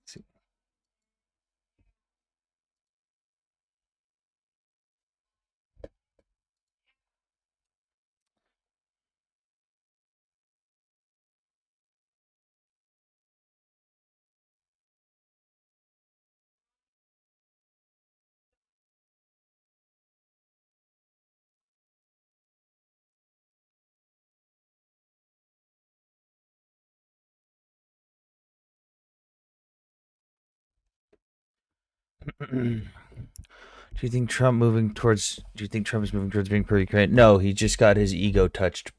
see. Do you think Trump moving towards? Do you think Trump is moving towards being pro-Ukraine? No, he just got his ego touched,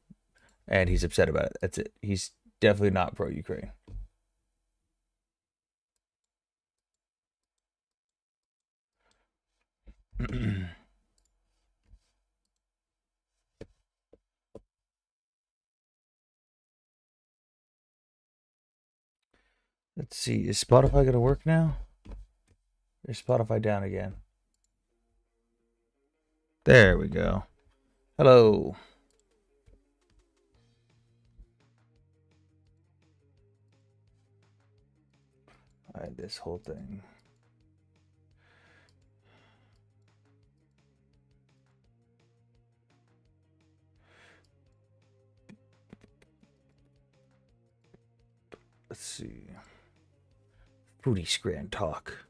and he's upset about it. That's it. He's definitely not pro-Ukraine. Let's see. Is Spotify gonna work now? Is Spotify down again? There we go. Hello. All right, this whole thing. Let's see. Foodie Scran talk.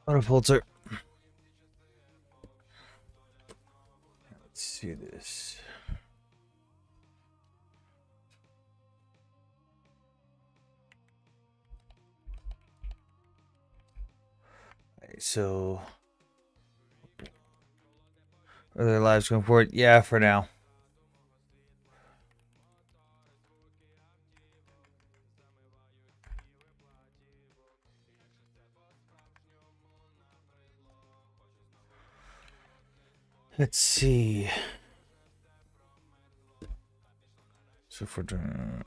What a Pulitzer. Let's see this. Okay, so are their lives going forward? Yeah, for now. Let's see. So for uh,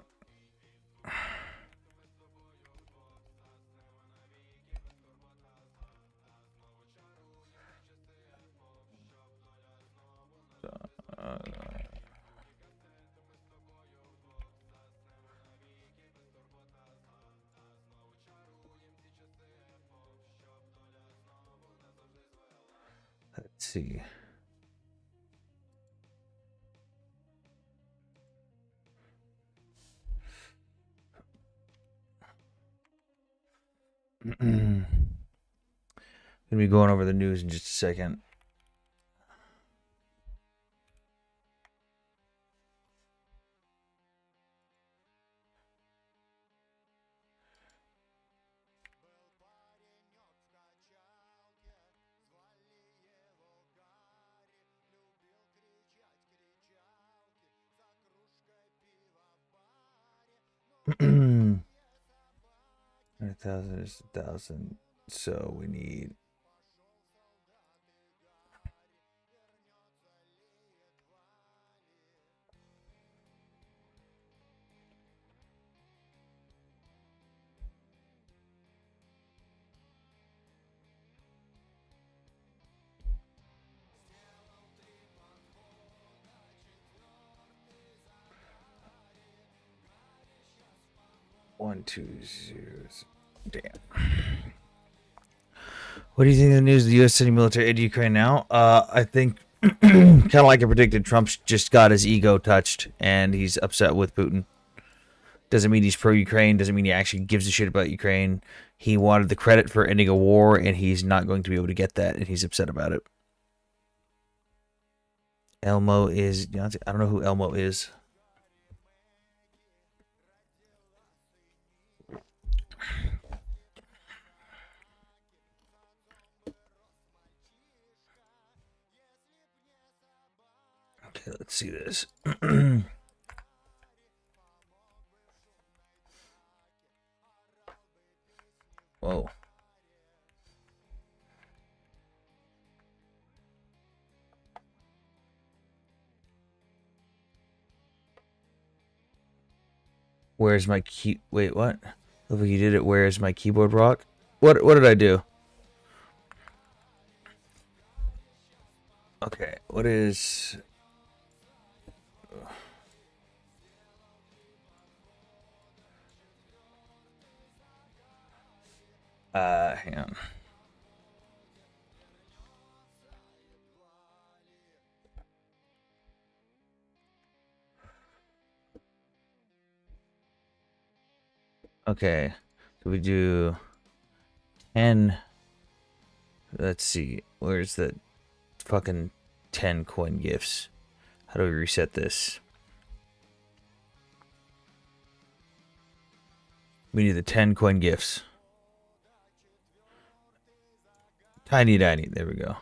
let's see. Gonna be going over the news in just a second. A thousand is a thousand. So we need 120. Damn. What do you think of the news of the U.S. sending military aid to Ukraine now? I think, kind of like I predicted, Trump's just got his ego touched and he's upset with Putin. Doesn't mean he's pro-Ukraine. Doesn't mean he actually gives a shit about Ukraine. He wanted the credit for ending a war, and he's not going to be able to get that, and he's upset about it. Elmo is... I don't know who Elmo is. let's see this. Whoa. Where's my key? Wait, what? Look like you did it. Where's my keyboard rock? What did I do? Okay, what is... hang on. Okay, so we do 10. Let's see. Where's the fucking 10 coin gifts? How do we reset this? We need the 10 coin gifts. Tiny. There we go.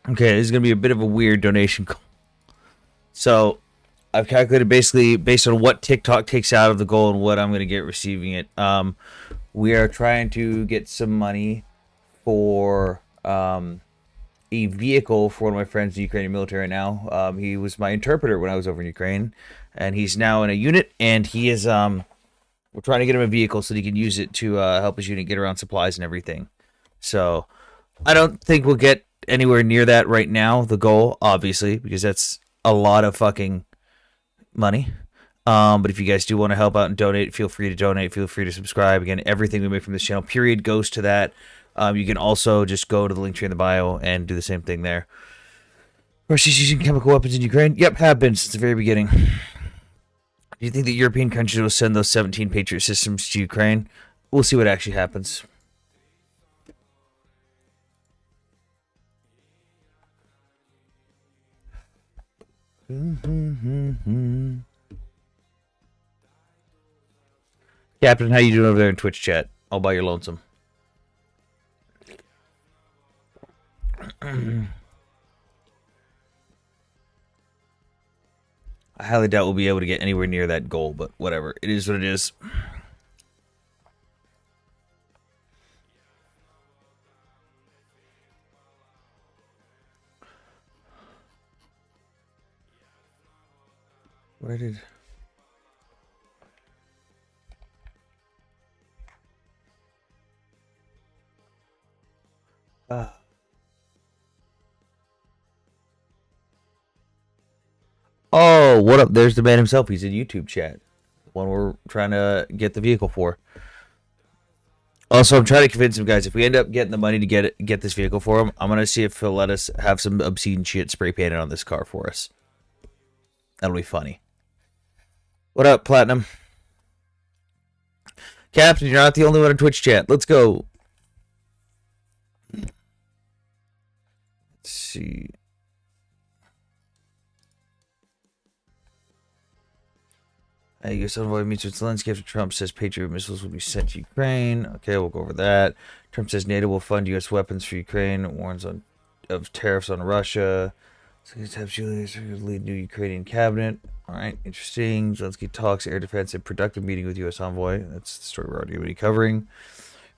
Okay, this is going to be a bit of a weird donation goal. So, I've calculated basically based on what TikTok takes out of the goal and what I'm going to get receiving it. We are trying to get some money for a vehicle for one of my friends in the Ukrainian military right now. He was my interpreter when I was over in Ukraine, and he's now in a unit, and he is we're trying to get him a vehicle so that he can use it to help his unit get around supplies and everything. So I don't think we'll get anywhere near that right now, the goal, obviously, because that's a lot of fucking money. But if you guys do want to help out and donate, feel free to donate. Feel free to subscribe. Again, everything we make from this channel, period, goes to that. You can also just go to the link tree in the bio and do the same thing there. Russia's using chemical weapons in Ukraine? Yep, have been since the very beginning. Do you think that European countries will send those 17 Patriot systems to Ukraine? We'll see what actually happens. Captain, how you doing over there in Twitch chat? All by your lonesome. I highly doubt we'll be able to get anywhere near that goal, but whatever. It is what it is. Where did... Oh, what up? There's the man himself. He's in YouTube chat. The one we're trying to get the vehicle for. Also, I'm trying to convince him, guys, if we end up getting the money to get this vehicle for him, I'm going to see if he'll let us have some obscene shit spray painted on this car for us. That'll be funny. What up, Platinum? Captain, you're not the only one in Twitch chat. Let's go. Let's see. U.S. envoy meets with Zelensky after Trump says Patriot missiles will be sent to Ukraine. Okay, we'll go over that. Trump says NATO will fund U.S. weapons for Ukraine. Warns of tariffs on Russia. So he's have Julius lead new Ukrainian cabinet. All right, interesting. Zelensky talks air defense and productive meeting with U.S. envoy. That's the story we're already going to be covering.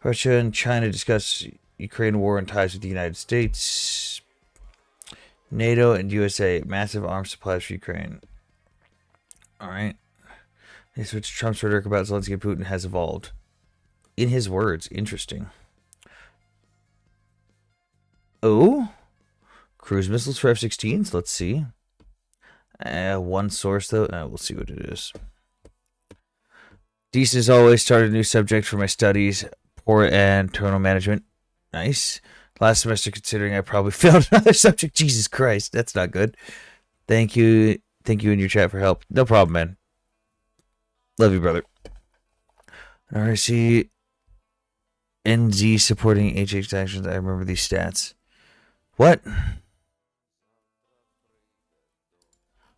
Russia and China discuss Ukraine war and ties with the United States. NATO and USA massive arms supplies for Ukraine. All right. This which Trump's rhetoric about Zelensky and Putin has evolved. In his words, interesting. Oh, cruise missiles for F-16s. Let's see. One source, though. We'll see what it is. Decent as always. Started a new subject for my studies. Port and terminal management. Nice. Last semester, considering I probably failed another subject. Jesus Christ, that's not good. Thank you in your chat for help. No problem, man. Love you, brother. RC NZ supporting HH actions. I remember these stats. What?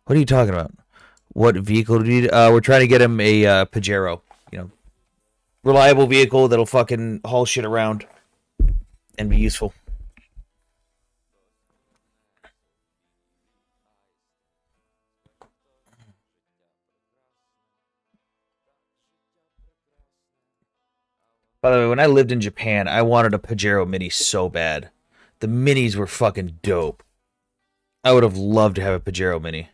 What are you talking about? What vehicle do you need? We're trying to get him a Pajero. Reliable vehicle that'll fucking haul shit around and be useful. By the way, when I lived in Japan, I wanted a Pajero Mini so bad. The Minis were fucking dope. I would have loved to have a Pajero Mini.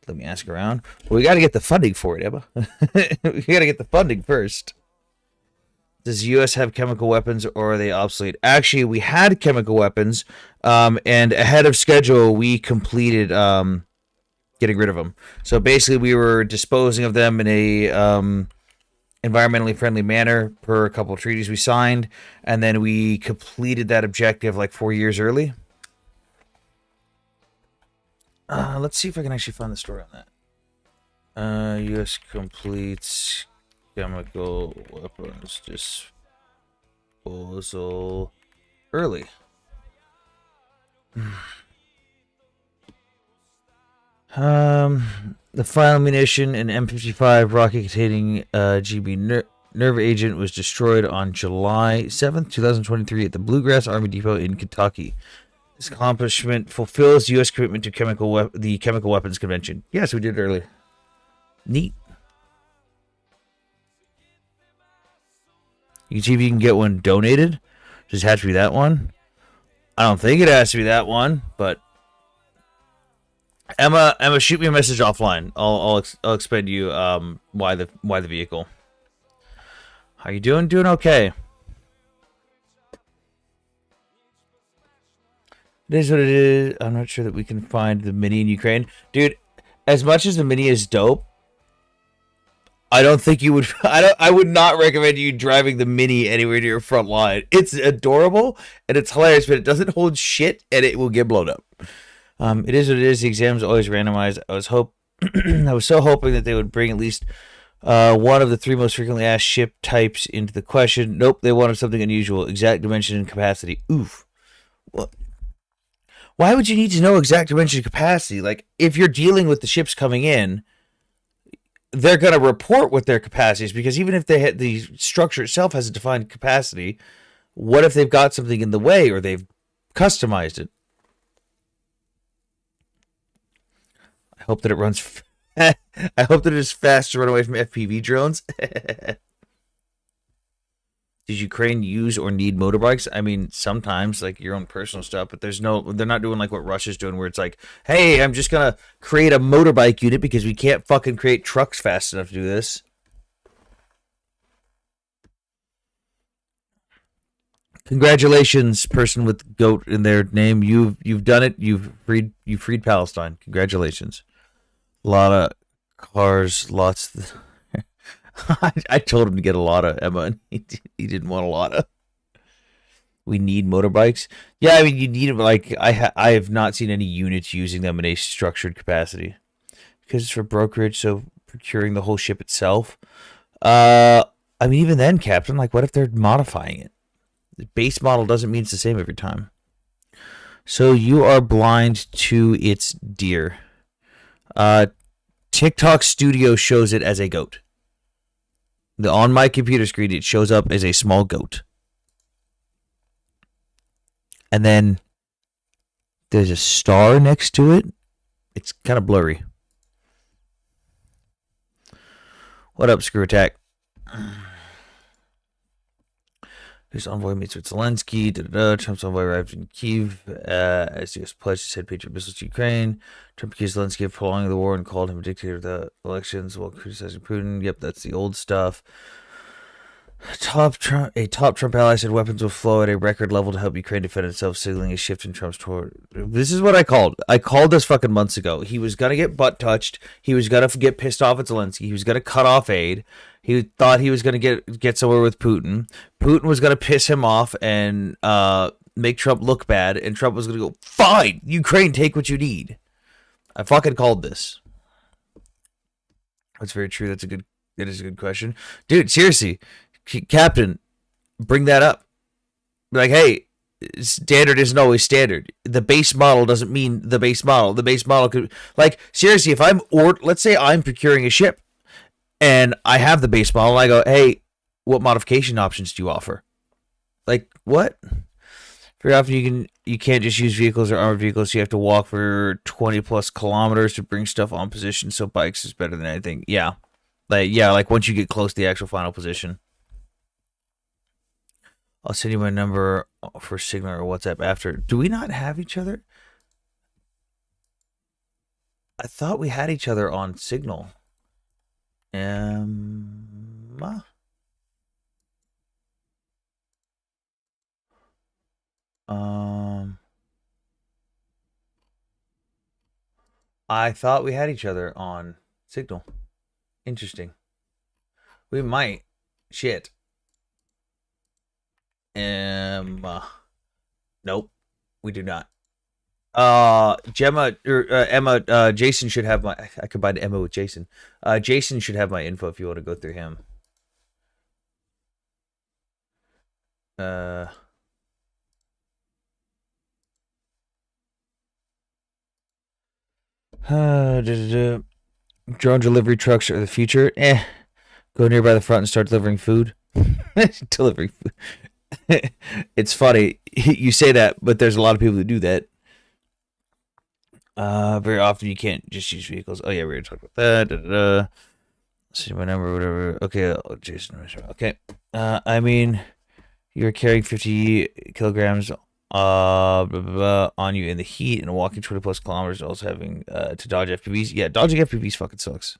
Let me ask around. Well, we got to get the funding for it, Emma. We got to get the funding first. Does the U.S. have chemical weapons, or are they obsolete? Actually, we had chemical weapons, and ahead of schedule, we completed getting rid of them. So basically, we were disposing of them in a environmentally friendly manner per a couple of treaties we signed, and then we completed that objective like 4 years early. Let's see if I can actually find the story on that. U.S. completes chemical weapons disposal early. The final munition, an M55 rocket-containing GB nerve agent, was destroyed on July 7th, 2023 at the Bluegrass Army Depot in Kentucky. This accomplishment fulfills U.S. commitment to the Chemical Weapons Convention. Yes, we did it earlier. Neat. You can see if you can get one donated. Does it have to be that one? I don't think it has to be that one, but Emma, shoot me a message offline. I'll explain to you why the vehicle. How you doing? Doing okay. It is what it is. I'm not sure that we can find the Mini in Ukraine. Dude, as much as the Mini is dope, I don't think you would... I would not recommend you driving the Mini anywhere near your front line. It's adorable, and it's hilarious, but it doesn't hold shit, and it will get blown up. It is what it is. The exam's always randomized. I was so hoping that they would bring at least one of the three most frequently asked ship types into the question. Nope, they wanted something unusual. Exact dimension and capacity. Oof. What? Why would you need to know exact dimension and capacity? Like, if you're dealing with the ships coming in, they're going to report what their capacity is, because even if the structure itself has a defined capacity, what if they've got something in the way or they've customized it? I hope that it runs... I hope that it is fast to run away from FPV drones. Did Ukraine use or need motorbikes? I mean, sometimes, like your own personal stuff, but they're not doing like what Russia's doing, where it's like, hey, I'm just gonna create a motorbike unit because we can't fucking create trucks fast enough to do this. Congratulations, person with goat in their name. You've done it. You've freed Palestine. Congratulations. A lot of cars, lots. I told him to get a lot of Emma, and he didn't want a lot of. We need motorbikes. Yeah, I mean, you need them. Like I have not seen any units using them in a structured capacity because it's for brokerage. So procuring the whole ship itself. I mean, even then, Captain. Like, what if they're modifying it? The base model doesn't mean it's the same every time. So you are blind to its deer. TikTok Studio shows it as a goat. On my computer screen, it shows up as a small goat. And then there's a star next to it. It's kind of blurry. What up, Screw Attack? His envoy meets with Zelensky. Trump's envoy arrived in Kyiv as the U.S. pledged to send Patriot missiles to Ukraine. Trump accused Zelensky of prolonging the war and called him a dictator of the elections while criticizing Putin. Yep, that's the old stuff. A top Trump ally said weapons will flow at a record level to help Ukraine defend itself, signaling a shift in Trump's toward. This is what I called. I called this fucking months ago. He was gonna get butt touched. He was gonna get pissed off at Zelensky. He was gonna cut off aid. He thought he was gonna get somewhere with Putin. Putin was gonna piss him off and make Trump look bad, and Trump was gonna go, "Fine, Ukraine, take what you need." I fucking called this. That's very true. That is a good question, dude. Seriously, Captain, bring that up. Like, hey, standard isn't always standard. The base model doesn't mean the base model. The base model could, like, seriously, if let's say I'm procuring a ship and I have the base model, and I go, hey, what modification options do you offer? Like, what? Very often you can't just use vehicles or armored vehicles. You have to walk for 20 plus kilometers to bring stuff on position. So bikes is better than anything. Yeah, like once you get close to the actual final position. I'll send you my number for Signal or WhatsApp after. Do we not have each other? I thought we had each other on Signal. Um, um, I thought we had each other on Signal. Interesting. We might. Shit. Nope. We do not. Gemma or Emma, Jason should have my. I combined Emma with Jason. Jason should have my info if you want to go through him. Uh, Drone delivery trucks are the future. Go nearby the front and start delivering food. Delivering food. It's funny you say that, but there's a lot of people who do that. Very often you can't just use vehicles. Oh yeah, we were talking about that. See my number, whatever. Okay, Jason. Okay. I mean, you're carrying 50 kilograms blah, blah, blah, on you in the heat and walking 20 plus kilometers, also having to dodge FPVs. Yeah, dodging FPVs fucking sucks.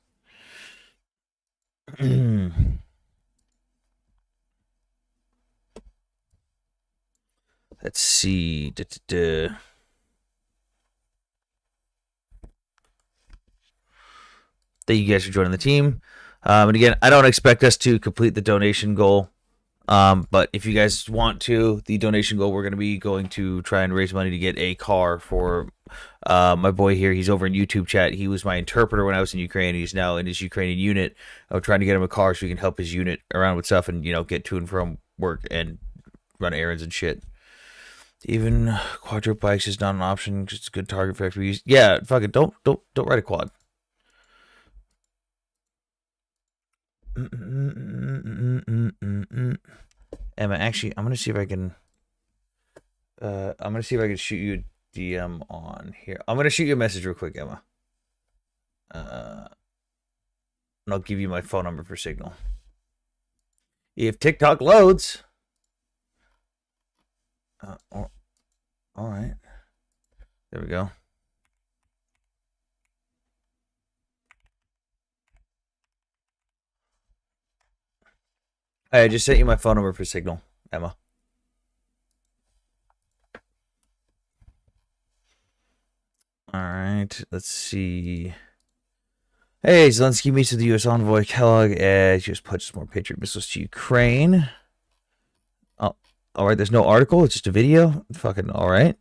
Let's see. Thank you guys for joining the team. And again, I don't expect us to complete the donation goal. But if you guys want to, the donation goal, we're going to be going to try and raise money to get a car for my boy here. He's over in YouTube chat. He was my interpreter when I was in Ukraine. He's now in his Ukrainian unit. I'm trying to get him a car so he can help his unit around with stuff and, get to and from work and run errands and shit. Even quadruple bikes is not an option because it's a good target for FPVs. Yeah, fuck it. Don't ride a quad. Emma, actually, I'm gonna see if I can. I'm gonna see if I can shoot you a DM on here. I'm gonna shoot you a message real quick, Emma. And I'll give you my phone number for Signal. If TikTok loads. All right. There we go. I just sent you my phone number for Signal, Emma. All right, let's see. Hey, Zelensky meets with the U.S. envoy Kellogg as U.S. pledges more Patriot missiles to Ukraine. Oh, all right. There's no article. It's just a video. Fucking all right.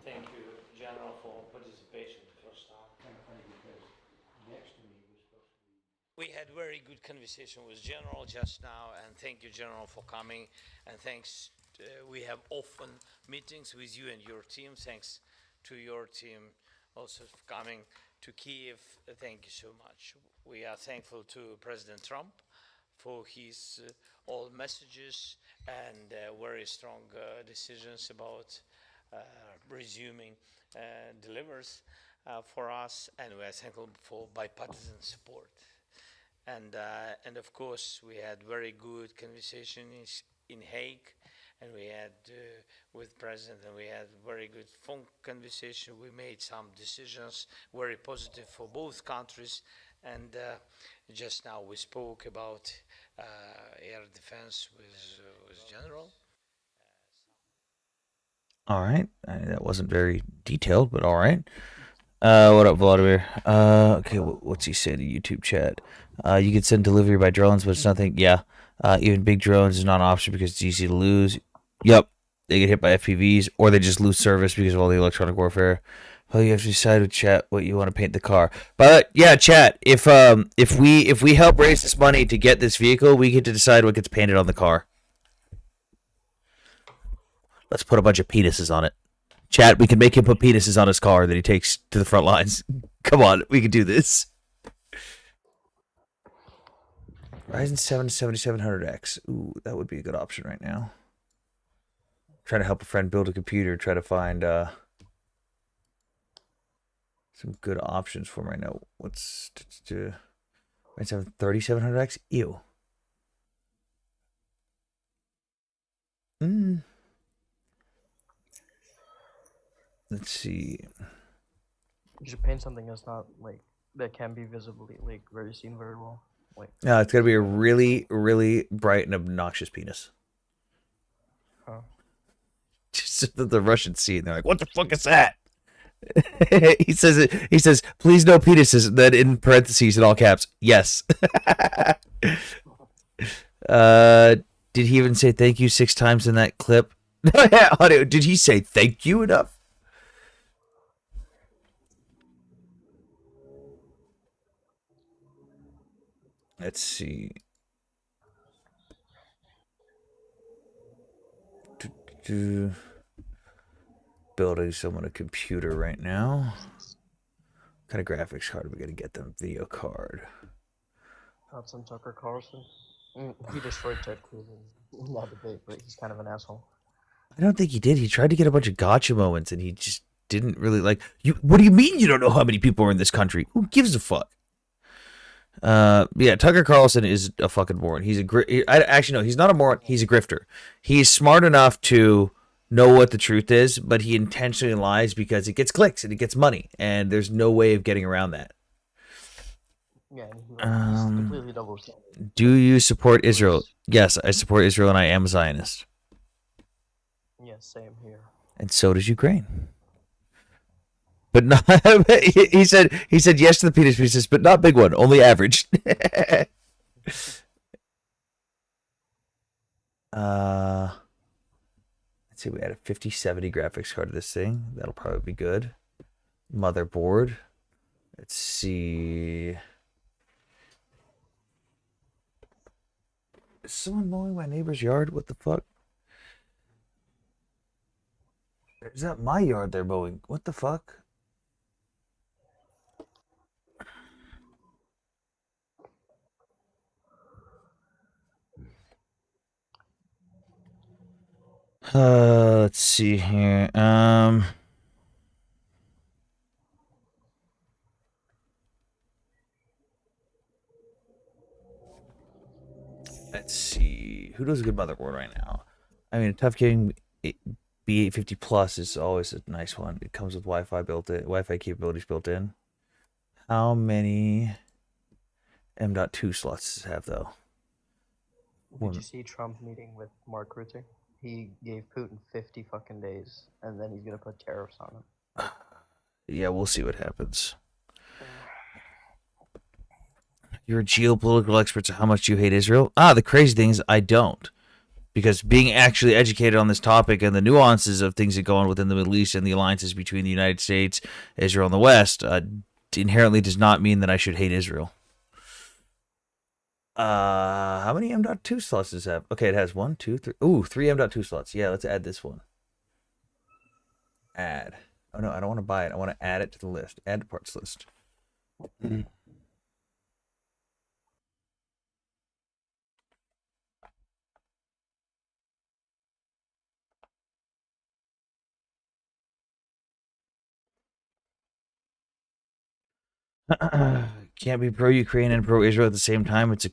Thank you, General, for participation the first time. We had very good conversation with General just now, and thank you, General, for coming. And thanks. We have often meetings with you and your team. Thanks to your team also for coming to Kiev. Thank you so much. We are thankful to President Trump for his all messages and very strong decisions about resuming delivers for us, and we are thankful for bipartisan support. And of course, we had very good conversation in Hague, and we had with president, and we had very good phone conversation. We made some decisions, very positive for both countries, and just now we spoke about air defense with general. All right. That wasn't very detailed, but all right. What up, Vladimir? Okay, what's he say to YouTube chat? You can send delivery by drones, but it's nothing. Yeah. Even big drones is not an option because it's easy to lose. Yep. They get hit by FPVs, or they just lose service because of all the electronic warfare. Well, you have to decide with chat what you want to paint the car. But yeah, chat. If we help raise this money to get this vehicle, we get to decide what gets painted on the car. Let's put a bunch of penises on it. Chat, we can make him put penises on his car that he takes to the front lines. Come on, we can do this. Ryzen 7 7700X. Ooh, that would be a good option right now. Trying to help a friend build a computer, try to find some good options for him right now. What's Ryzen 7 3700X? Ew. Let's see. You should paint something that's not like that can be visibly like very seen very well. Like No, it's gotta be a really, really bright and obnoxious penis. huh. Just so that the Russians see it and they're like, what the fuck is that? He says, please no penises, and then in parentheses in all caps, yes. Did he even say thank you 6 times in that clip? Audio, did he say thank you enough? Let's see. Building someone a computer right now. What kind of graphics card are we gonna get them? Video card. Some Tucker Carlson. He destroyed Ted Cruz in that debate, but he's kind of an asshole. I don't think he did. He tried to get a bunch of gotcha moments, and he just didn't really like. You. What do you mean you don't know how many people are in this country? Who gives a fuck? Yeah, Tucker Carlson is a fucking moron. He's a actually no, he's not a moron. He's a grifter. He's smart enough to know what the truth is, but he intentionally lies because it gets clicks and it gets money, and there's no way of getting around that. Yeah, and he's completely double standard. Do you support Israel? Yes, I support Israel, and I am a Zionist. Yeah, same here. And so does Ukraine. But not. he said yes to the penis pieces, but not big one, only average. Let's see, we add a 5070 graphics card to this thing. That'll probably be good. Motherboard. Let's see. Is someone mowing my neighbor's yard? What the fuck? Is that my yard they're mowing? What the fuck? Let's see here. Let's see. Who does a good motherboard right now? I mean, a tough game B850 Plus is always a nice one. It comes with Wi-Fi built in, Wi-Fi capabilities built in. How many M.2 slots does it have though? Did you see Trump meeting with Mark Rutte? He gave Putin 50 fucking days, and then he's gonna put tariffs on him. Yeah, we'll see what happens. You're a geopolitical expert, so how much do you hate Israel? The crazy thing is I don't. Because being actually educated on this topic and the nuances of things that go on within the Middle East and the alliances between the United States, Israel, and the West inherently does not mean that I should hate Israel. How many M.2 slots does it have? Okay, it has 1, 2, 3. Ooh, 3 M.2 slots. Yeah, let's add this one. Add. Oh no, I don't want to buy it. I want to add it to the list. Add to parts list. Can't be pro Ukraine and pro Israel at the same time. It's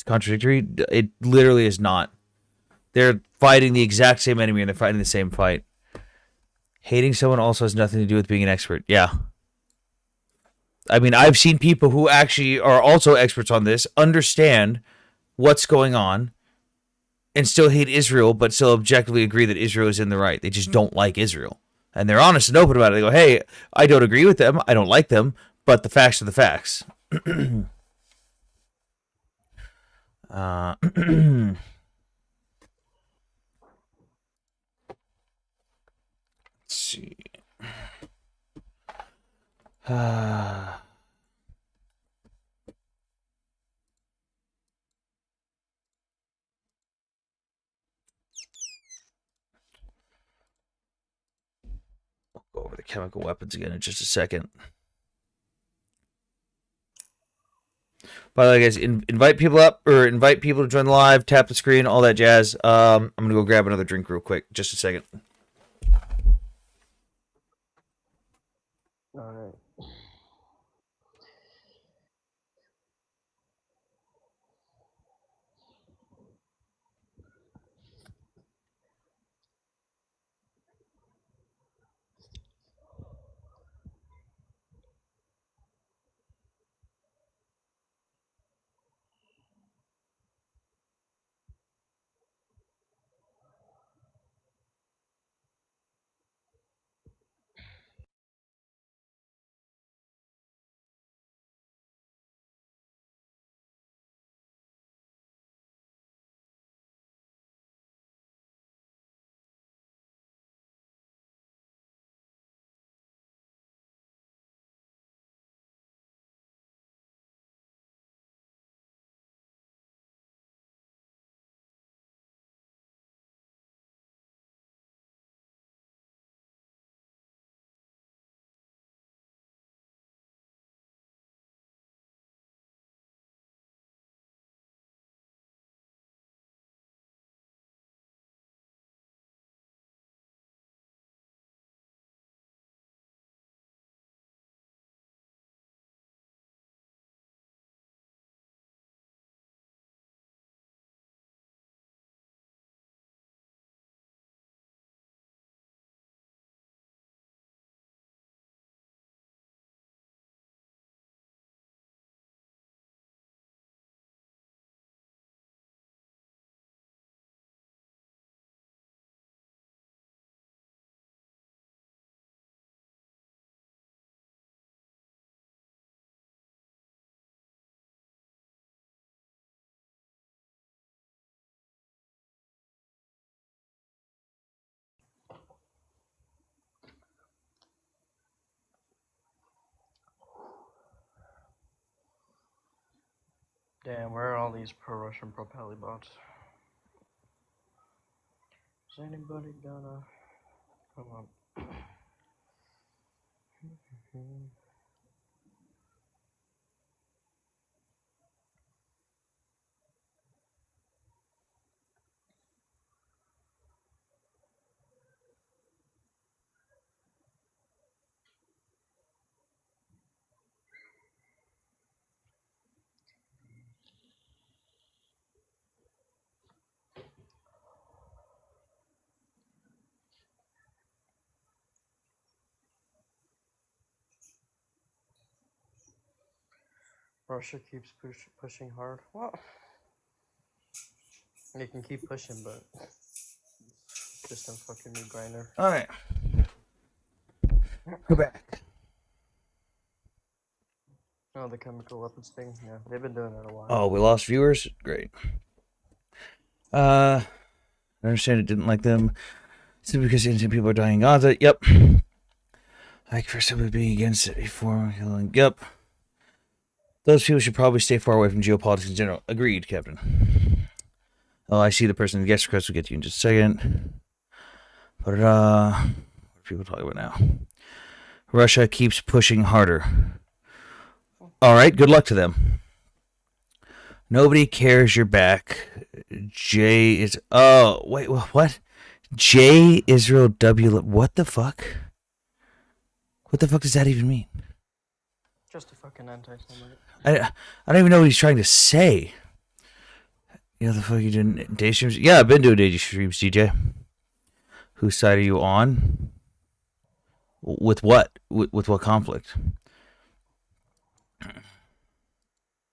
contradictory. It literally is not. They're fighting the exact same enemy and they're fighting the same fight. Hating someone also has nothing to do with being an expert. Yeah. I mean, I've seen people who actually are also experts on this understand what's going on and still hate Israel, but still objectively agree that Israel is in the right. They just don't like Israel. And they're honest and open about it. They go, hey, I don't agree with them. I don't like them, but the facts are the facts. Let's see. We'll go over the chemical weapons again in just a second. By the way, guys, invite people up or invite people to join the live. Tap the screen, all that jazz. I'm gonna go grab another drink real quick. Just a second. All right. Damn, where are all these pro-Russian pro-Pally bots? Is anybody gonna... Come on. Russia keeps pushing hard. Well, you can keep pushing, but just don't fucking me grinder. All right. Go back. Oh, the chemical weapons thing. Yeah, they've been doing that a while. Oh, we lost viewers? Great. I understand it didn't like them. Simply because innocent people are dying in Gaza. Yep. Like for simply being against it before killing. Yep. Those people should probably stay far away from geopolitics in general. Agreed, Captain. Oh, I see the person in the guest request. We'll get to you in just a second. But what are people talking about now? Russia keeps pushing harder. All right, good luck to them. Nobody cares you're back. J is... Oh, wait, what? J Israel W... What the fuck? What the fuck does that even mean? Just a fucking anti-Semite. I don't even know what he's trying to say. Yeah, the fuck you didn't day streams? Yeah, I've been doing day streams, DJ. Whose side are you on? With what? With what conflict?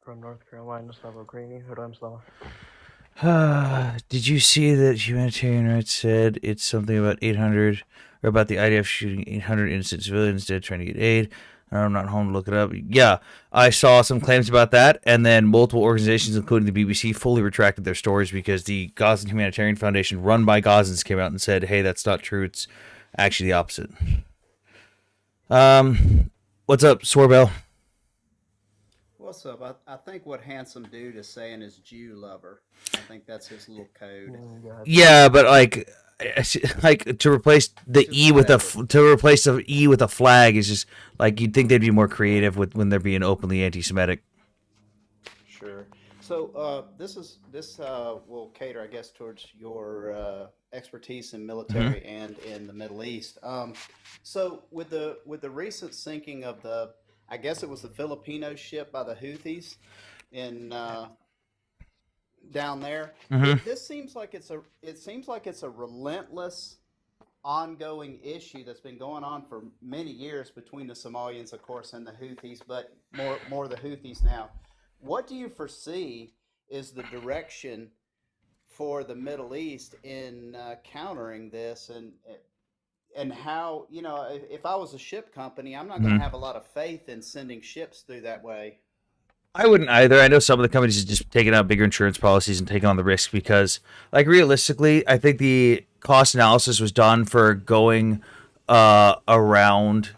From North Carolina, Slava Ukraini, Hrem Slava. Did you see that humanitarian rights said it's something about 800 or about the IDF shooting 800 innocent civilians dead trying to get aid? I'm not home to look it up. Yeah, I saw some claims about that, and then multiple organizations, including the BBC, fully retracted their stories because the Gazan Humanitarian Foundation, run by Gazans, came out and said, "Hey, that's not true. It's actually the opposite." What's up, Swerbell? What's up? I think what handsome dude is saying is Jew lover. I think that's his little code. Yeah, but like to replace the Just E with whatever. to replace the E with a flag is just like you'd think they'd be more creative with when they're being openly anti-Semitic. Sure. So this will cater, I guess, towards your expertise in Mm-hmm. military and in the Middle East. So with the recent sinking of the, I guess it was the Filipino ship by the Houthis in down there. Mm-hmm. This seems like it's a relentless ongoing issue that's been going on for many years between the Somalians, of course, and the Houthis, but more the Houthis now. What do you foresee is the direction for the Middle East in countering this, and how, if I was a ship company, I'm not going to Mm-hmm. have a lot of faith in sending ships through that way. I wouldn't either. I know some of the companies are just taking out bigger insurance policies and taking on the risk because, like, realistically, I think the cost analysis was done for going around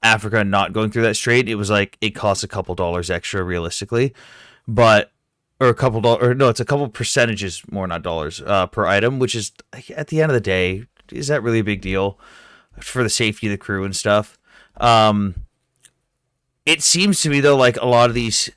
Africa and not going through that strait. It was like it costs a couple dollars extra, realistically, but or a couple dollars, or no, it's a couple percentages more, not dollars, per item, which is like, at the end of the day, is that really a big deal for the safety of the crew and stuff? Um, it seems to me though, like a lot of these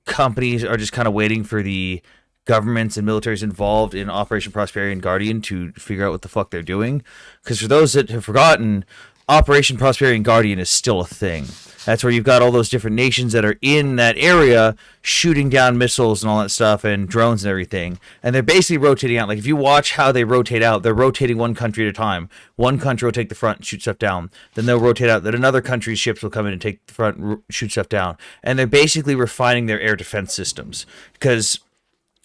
companies are just kind of waiting for the governments and militaries involved in Operation Prosperity and Guardian to figure out what the fuck they're doing. Because for those that have forgotten, Operation Prosperity and Guardian is still a thing. That's where you've got all those different nations that are in that area shooting down missiles and all that stuff and drones and everything. And they're basically rotating out. Like if you watch how they rotate out, they're rotating one country at a time. One country will take the front and shoot stuff down. Then they'll rotate out. Then another country's ships will come in and take the front and shoot stuff down. And they're basically refining their air defense systems. Because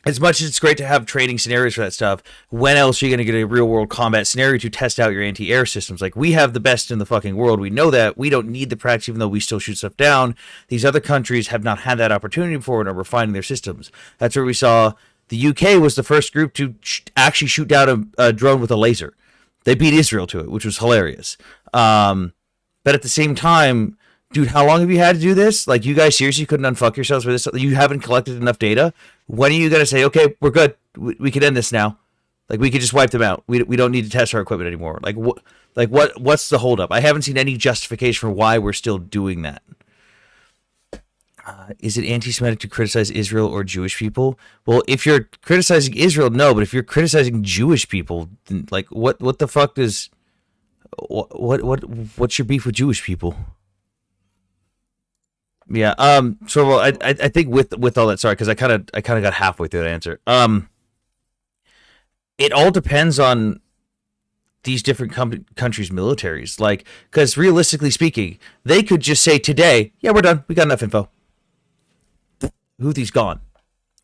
as much as it's great to have training scenarios for that stuff, when else are you going to get a real world combat scenario to test out your anti air systems? Like, we have the best in the fucking world. We know that. We don't need the practice, even though we still shoot stuff down. These other countries have not had that opportunity before and are refining their systems. That's where we saw the UK was the first group to actually shoot down a drone with a laser. They beat Israel to it, which was hilarious. But at the same time, dude, how long have you had to do this? Like, you guys seriously couldn't unfuck yourselves with this? You haven't collected enough data? When are you going to say, okay, we're good. We can end this now? Like, we could just wipe them out. We don't need to test our equipment anymore. What's the holdup? I haven't seen any justification for why we're still doing that. Is it anti-Semitic to criticize Israel or Jewish people? Well, if you're criticizing Israel, no. But if you're criticizing Jewish people, then, like, what the fuck does what's your beef with Jewish people? Yeah. So well, I think with all that, sorry, because I kind of got halfway through the answer. It all depends on these different countries' militaries. Like, because realistically speaking, they could just say today, yeah, we're done. We got enough info. Houthis gone,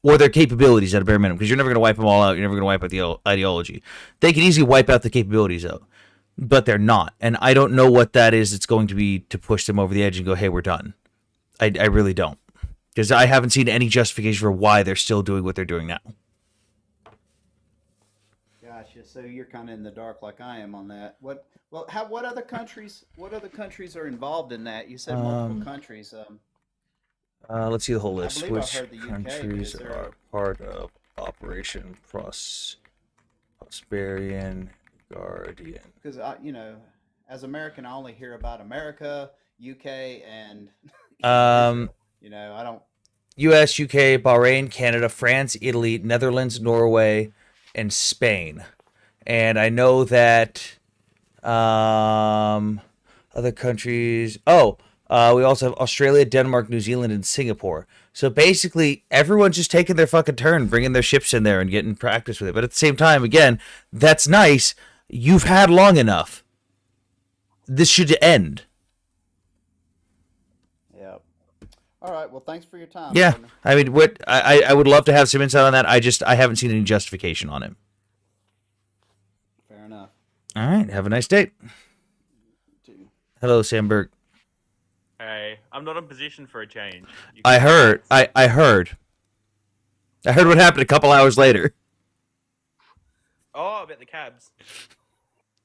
or their capabilities at a bare minimum. Because you're never going to wipe them all out. You're never going to wipe out the ideology. They can easily wipe out the capabilities out, but they're not. And I don't know what that is. It's going to be to push them over the edge and go, hey, we're done. I really don't, because I haven't seen any justification for why they're still doing what they're doing now. Gotcha. So you're kind of in the dark like I am on that. What other countries are involved in that? You said multiple Um, countries. let's see the whole I list. believe I've Which heard the UK, but countries is there are part of Operation Prosperian Guardian? because as American, I only hear about America, UK, and Um, Israel. I don't. U.S., UK, Bahrain, Canada, France, Italy, Netherlands, Norway, and Spain. And I know that other countries. Oh, We also have Australia, Denmark, New Zealand, and Singapore. So basically, everyone's just taking their fucking turn, bringing their ships in there and getting practice with it. But at the same time, again, that's nice. You've had long enough. This should end. Yep. All right. Well, thanks for your time. Yeah, Partner. I mean, what I would love to have some insight on that. I haven't seen any justification on it. Fair enough. All right, have a nice day. Hello, Sam Burke. Hey, I'm not in position for a change. I heard what happened a couple hours later. Oh, about the cabs.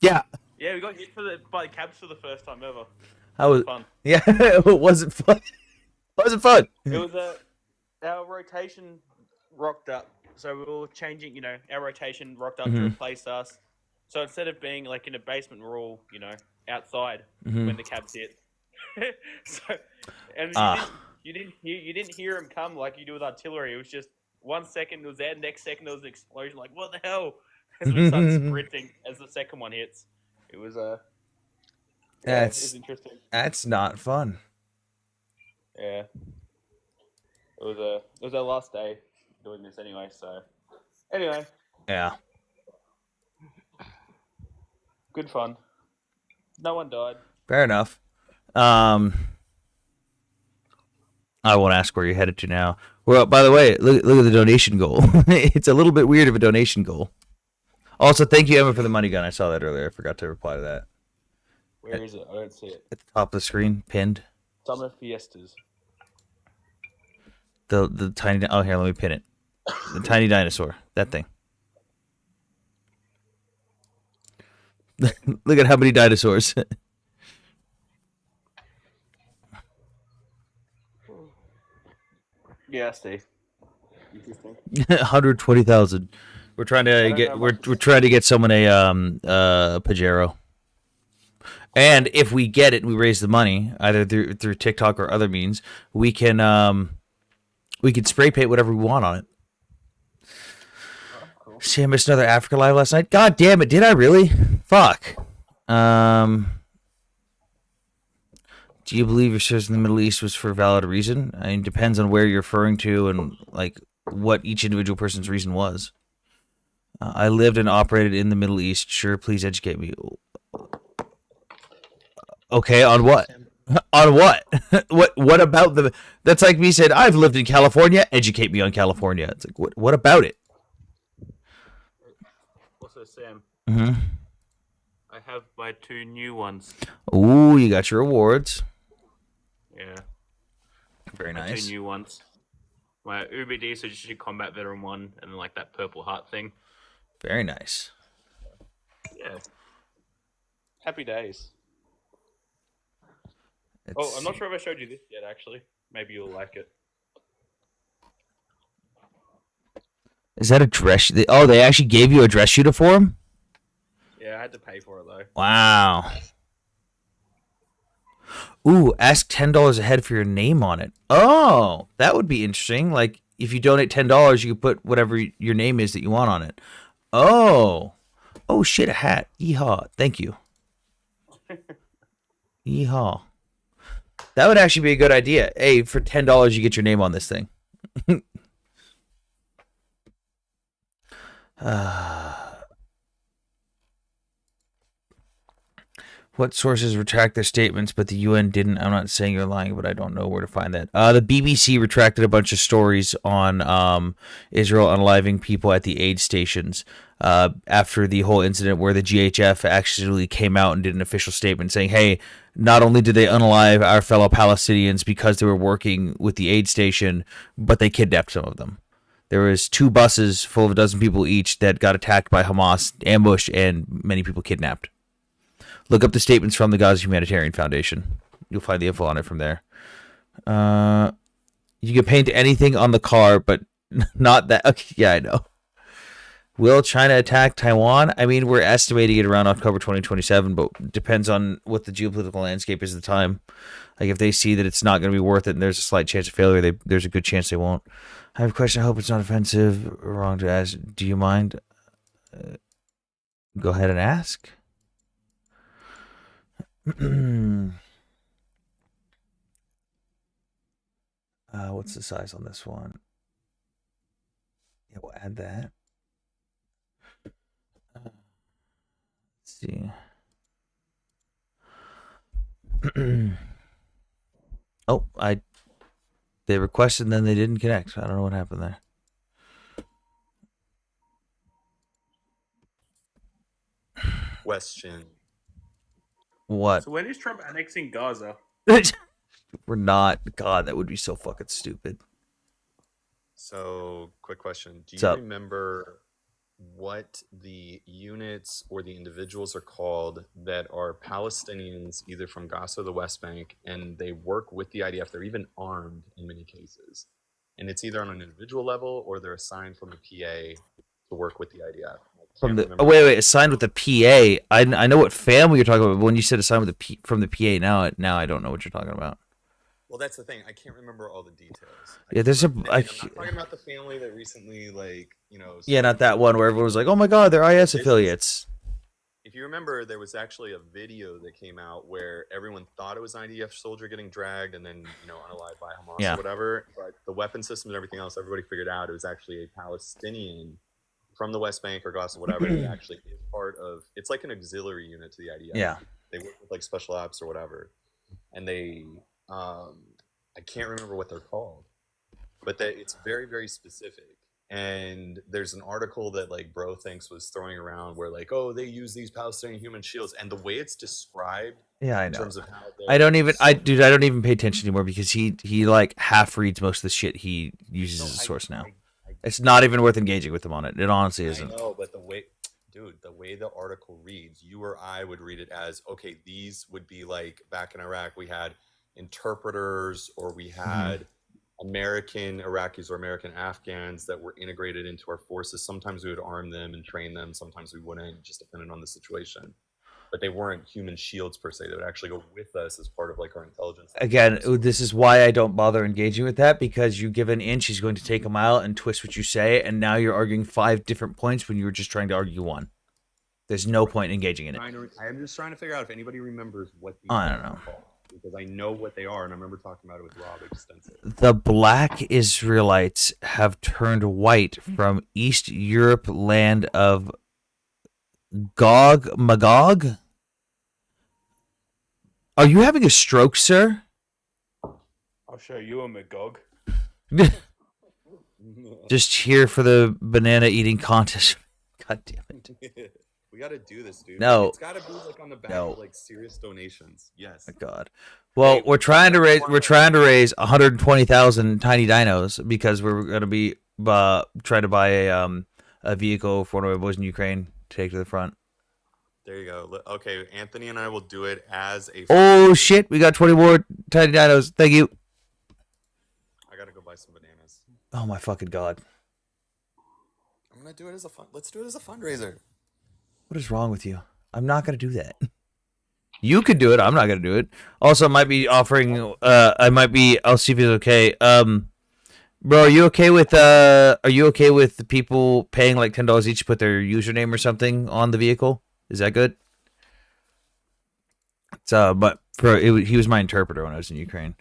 Yeah, Yeah, we got hit by cabs for the first time ever. I was Fun. Yeah, it wasn't fun. It wasn't fun. It was our rotation rocked up, so we were changing. Our rotation rocked up to replace us. So instead of being like in a basement, we're all outside when the cabs hit. So, and you didn't hear them come like you do with artillery. It was just 1 second it was there, next second there was an explosion. Like what the hell? As we start sprinting as the second one hits, it was it was interesting. That's not fun. Yeah, it was our last day doing this anyway. So anyway, Yeah. good fun. No one died. Fair enough. I won't ask where you're headed to now. Well, by the way, look at the donation goal. It's a little bit weird of a donation goal. Also, thank you, Emma, for the money gun. I saw that earlier. I forgot to reply to that. Where is it? I don't see it. At the top of the screen, pinned. Summer Fiestas. The tiny. Oh, here, let me pin it. The tiny dinosaur. That thing. Look at how many dinosaurs. Yeah, I see. Interesting. 120,000. We're trying to get we're trying to get someone a Pajero. And if we get it and we raise the money, either through TikTok or other means, we can spray paint whatever we want on it. Cool. See, I missed another Africa live last night. God damn it, did I really? Fuck. Do you believe your service in the Middle East was for a valid reason? I mean, it depends on where you're referring to and like what each individual person's reason was. I lived and operated in the Middle East. Sure, please educate me. Okay, on what? On what? What about the? That's like me said. I've lived in California. Educate me on California. It's like what about it? Also, Sam, Mm-hmm. I have my 2 new ones. Ooh, you got your awards. Yeah. Very My nice. 2 new ones. My UBD, so just a combat veteran one, and then like that purple heart thing. Very nice. Yeah. Happy days. Let's Oh, I'm not see. sure if I showed you this yet, actually. Maybe you'll like it. Is that a dress? Oh, they actually gave you a dress uniform? Yeah, I had to pay for it, though. Wow. Ooh, ask $10 a head for your name on it. Oh, that would be interesting. Like, if you donate $10, you can put whatever your name is that you want on it. Oh. Oh, shit, a hat. Yeehaw. Thank you. Yeehaw. That would actually be a good idea. Hey, for $10, you get your name on this thing. What sources retract their statements, but the UN didn't? I'm not saying you're lying, but I don't know where to find that. The BBC retracted a bunch of stories on Israel unaliving people at the aid stations after the whole incident where the GHF actually came out and did an official statement saying, hey, not only did they unalive our fellow Palestinians because they were working with the aid station, but they kidnapped some of them. There was 2 buses full of a dozen people each that got attacked by Hamas, ambushed, and many people kidnapped. Look up the statements from the Gaza Humanitarian Foundation. You'll find the info on it from there. You can paint anything on the car, but not that. Okay, yeah, I know. Will China attack Taiwan? I mean, we're estimating it around October 2027, but depends on what the geopolitical landscape is at the time. Like, if they see that it's not going to be worth it and there's a slight chance of failure, there's a good chance they won't. I have a question. I hope it's not offensive or wrong to ask. Do you mind? Go ahead and ask. What's the size on this one? Yeah, we'll add that. Let's see. Oh, they requested and then they didn't connect. I don't know what happened there. Question. What? So when is Trump annexing Gaza? We're not. God, that would be so fucking stupid. So, quick question. Do What's you up? remember what the units or the individuals are called that are Palestinians, either from Gaza or the West Bank, and they work with the IDF? They're even armed in many cases. And it's either on an individual level or they're assigned from the PA to work with the IDF. From the wait, assigned with the PA. I know what family you're talking about. But when you said assigned with the from the PA, now I don't know what you're talking about. Well, that's the thing. I can't remember all the details. Yeah, there's a. I'm not talking about the family that recently, Yeah, not that one where everyone was like, "Oh my God, they're IS affiliates." If you remember, there was actually a video that came out where everyone thought it was an IDF soldier getting dragged and then, unalived by Hamas or whatever. But the weapon system and everything else, everybody figured out it was actually a Palestinian from the West Bank or Gaza, whatever. It actually is part of. It's like an auxiliary unit to the IDF. Yeah. They work with special ops or whatever, and they. I can't remember what they're called, but it's very, very specific. And there's an article that Bro thinks was throwing around where they use these Palestinian human shields, and the way it's described. Yeah, I know. In terms of how I don't even pay attention anymore because he half reads most of the shit he uses as a source now. It's not even worth engaging with him on it. It honestly isn't. I know, but the way the article reads, you or I would read it as, okay, these would be back in Iraq, we had interpreters or we had American Iraqis or American Afghans that were integrated into our forces. Sometimes we would arm them and train them. Sometimes we wouldn't, just depending on the situation. But they weren't human shields per se. They would actually go with us as part of our intelligence. Again, this is why I don't bother engaging with that, because you give an inch, he's going to take a mile and twist what you say, and now you're arguing 5 different points when you were just trying to argue one. There's no point in engaging in it. I'm just trying to figure out if anybody remembers what these I don't know. are called, because I know what they are, and I remember talking about it with Rob extensively. The black Israelites have turned white from East Europe land of Gog Magog. Are you having a stroke, sir? I'll show you a Magog. Just here for the banana eating contest. God damn it. We got to do this, dude. No. It's got to be on the back of serious donations. Yes. Oh my God. Well, we're trying to raise 120,000 tiny dinos because we're going to be trying to buy a vehicle for one of my boys in Ukraine to take to the front. There you go. Okay, Anthony and I will do it as a. Oh shit! We got 20 more tiny dinos. Thank you. I gotta go buy some bananas. Oh my fucking God! I'm gonna do it as a fun. Let's do it as a fundraiser. What is wrong with you? I'm not gonna do that. You could do it. I'm not gonna do it. Also, I might be offering. I'll see if it's okay. Bro, are you okay with the people paying $10 each to put their username or something on the vehicle? Is that good? But he was my interpreter when I was in Ukraine.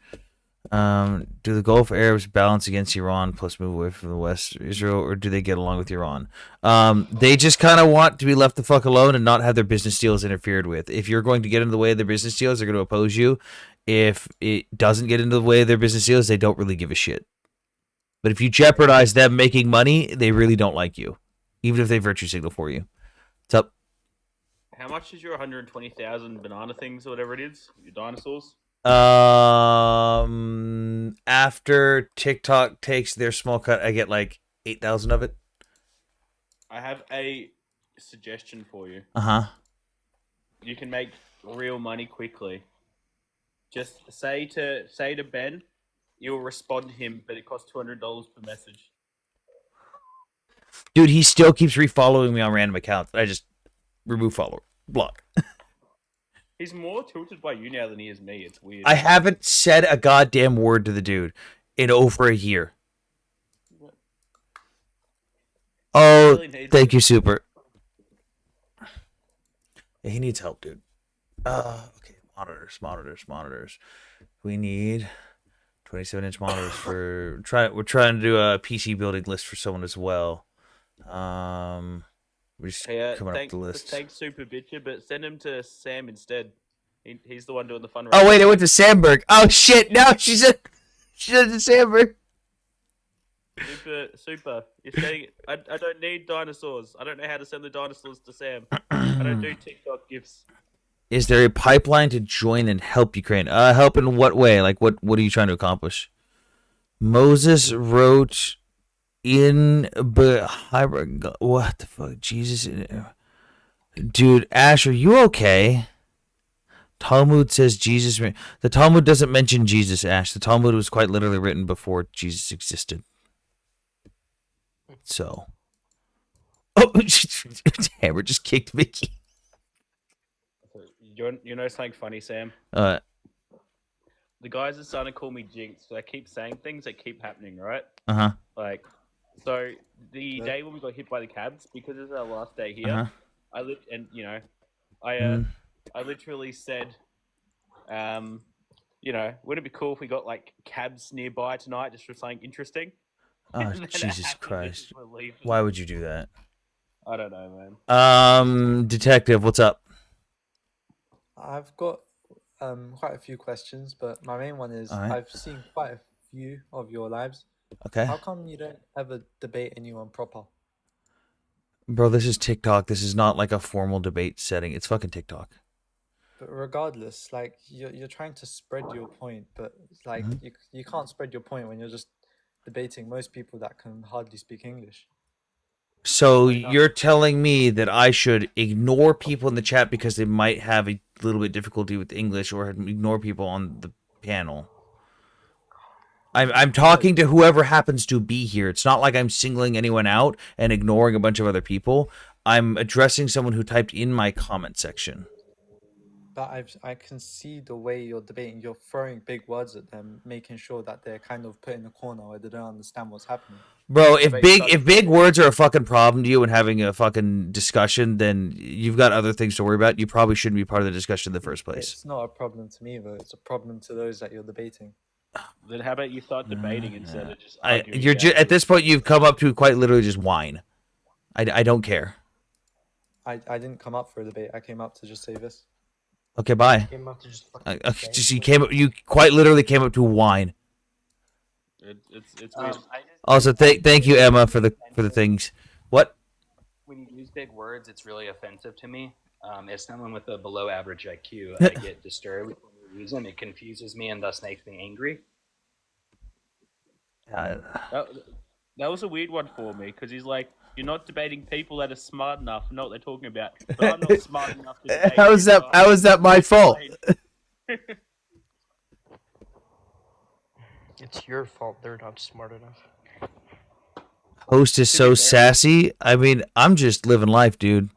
Do the Gulf Arabs balance against Iran plus move away from the West Israel, or do they get along with Iran? They just kind of want to be left the fuck alone and not have their business deals interfered with. If you're going to get in the way of their business deals, they're going to oppose you. If it doesn't get into the way of their business deals, they don't really give a shit. But if you jeopardize them making money, they really don't like you, even if they virtue signal for you. What's up? How much is your 120,000 banana things or whatever it is? Your dinosaurs? After TikTok takes their small cut, I get 8,000 of it. I have a suggestion for you. You can make real money quickly. Just say to Ben, you'll respond to him, but it costs $200 per message. Dude, he still keeps refollowing me on random accounts. I just remove follower, block. He's more tilted by you now than he is me. It's weird. I haven't said a goddamn word to the dude in over a year. Oh, thank you, Super. Yeah, he needs help, dude. Okay, monitors. We need 27-inch monitors for we're trying to do a PC building list for someone as well. We're just Yeah, coming up with the list. thanks, Super Bitcher, but send him to Sam instead. He's the one doing the fundraising. Oh wait, I went to Sandberg. Oh shit! No, she said to Sandberg. Super. You're saying I don't need dinosaurs. I don't know how to send the dinosaurs to Sam. I don't do TikTok gifts. Is there a pipeline to join and help Ukraine? Help in what way? Like what are you trying to accomplish? Moses wrote in hybrid. What the fuck? Jesus. Dude, Ash, are you okay? Talmud says Jesus. The Talmud doesn't mention Jesus, Ash. The Talmud was quite literally written before Jesus existed. So. Oh, Hammer just kicked Mickey. You know something funny, Sam? The guys are starting to call me Jinx, so I keep saying things that keep happening, right? Like, so the day when we got hit by the cabs, because it's our last day here, I lived, and I literally said, wouldn't it be cool if we got like cabs nearby tonight just for something interesting? Oh, Jesus Christ! Why would you do that? I don't know, man. Detective, what's up? I've got quite a few questions, but my main one is I've seen quite a few of your lives. Okay. How come you don't ever debate anyone proper? Bro, this is TikTok. This is not like a formal debate setting. It's fucking TikTok. But regardless, like you're trying to spread your point, but it's like you can't spread your point when you're just debating most people that can hardly speak English. So you're telling me that I should ignore people in the chat because they might have a little bit difficulty with English, or ignore people on the panel? I'm talking to whoever happens to be here. It's not like I'm singling anyone out and ignoring a bunch of other people. I'm addressing someone who typed in my comment section. But I can see the way you're debating. You're throwing big words at them, making sure that they're kind of put in a corner where they don't understand what's happening. Bro, if big words are a fucking problem to you and having a fucking discussion, then you've got other things to worry about. You probably shouldn't be part of the discussion in the first place. It's not a problem to me, though. It's a problem to those that you're debating. Then how about you start debating instead of just arguing? At this point, you've come up to quite literally just whine. I don't care. I didn't come up for a debate. I came up to just say this. Okay, bye. Came up to just You quite literally came up to whine. It's weird. Also, thank you, Emma, for the things. What? When you use big words, it's really offensive to me. As someone with a below average IQ, I get disturbed when you use them. It confuses me and thus makes me angry. That was a weird one for me because he's like, you're not debating people that are smart enough and know what they're talking about. But I'm not smart enough to debate. How is that my fault? It's your fault they're not smart enough. Host is so sassy. I mean, I'm just living life, dude.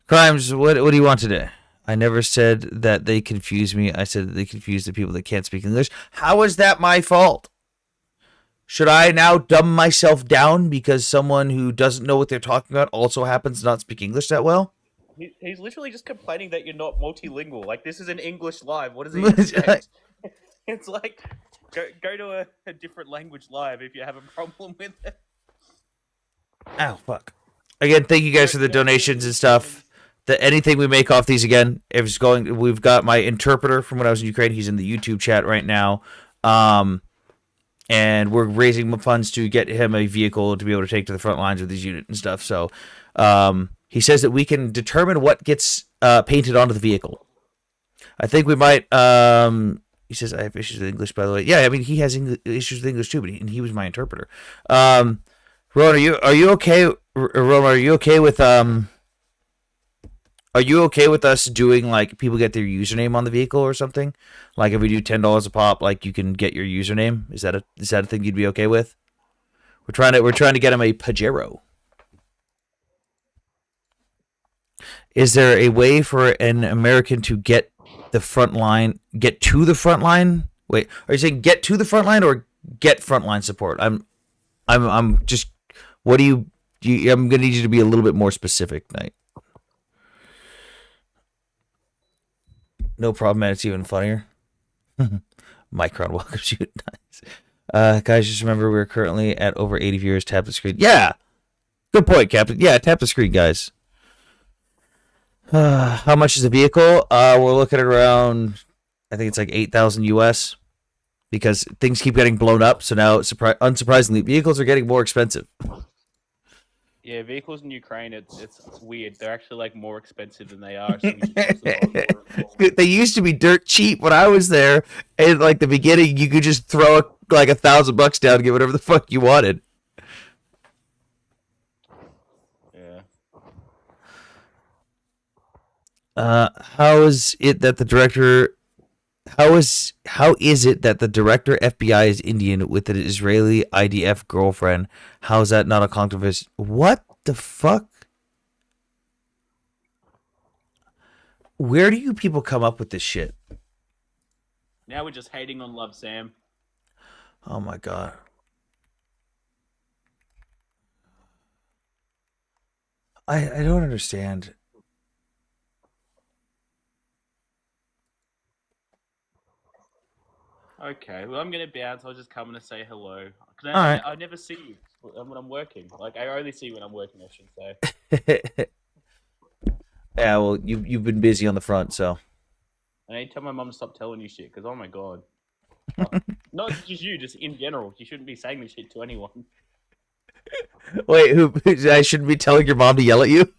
Crimes, what do you want today? I never said that they confuse me. I said that they confuse the people that can't speak English. How is that my fault? Should I now dumb myself down because someone who doesn't know what they're talking about also happens to not speak English that well? He's literally just complaining that you're not multilingual. Like, this is an English live. What does he expect? It's like, go to a different language live if you have a problem with it. Ow, fuck. Again, thank you guys for the donations and stuff. Anything we make off these, again, if it's going, we've got my interpreter from when I was in Ukraine. He's in the YouTube chat right now. And we're raising funds to get him a vehicle to be able to take to the front lines with his unit and stuff. So he says that we can determine what gets painted onto the vehicle. I think we might... he says, I have issues with English, by the way. Yeah, I mean, he has issues with English too, but he was my interpreter. Ron, are you okay? Ron, are you okay with... Are you okay with us doing, like, people get their username on the vehicle or something? Like, if we do $10 a pop, like, you can get your username? Is that a thing you'd be okay with? We're trying to get him a Pajero. Is there a way for an American to get to the front line? Wait, are you saying get to the front line or get frontline support? I'm just, what do you I'm gonna need you to be a little bit more specific, Knight. No problem, man. It's even funnier. Micron welcomes you. Nice. Guys, just remember we're currently at over 80 viewers. Tap the screen. Yeah. Good point, Captain. Yeah, tap the screen, guys. How much is a vehicle? We're looking at around, I think it's like 8,000 US, because things keep getting blown up. So now, unsurprisingly, vehicles are getting more expensive. Yeah, vehicles in Ukraine, it's weird. They're actually like more expensive than they are. So we should tax them more. They used to be dirt cheap when I was there. And like the beginning, you could just throw like $1,000 down and get whatever the fuck you wanted. Yeah. How is it that the director? How is it that the director FBI is Indian with an Israeli IDF girlfriend? How is that not a controversy? What the fuck? Where do you people come up with this shit? Now we're just hating on Love Sam. Oh my god. I don't understand. Okay, well I'm gonna bounce. I'll just come in and say hello. Alright. I never see you when I'm working. Like I only see you when I'm working. I should say. Yeah, well, you've been busy on the front, so. I need to tell my mom to stop telling you shit. Because oh my god. Not just you, just in general. You shouldn't be saying this shit to anyone. Wait, who? I shouldn't be telling your mom to yell at you?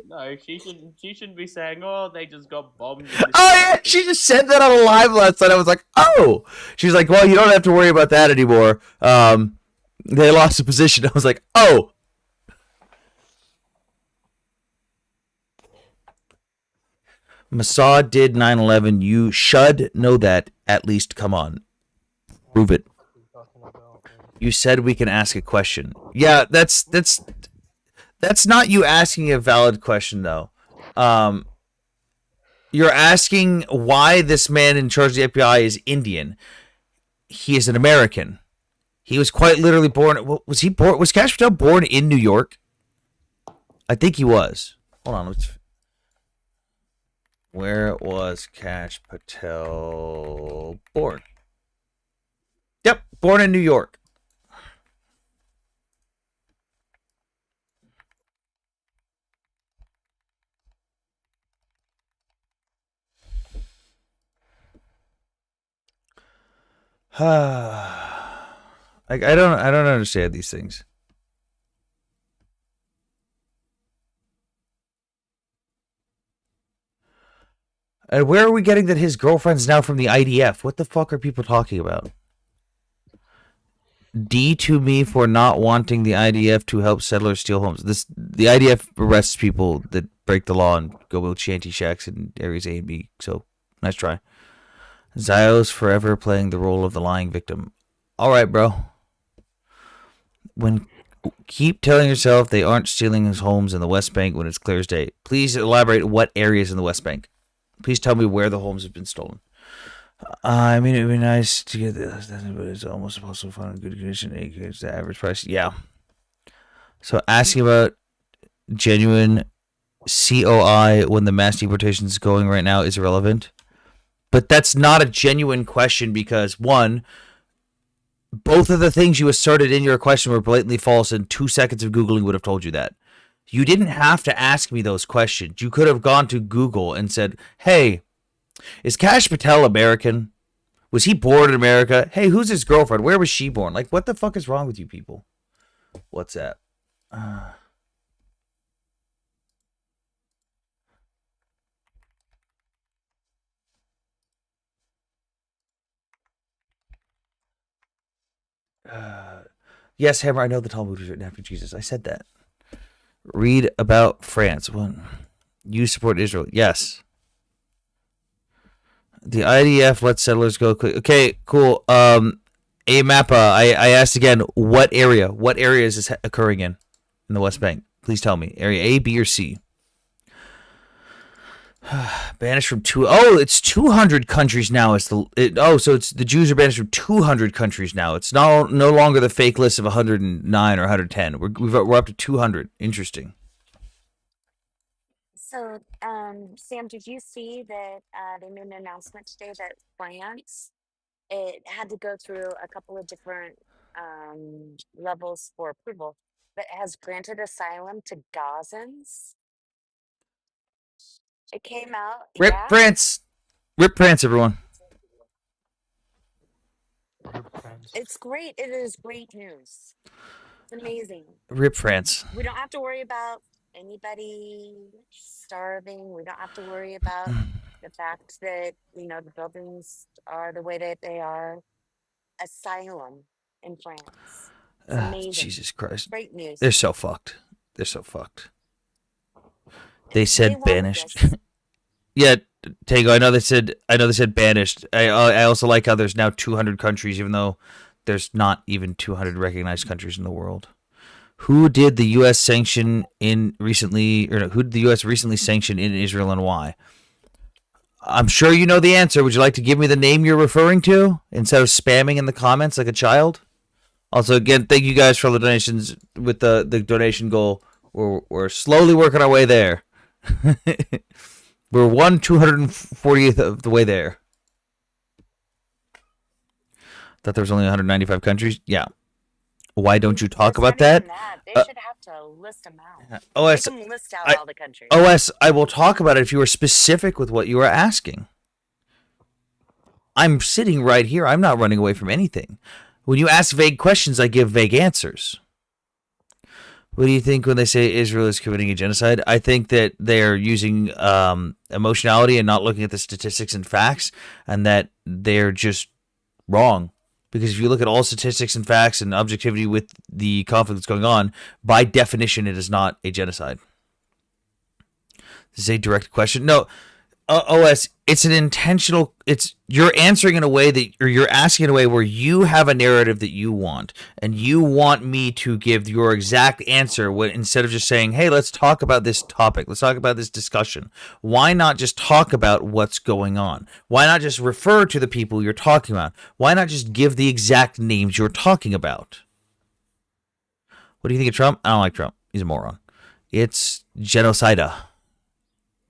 No, she shouldn't be saying, "Oh, they just got bombed." Oh yeah, she just said that on a live last night. I was like, oh. She's like, well, you don't have to worry about that anymore. They lost a position. I was like, oh. Mossad did 9/11. You should know that. At least, come on, prove it. You said we can ask a question. Yeah, that's not you asking a valid question though. You're asking why this man in charge of the FBI is Indian. He is an American. He was quite literally born. Was he born? Was Kash Patel born in New York? I think he was. Hold on. Where was Kash Patel born? Yep, born in New York. I don't understand these things. And where are we getting that his girlfriend's now from the IDF? What the fuck are people talking about? D to me for not wanting the IDF to help settlers steal homes. The IDF arrests people that break the law and go build shanty shacks in areas A and B. So nice try. Zios forever playing the role of the lying victim. All right, bro. Keep telling yourself they aren't stealing his homes in the West Bank when it's clear as day. Please elaborate what areas in the West Bank. Please tell me where the homes have been stolen. I mean, it would be nice to get this, but it's almost impossible to find in good condition. It's the average price. Yeah. So asking about genuine COI when the mass deportation is going right now is irrelevant. But that's not a genuine question because, one, both of the things you asserted in your question were blatantly false, and 2 seconds of Googling would have told you that. You didn't have to ask me those questions. You could have gone to Google and said, hey, is Kash Patel American? Was he born in America? Hey, who's his girlfriend? Where was she born? Like, what the fuck is wrong with you people? What's that? Yes, Hammer, I know the Talmud was written after Jesus. I said that. Read about France. One. You support Israel. Yes. The IDF lets settlers go quick. Okay, cool. Mappa, I asked again, what area? What area is this occurring in the West Bank? Please tell me. Area A, B, or C? Banished from it's 200 countries now. So it's the Jews are banished from 200 countries now. It's no longer the fake list of 109 or 110. We're up to 200. Interesting. So, Sam, did you see that they made an announcement today that France it had to go through a couple of different levels for approval, but has granted asylum to Gazans. It came out, Rip yeah. France. Rip France, everyone. It's great. It is great news. It's amazing. Rip France. We don't have to worry about anybody starving. We don't have to worry about the fact that, the buildings are the way that they are. Asylum in France. It's amazing. Jesus Christ. Great news. They're so fucked. They're so fucked. They said wanted banished. this. Yeah, Tango. I know they said banished. I also like how there's now 200 countries, even though there's not even 200 recognized countries in the world. Who did the U.S. sanction in recently, or no, who did the U.S. recently sanction in Israel and why? I'm sure you know the answer. Would you like to give me the name you're referring to instead of spamming in the comments like a child? Also, again, thank you guys for all the donations with the donation goal. We're slowly working our way there. We're 240th of the way there. Thought there was only 195 countries. Yeah. Why don't you talk It's about not even that? They should have to list them out. OS, They can list out all the countries. OS, I will talk about it if you are specific with what you are asking. I'm sitting right here. I'm not running away from anything. When you ask vague questions, I give vague answers. What do you think when they say Israel is committing a genocide? I think that they are using emotionality and not looking at the statistics and facts, and that they're just wrong. Because if you look at all statistics and facts and objectivity with the conflict that's going on, by definition, it is not a genocide. This is a direct question. No, OS, it's an intentional. You're answering in a way that, or you're asking in a way where you have a narrative that you want, and you want me to give your exact answer. Instead of just saying, "Hey, let's talk about this topic. Let's talk about this discussion." Why not just talk about what's going on? Why not just refer to the people you're talking about? Why not just give the exact names you're talking about? What do you think of Trump? I don't like Trump. He's a moron. It's genocide.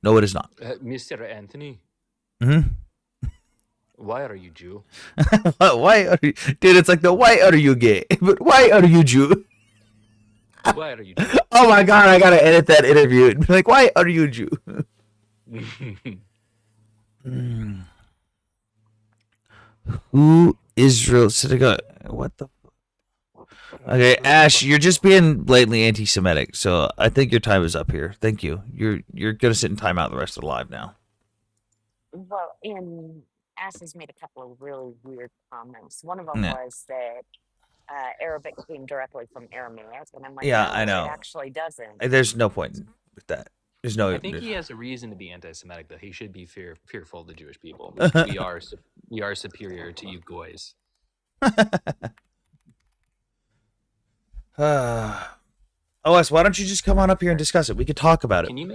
No, it is not. Mr. Anthony, Mm-hmm. why are you Jew? Why are you, dude? It's like why are you gay? But why are you Jew? Why are you Jew? Oh my god, I gotta edit that interview. Be like, why are you Jew? Who Israel synagogue? What the? Okay, Ash, you're just being blatantly anti-Semitic. So I think your time is up here. Thank you. You're gonna sit in timeout the rest of the live now. Well, and Ashley's made a couple of really weird comments. One of them Yeah. was that Arabic came directly from Aramaic, and I'm like, Yeah, no, I know. it actually doesn't. There's no point with that. There's no. I think he has a reason to be anti-Semitic, though. He should be fearful of the Jewish people. We are superior to you goys. OS, why don't you just come on up here and discuss it? We could talk about it. Can you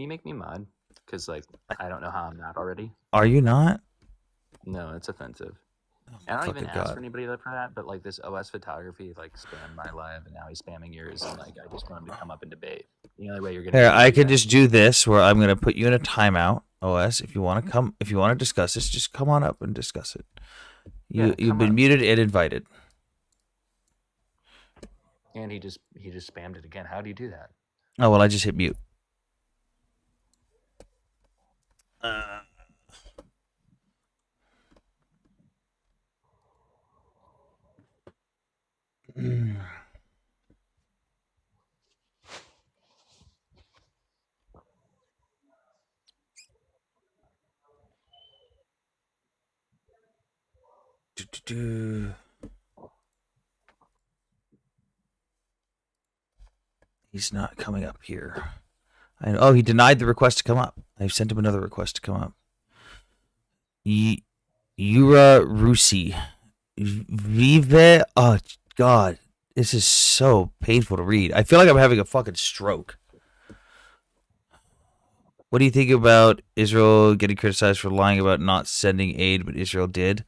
make me mod? Because I don't know how I'm not already. Are you not? No, it's offensive. I don't even fucking ask God. for anybody for that, but this OS photography spammed my live, and now he's spamming yours, and I just want him to come up and debate. The only way you're gonna. Here, I can just do this where I'm gonna put you in a timeout, OS. If you want to discuss this, just come on up and discuss it. You've been muted and invited. And he just spammed it again. How do you do that? Oh well, I just hit mute. He's not coming up here. He denied the request to come up. I sent him another request to come up. Yura Rusi. Vive. Oh, God. This is so painful to read. I feel like I'm having a fucking stroke. What do you think about Israel getting criticized for lying about not sending aid, but Israel did?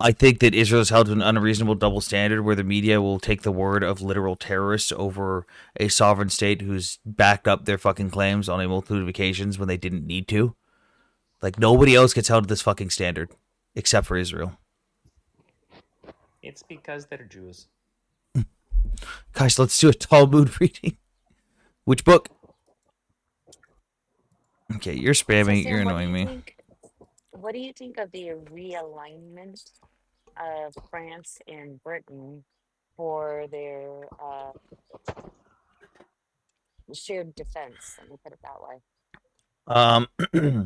I think that Israel is held to an unreasonable double standard where the media will take the word of literal terrorists over a sovereign state who's backed up their fucking claims on a multitude of occasions when they didn't need to. Nobody else gets held to this fucking standard. except for Israel. It's because they're Jews. Guys, let's do a Talmud reading. Which book? Okay, you're So spamming. You're Sam, annoying me. what do you think of the realignment of France and Britain for their shared defense? Let me put it that way.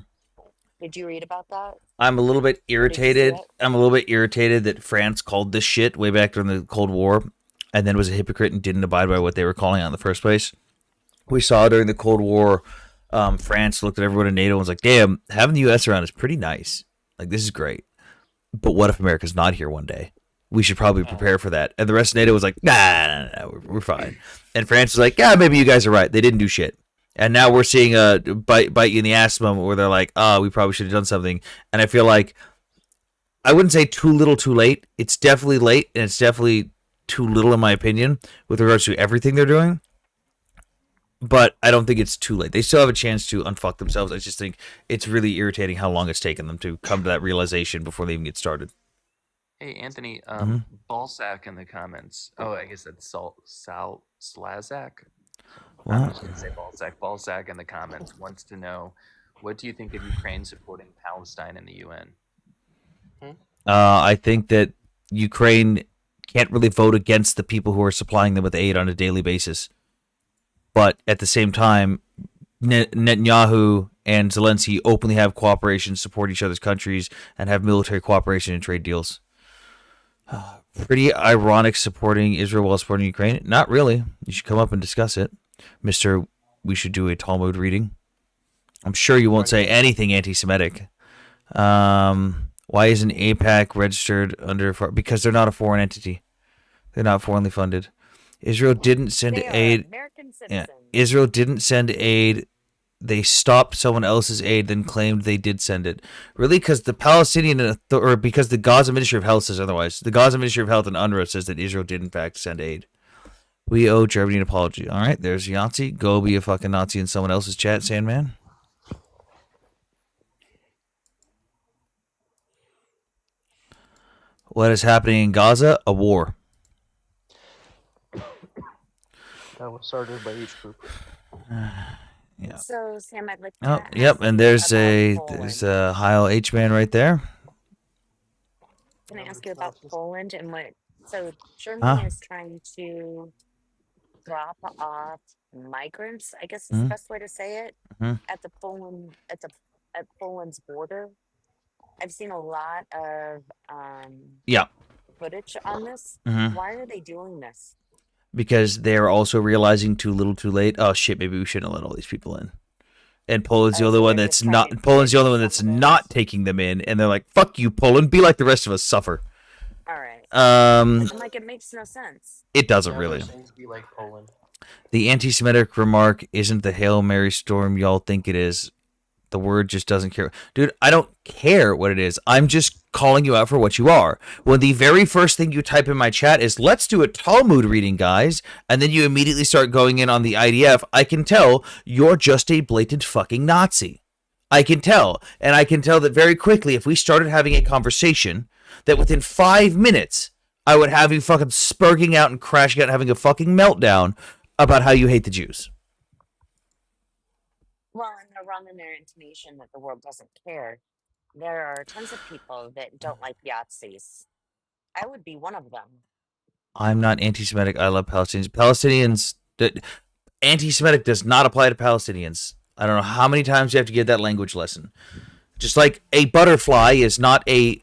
Did you read about that? I'm a little bit Or did you see irritated. it? I'm a little bit irritated that France called this shit way back during the Cold War, and then was a hypocrite and didn't abide by what they were calling out in the first place. We saw during the Cold War, France looked at everyone in NATO and was like, "Damn, having the U.S. around is pretty nice. Like, this is great. But what if America's not here one day? We should probably prepare for that." And the rest of NATO was like, "Nah, we're fine." And France was like, "Yeah, maybe you guys are right. They didn't do shit." And now we're seeing a bite you in the ass moment where they're like, "Oh, we probably should have done something." And I feel like I wouldn't say too little, too late. It's definitely late, and it's definitely too little, in my opinion, with regards to everything they're doing. But I don't think it's too late. They still have a chance to unfuck themselves. I just think it's really irritating how long it's taken them to come to that realization before they even get started. Hey, Anthony, Mhm. Ballsack in the comments. Oh, I guess that's Sal Slazak. What? I'm just going to say Ballsack. Ballsack in the comments wants to know, what do you think of Ukraine supporting Palestine in the UN? I think that Ukraine can't really vote against the people who are supplying them with aid on a daily basis. But at the same time, Netanyahu and Zelensky openly have cooperation, support each other's countries, and have military cooperation and trade deals. Pretty ironic supporting Israel while supporting Ukraine. Not really. You should come up and discuss it. Mr. We should do a Talmud reading. I'm sure you won't say anything anti-Semitic. Why isn't AIPAC registered under... Because they're not a foreign entity. They're not foreignly funded. Israel didn't send They are aid. American Yeah, citizens. Israel didn't send aid. They stopped someone else's aid, then claimed they did send it. Really? Because the Palestinian, or because the Gaza Ministry of Health says otherwise. The Gaza Ministry of Health and UNRWA says that Israel did in fact send aid. We owe Germany an apology. All right, there's Yahtzee. Go be a fucking Nazi in someone else's chat, Sandman. What is happening in Gaza? A war. That was started by each group. Yeah. So Sam, I'd like to Oh, ask yep. And you there's about there's Poland. a Heil H man right there. Can I ask you about Poland and what? So Huh? Germany is trying to drop off migrants, I guess is the Hmm. best way to say it, Hmm. at the at Poland's border. I've seen a lot of Yeah. footage on this. Hmm. Why are they doing this? Because they're also realizing too little, too late. Oh shit! Maybe we shouldn't have let all these people in. And Poland's the Oh, only so one they're that's just trying to not. Poland's the only one ditch that's some of not this. taking them in, and they're like, "Fuck you, Poland. Be like the rest of us. Suffer." All right. Um, I'm like, it makes no sense. it doesn't Now really. they're saying to be like Poland. The anti-Semitic remark isn't the Hail Mary storm y'all think it is. The word just doesn't care. Dude, I don't care what it is. I'm just calling you out for what you are. When the very first thing you type in my chat is, let's do a Talmud reading, guys, and then you immediately start going in on the IDF, I can tell you're just a blatant fucking Nazi. I can tell. And I can tell that very quickly, if we started having a conversation, that within 5 minutes, I would have you fucking spurging out and crashing out and having a fucking meltdown about how you hate the Jews. Well, and they're wrong in their intonation that the world doesn't care. There are tons of people that don't like Yahtzees. I would be one of them. I'm not anti-Semitic. I love Palestinians. Anti-Semitic does not apply to Palestinians. I don't know how many times you have to give that language lesson. Just like a butterfly is not a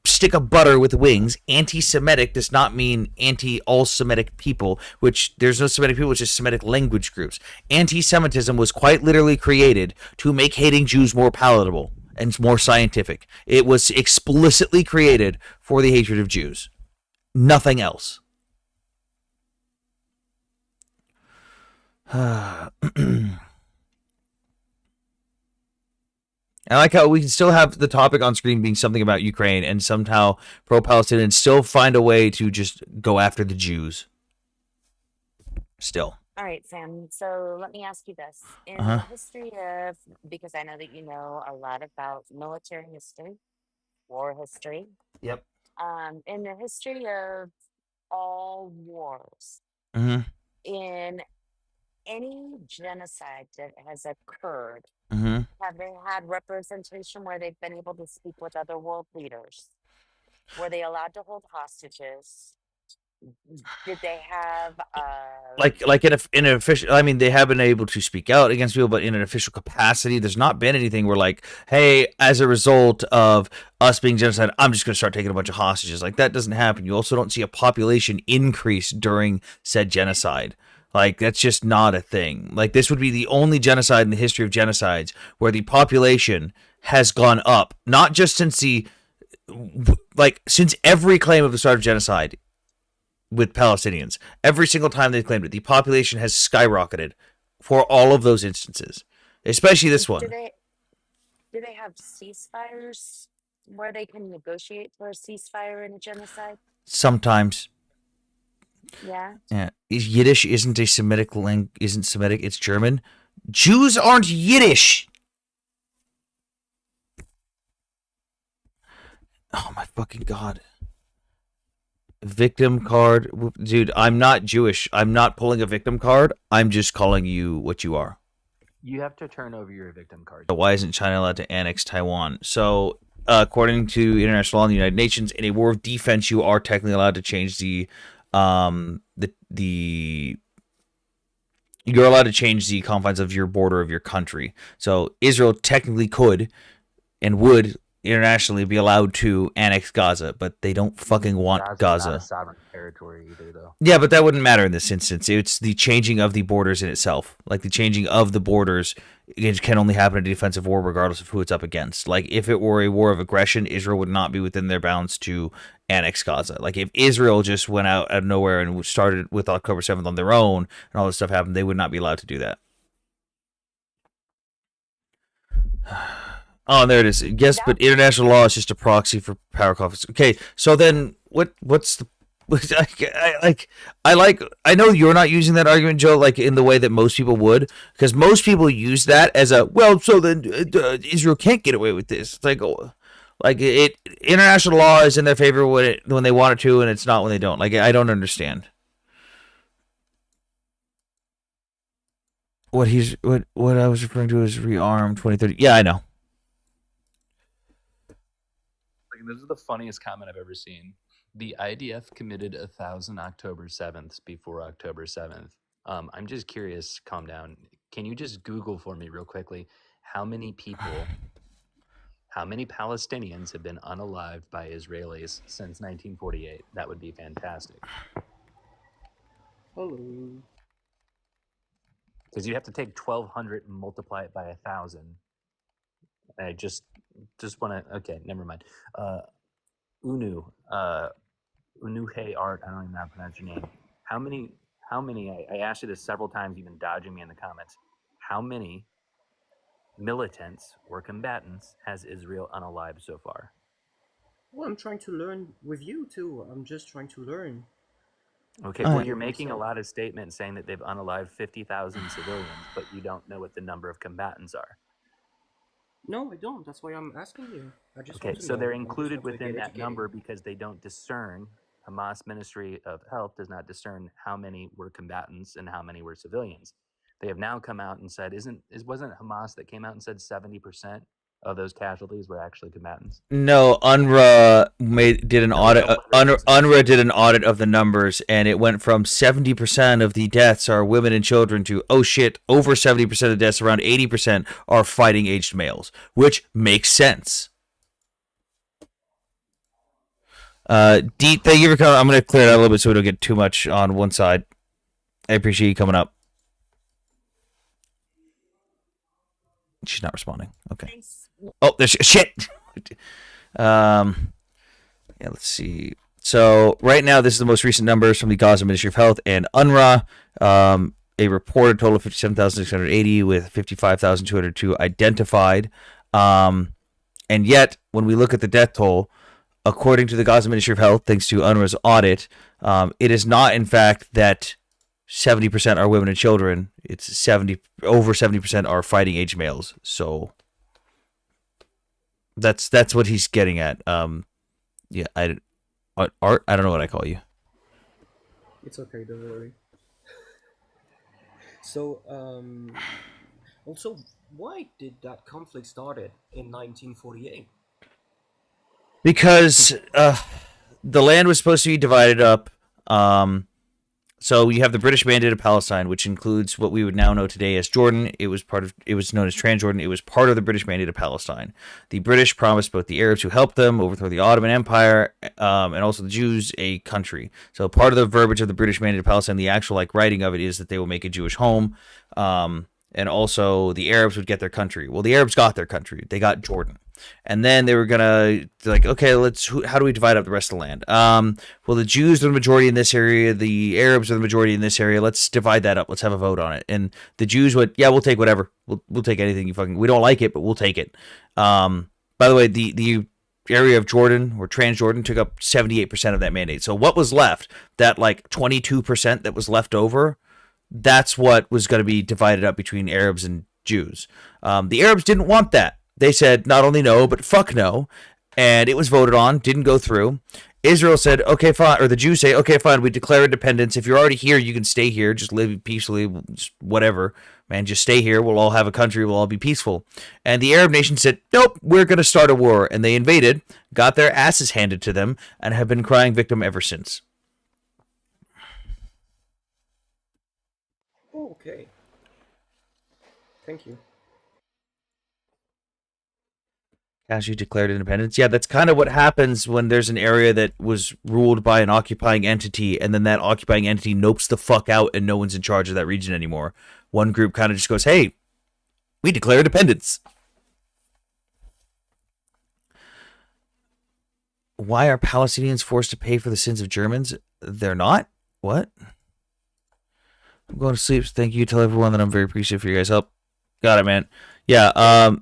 stick of butter with wings, anti-Semitic does not mean anti-all Semitic people, which there's no Semitic people, it's just Semitic language groups. Anti-Semitism was quite literally created to make hating Jews more palatable and more scientific. It was explicitly created for the hatred of Jews. Nothing else. I like how we can still have the topic on screen being something about Ukraine and somehow pro-Palestinian still find a way to just go after the Jews. Still. All right, Sam. So let me ask you this. In Uh-huh. the history of, because I know that you know a lot about military history, war history. Yep. In the history of all wars, Mm-hmm. in any genocide that has occurred, Mm-hmm. have they had representation where they've been able to speak with other world leaders? Were they allowed to hold hostages? Did they have Like in an official, I mean, they have been able to speak out against people, but in an official capacity, there's not been anything where like, hey, as a result of us being genocide, I'm just going to start taking a bunch of hostages. Like that doesn't happen. You also don't see a population increase during said genocide. Like that's just not a thing. Like this would be the only genocide in the history of genocides where the population has gone up, not just since since every claim of the start of genocide with Palestinians. Every single time they've claimed it, the population has skyrocketed for all of those instances, especially this do one. they have ceasefires where they can negotiate for a ceasefire in a genocide? Sometimes, Yeah. yeah, Yiddish isn't a Semitic language. Isn't Semitic? It's German. Jews aren't Yiddish. Oh my fucking god. Victim card, dude. I'm not Jewish. I'm not pulling a victim card. I'm just calling you what you are. You have to turn over your victim card. Why isn't China allowed to annex Taiwan? So, according to international law in the United Nations, in a war of defense, you are technically allowed to change the you're allowed to change the confines of your border of your country. So Israel technically could and would internationally be allowed to annex Gaza, but they don't fucking want Gaza's Gaza. not a sovereign territory either, though. Yeah, but that wouldn't matter in this instance. It's the changing of the borders in itself. Like the changing of the borders, it can only happen in a defensive war regardless of who it's up against. Like if it were a war of aggression, Israel would not be within their bounds to annex Gaza. Like if Israel just went out of nowhere and started with October 7th on their own and all this stuff happened, they would not be allowed to do that. Oh, there it is. Yes, but international law is just a proxy for power conflicts. Okay, so then what's the I know you're not using that argument, Joe, like in the way that most people would, because most people use that as a well. So then Israel can't get away with this. It's like, oh, like international law is in their favor when they want it to, and it's not when they don't. Like I don't understand what I was referring to as rearm 2030. Yeah, I know. Like, this is the funniest comment I've ever seen. The IDF committed 1,000 October 7th before October 7th. I'm just curious, calm down. Can you just Google for me real quickly how many Palestinians have been unalived by Israelis since 1948? That would be fantastic. Hello. Because you have to take 1,200 and multiply it by 1,000. I just want to. Okay, never mind. Unuhe Art. I don't even know how to pronounce your name. How many? I asked you this several times. You've been dodging me in the comments. How many militants or combatants has Israel unalived so far? Well, I'm trying to learn with you too. I'm just trying to learn. Okay, well, you're making a lot of statements saying that they've unalived 50,000 civilians, but you don't know what the number of combatants are. No, I don't. That's why I'm asking you. I just Okay, want to so know. they're I just included want to within get that educated. number because they don't discern. Hamas Ministry of Health does not discern how many were combatants and how many were civilians. They have now come out and said, wasn't it Hamas that came out and said 70% of those casualties were actually combatants? No, UNRWA did an audit. UNRWA did an audit of the numbers, and it went from 70% of the deaths are women and children to over 70% of the deaths, around 80% are fighting aged males, which makes sense. Deet, thank you for coming. I'm going to clear that a little bit so we don't get too much on one side. I appreciate you coming up. She's not responding. Okay. Thanks. Oh, there's shit. Yeah, let's see. So right now, this is the most recent numbers from the Gaza Ministry of Health and UNRWA. A reported total of 57,680 with 55,202 identified. And yet, when we look at the death toll, according to the Gaza Ministry of Health, thanks to UNRWA's audit, it is not, in fact, that 70% are women and children. It's over 70% are fighting age males. So That's what he's getting at. Yeah, Art. I don't know what I call you. It's okay, don't worry. So, also, why did that conflict started in 1948? Because the land was supposed to be divided up. So you have the British Mandate of Palestine, which includes what we would now know today as Jordan. It was known as Transjordan. It was part of the British Mandate of Palestine. The British promised both the Arabs who helped them overthrow the Ottoman Empire, and also the Jews a country. So part of the verbiage of the British Mandate of Palestine, the actual writing of it, is that they will make a Jewish home, and also the Arabs would get their country. Well, the Arabs got their country. They got Jordan. And then they were gonna okay, how do we divide up the rest of the land? Well, the Jews are the majority in this area. The Arabs are the majority in this area. Let's divide that up. Let's have a vote on it. And the Jews would, yeah, we'll take whatever. We'll take anything you fucking. We don't like it, but we'll take it. By the way, the area of Jordan or Transjordan took up 78% of that mandate. So what was left? That 22% that was left over. That's what was going to be divided up between Arabs and Jews. The Arabs didn't want that. They said not only no, but fuck no. And it was voted on, didn't go through. Israel said, okay, fine. Or the Jews say, okay, fine, we declare independence. If you're already here, you can stay here. Just live peacefully, just whatever. Man, just stay here. We'll all have a country. We'll all be peaceful. And the Arab nation said, nope, we're going to start a war. And they invaded, got their asses handed to them, and have been crying victim ever since. Okay. Thank you. Actually declared independence. Yeah, that's kind of what happens when there's an area that was ruled by an occupying entity, and then that occupying entity nopes the fuck out and no one's in charge of that region anymore. One group kind of just goes, hey, we declare independence. Why are Palestinians forced to pay for the sins of Germans? They're not? What? I'm going to sleep. Thank you. Tell everyone that I'm very appreciative for you guys' help. Got it, man. Yeah,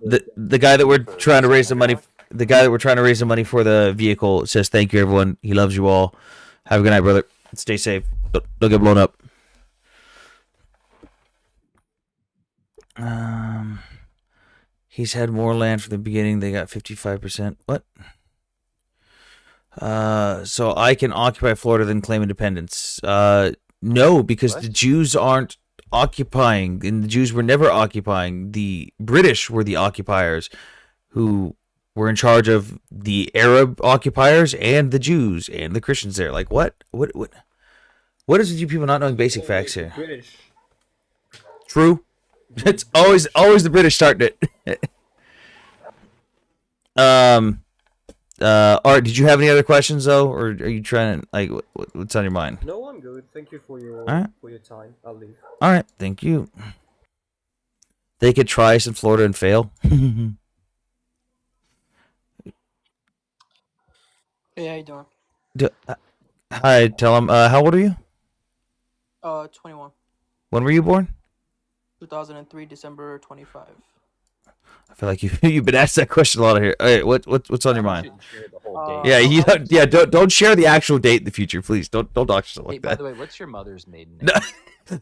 the guy that we're trying to raise the money for the vehicle says thank you, everyone. He loves you all. Have a good night, brother. Stay safe. Don't get blown up. He's had more land from the beginning. They got 55%. What? So I can occupy Florida then claim independence. No, because the Jews aren't occupying, and the Jews were never occupying. The British were the occupiers who were in charge of the Arab occupiers and the Jews and the Christians there. Like, what is with you people not knowing basic facts here? British. True. It's always the British starting it. Art, did you have any other questions though, or are you trying to what's on your mind? No, I'm good. Thank you for your time. I'll leave. All right, thank you. They could try us in Florida and fail. Hey, how you doing? Hi, tell him. How old are you? 21. When were you born? 2003, December 25. I feel like you've been asked that question a lot here. All right, what's on your mind? Yeah, don't share the actual date in the future, please. Don't dox yourself like By that. the way, what's your mother's maiden name?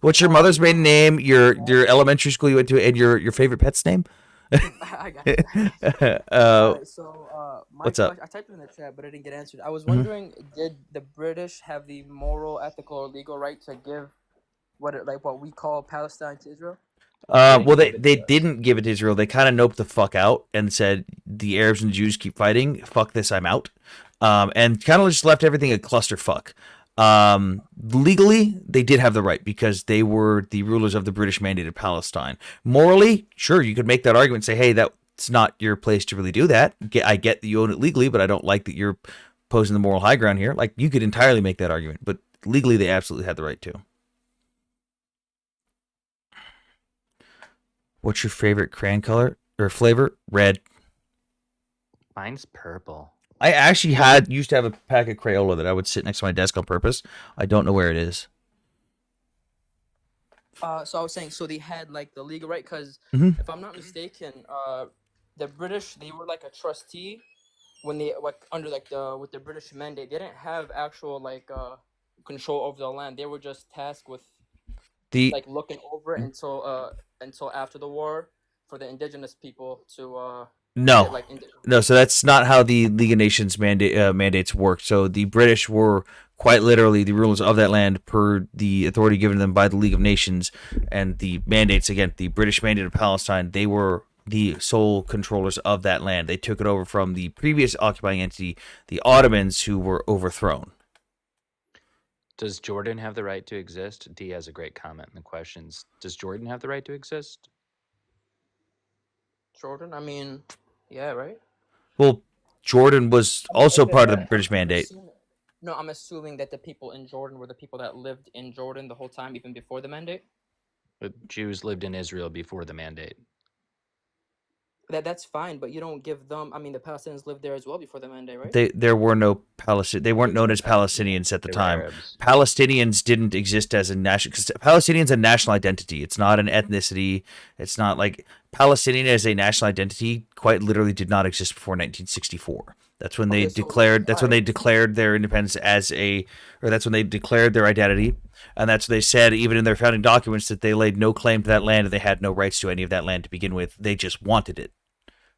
What's your mother's maiden name? Your elementary school you went to, and your favorite pet's name? I got it. What's up? I typed it in the chat, but I didn't get answered. I was wondering, did the British have the moral, ethical, or legal right to give what we call Palestine to Israel? Well, they didn't give it to Israel. They kind of noped the fuck out and said the Arabs and Jews keep fighting. Fuck this, I'm out. And kind of just left everything a clusterfuck. Legally, they did have the right because they were the rulers of the British Mandate of Palestine. Morally, sure, you could make that argument and say, hey, that's not your place to really do that. I get that you own it legally, but I don't like that you're posing the moral high ground here. Like, you could entirely make that argument, but legally, they absolutely had the right to. What's your favorite crayon color or flavor? Red. Mine's purple. I actually used to have a pack of Crayola that I would sit next to my desk on purpose. I don't know where it is. So I was saying, so they had the legal right, because if I'm not mistaken, the British, they were like a trustee when they under with the British mandate. They didn't have actual control over the land. They were just tasked with looking over it until after the war for the indigenous people to Is it No, like indigenous? no. So that's not how the League of Nations mandates work. So the British were quite literally the rulers of that land per the authority given to them by the League of Nations, and the mandates again. The British Mandate of Palestine. They were the sole controllers of that land. They took it over from the previous occupying entity, the Ottomans, who were overthrown. Does Jordan have the right to exist? D has a great comment in the questions. Does Jordan have the right to exist? Jordan? I mean, yeah, right. Well, Jordan was I mean, also if it, part of the British I'm Mandate. assuming, no, I'm assuming that the people in Jordan were the people that lived in Jordan the whole time, even before the mandate. But Jews lived in Israel before the mandate. That's fine, but you don't give them. I mean, the Palestinians lived there as well before the mandate, right? There were no Palestinians. They weren't known as Palestinians at the They were time. Arabs. Palestinians didn't exist as a national, because Palestinians a national identity. It's not an ethnicity. It's not like Palestinian as a national identity. Quite literally, did not exist before 1964. That's when they Okay, so declared. That's when they alright. declared their independence or that's when they declared their identity, and that's what they said even in their founding documents that they laid no claim to that land and they had no rights to any of that land to begin with. They just wanted it.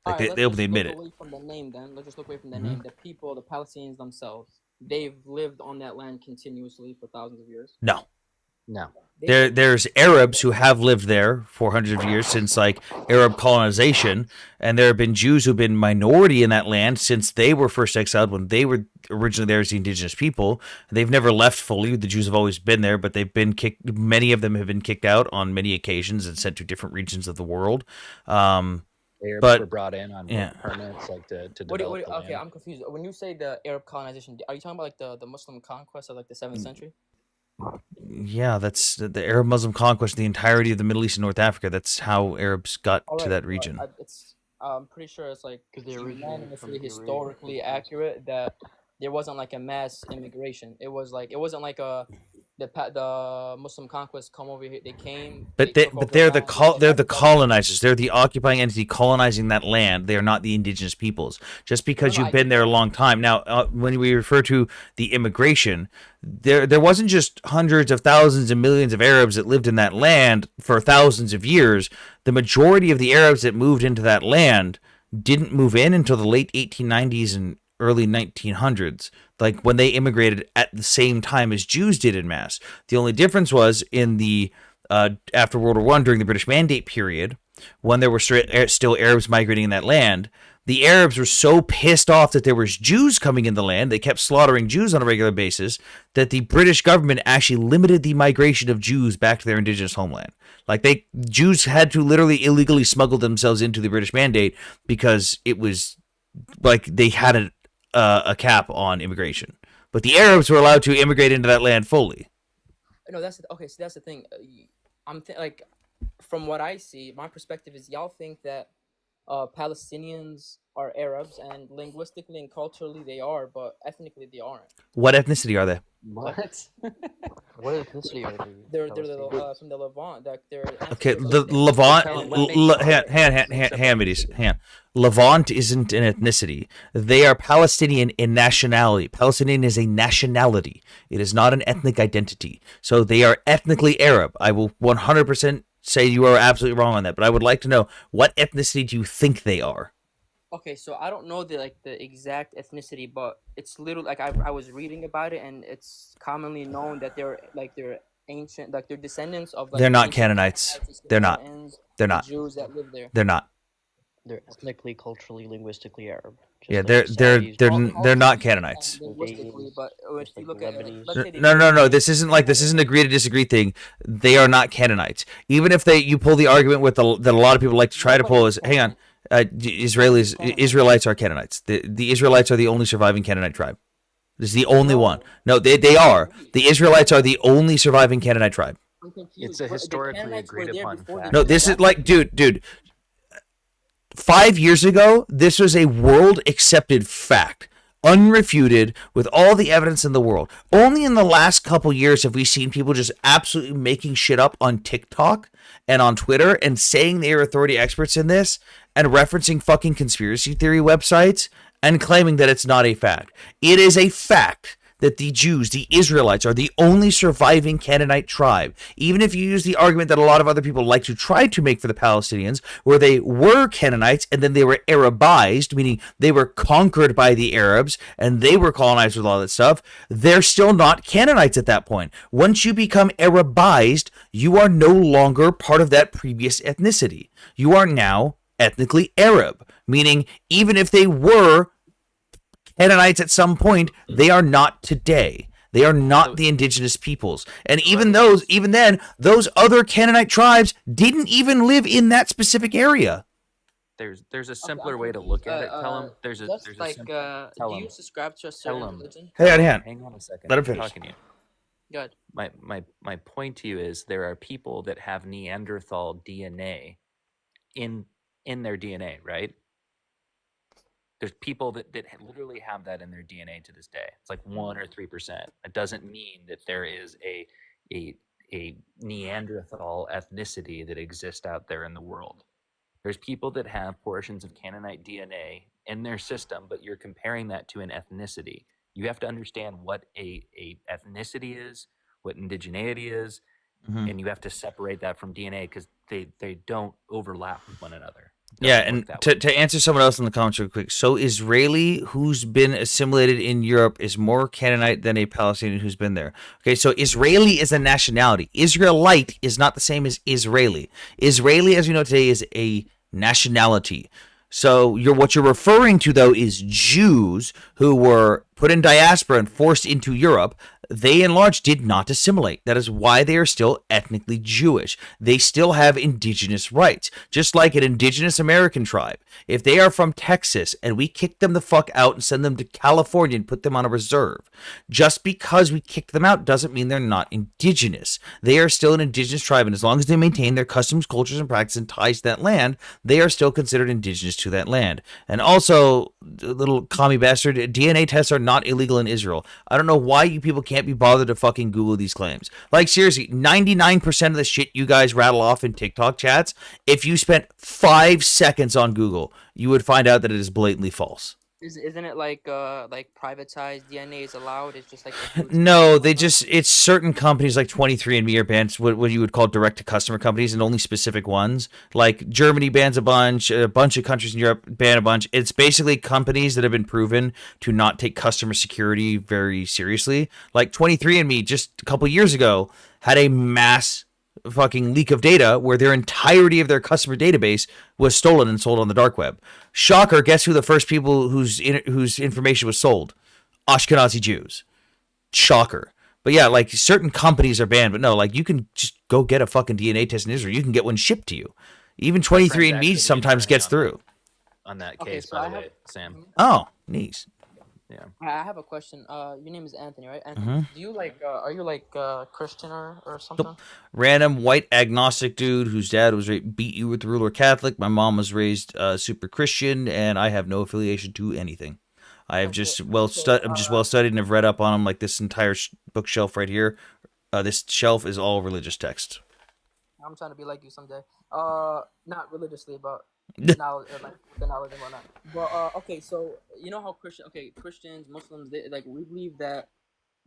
Like Alright, they let's openly just admit look it. away from the name then. Let's just look away from the Mhm. name. The people, the Palestinians themselves, they've lived on that land continuously for thousands of years. No. No. There's Arabs who have lived there for hundreds of years since like Arab colonization, and there have been Jews who've been minority in that land since they were first exiled when they were originally there as the indigenous people. They've never left fully. The Jews have always been there, but they've been kicked. Many of them have been kicked out on many occasions and sent to different regions of the world. Arabs But were brought in on yeah. work permits, like to What do, develop the okay, land. I'm confused. When you say the Arab colonization, are you talking about like the Muslim conquest of like the 7th century? Yeah, that's the Arab Muslim conquest, the entirety of the Middle East and North Africa. That's how Arabs got All to right, that but region. I'm pretty sure it's like 'Cause they originated from unanimously Arabia. historically accurate that there wasn't like a mass immigration. It wasn't like the Muslim conquest come over here. They came. But They took over they're land, they're the divided up. colonizers. They're the occupying entity colonizing that land. They are not the indigenous peoples. Just because no, you've I been get there a that. long time. Now, when we refer to the immigration, there wasn't just hundreds of thousands and millions of Arabs that lived in that land for thousands of years. The majority of the Arabs that moved into that land didn't move in until the late 1890s and early 1900s, like when they immigrated at the same time as Jews did in mass. The only difference was in the after World War I, during the British Mandate period, when there were still Arabs migrating in that land. The Arabs were so pissed off that there was Jews coming in the land, they kept slaughtering Jews on a regular basis, that the British government actually limited the migration of Jews back to their indigenous homeland. Like Jews had to literally illegally smuggle themselves into the British Mandate because it was like they had a cap on immigration. But the Arabs were allowed to immigrate into that land fully. No, okay. So that's the thing. Like, from what I see, my perspective is y'all think that Palestinians are Arabs, and linguistically and culturally they are, but ethnically they aren't. What ethnicity are they? What? What ethnicity are they? They're Palestinians? from the Levant. Their Okay, ancestors the lived there. Levant, Makes hand. Levant isn't an ethnicity. They are Palestinian in nationality. Palestinian is a nationality. It is not an ethnic identity. So they are ethnically Arab. I will 100% say you are absolutely wrong on that, but I would like to know, what ethnicity do you think they are? Okay, so I don't know the exact ethnicity, but it's little like I was reading about it, and it's commonly known that they're ancient, like they're descendants of They're not ancient Canaanites. Canaanites, They're not. Historians, They're the not. Jews that live there. They're not. They're ethnically, culturally, linguistically Arab. Just Yeah, like they're the Saudis, they're not Culturally Canaanites. and linguistically, but if just you like look the at Lebanese. let's say they No. This isn't agree to disagree thing. They are not Canaanites. Even if you pull the argument that a lot of people like to try to pull is, hang on, Israelites are Canaanites. The Israelites are the only surviving Canaanite tribe. This is the only one. No, they are. The Israelites are the only surviving Canaanite tribe. I'm confused. It's a The historically Canaanites were agreed there upon before fact. No, this is like, dude. 5 years ago, this was a world accepted fact, unrefuted, with all the evidence in the world. Only in the last couple years have we seen people just absolutely making shit up on TikTok and on Twitter and saying they are authority experts in this and referencing fucking conspiracy theory websites and claiming that it's not a fact. It is a fact that the Jews, the Israelites, are the only surviving Canaanite tribe. Even if you use the argument that a lot of other people like to try to make for the Palestinians, where they were Canaanites and then they were Arabized, meaning they were conquered by the Arabs and they were colonized with all that stuff, they're still not Canaanites at that point. Once you become Arabized, you are no longer part of that previous ethnicity. You are now ethnically Arab, meaning even if they were Canaanites at some point, they are not today. They are not the indigenous peoples. And even then, those other Canaanite tribes didn't even live in that specific area. There's a Okay, simpler I'm way to confused. look at it. Tell him there's a Do tell you him subscribe to a tell certain him religion? hang on a second. Let him I'm finish. talking to you. Good. My point to you is there are people that have Neanderthal DNA in their DNA, right? There's people that literally have that in their DNA to this day. It's like 1 or 3%. It doesn't mean that there is a Neanderthal ethnicity that exists out there in the world. There's people that have portions of Canaanite DNA in their system, but you're comparing that to an ethnicity. You have to understand what a ethnicity is, what indigeneity is, and you have to separate that from DNA because they don't overlap with one another. Yeah, and to answer someone else in the comments real quick, so Israeli who's been assimilated in Europe is more Canaanite than a Palestinian who's been there. Okay, so Israeli is a nationality. Israelite is not the same as Israeli. Israeli, as you know today, is a nationality. So what you're referring to though is Jews who were put in diaspora and forced into Europe. They in large did not assimilate. That is why they are still ethnically Jewish. They still have indigenous rights, just like an indigenous American tribe. If they are from Texas and we kick them the fuck out and send them to California and put them on a reserve, just because we kicked them out doesn't mean they're not indigenous. They are still an indigenous tribe, and as long as they maintain their customs, cultures, and practices and ties to that land, they are still considered indigenous to that land. And also, little commie bastard, DNA tests are not illegal in Israel. I don't know why you people can't be bothered to fucking Google these claims. Like, seriously, 99% of the shit you guys rattle off in TikTok chats, if you spent 5 seconds on Google, you would find out that it is blatantly false. Isn't it like privatized DNA is allowed? It's just like No, it's certain companies like 23andMe are banned, what you would call direct to customer companies, and only specific ones. Like Germany bans a bunch of countries in Europe ban a bunch. It's basically companies that have been proven to not take customer security very seriously. Like 23andMe just a couple years ago had a mass fucking leak of data where their entirety of their customer database was stolen and sold on the dark web. Shocker, guess who the first people whose information was sold? Ashkenazi Jews. Shocker. But yeah, like certain companies are banned, but no, like you can just go get a fucking DNA test in Israel. You can get one shipped to you. Even 23andMe sometimes gets through. On that case, by the way, Sam. Oh, nice. Yeah. I have a question. Your name is Anthony, right? Anthony, do you are you Christian or something? Nope. Random white agnostic dude whose dad was beat you with the ruler Catholic. My mom was raised super Christian, and I have no affiliation to anything. I have just I'm just well studied and have read up on them. Like this entire bookshelf right here. This shelf is all religious text. I'm trying to be like you someday. Not religiously, but now like the knowledge and whatnot. But okay, so you know how Christians, Muslims, we believe that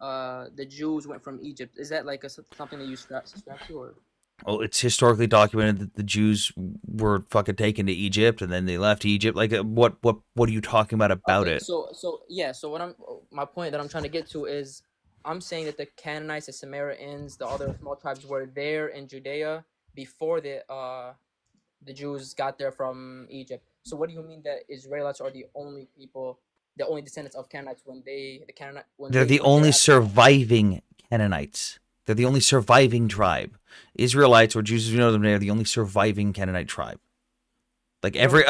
the Jews went from Egypt. Is that like something that you subscribe to, or? Oh, it's historically documented that the Jews were fucking taken to Egypt and then they left Egypt. Like, what are you talking about it? So my point that I'm trying to get to is, I'm saying that the Canaanites, the Samaritans, the other small tribes were there in Judea before the Jews got there from Egypt. So what do you mean that Israelites are the only people, the only descendants of Canaanites they're the only surviving Canaanites. They're the only surviving tribe. Israelites, or Jews as we know them, they are the only surviving Canaanite tribe. Like every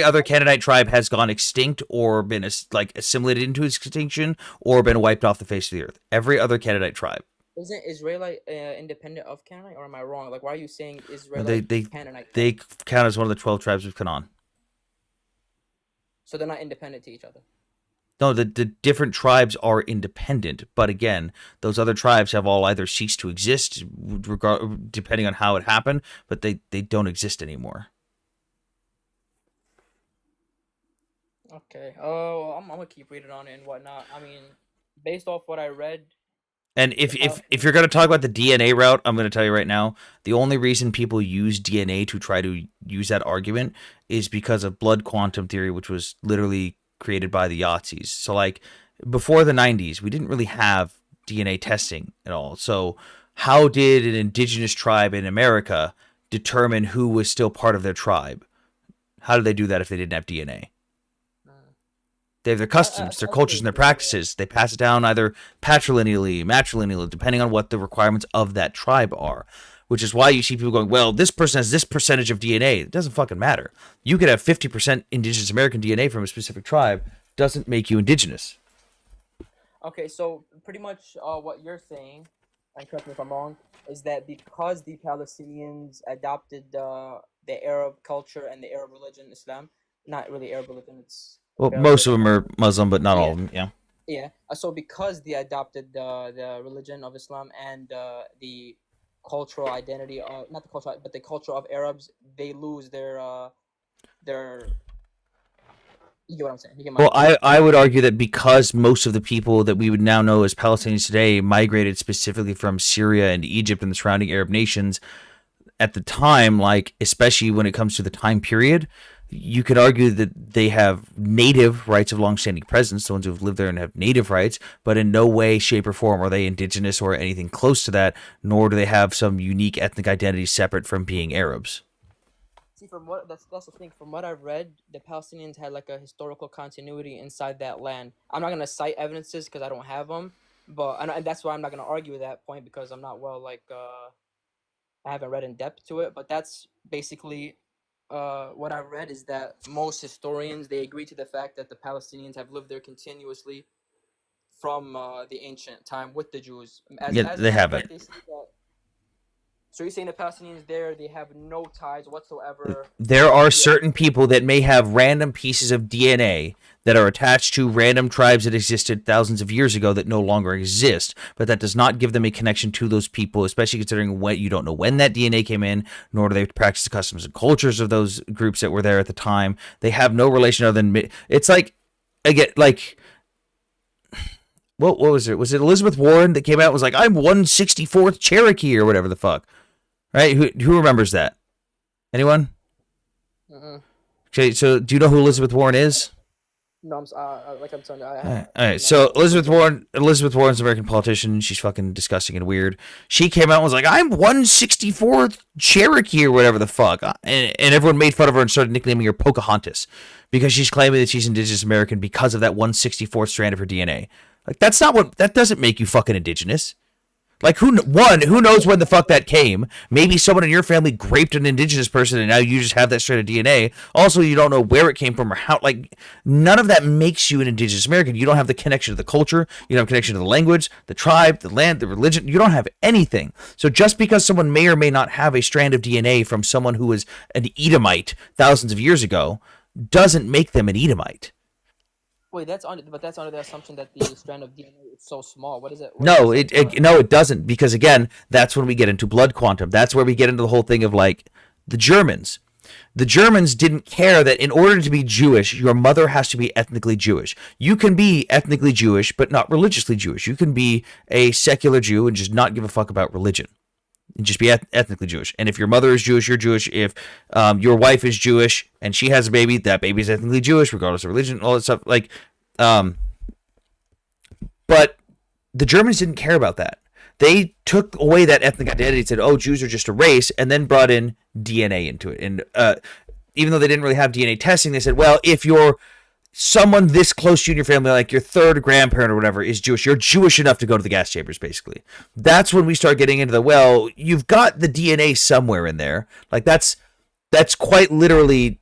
other Canaanite tribe has gone extinct or been assimilated into extinction or been wiped off the face of the earth. Every other Canaanite tribe. Isn't Israelite independent of Canaanite, or am I wrong? Like, why are you saying Israelite Canaanite? They count as one of the 12 tribes of Canaan. So they're not independent to each other? No, the different tribes are independent, but again, those other tribes have all either ceased to exist, depending on how it happened, but they don't exist anymore. Okay. Oh, I'm gonna keep reading on it and whatnot. I mean, based off what I read, And if you're going to talk about the DNA route, I'm going to tell you right now, the only reason people use DNA to try to use that argument is because of blood quantum theory, which was literally created by the Yazis. So like before the 90s, we didn't really have DNA testing at all. So how did an indigenous tribe in America determine who was still part of their tribe? How did they do that if they didn't have DNA? They have their customs, their cultures, and their practices. They pass it down either patrilineally, matrilineally, depending on what the requirements of that tribe are. Which is why you see people going, well, this person has this percentage of DNA. It doesn't fucking matter. You could have 50% indigenous American DNA from a specific tribe. Doesn't make you indigenous. Okay, so pretty much what you're saying, and correct me if I'm wrong, is that because the Palestinians adopted the Arab culture and the Arab religion, Islam, not really Arab religion, it's Well, Arab most of religion. them are Muslim, but not all of them. Yeah. Yeah. So because they adopted the religion of Islam and the cultural identity of not the cultural but the culture of Arabs, they lose their. You get what I'm saying? You get my Well, point? I would argue that because most of the people that we would now know as Palestinians today migrated specifically from Syria and Egypt and the surrounding Arab nations at the time, like especially when it comes to the time period, you could argue that they have native rights of longstanding presence, the ones who have lived there and have native rights, but in no way, shape, or form are they indigenous or anything close to that, nor do they have some unique ethnic identity separate from being Arabs. See, from what that's the thing. From what I've read, the Palestinians had like a historical continuity inside that land. I'm not gonna cite evidences because I don't have them, but and that's why I'm not gonna argue with that point because I'm not I haven't read in depth to it. But that's basically what I've read is that most historians they agree to the fact that the Palestinians have lived there continuously from the ancient time with the Jews. As Yeah, as a they matter of fact, haven't. they say that. So you're saying the Palestinians there, they have no ties whatsoever. There are certain people that may have random pieces of DNA that are attached to random tribes that existed thousands of years ago that no longer exist, but that does not give them a connection to those people, especially considering what you don't know when that DNA came in, nor do they practice the customs and cultures of those groups that were there at the time. They have no relation other than it's like again like what was it? Was it Elizabeth Warren that came out and was like, I'm 164th Cherokee or whatever the fuck? Right? Who remembers that? Anyone? Okay, so do you know who Elizabeth Warren is? No, like I'm telling you, All right. So Elizabeth Warren's an American politician. She's fucking disgusting and weird. She came out and was like, I'm 164th Cherokee or whatever the fuck. And everyone made fun of her and started nicknaming her Pocahontas because she's claiming that she's indigenous American because of that 164th strand of her DNA. Like, that doesn't make you fucking indigenous. Like, who knows when the fuck that came? Maybe someone in your family raped an indigenous person and now you just have that strand of DNA. Also, you don't know where it came from or how. Like, none of that makes you an indigenous American. You don't have the connection to the culture. You don't have connection to the language, the tribe, the land, the religion. You don't have anything. So just because someone may or may not have a strand of DNA from someone who was an Edomite thousands of years ago doesn't make them an Edomite. Wait, that's under the assumption that the strand of DNA is so small. What is it? No, it doesn't, because again, that's when we get into blood quantum. That's where we get into the whole thing of like the Germans. The Germans didn't care that in order to be Jewish, your mother has to be ethnically Jewish. You can be ethnically Jewish, but not religiously Jewish. You can be a secular Jew and just not give a fuck about religion. And just be ethnically Jewish. And if your mother is Jewish, you're Jewish. If your wife is Jewish and she has a baby, that baby is ethnically Jewish, regardless of religion, all that stuff. Like, but the Germans didn't care about that. They took away that ethnic identity and said, oh, Jews are just a race, and then brought in DNA into it. And even though they didn't really have DNA testing, they said, well, if you're someone this close to you in your family, like your third grandparent or whatever, is Jewish, you're Jewish enough to go to the gas chambers, basically. That's when we start getting into the, well, you've got the DNA somewhere in there. Like, that's quite literally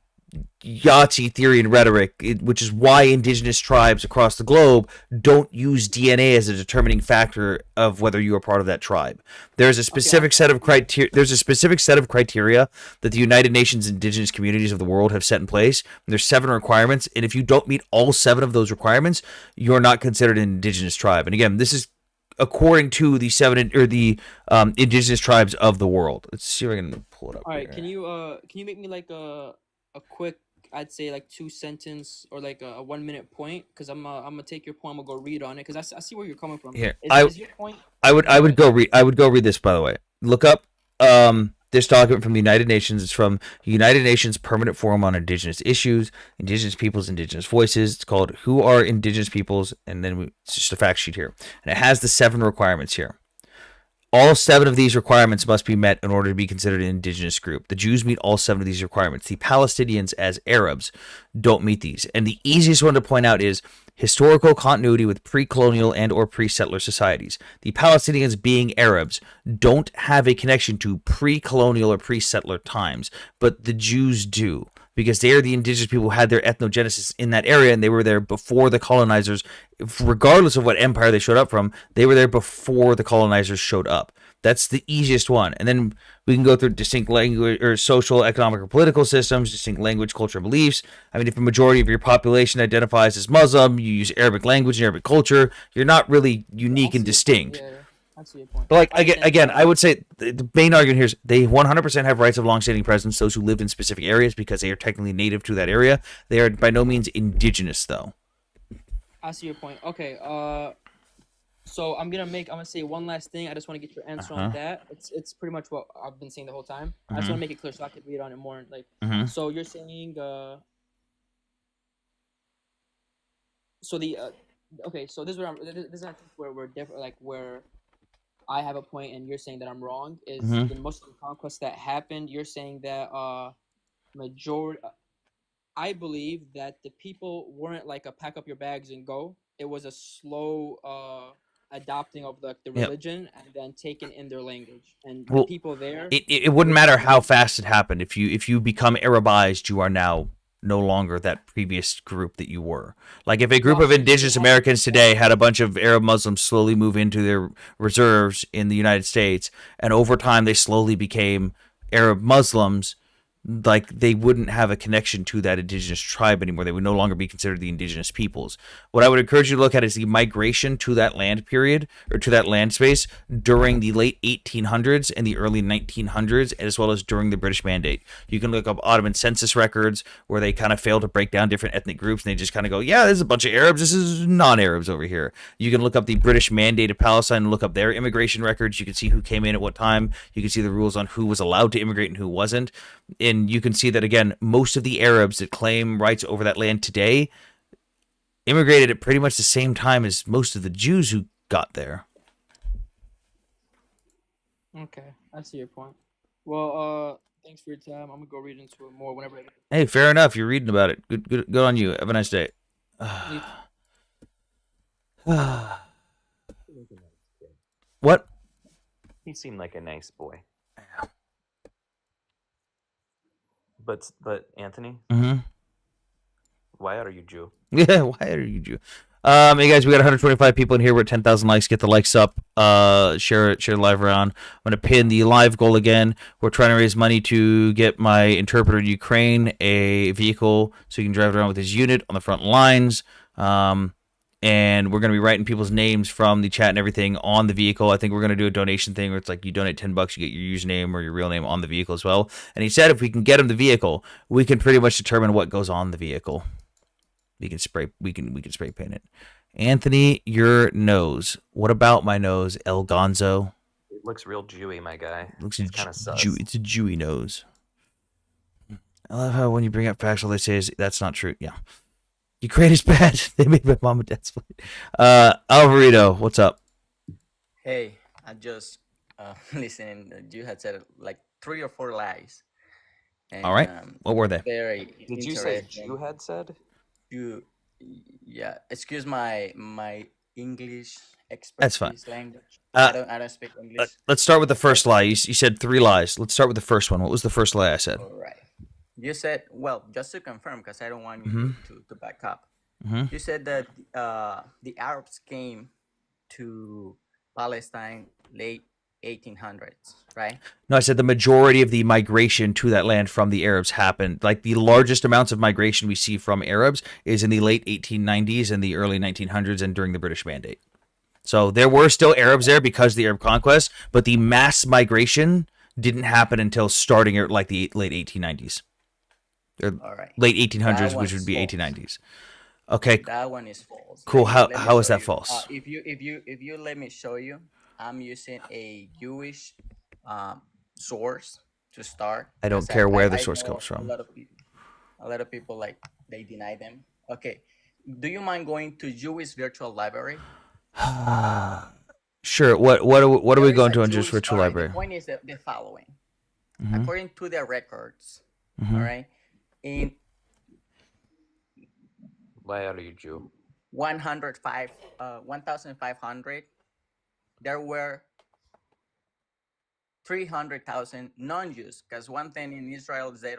Yahtzee theory and rhetoric, which is why indigenous tribes across the globe don't use DNA as a determining factor of whether you are part of that tribe. There's a specific set of criteria. There's a specific set of criteria that the United Nations indigenous communities of the world have set in place. There's 7 requirements, and if you don't meet all 7 of those requirements, you're not considered an indigenous tribe. And again, this is according to the indigenous tribes of the world. Let's see if I can pull it up. All right, here. can you make me like a quick I'd say like 2 sentence or like a 1 minute point, because I'm gonna take your point. I'm gonna go read on it because I see where you're coming from. Here, Is your point? I Go ahead. would go read this, by the way. Look up this document from the United Nations. It's from the United Nations Permanent Forum on Indigenous Issues, Indigenous Peoples, Indigenous Voices. It's called "Who Are Indigenous Peoples?" And then it's just a fact sheet here, and it has the 7 requirements here. All 7 of these requirements must be met in order to be considered an indigenous group. The Jews meet all 7 of these requirements. The Palestinians, as Arabs, don't meet these. And the easiest one to point out is historical continuity with pre-colonial and or pre-settler societies. The Palestinians, being Arabs, don't have a connection to pre-colonial or pre-settler times, but the Jews do, because they are the indigenous people who had their ethnogenesis in that area, and they were there before the colonizers. Regardless of what empire they showed up from, they were there before the colonizers showed up. That's the easiest one. And then we can go through distinct language or social, economic, or political systems, distinct language, culture, and beliefs. I mean, if a majority of your population identifies as Muslim, you use Arabic language and Arabic culture, you're not really unique and distinct. Yeah, I see your point. But again, I would say the main argument here is they 100% have rights of long-standing presence, those who lived in specific areas, because they are technically native to that area. They are by no means indigenous, though. I see your point. Okay. So I'm gonna say one last thing. I just want to get your answer on that. It's pretty much what I've been saying the whole time. I just want to make it clear so I could read on it more. Like, so you're saying, so the okay. So this is I think where we're different. Like where I have a point and you're saying that I'm wrong. Is the Muslim conquest that happened? You're saying that majority. I believe that the people weren't like a pack up your bags and go. It was a slow adopting of the religion and then taking in their language. And the people there, it wouldn't matter how fast it happened. If you become Arabized, you are now no longer that previous group that you were. Like if a group of indigenous Americans today had a bunch of Arab Muslims slowly move into their reserves in the United States, and over time they slowly became Arab Muslims, like they wouldn't have a connection to that indigenous tribe anymore. They would no longer be considered the indigenous peoples. What I would encourage you to look at is the migration to that land period, or to that land space, during the late 1800s and the early 1900s, as well as during the British Mandate. You can look up Ottoman census records where they kind of fail to break down different ethnic groups, and they just kind of go, yeah, there's a bunch of Arabs, this is non-Arabs over here. You can look up the British Mandate of Palestine and look up their immigration records. You can see who came in at what time. You can see the rules on who was allowed to immigrate and who wasn't. And you can see that, again, most of the Arabs that claim rights over that land today immigrated at pretty much the same time as most of the Jews who got there. Okay, I see your point. Well, thanks for your time. I'm gonna go read into it more whenever. Hey, fair enough. You're reading about it. Good on you. Have a nice day. What? He seemed like a nice boy. But Anthony, why are you Jew? Yeah, why are you Jew? Hey guys, we got 125 people in here. We're at 10,000 likes. Get the likes up. Share the live around. I'm gonna pin the live goal again. We're trying to raise money to get my interpreter in Ukraine a vehicle so he can drive around with his unit on the front lines. And we're gonna be writing people's names from the chat and everything on the vehicle. I think we're gonna do a donation thing where it's like you donate $10, you get your username or your real name on the vehicle as well. And he said if we can get him the vehicle, we can pretty much determine what goes on the vehicle. We can spray paint it. Anthony, your nose. What about my nose, El Gonzo? It looks real Jewy, my guy. Looks kind of sus. It's a Jewy nose. I love how when you bring up facts, all they say is that's not true. Yeah. Ukraine is bad. They made my mom and dad split. Alvarito, what's up? Hey, I just listening. You had said like 3 or 4 lies. And, all right. What were they? Very Did you say you had said? Yeah. Excuse my English expertise. That's fine. Language. I don't speak English. Let's start with the first lie. You said 3 lies. Let's start with the first one. What was the first lie I said? All right. You said, well, just to confirm, because I don't want you to back up. You said that the Arabs came to Palestine late 1800s, right? No, I said the majority of the migration to that land from the Arabs happened. Like the largest amounts of migration we see from Arabs is in the late 1890s and the early 1900s and during the British Mandate. So there were still Arabs there because of the Arab conquest, but the mass migration didn't happen until starting at like the late 1890s. Or All right. late That 1800s, one which would is be false. 1890s. Okay, That one is false. cool. Let me How is show that you. false? If you let me show you, I'm using a Jewish um, source to start I don't because care where the I source know comes from. a lot of people like they deny them. Okay, do you mind going to Jewish Virtual Library? Sure. What are There we is going a to on Jewish Jewish. Virtual All right. The Library? point is the following. Mm-hmm. According to the records, Mm-hmm. all right, in Why are you Jew? 1,500, there were 300,000 non-Jews. Because one thing in Israel is they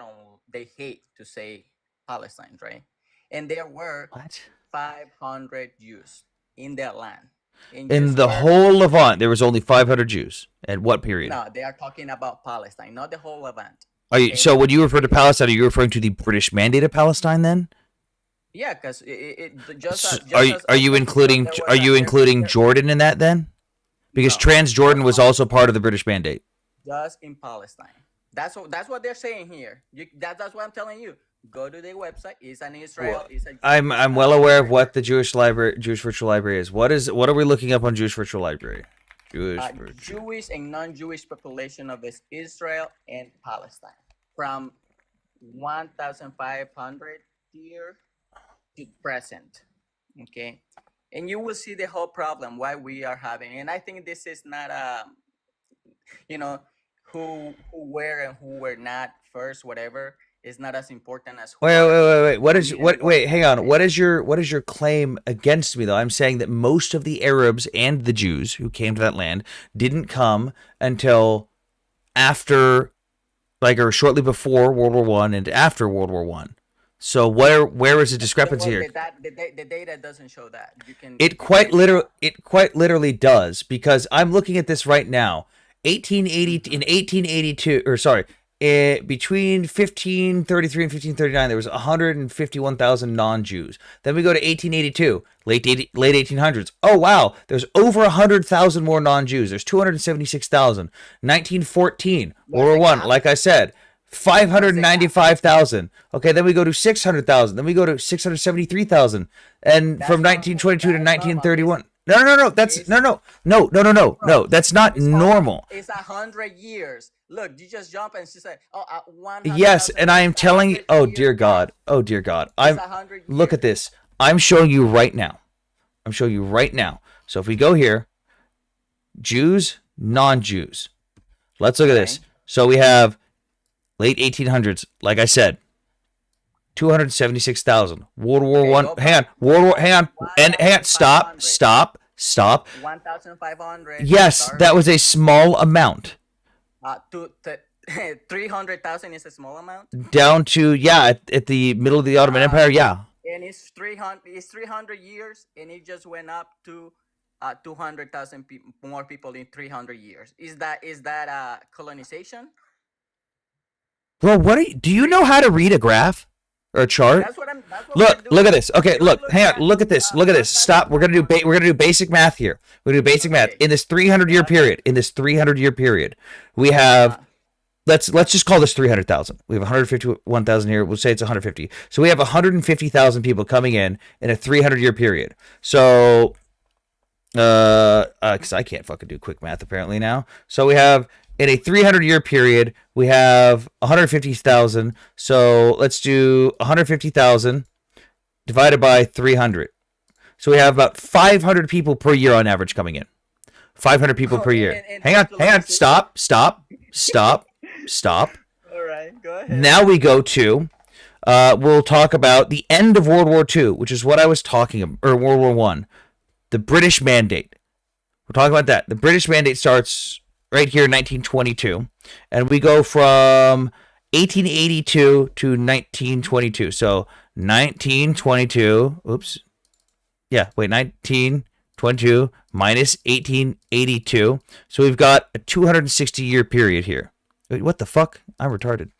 hate to say Palestine, right? And there were What? 500 Jews in their land. And In just the where whole Levant, there was only 500 Jews. At what period? no, they are talking about Palestine, not the whole Levant. Are you, Okay? so when you refer to Palestine, are you referring to the British Mandate of Palestine then? Yeah, because Are you including Jordan in that then? Because No, Transjordan was also part of the British Mandate. just in Palestine. That's what they're saying here. That's what I'm telling you. Go to their website. It's an Israel. I'm well aware of what the Jewish Virtual Library is. What are we looking up on Jewish Virtual Library? Jewish and non-Jewish population of Israel and Palestine from 1,500 year to present. Okay, and you will see the whole problem why we are having. And I think this is not who were and who were not first, whatever. Is not as important as Wait. Wait, hang on. What is your claim against me though? I'm saying that most of the Arabs and the Jews who came to that land didn't come until after, or shortly before World War One and after World War One. So where is the discrepancy here? The data doesn't show that. It quite literally does, because I'm looking at this right now. 1882, or sorry, between 1533 and 1539, there was 151,000 non-Jews. Then we go to 1882, late 1800s. Oh wow, there's over 100,000 more non-Jews. There's 276,000. 1914, World War One, like I said, 595,000. Okay, then we go to 600,000. Then we go to 673,000. And from 1922 to 1931. No. That's no. That's not normal. It's 100 years. Look, you just jump and she said, Yes, and I am telling you. Oh dear God. Look at this. I'm showing you right now. So if we go here, Jews, non-Jews. Let's look at this. So we have late 1800s, like I said, 276,000. World War One. Hang on. Stop. 1,500. Yes, that was a small amount. 300,000 is a small amount. Down to at the middle of the Ottoman Empire, yeah. And it's 300 years, and it just went up to 200,000 more people in 300 years. Is that colonization? Bro, do you know how to read a graph or a chart? Look at this. Okay, hang on. Look at this. Stop. We're gonna do basic math here. We're gonna do basic math in this 300-year period. We have let's just call this 300,000. We have 151,000 here. We'll say it's 150. So we have 150,000 people coming in a 300-year period. So, because I can't fucking do quick math apparently now. So we have. In a 300-year period, we have 150,000. So let's do 150,000 divided by 300. So we have about 500 people per year on average coming in. 500 people per year. Hang on. Stop. All right, go ahead. Now we go to, we'll talk about the end of World War II, which is what I was talking about, or World War I. The British Mandate. We'll talk about that. The British Mandate starts right here in 1922, and we go from 1882 to 1922. So 1922, 1922 minus 1882. So we've got a 260-year period here. Wait, what the fuck? I'm retarded.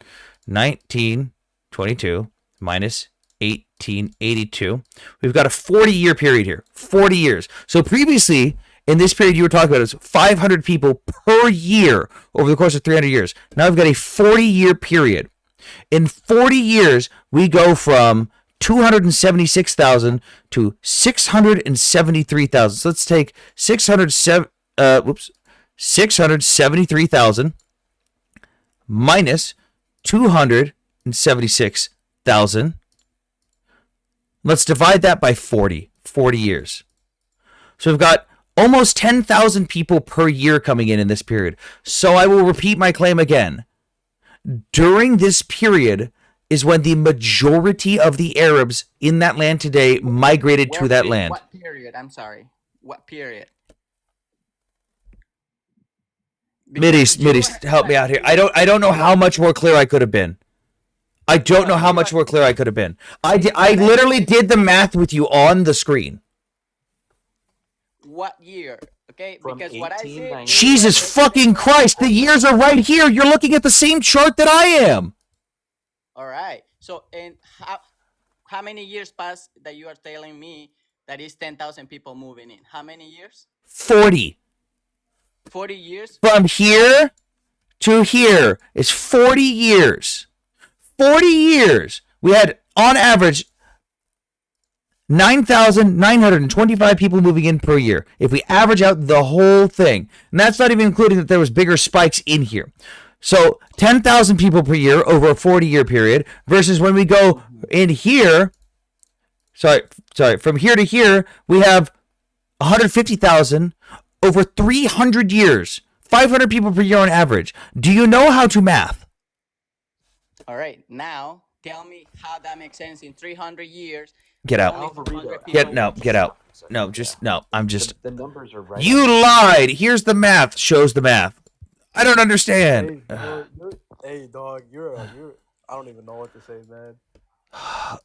1922 minus 1882. We've got a 40-year period here. 40 years. So previously, in this period you were talking about, is 500 people per year over the course of 300 years. Now we've got a 40-year period. In 40 years, we go from 276,000 to 673,000. So let's take 673,000 minus 276,000. Let's divide that by 40 years. So we've got almost 10,000 people per year coming in this period. So I will repeat my claim again. During this period is when the majority of the Arabs in that land today migrated to that land. What period? I'm sorry. What period? Mideast, help me out here. I don't know how much more clear I could have been. I don't know how much more clear I could have been. I literally did the math with you on the screen. What year? Okay, because what I see. Jesus fucking Christ! The years are right here. You're looking at the same chart that I am. All right. So, and how many years passed that you are telling me that is 10,000 people moving in? How many years? 40. 40 years. From here to here is 40 years. 40 years. We had, on average, 9,925 people moving in per year. If we average out the whole thing, and that's not even including that there was bigger spikes in here. So 10,000 people per year over a 40-year period versus when we go in here, from here to here, we have 150,000 over 300 years. 500 people per year on average. Do you know how to math? All right. Now, tell me how that makes sense in 300 years. Get out. Get out. No, I'm just. The numbers are right. You lied. Here's the math. Shows the math. I don't understand. Hey, dog. You're. I don't even know what to say, man.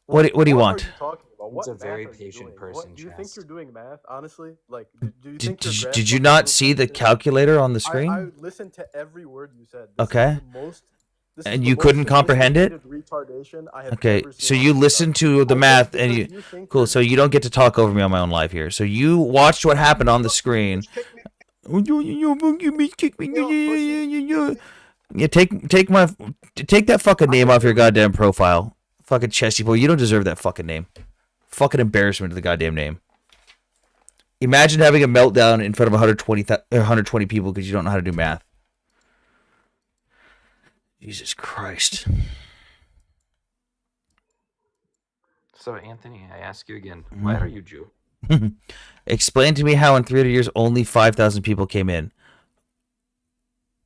What do you want? What are you talking about? What He's a math very are you patient doing? person, Do you think Chaz. you're doing math? Honestly, like, do you think your Did you not see the calculator on the I screen? listened to every word you said. Okay. This And is you the couldn't most comprehend it? sophisticated retardation I have Okay, ever so seen you on listened to the math and you cool. So you don't get to talk over me on my own live here. So you watched what happened on the screen. Yeah, take that fucking name off your goddamn profile. Fucking chesty boy, you don't deserve that fucking name. Fucking embarrassment to the goddamn name. Imagine having a meltdown in front of 120 people because you don't know how to do math. Jesus Christ. So, Anthony, I ask you again, why are you Jew? Explain to me how in 300 years only 5,000 people came in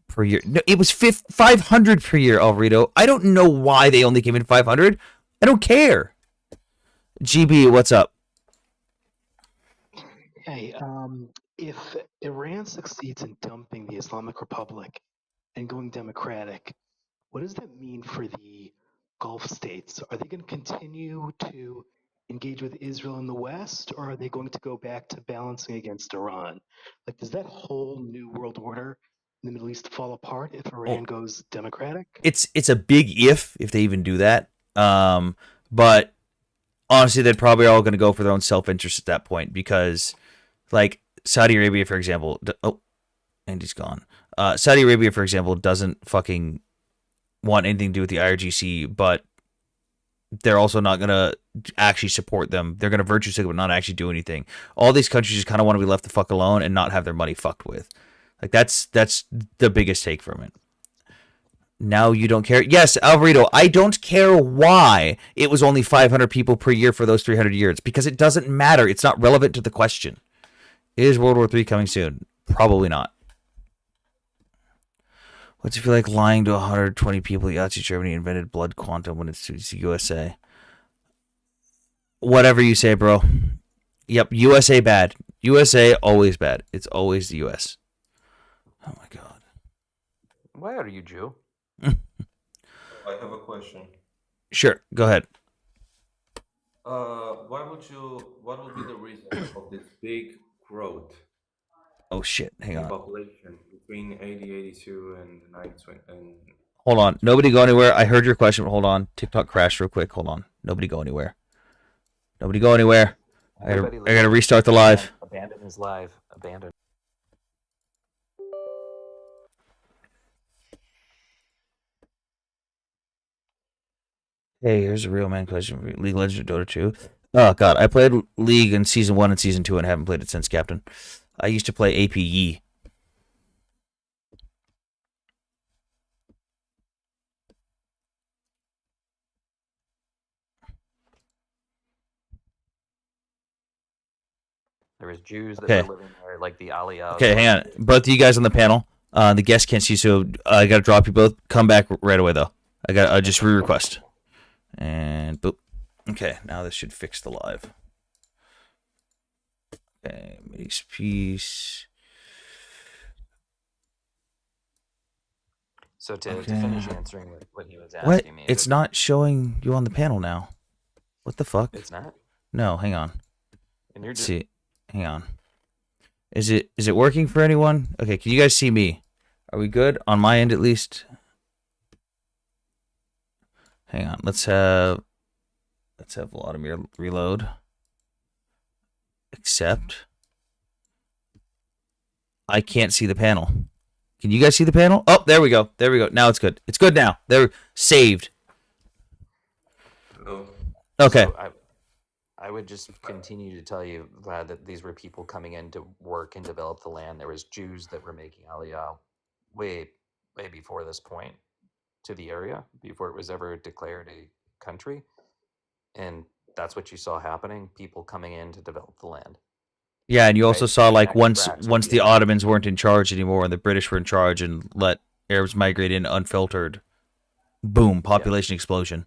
per year. No, it was 500 per year, Alvarito. I don't know why they only came in 500. I don't care. GB, what's up? Hey, if Iran succeeds in dumping the Islamic Republic and going democratic, what does that mean for the Gulf states? Are they going to continue to engage with Israel in the West, or are they going to go back to balancing against Iran? Like, does that whole new world order in the Middle East fall apart if Iran goes democratic? It's a big if they even do that. But honestly, they're probably all going to go for their own self-interest at that point because, like, Saudi Arabia, for example. Andy's gone. Saudi Arabia, for example, doesn't fucking want anything to do with the IRGC, but they're also not going to actually support them. They're going to virtue signal but not actually do anything. All these countries just kind of want to be left the fuck alone and not have their money fucked with. Like, that's the biggest take from it. Now you don't care. Yes, Alvarito, I don't care why it was only 500 people per year for those 300 years because it doesn't matter. It's not relevant to the question. Is World War III coming soon? Probably not. What's it feel like lying to 120 people that Nazi Germany invented blood quantum when it's the USA? Whatever you say, bro. Yep, USA bad. USA always bad. It's always the US. Oh my god. Why are you Jew? I have a question. Sure, go ahead. What would be the reason of this big growth? Oh shit, hang in on. population between 82 and 920 and Hold on. Nobody go anywhere. I heard your question. Hold on. TikTok crashed real quick. Hold on. Nobody go anywhere. Nobody go anywhere. I gotta restart the live. Abandon his live. Abandon. Hey, here's a real man question for you. League of Legends or Dota 2. Oh god, I played League in season 1 and season 2 and haven't played it since, Captain. I used to play APE. There was Jews that Okay. were living there, like the Aliyahs. Okay, hang on. Both of you guys on the panel. The guests can't see, so I gotta drop you both. Come back right away though. I just re-request. And boop. Okay, now this should fix the live. Okay, makes peace. So to finish answering what he was asking What? me. It's not showing you on the panel now. What the fuck? It's not? No, hang on. And you're Let's just... see. Hang on. Is it working for anyone? Okay, can you guys see me? Are we good? On my end at least. Hang on. Let's have Vladimir reload. Accept. I can't see the panel. Can you guys see the panel? Oh, there we go. There we go. Now it's good. It's good now. They're saved. Hello. Okay. So I would just continue to tell you, Vlad, that these were people coming in to work and develop the land. There was Jews that were making Aliyah way before this point to the area, before it was ever declared a country. And that's what you saw happening, people coming in to develop the land. Yeah, and you also saw like once Iraq's the Ottomans weren't in charge anymore and the British were in charge and let Arabs migrate in unfiltered, boom, population explosion.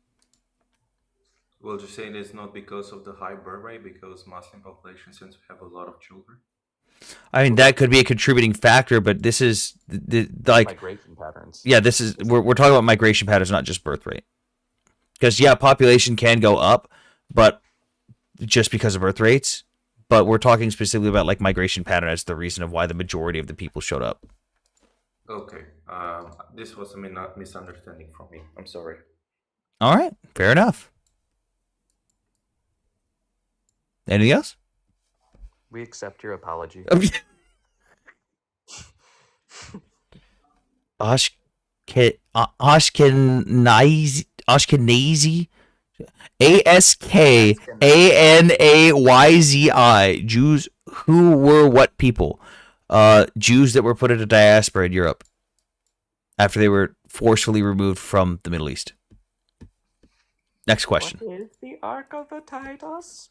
Well, you're saying it's not because of the high birth rate, because Muslim population seems to have a lot of children? I mean, that could be a contributing factor, but this is like migration patterns. Yeah, this is we're talking about migration patterns, not just birth rate. Because yeah, population can go up, but just because of birth rates. But we're talking specifically about like migration pattern as the reason of why the majority of the people showed up. Okay, this was a misunderstanding from me. I'm sorry. All right, fair enough. Anything else? We accept your apology. Ashkenazi, Askanayzi, Jews. Who were what people? Jews that were put into diaspora in Europe after they were forcefully removed from the Middle East. Next question. What is the Ark of the Titus?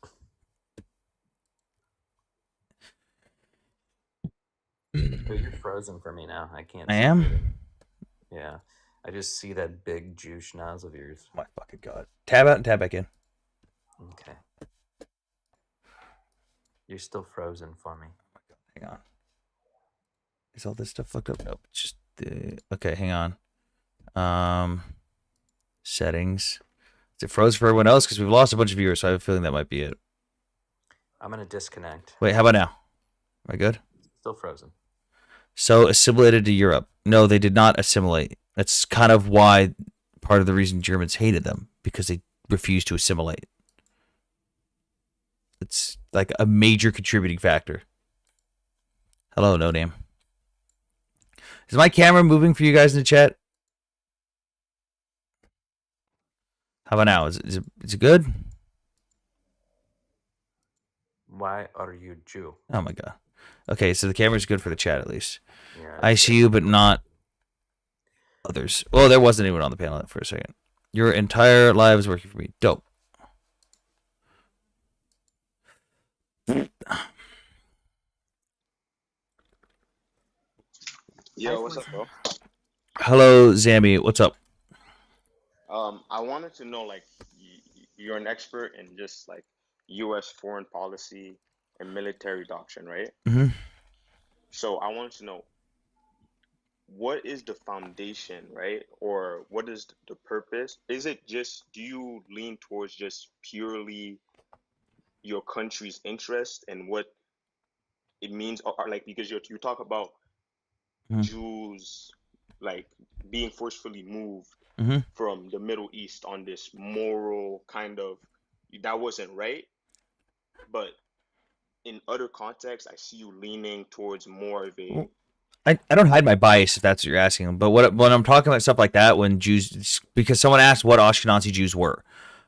Oh, you're frozen for me now. I can't. I am? Yeah. I just see that big Jew schnoz of yours. My fucking god. Tab out and tab back in. Okay. You're still frozen for me. Hang on. Is all this stuff fucked up? Nope. It's just the okay, hang on. Settings. Is it frozen for everyone else? Because we've lost a bunch of viewers, so I have a feeling that might be it. I'm gonna disconnect. Wait, how about now? Am I good? Still frozen. So assimilated to Europe. No, they did not assimilate. That's kind of why part of the reason Germans hated them, because they refused to assimilate. It's like a major contributing factor. Hello, no name. Is my camera moving for you guys in the chat? How about now? Is it good? Why are you Jew? Oh my god. Okay, so the camera's good for the chat at least. Yeah, I see you, but not others. Well, there wasn't anyone on the panel for a second. Your entire live is working for me. Dope. Yo, what's up, bro? Hello, Zammy. What's up? I wanted to know, like, you're an expert in just like U.S. foreign policy and military doctrine, right? Mm-hmm. So I wanted to know, what is the foundation, right? Or what is the purpose? Is it just, do you lean towards just purely your country's interest and what it means, or like, because you talk about Jews like being forcefully moved from the Middle East on this moral kind of, that wasn't right, but in other contexts I see you leaning towards more of a I don't hide my bias if that's what you're asking. But when I'm talking about stuff like that, when Jews, because someone asked what Ashkenazi Jews were,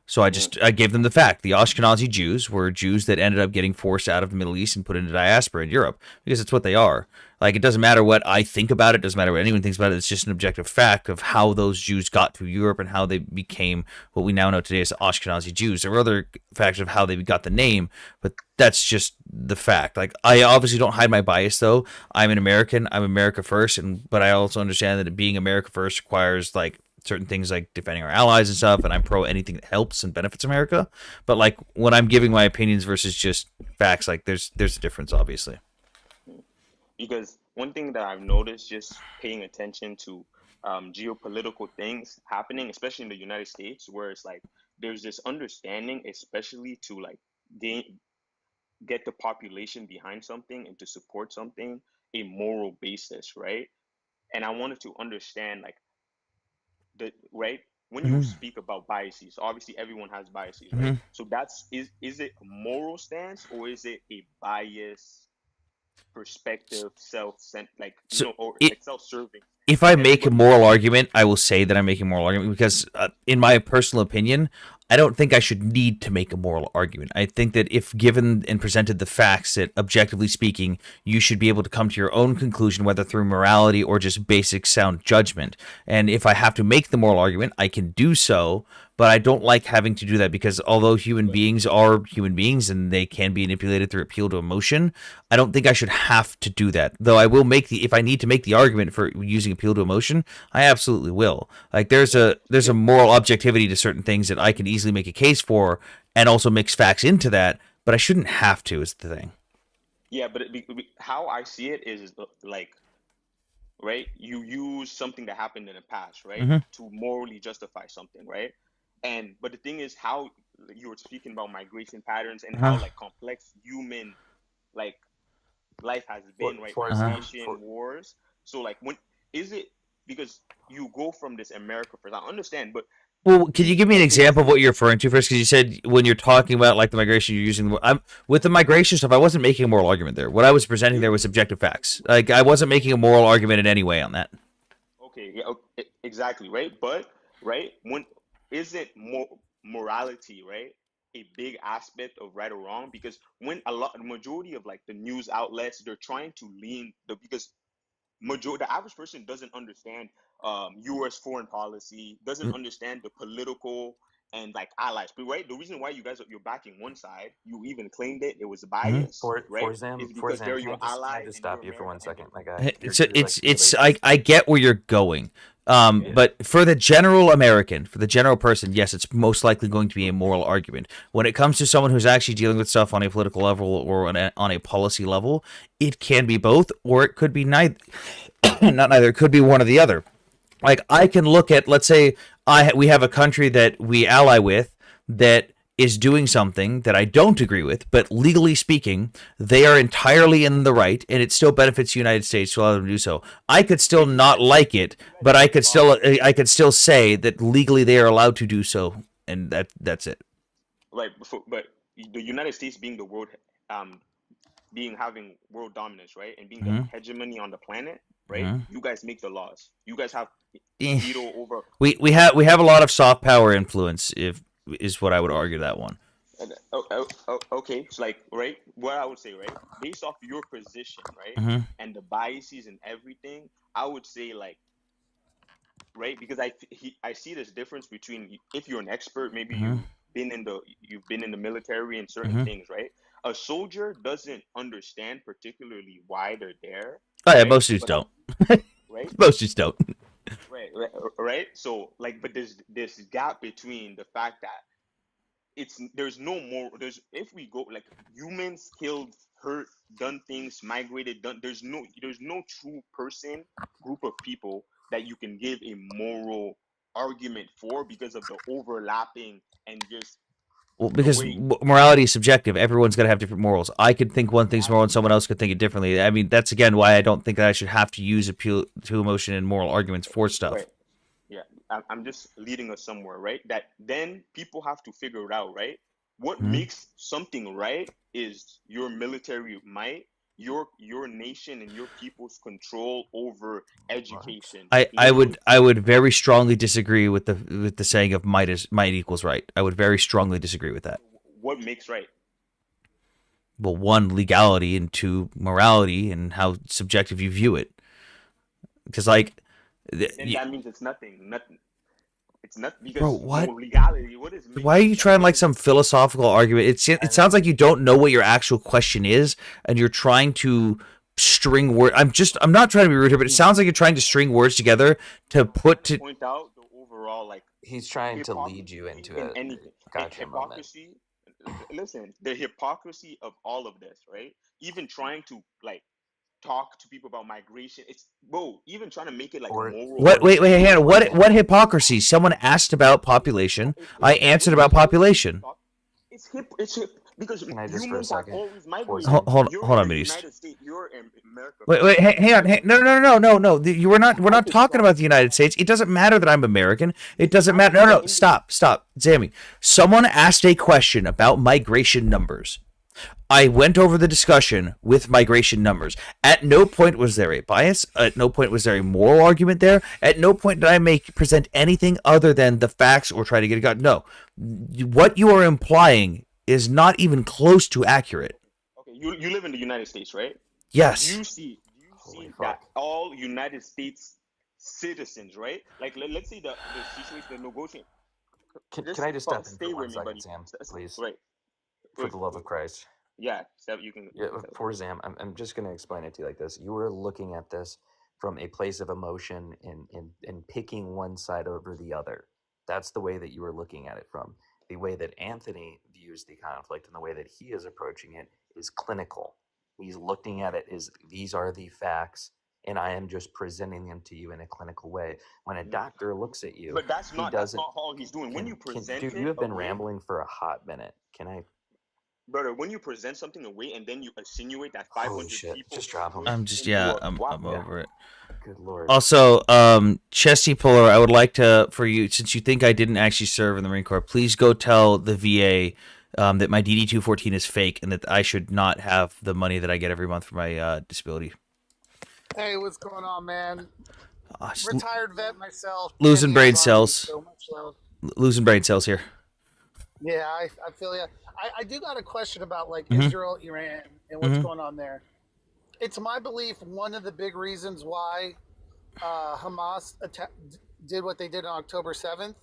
so I gave them the fact. The Ashkenazi Jews were Jews that ended up getting forced out of the Middle East and put into diaspora in Europe because it's what they are. Like, it doesn't matter what I think about it, doesn't matter what anyone thinks about it. It's just an objective fact of how those Jews got to Europe and how they became what we now know today as Ashkenazi Jews. There were other factors of how they got the name, but that's just the fact. Like, I obviously don't hide my bias, though. I'm an American. I'm America first, but I also understand that being America first requires like certain things like defending our allies and stuff, and I'm pro anything that helps and benefits America. But like when I'm giving my opinions versus just facts, like there's a difference, obviously. Because one thing that I've noticed just paying attention to geopolitical things happening, especially in the United States, where it's like there's this understanding, especially to like get the population behind something and to support something, a moral basis, right? And I wanted to understand like the right when you speak about biases, obviously everyone has biases, right? So is it a moral stance or is it a bias perspective, like So or it, like self-serving? if I And make a but moral argument, I will say that I'm making a moral argument because, in my personal opinion, I don't think I should need to make a moral argument. I think that if given and presented the facts that, objectively speaking, you should be able to come to your own conclusion, whether through morality or just basic sound judgment. And if I have to make the moral argument, I can do so, but I don't like having to do that because although human beings are human beings and they can be manipulated through appeal to emotion, I don't think I should have to do that. Though I will if I need to make the argument for using appeal to emotion, I absolutely will. Like there's a moral objectivity to certain things that I can easily make a case for and also mix facts into that, but I shouldn't have to is the thing. yeah, but how I see it is like, right, you use something that happened in the past, right, to morally justify something, right? And but the thing is how you were speaking about migration patterns and how like complex human like life has been, right? For Migration, example, wars. So like when is it because you go from this America first? I understand, but Well, can you give me an example of what you're referring to first? Because you said when you're talking about like the migration, you're using with the migration stuff. I wasn't making a moral argument there. What I was presenting there was subjective facts. Like I wasn't making a moral argument in any way on that. okay, yeah, exactly, right? But right when isn't morality, right, a big aspect of right or wrong? Because when the majority of like the news outlets, they're trying to lean because the average person doesn't understand U.S. foreign policy, doesn't understand the political and like allies. But right, the reason why you're backing one side, you even claimed it was bias, right? Is For because they're exam, your can I ally just and you're stop you for America 1 and second? My guy, So you're like it's really I get where you're going. But for the general American, for the general person, yes, it's most likely going to be a moral argument. When it comes to someone who's actually dealing with stuff on a political level or on a policy level, it can be both, or it could be neither. Not neither. It could be one or the other. Like I can look at, let's say, we have a country that we ally with that is doing something that I don't agree with, but legally speaking, they are entirely in the right, and it still benefits the United States to allow them to do so. I could still not like it, but I could still say that legally they are allowed to do so, and that's it. right. But the United States being the world, being having world dominance, right, and being the Mm-hmm. hegemony on the planet, right? Mm-hmm. You guys make the laws. You guys have Eh. veto over. We have a lot of soft power influence, if is what I would argue that one. Okay, so like, right, what I would say, right, based off your position, right, Mm-hmm. and the biases and everything, I would say like, right, because I see this difference between if you're an expert, maybe Mm-hmm. you've been in the military and certain Mm-hmm. things, right? A soldier doesn't understand particularly why they're there, Oh yeah, right? most dudes But don't. right, Most dudes don't. right. So like, but there's this gap between the fact that there's no more if we go like humans killed, hurt, done things, migrated, done there's no true person, group of people that you can give a moral argument for because of the overlapping and just Well, the because way. morality is subjective. Everyone's going to have different morals. I could think one thing's moral and Exactly. someone else could think it differently. I mean, that's again why I don't think that I should have to use appeal to emotion and moral arguments for stuff. Right. Yeah, I'm just leading us somewhere, right? That then people have to figure it out, right? What Mm-hmm. makes something right is your military might, your nation and your people's control over education. I Literally, would very strongly disagree with the saying of might equals right. I would very strongly disagree with that. what makes right? Well, one, legality, and two, morality, and how subjective you view it. Because like, Then that means it's nothing. Nothing. It's not because bro, what? no legality. What is? Why are you trying like some philosophical argument? It sounds like you don't know what your actual question is, and you're trying to string words. I'm not trying to be rude here, but it sounds like you're trying to string words together to put to point out the overall like he's trying to lead you into in a anything. gotcha moment. Hypocrisy. Listen, the hypocrisy of all of this, right? Even trying to like talk to people about migration. It's even trying to make it like a moral. what? Wait, hang on. What hypocrisy? Someone asked about population. I answered about population. It's because Can I just for a humans have second? always migrated. Hold You're on, in the Mideast. United States. You're in America. Wait, hang on. No. We're not talking about the United States. It doesn't matter that I'm American. It doesn't matter. No. Stop, Zammy. Someone asked a question about migration numbers. I went over the discussion with migration numbers. At no point was there a bias. At no point was there a moral argument there. At no point did I present anything other than the facts or try to get it got. No. What you are implying is not even close to accurate. Okay, you live in the United States, right? Yes. Do you see that all United States citizens, right? Like let's say the situation, the negotiation. Can I just step in stay for 1 with me, second, buddy. Sam, please? Right. For the love of Christ. Yeah, Steph, you can. Yeah, for Zam, I'm just going to explain it to you like this. You were looking at this from a place of emotion and picking one side over the other. That's the way that you were looking at it from. The way that Anthony views the conflict and the way that he is approaching it is clinical. He's looking at it as these are the facts, and I am just presenting them to you in a clinical way. When a doctor looks at you, but that's not all he's doing. When you present dude, it, you have been away, rambling for a hot minute. Can I? Brother, when you present something away and then you insinuate that 500 people, just drop him. I'm over it. Good lord. Also, Chesty Puller, I would like to, for you, since you think I didn't actually serve in the Marine Corps, please go tell the VA that my DD-214 is fake and that I should not have the money that I get every month for my disability. Hey, what's going on, man? Retired vet myself. Losing 10 brain years cells. Army, so much love. Losing brain cells here. Yeah, I feel you. I do got a question about like Mhm. Israel, Iran, and what's Mhm. going on there. It's my belief one of the big reasons why Hamas did what they did on October 7th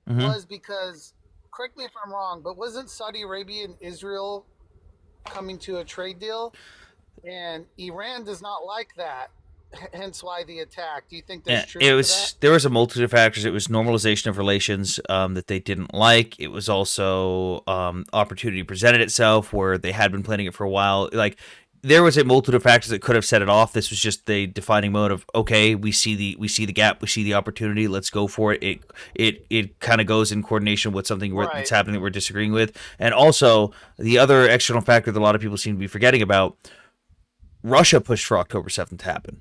Mhm. was because, correct me if I'm wrong, but wasn't Saudi Arabia and Israel coming to a trade deal? And Iran does not like that, hence why the attack. Do you think there's truth to that? There was a multitude of factors. It was normalization of relations that they didn't like. It was also opportunity presented itself where they had been planning it for a while. Like there was a multitude of factors that could have set it off. This was just the defining mode of okay, we see the gap, we see the opportunity, let's go for it. It kind of goes in coordination with something that's happening that we're disagreeing with, and also the other external factor that a lot of people seem to be forgetting about. Russia pushed for October 7th to happen.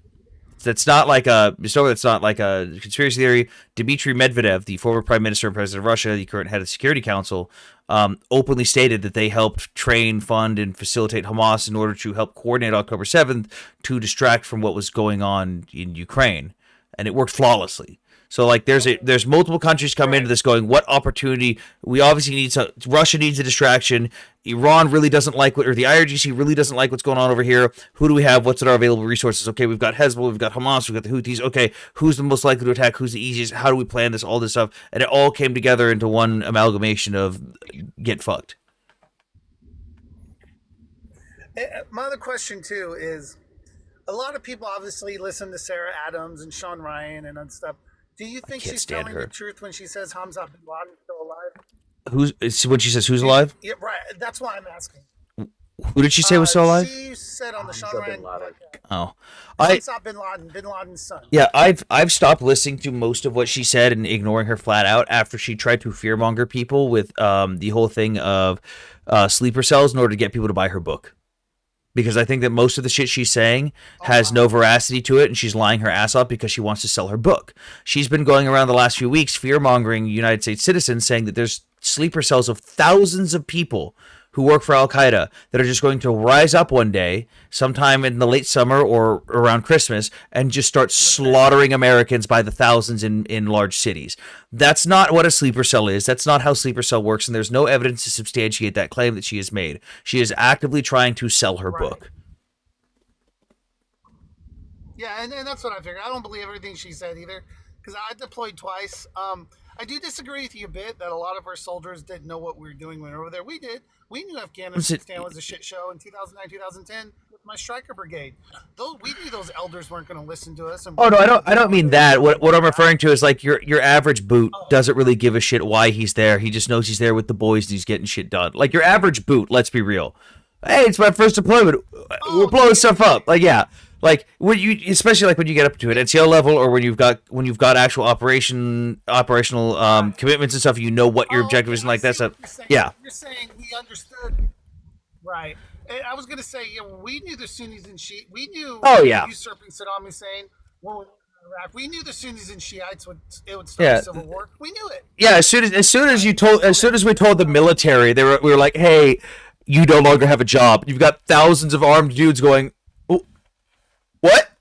That's not like a conspiracy theory. Dmitry Medvedev, the former prime minister and president of Russia, the current head of the Security Council, openly stated that they helped train, fund, and facilitate Hamas in order to help coordinate October 7th to distract from what was going on in Ukraine, and it worked flawlessly. So like there's multiple countries come into this going, what opportunity? We obviously need Russia needs a distraction. Iran really doesn't like or the IRGC really doesn't like what's going on over here. Who do we have? What's at our available resources? Okay, we've got Hezbollah, we've got Hamas, we've got the Houthis. Okay, who's the most likely to attack? Who's the easiest? How do we plan this? All this stuff. And it all came together into one amalgamation of get fucked. My other question too is, a lot of people obviously listen to Sarah Adams and Sean Ryan and stuff. Do you think she's telling the truth when she says Hamza bin Laden is still alive? When she says who's alive? Yeah, right. That's why I'm asking. Who did she say was still alive? She said on the Sean Ryan podcast. Oh, Hamza bin Laden's son. Yeah, I've stopped listening to most of what she said and ignoring her flat out after she tried to fearmonger people with the whole thing of sleeper cells in order to get people to buy her book. Because I think that most of the shit she's saying has no veracity to it, and she's lying her ass off because she wants to sell her book. She's been going around the last few weeks fear-mongering United States citizens, saying that there's sleeper cells of thousands of people who work for Al Qaeda that are just going to rise up one day, sometime in the late summer or around Christmas, and just start slaughtering Americans by the thousands in large cities. That's not what a sleeper cell is. That's not how sleeper cell works, and there's no evidence to substantiate that claim that she has made. She is actively trying to sell her book. Yeah, and that's what I figured. I don't believe everything she said either, because I deployed twice. I do disagree with you a bit that a lot of our soldiers didn't know what we were doing when we were over there. We did. We knew Afghanistan was a shit show in 2009, 2010 with my Stryker Brigade. We knew those elders weren't going to listen to us. Oh no, I don't mean that. What I'm referring to is like your average boot doesn't really give a shit why he's there. He just knows he's there with the boys and he's getting shit done. Like your average boot, let's be real. Hey, it's my first deployment. We're blowing stuff up. Like yeah. Like when you, especially like when you get up to an NCO level, or when you've got actual operational commitments and stuff, you know what your objective is and like that stuff. Yeah. You're saying we understood, right? And I was gonna say, yeah, we knew the Sunnis and Shiites. We knew. Oh yeah. Usurping Saddam Hussein. Well, Iraq. We knew the Sunnis and Shiites would start a civil war. We knew it. Yeah. As soon as we told the military, we were like, hey, you no longer have a job. You've got thousands of armed dudes going. What?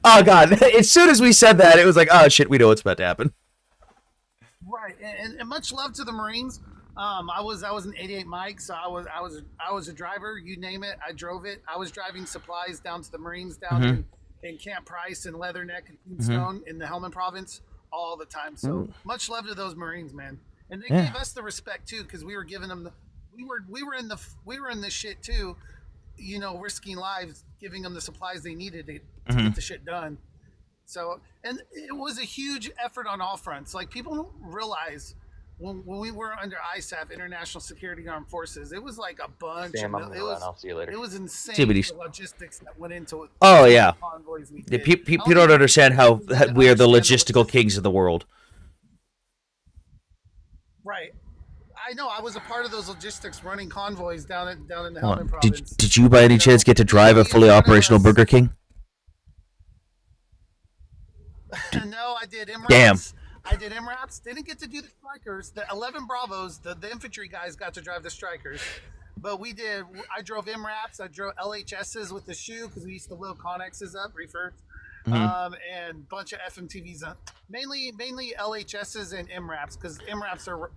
Oh god! As soon as we said that, it was like, oh shit, we know what's about to happen. Right, and much love to the Marines. I was an 88 Mike, so I was a driver. You name it, I drove it. I was driving supplies down to the Marines down in Camp Price and Leatherneck and Tombstone in the Helmand Province all the time. So much love to those Marines, man. And they gave us the respect too, because we were giving them we were in the shit too. You know, risking lives, giving them the supplies they needed to get the shit done. So, and it was a huge effort on all fronts. Like, people don't realize when we were under ISAF, International Security Armed Forces, it was like a bunch I'll see you later. It was insane, Activities. the logistics that went into it. Oh yeah. Convoys we Yeah, did. people don't understand how we are the logistical kings of the world. Right. I know. I was a part of those logistics, running convoys down in the Helmand Did Province. did you by any chance get to drive a fully operational Burger King? No, I did MRAPs. Damn. I did MRAPs. Didn't get to do the Strikers. The 11 Bravos, the infantry guys got to drive the Strikers. But we did. I drove MRAPs. I drove LHSs with the shoe because we used to load Connexes up, reefers. And a bunch of FMTVs. Mainly LHSs and MRAPs, because MRAPs are...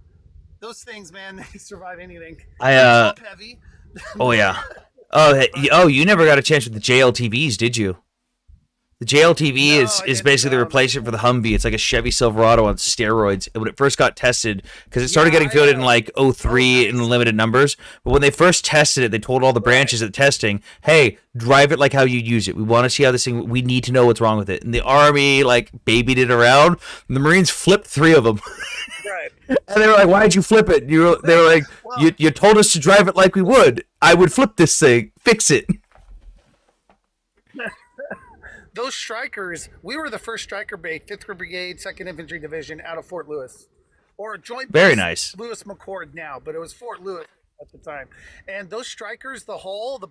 Those things, man, they survive anything. Top heavy. Oh yeah. Oh, you never got a chance with the JLTVs, did you? The JLTV is basically the replacement for the Humvee. It's like a Chevy Silverado on steroids. When it first got tested, because it started getting fielded in like 03 in limited numbers, but when they first tested it, they told all the branches at testing, hey, drive it like how you use it. We want to see how this thing, we need to know what's wrong with it. And the Army like babied it around, and the Marines flipped 3 of them. Right. And they were like, why'd you flip it? They were like, you told us to drive it like we would. I would flip this thing. Fix it. Those Strikers, we were the first Striker Brigade, 5th Brigade, 2nd Infantry Division out of Fort Lewis. Or a joint Very base, nice. Lewis McCord now, but it was Fort Lewis at the time. And those Strikers, the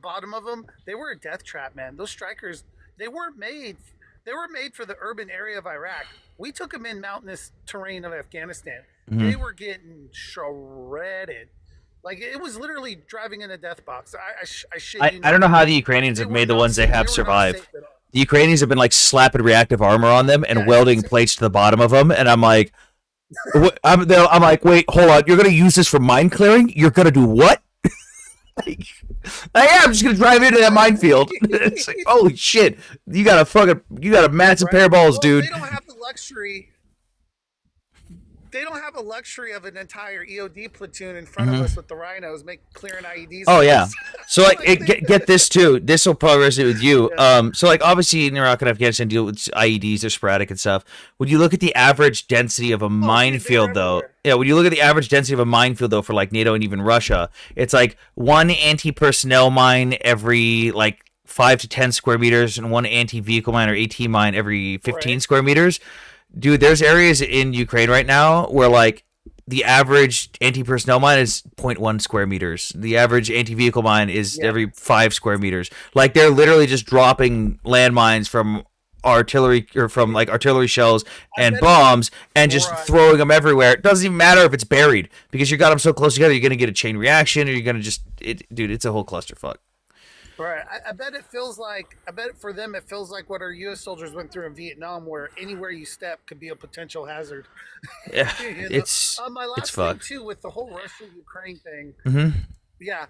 bottom of them, they were a death trap, man. Those Strikers, they were made for the urban area of Iraq. We took them in mountainous terrain of Afghanistan. They were getting shredded. Like, it was literally driving in a death box. I shit you not. I don't know how the Ukrainians have made the ones they have survive. The Ukrainians have been like slapping reactive armor on them and welding plates to the bottom of them, and I'm like, I'm like, wait, hold on, you're gonna use this for mine clearing? You're gonna do what? Like, I'm just gonna drive into that minefield. It's like, holy shit, you got a massive pair of balls, dude. They don't have the luxury. They don't have a luxury of an entire EOD platoon in front of us with the rhinos clearing IEDs. Oh yeah. So like, get this too. This will probably resonate with you. So like, obviously in Iraq and Afghanistan deal with IEDs, they're sporadic and stuff. Would you look at the average density of a minefield though? Yeah. When you look at the average density of a minefield though for like NATO and even Russia, it's like 1 anti-personnel mine every like 5 to 10 square meters and 1 anti-vehicle mine or AT mine every 15 square meters. Dude, there's areas in Ukraine right now where like the average anti-personnel mine is 0.1 square meters. The average anti-vehicle mine is every 5 square meters. Like, they're literally just dropping landmines from artillery or from like artillery shells and bombs and just throwing them everywhere. It doesn't even matter if it's buried because you got them so close together. You're gonna get a chain reaction, or you're gonna dude. It's a whole clusterfuck. Right. I bet it feels like. I bet for them it feels like what our U.S. soldiers went through in Vietnam, where anywhere you step could be a potential hazard. Yeah, You know? it's my last it's thing fucked. too with the whole Russia-Ukraine thing. Mm-hmm. Yeah.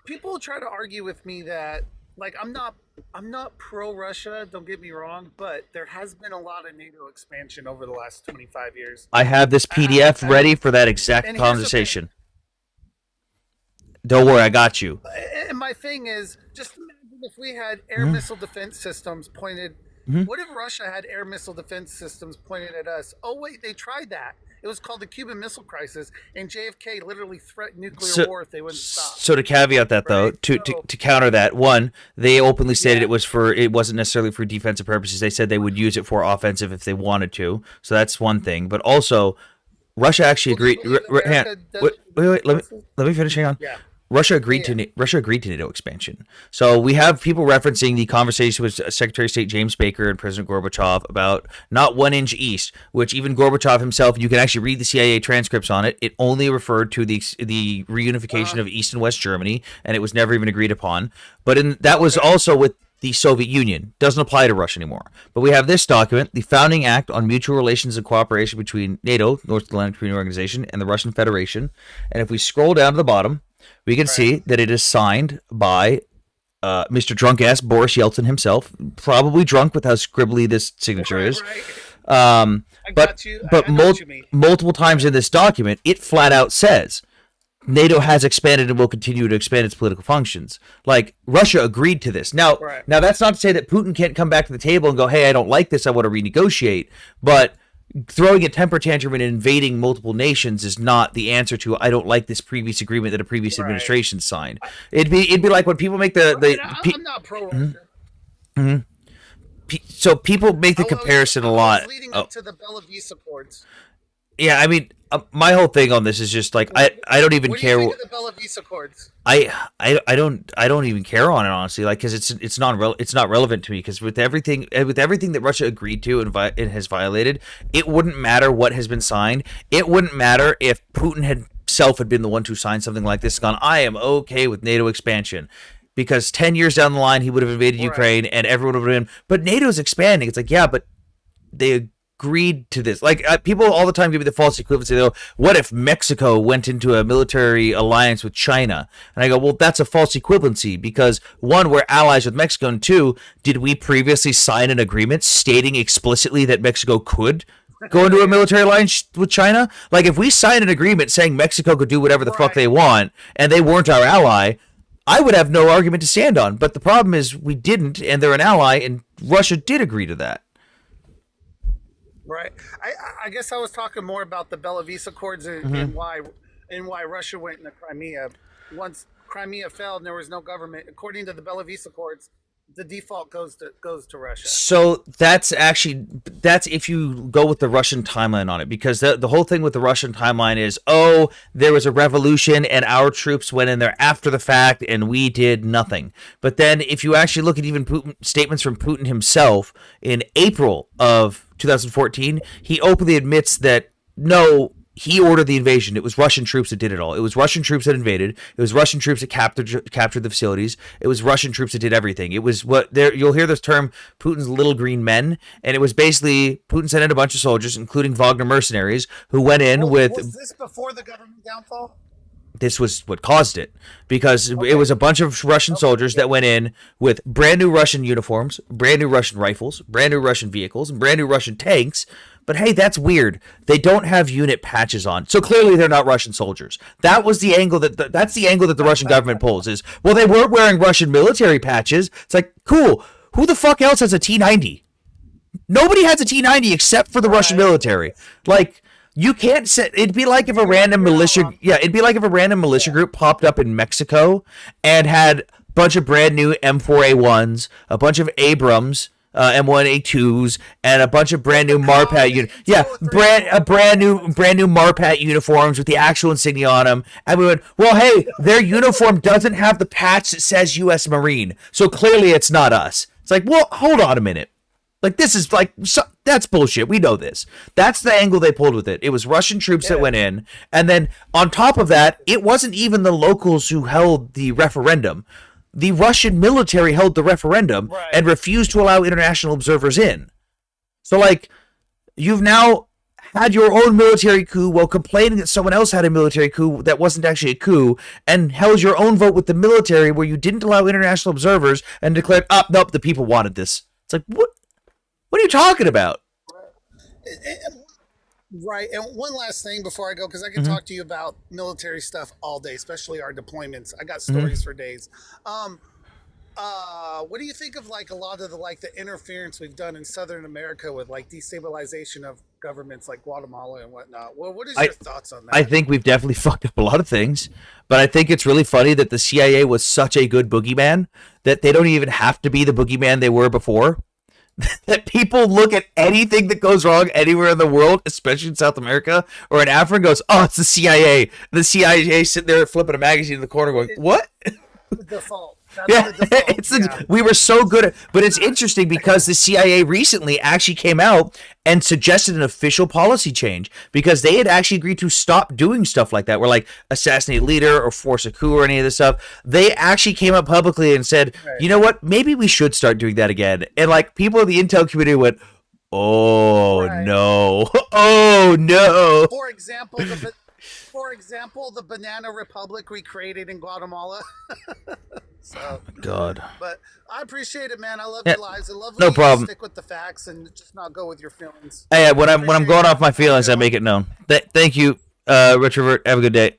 People try to argue with me that like I'm not pro Russia, don't get me wrong, but there has been a lot of NATO expansion over the last 25 years. I have this PDF ready for that exact and here's the conversation. Don't worry, I got you. And my thing is, just imagine if we had air missile defense systems pointed. Mhm. What if Russia had air missile defense systems pointed at us? Oh wait, they tried that. It was called the Cuban Missile Crisis, and JFK literally threatened nuclear war if they wouldn't stop. So to caveat that though, to counter that, one, they openly stated it wasn't necessarily for defensive purposes. They said they would use it for offensive if they wanted to. So that's one thing. But also, Russia actually agreed. Wait, let me finish. Hang on. Yeah. Russia agreed to NATO expansion. So we have people referencing the conversation with Secretary of State James Baker and President Gorbachev about not 1 inch east, which even Gorbachev himself, you can actually read the CIA transcripts on it. It only referred to the reunification of East and West Germany, and it was never even agreed upon. But that was also with the Soviet Union. Doesn't apply to Russia anymore. But we have this document, the Founding Act on Mutual Relations and Cooperation between NATO, North Atlantic Treaty Organization, and the Russian Federation. And if we scroll down to the bottom, we can see that it is signed by Mr. Drunk-ass Boris Yeltsin himself, probably drunk with how scribbly this signature is. But multiple times in this document, it flat out says NATO has expanded and will continue to expand its political functions. Like, Russia agreed to this. Now that's not to say that Putin can't come back to the table and go, hey, I don't like this, I want to renegotiate. But throwing a temper tantrum and invading multiple nations is not the answer to I don't like this previous agreement that a previous administration signed. It'd be like when people make I'm not pro Russia. So people make the comparison a lot. Leading up to the Belarus Accords. Yeah, I mean, my whole thing on this is just like I don't even care. What do you think of the Belarus Accords? I don't even care on it, honestly, like, because it's not relevant to me, because with everything that Russia agreed to and has violated, it wouldn't matter what has been signed. It wouldn't matter if Putin himself had been the one to sign something like this, gone, I am okay with NATO expansion, because 10 years down the line he would have invaded Ukraine and everyone would have been, but NATO's expanding. It's like, yeah, but they agreed to this. Like, people all the time give me the false equivalency, though. What if Mexico went into a military alliance with China? And I go, well, that's a false equivalency, because one, we're allies with Mexico, and two, did we previously sign an agreement stating explicitly that Mexico could go into a military alliance with China? Like, if we signed an agreement saying Mexico could do whatever the fuck they want and they weren't our ally, I would have no argument to stand on. But the problem is we didn't, and they're an ally, and Russia did agree to that. Right. I guess I was talking more about the Belarus Accords and why Russia went into Crimea. Once Crimea fell and there was no government, according to the Belarus Accords, the default goes to Russia. So that's if you go with the Russian timeline on it, because the whole thing with the Russian timeline is, there was a revolution and our troops went in there after the fact and we did nothing. But then if you actually look at even statements from Putin himself in April of 2014, he openly admits that no, he ordered the invasion. It was Russian troops that did it all. It was Russian troops that invaded. It was Russian troops that captured the facilities. It was Russian troops that did everything. It was you'll hear this term, Putin's little green men, and it was basically Putin sent in a bunch of soldiers, including Wagner mercenaries, who went in with. Was this before the government downfall? This was what caused it, because it was a bunch of Russian soldiers that went in with brand new Russian uniforms, brand new Russian rifles, brand new Russian vehicles, and brand new Russian tanks. But hey, that's weird. They don't have unit patches on, so clearly they're not Russian soldiers. That was the angle that's the angle that the Russian government pulls, is, well, they weren't wearing Russian military patches. It's like, cool. Who the fuck else has a T-90? Nobody has a T-90 except for the Russian military. Like, you can't say, it'd be like if a random militia group popped up in Mexico and had a bunch of brand new M4A1s, a bunch of Abrams, M1A2s, and a bunch of brand new Marpat brand new Marpat uniforms with the actual insignia on them. And we went, well, hey, their uniform doesn't have the patch that says U.S. Marine, so clearly it's not us. It's like, well, hold on a minute. Like, this is like, that's bullshit. We know this. That's the angle they pulled with it. It was Russian troops that went in. And then on top of that, it wasn't even the locals who held the referendum. The Russian military held the referendum and refused to allow international observers in. So, like, you've now had your own military coup while complaining that someone else had a military coup that wasn't actually a coup, and held your own vote with the military where you didn't allow international observers and declared, nope, the people wanted this. It's like, what? What are you talking about? Right. And one last thing before I go, because I can talk to you about military stuff all day, especially our deployments. I got stories for days. What do you think of like a lot of the interference we've done in Southern America with like destabilization of governments like Guatemala and whatnot? Well, what is your thoughts on that? I think we've definitely fucked up a lot of things, but I think it's really funny that the CIA was such a good boogeyman that they don't even have to be the boogeyman they were before. That people look at anything that goes wrong anywhere in the world, especially in South America or in Africa, and goes, oh, it's the CIA. The CIA sitting there flipping a magazine in the corner going, what? The default. That's the default. We were so good at, but it's interesting because the CIA recently actually came out and suggested an official policy change because they had actually agreed to stop doing stuff like that, where like assassinate a leader or force a coup or any of this stuff. They actually came up publicly and said, you know what, maybe we should start doing that again. And like people in the intel community went, oh no, oh no. For example, the Banana Republic we created in Guatemala. So, oh my God. But I appreciate it, man. I love your lives. I love when no you problem. stick with the facts and just not go with your feelings. Hey, when I'm going off my feelings, I make it known. Thank you, Richard. Have a good day.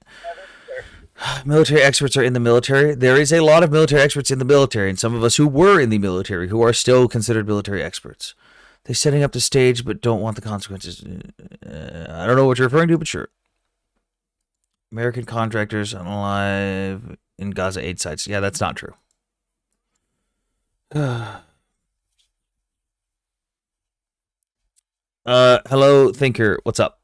Military experts are in the military. There is a lot of military experts in the military, and some of us who were in the military who are still considered military experts. They're setting up the stage, but don't want the consequences. I don't know what you're referring to, but sure. American contractors alive in Gaza aid sites. Yeah, that's not true. Hello, Thinker. What's up?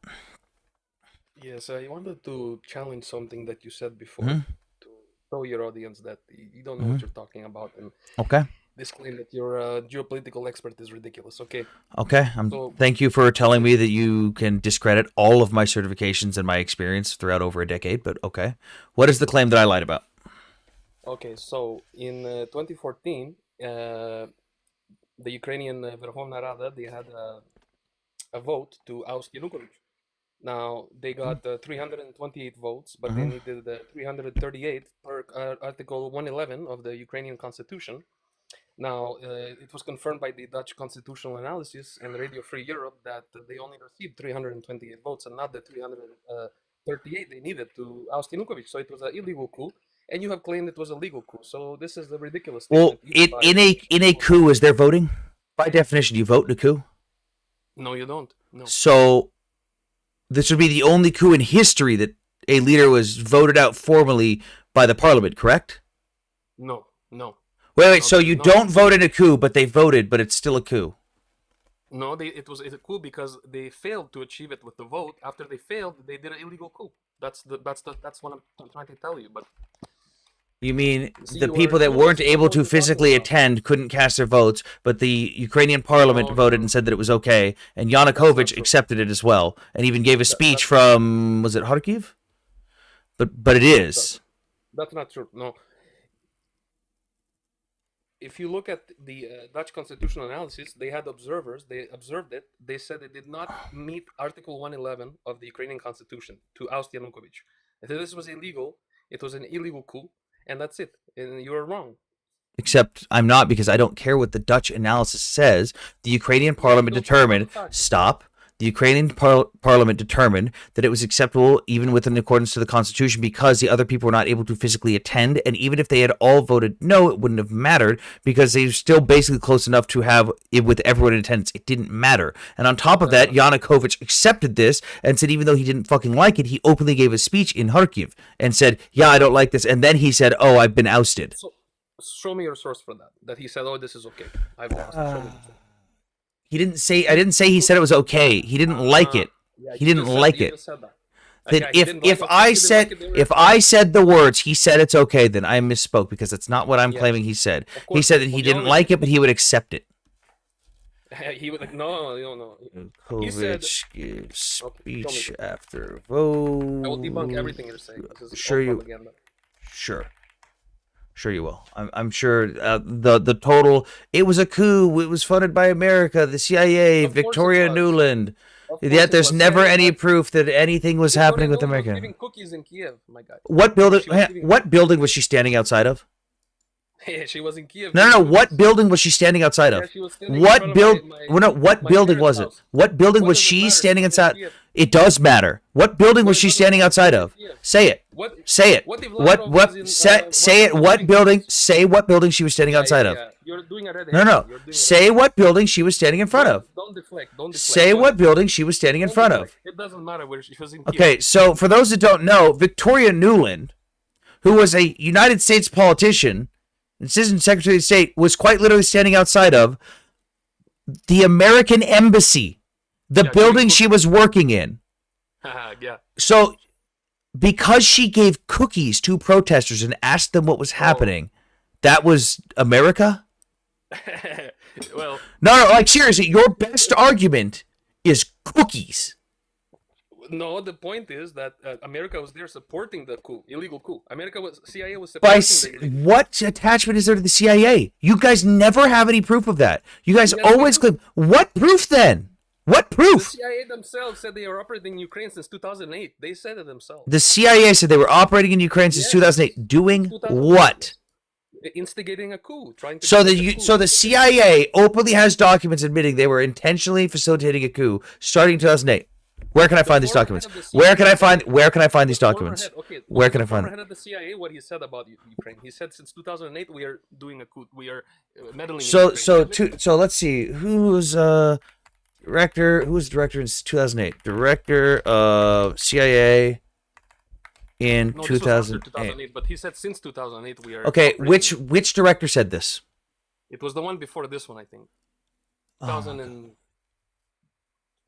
Yes, I wanted to challenge something that you said before Mhm. to show your audience that you don't know what you're talking about, and Okay. this claim that you're a geopolitical expert is ridiculous. Okay. Okay. Thank you for telling me that you can discredit all of my certifications and my experience throughout over a decade, but okay. What is the claim that I lied about? Okay, so in 2014, the Ukrainian Verkhovna Rada, they had a vote to oust Yanukovych. Now, they got 328 votes, but they needed 338 per Article 111 of the Ukrainian Constitution. Now, it was confirmed by the Dutch Constitutional Analysis and Radio Free Europe that they only received 328 votes and not the 338 they needed to oust Yanukovych. So it was an illegal coup, and you have claimed it was a legal coup. So this is the ridiculous Well, statement. in a coup, is there voting? By definition, you vote in a coup. No, you don't. No. So this would be the only coup in history that a leader was voted out formally by the parliament, correct? No, no. Wait, so you don't vote in a coup, but they voted, but it's still a coup. No, it was a coup because they failed to achieve it with the vote. After they failed, they did an illegal coup. That's what I'm trying to tell you. But You mean the people that weren't able to physically attend couldn't cast their votes, but the Ukrainian parliament voted and said that it was okay, and Yanukovych accepted it as well, and even gave a speech from, was it Kharkiv? But it is. That's not true. No. If you look at the Dutch constitutional analysis, they had observers. They observed it. They said it did not meet Article 111 of the Ukrainian constitution to oust Yanukovych. This was illegal. It was an illegal coup, and that's it. And you are wrong. Except I'm not, because I don't care what the Dutch analysis says. The Ukrainian parliament determined, stop. The Ukrainian parliament determined that it was acceptable even within accordance to the constitution because the other people were not able to physically attend. And even if they had all voted no, it wouldn't have mattered because they were still basically close enough to have it with everyone in attendance. It didn't matter. And on top of that, Yanukovych accepted this and said even though he didn't fucking like it, he openly gave a speech in Kharkiv and said, yeah, I don't like this. And then he said, oh, I've been ousted. So, show me your source for that. That he said, oh, this is okay. I've been ousted. Show me. He didn't say. I didn't say he said it was okay. He didn't like it. Yeah, he didn't like it. Then Yeah, he didn't like if it. Of I course he didn't like said it. They were if I said the words he said it's okay, then I misspoke because that's not what I'm Yeah, claiming he said. of He course. said that he Well, the didn't only like it, but he would accept it. he was like, no. He said, Kovic gives okay, show me speech this. after I will vote. debunk everything you're saying. This is Sure all you, propaganda. sure you will. I'm sure the total. It was a coup. It was funded by America, the CIA, Of course it Victoria was. Nuland. Of course Yet it there's was. never CIA any was- proof that anything was Victoria happening with Nuland was America. giving cookies in Kiev, my guy. What Remember building? she was giving What building was she standing outside of? She was in Kiev. No, giving no. cookies. What building was she standing outside Yeah, of? she was standing in front of What my building parents' was it? house. What building What was does it she matter? standing She was in inside? Kiev. It does matter. What building was she standing outside of? Say it. Say it. What if What? Lavrov What? was in, Say it. What building? Say what building she was standing outside of. Yeah. You're doing a red No, herring. no. You're doing a Say what building she was standing in front of. Don't deflect. Don't deflect. Say Go what ahead. building she was standing in Don't front of. deflect. It doesn't matter where she was in Kiev. Okay, so for those that don't know, Victoria Nuland, who was a United States politician, Assistant Secretary of State, was quite literally standing outside of the American Embassy, the building she was working in. Yeah. So, because she gave cookies to protesters and asked them what was happening, that was America? Well, No, like seriously, your best argument is cookies. no. The point is that America was there supporting the coup, illegal coup. CIA was By supporting the illegal. what attachment is there to the CIA? You guys never have any proof of that. You guys always claim. What proof then? What The proof? CIA themselves said they were operating in Ukraine since 2008. They said it themselves. The CIA said they were operating in Ukraine since 2008. Doing what? Instigating a coup, trying to. So get a coup. so the CIA openly has documents admitting they were intentionally facilitating a coup starting in 2008. Where can I find these documents? Where can I find these documents? Where can I find the head of the CIA, what he said about Ukraine? He said since 2008 we are doing a coup. We are meddling. in Ukraine. So let's see who's director. Who was director in 2008? Director of CIA in No, this was after 2008. But he said since 2008 we are. Okay, operating. which director said this? It was the one before this one, I think. 2000 and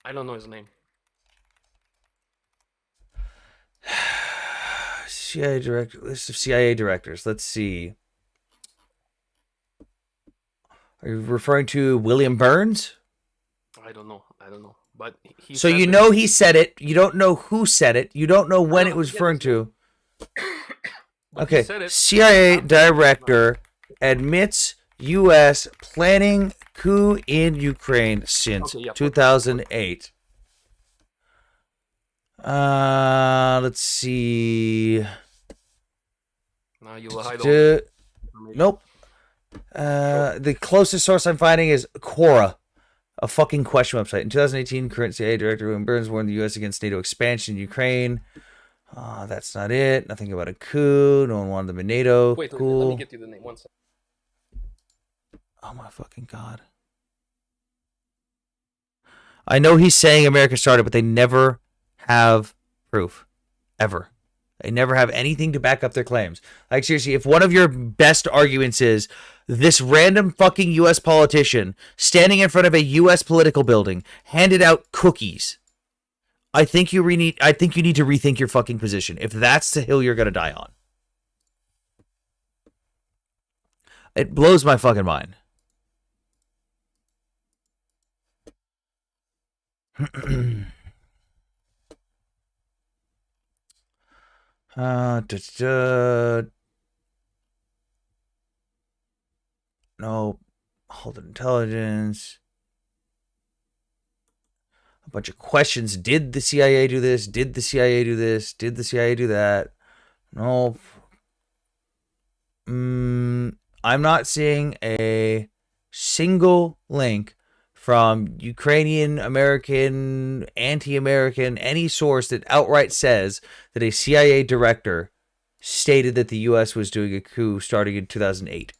I don't know his name. CIA director list of CIA directors. Let's see. Are you referring to William Burns? I don't know. But he. So said you that- know he said it. You don't know who said it. You don't know when it was referring to. But he Okay. said it CIA director admits U.S. planning coup in Ukraine since Okay, yeah. 2008. Let's see. Now you will hide all Du- the Nope. The closest source I'm finding is Quora, a fucking question website. In 2018, current CIA director William Burns warned the U.S. against NATO expansion in Ukraine. That's not it. Nothing about a coup. No one wanted them in NATO. Wait, Cool. let me get you the name. One second. Oh my fucking god. I know he's saying America started, but they never have proof. Ever. They never have anything to back up their claims. Like, seriously, if one of your best arguments is this random fucking U.S. politician standing in front of a U.S. political building handed out cookies, I think you need to rethink your fucking position. If that's the hill you're gonna die on. It blows my fucking mind. No, hold it, intelligence. A bunch of questions. Did the CIA do this? Did the CIA do this? Did the CIA do that? No. I'm not seeing a single link from Ukrainian, American, anti-American, any source that outright says that a CIA director stated that the U.S. was doing a coup starting in 2008.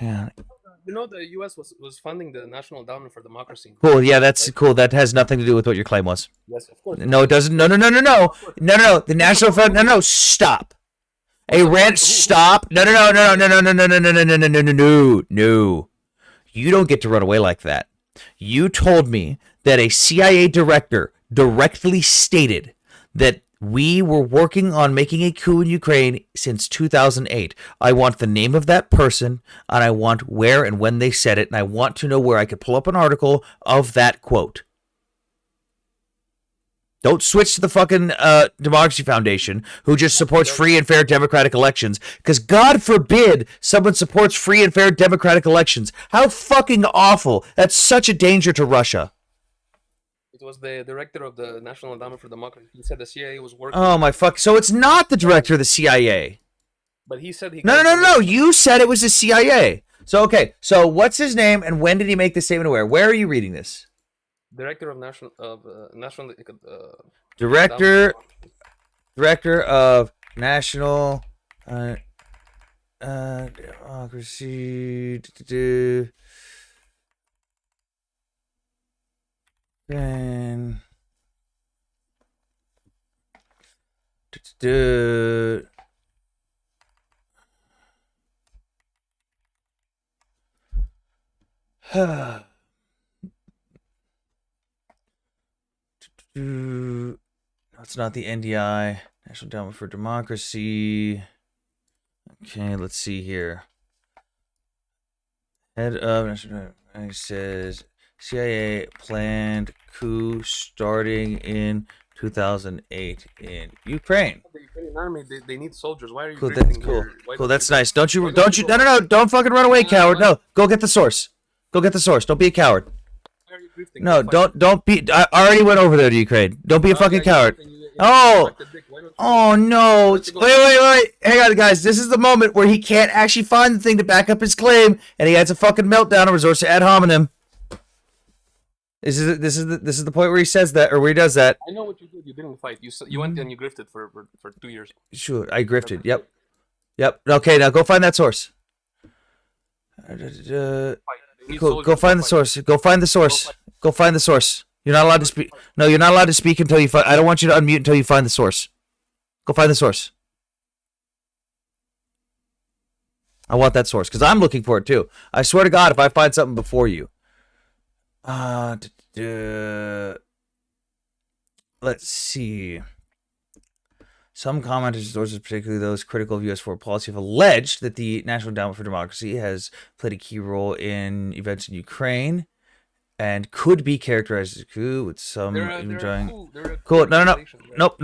Yeah. You know, the U.S. was funding the National Endowment for Democracy. Cool. Yeah, that's cool. That has nothing to do with what your claim was. Yes, of course. No, it doesn't. No. The National Fund. No. Stop. Stop. No. You don't get to run away like that. You told me that a CIA director directly stated that we were working on making a coup in Ukraine since 2008. I want the name of that person, and I want where and when they said it, and I want to know where I could pull up an article of that quote. Don't switch to the fucking Democracy Foundation, who just supports free and fair democratic elections, because God forbid someone supports free and fair democratic elections. How fucking awful. That's such a danger to Russia. It was the director of the National Endowment for Democracy. He said the CIA was working. Oh my fuck. So it's not the director of the CIA. But he said he. No. You said it was the CIA. So, okay. So what's his name and when did he make this statement where? Where are you reading this? Director of National Director of National Democracy. Then no, it's not the NDI, National Endowment for Democracy. Okay, let's see here. Head of National Endowment says CIA planned coup starting in 2008 in Ukraine. The Ukrainian army, they need soldiers. Why are you? Cool, that's cool. Cool, that's nice. Don't you? No! Don't fucking run away, coward. No, go get the source. Go get the source. Don't be a coward. No, don't be. I already went over there to Ukraine. Don't be a fucking coward. Oh no! Wait! Hang on, guys. This is the moment where he can't actually find the thing to back up his claim, and he has a fucking meltdown and resorts to ad hominem. This is the point where he says that, or where he does that. I know what you did. You didn't fight. You went and you grifted for 2 years. Sure, I grifted. Yep. Okay, now go find that source. Cool. Go find the source. Go find the source. Go find the source. You're not allowed to speak. No, you're not allowed to speak until you find. I don't want you to unmute until you find the source. Go find the source. I want that source because I'm looking for it too. I swear to God, if I find something before you. Let's see. Some commenters, sources, particularly those critical of U.S. foreign policy, have alleged that the National Endowment for Democracy has played a key role in events in Ukraine and could be characterized as a coup with some enjoying. Cool. No. Nope.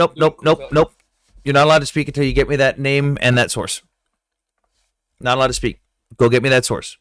You're not allowed to speak until you get me that name and that source. Not allowed to speak. Go get me that source.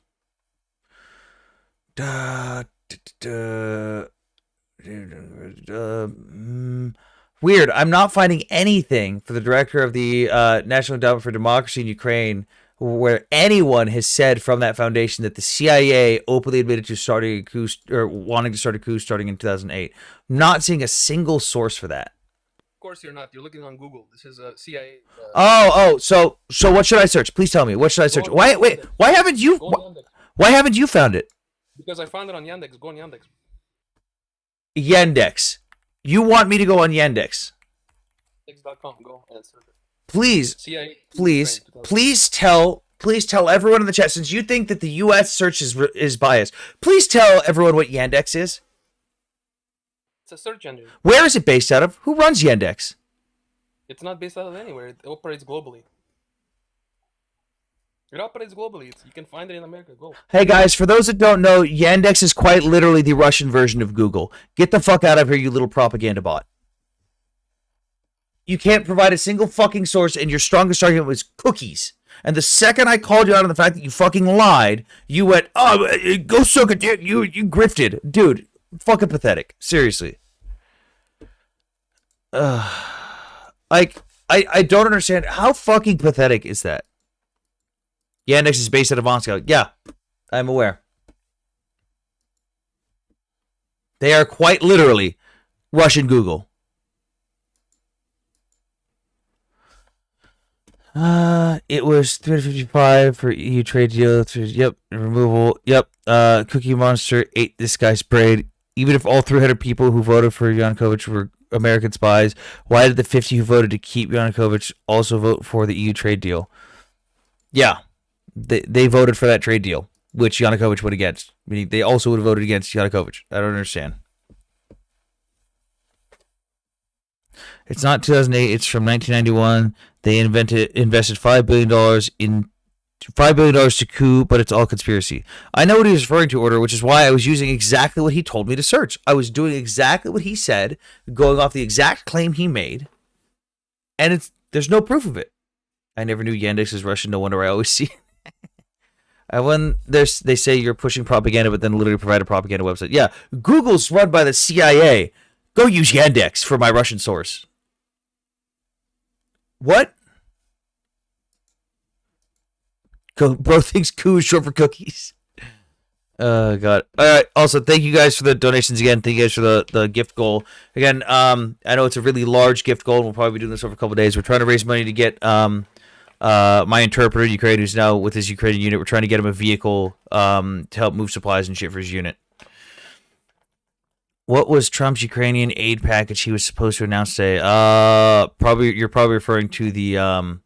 Weird. I'm not finding anything for the director of the National Endowment for Democracy in Ukraine where anyone has said from that foundation that the CIA openly admitted to starting a coup or wanting to start a coup starting in 2008. Not seeing a single source for that. Of course you're not. You're looking on Google. This is a CIA. So what should I search? Please tell me. What should I search? Why haven't you found it? Because I found it on Yandex. Go on Yandex. Yandex. You want me to go on Yandex? Yandex.com. Go and search it. Please tell everyone in the chat, since you think that the U.S. search is biased, please tell everyone what Yandex is. It's a search engine. Where is it based out of? Who runs Yandex? It's not based out of anywhere. It operates globally. You can find it in America. Go. Hey guys, for those that don't know, Yandex is quite literally the Russian version of Google. Get the fuck out of here, you little propaganda bot. You can't provide a single fucking source, and your strongest argument was cookies. And the second I called you out on the fact that you fucking lied, you went, go suck a dick. You grifted. Dude, fucking pathetic. Seriously. I don't understand. How fucking pathetic is that? Yandex is based out of Moscow. Yeah, I'm aware. They are quite literally Russian Google. It was 355 for EU trade deal. Yep, removal. Yep. Cookie Monster ate this guy's brain. Even if all 300 people who voted for Yanukovych were American spies, why did the 50 who voted to keep Yanukovych also vote for the EU trade deal? Yeah, they voted for that trade deal. which Yanukovych would against. Meaning they also would have voted against Yanukovych. I don't understand. It's not 2008. It's from 1991. They invested $5 billion in $5 billion to coup, but it's all conspiracy. I know what he was referring to, Order, which is why I was using exactly what he told me to search. I was doing exactly what he said, going off the exact claim he made, and there's no proof of it. I never knew Yandex is Russian. No wonder I always see. When they say you're pushing propaganda, but then literally provide a propaganda website. Yeah, Google's run by the CIA. Go use Yandex for my Russian source. What? Bro thinks coup is short for cookies. Oh, God. All right. Also, thank you guys for the donations again. Thank you guys for the gift goal. Again, I know it's a really large gift goal. We'll probably be doing this over a couple of days. We're trying to raise money to get my interpreter, Ukraine, who's now with his Ukrainian unit. We're trying to get him a vehicle to help move supplies and shit for his unit. What was Trump's Ukrainian aid package he was supposed to announce today? You're probably referring to the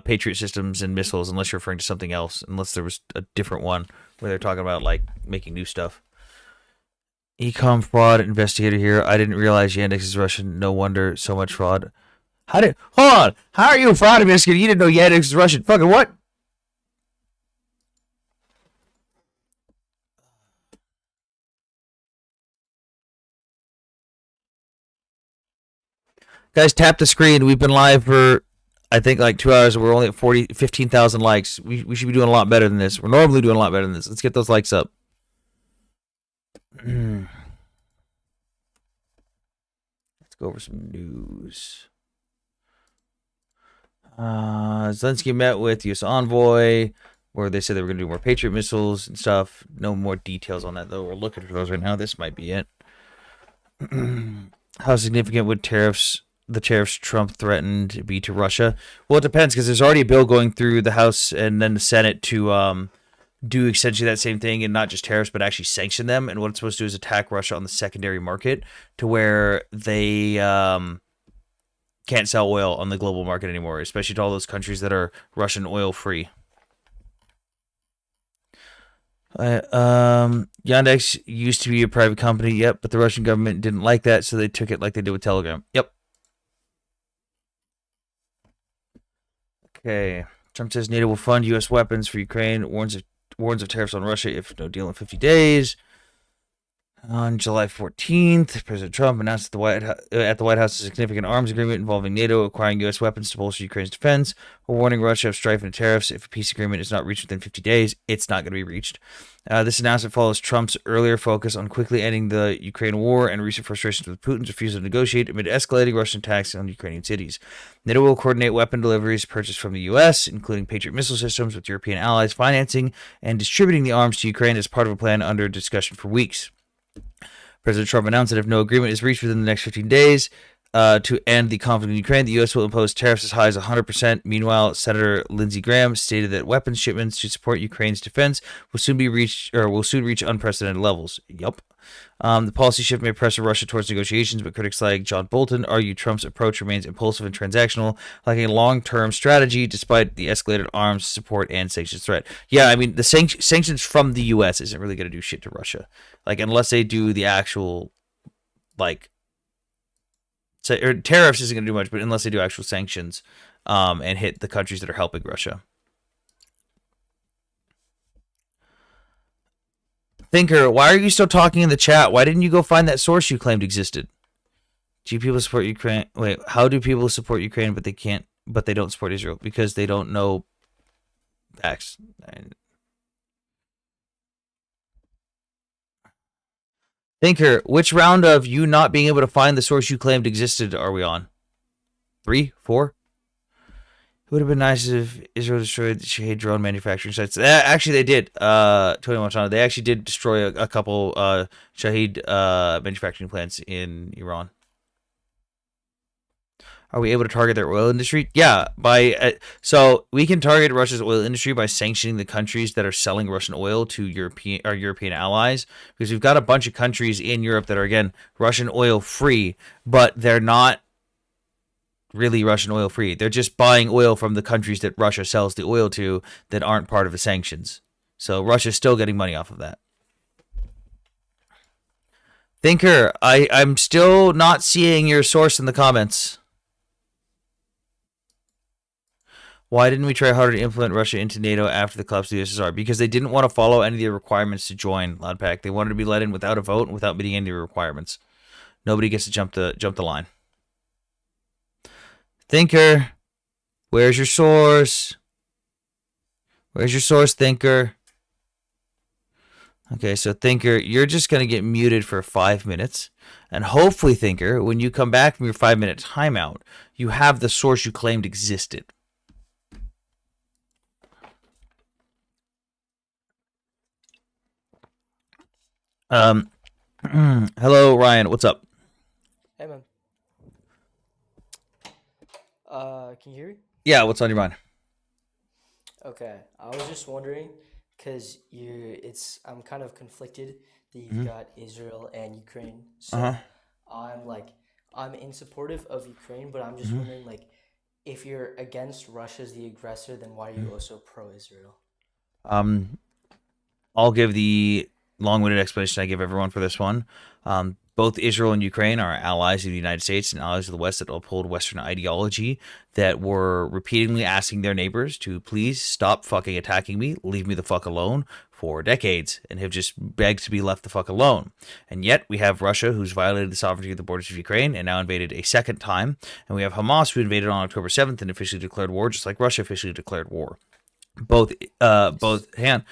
Patriot systems and missiles, unless you're referring to something else, unless there was a different one where they're talking about like making new stuff. Ecom fraud investigator here. I didn't realize Yandex is Russian. No wonder so much fraud. Hold on. How are you a fraud investigator? You didn't know Yandex is Russian. Fucking what? Guys, tap the screen. We've been live for, I think, like 2 hours. We're only at 15,000 likes. We should be doing a lot better than this. We're normally doing a lot better than this. Let's get those likes up. Let's go over some news. Zelensky met with U.S. envoy, where they said they were going to do more Patriot missiles and stuff. No more details on that, though. We're looking for those right now. This might be it. How significant would the tariffs Trump threatened be to Russia? Well, it depends, because there's already a bill going through the House and then the Senate to do essentially that same thing, and not just tariffs, but actually sanction them. And what it's supposed to do is attack Russia on the secondary market to where they can't sell oil on the global market anymore, especially to all those countries that are Russian oil free. Yandex used to be a private company, yep, but the Russian government didn't like that, so they took it like they did with Telegram. Yep. Okay. Trump says NATO will fund U.S. weapons for Ukraine, warns of tariffs on Russia if no deal in 50 days. On July 14th, President Trump announced at the White House a significant arms agreement involving NATO acquiring U.S. weapons to bolster Ukraine's defense, while warning Russia of strife and tariffs. If a peace agreement is not reached within 50 days, it's not going to be reached. This announcement follows Trump's earlier focus on quickly ending the Ukraine war and recent frustrations with Putin's refusal to negotiate amid escalating Russian attacks on Ukrainian cities. NATO will coordinate weapon deliveries purchased from the U.S., including Patriot missile systems, with European allies financing and distributing the arms to Ukraine as part of a plan under discussion for weeks. President Trump announced that if no agreement is reached within the next 15 days to end the conflict in Ukraine, the U.S. will impose tariffs as high as 100%. Meanwhile, Senator Lindsey Graham stated that weapons shipments to support Ukraine's defense will soon reach unprecedented levels. Yup. The policy shift may pressure Russia towards negotiations, but critics like John Bolton argue Trump's approach remains impulsive and transactional, like a long-term strategy, despite the escalated arms support and sanctions threat. Yeah, I mean, the sanctions from the U.S. isn't really going to do shit to Russia, like unless they do the actual, like, tariffs isn't going to do much, but unless they do actual sanctions, and hit the countries that are helping Russia. Thinker, why are you still talking in the chat? Why didn't you go find that source you claimed existed? Do people support Ukraine? Wait, how do people support Ukraine but they don't support Israel? Because they don't know facts. Thinker, which round of you not being able to find the source you claimed existed are we on? 3? 4? It would have been nice if Israel destroyed the Shahid drone manufacturing sites. Actually, they did. Tony Montana. They actually did destroy a couple Shahid manufacturing plants in Iran. Are we able to target their oil industry? Yeah, so we can target Russia's oil industry by sanctioning the countries that are selling Russian oil to European allies, because we've got a bunch of countries in Europe that are, again, Russian oil free, but they're not really Russian oil free. They're just buying oil from the countries that Russia sells the oil to that aren't part of the sanctions. So Russia's still getting money off of that. Thinker, I'm still not seeing your source in the comments. Why didn't we try harder to implement Russia into NATO after the collapse of the USSR? Because they didn't want to follow any of the requirements to join, Loudpack. They wanted to be let in without a vote and without meeting any of the requirements. Nobody gets to jump the line. Thinker, where's your source? Where's your source, Thinker? Okay, so Thinker, you're just going to get muted for 5 minutes. And hopefully, Thinker, when you come back from your 5-minute timeout, you have the source you claimed existed. Hello, Ryan. What's up? Hey, man. Can you hear me? Yeah, what's on your mind? Okay, I was just wondering, because I'm kind of conflicted that you've got Israel and Ukraine. So I'm in supportive of Ukraine, but I'm just wondering, like, if you're against Russia as the aggressor, then why are you also pro-Israel? I'll give the long-winded explanation I give everyone for this one. Both Israel and Ukraine are allies of the United States and allies of the West that uphold Western ideology that were repeatedly asking their neighbors to please stop fucking attacking me, leave me the fuck alone for decades, and have just begged to be left the fuck alone. And yet we have Russia, who's violated the sovereignty of the borders of Ukraine and now invaded a second time. And we have Hamas, who invaded on October 7th and officially declared war, just like Russia officially declared war. Both Russia,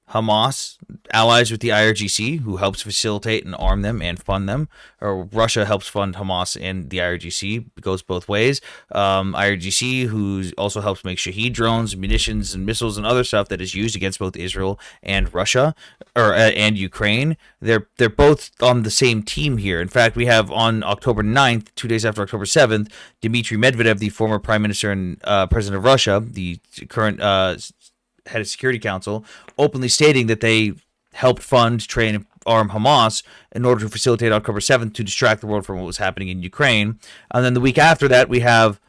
Hamas, allies with the IRGC, who helps facilitate and arm them and fund them. Or Russia helps fund Hamas and the IRGC. It goes both ways. IRGC, who also helps make Shahed drones, munitions, and missiles and other stuff that is used against both Israel and Russia, and Ukraine. They're both on the same team here. In fact, we have on October 9th, 2 days after October 7th, Dmitry Medvedev, the former prime minister and president of Russia, the current head of Security Council, openly stating that they helped fund, train, and arm Hamas in order to facilitate October 7th to distract the world from what was happening in Ukraine. And then the week after that, we have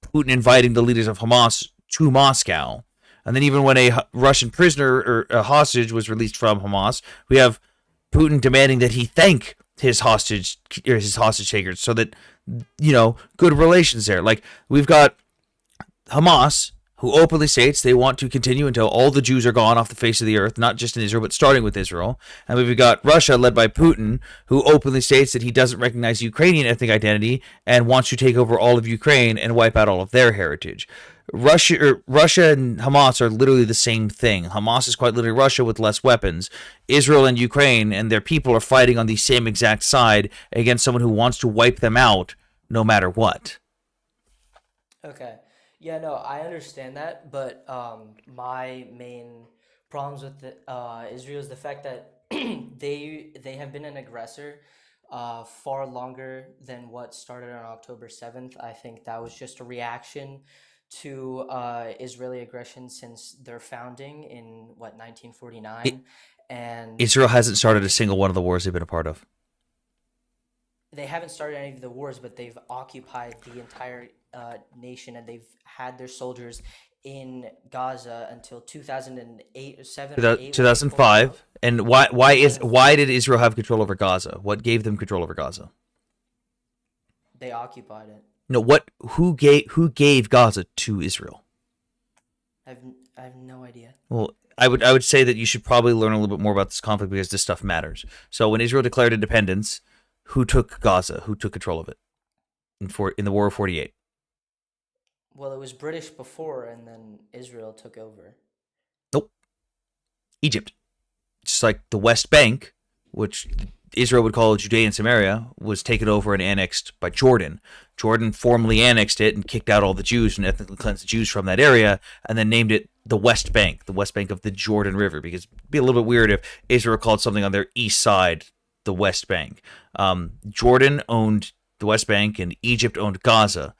Putin inviting the leaders of Hamas to Moscow. And then even when a Russian prisoner or a hostage was released from Hamas, we have Putin demanding that he thank his hostage takers so that, good relations there. Like, we've got Hamas, who openly states they want to continue until all the Jews are gone off the face of the earth, not just in Israel, but starting with Israel. And we've got Russia, led by Putin, who openly states that he doesn't recognize Ukrainian ethnic identity and wants to take over all of Ukraine and wipe out all of their heritage. Russia and Hamas are literally the same thing. Hamas is quite literally Russia with less weapons. Israel and Ukraine and their people are fighting on the same exact side against someone who wants to wipe them out no matter what. Okay. Yeah, no, I understand that, but my main problems with Israel is the fact that they have been an aggressor far longer than what started on October 7th. I think that was just a reaction to Israeli aggression since their founding in 1949. And Israel hasn't started a single one of the wars they've been a part of. They haven't started any of the wars, but they've occupied the entire nation, and they've had their soldiers in Gaza until 2008 or 2005. And why did Israel have control over Gaza? What gave them control over Gaza? They occupied it. No, who gave Gaza to Israel? I have no idea. Well, I would say that you should probably learn a little bit more about this conflict because this stuff matters. So when Israel declared independence, who took Gaza? Who took control of it in the War of 48? Well, it was British before, and then Israel took over. Nope. Egypt. Just like the West Bank, which Israel would call Judea and Samaria, was taken over and annexed by Jordan. Jordan formally annexed it and kicked out all the Jews and ethnically cleansed the Jews from that area, and then named it the West Bank of the Jordan River, because it'd be a little bit weird if Israel called something on their east side the West Bank. Jordan owned the West Bank and Egypt owned Gaza.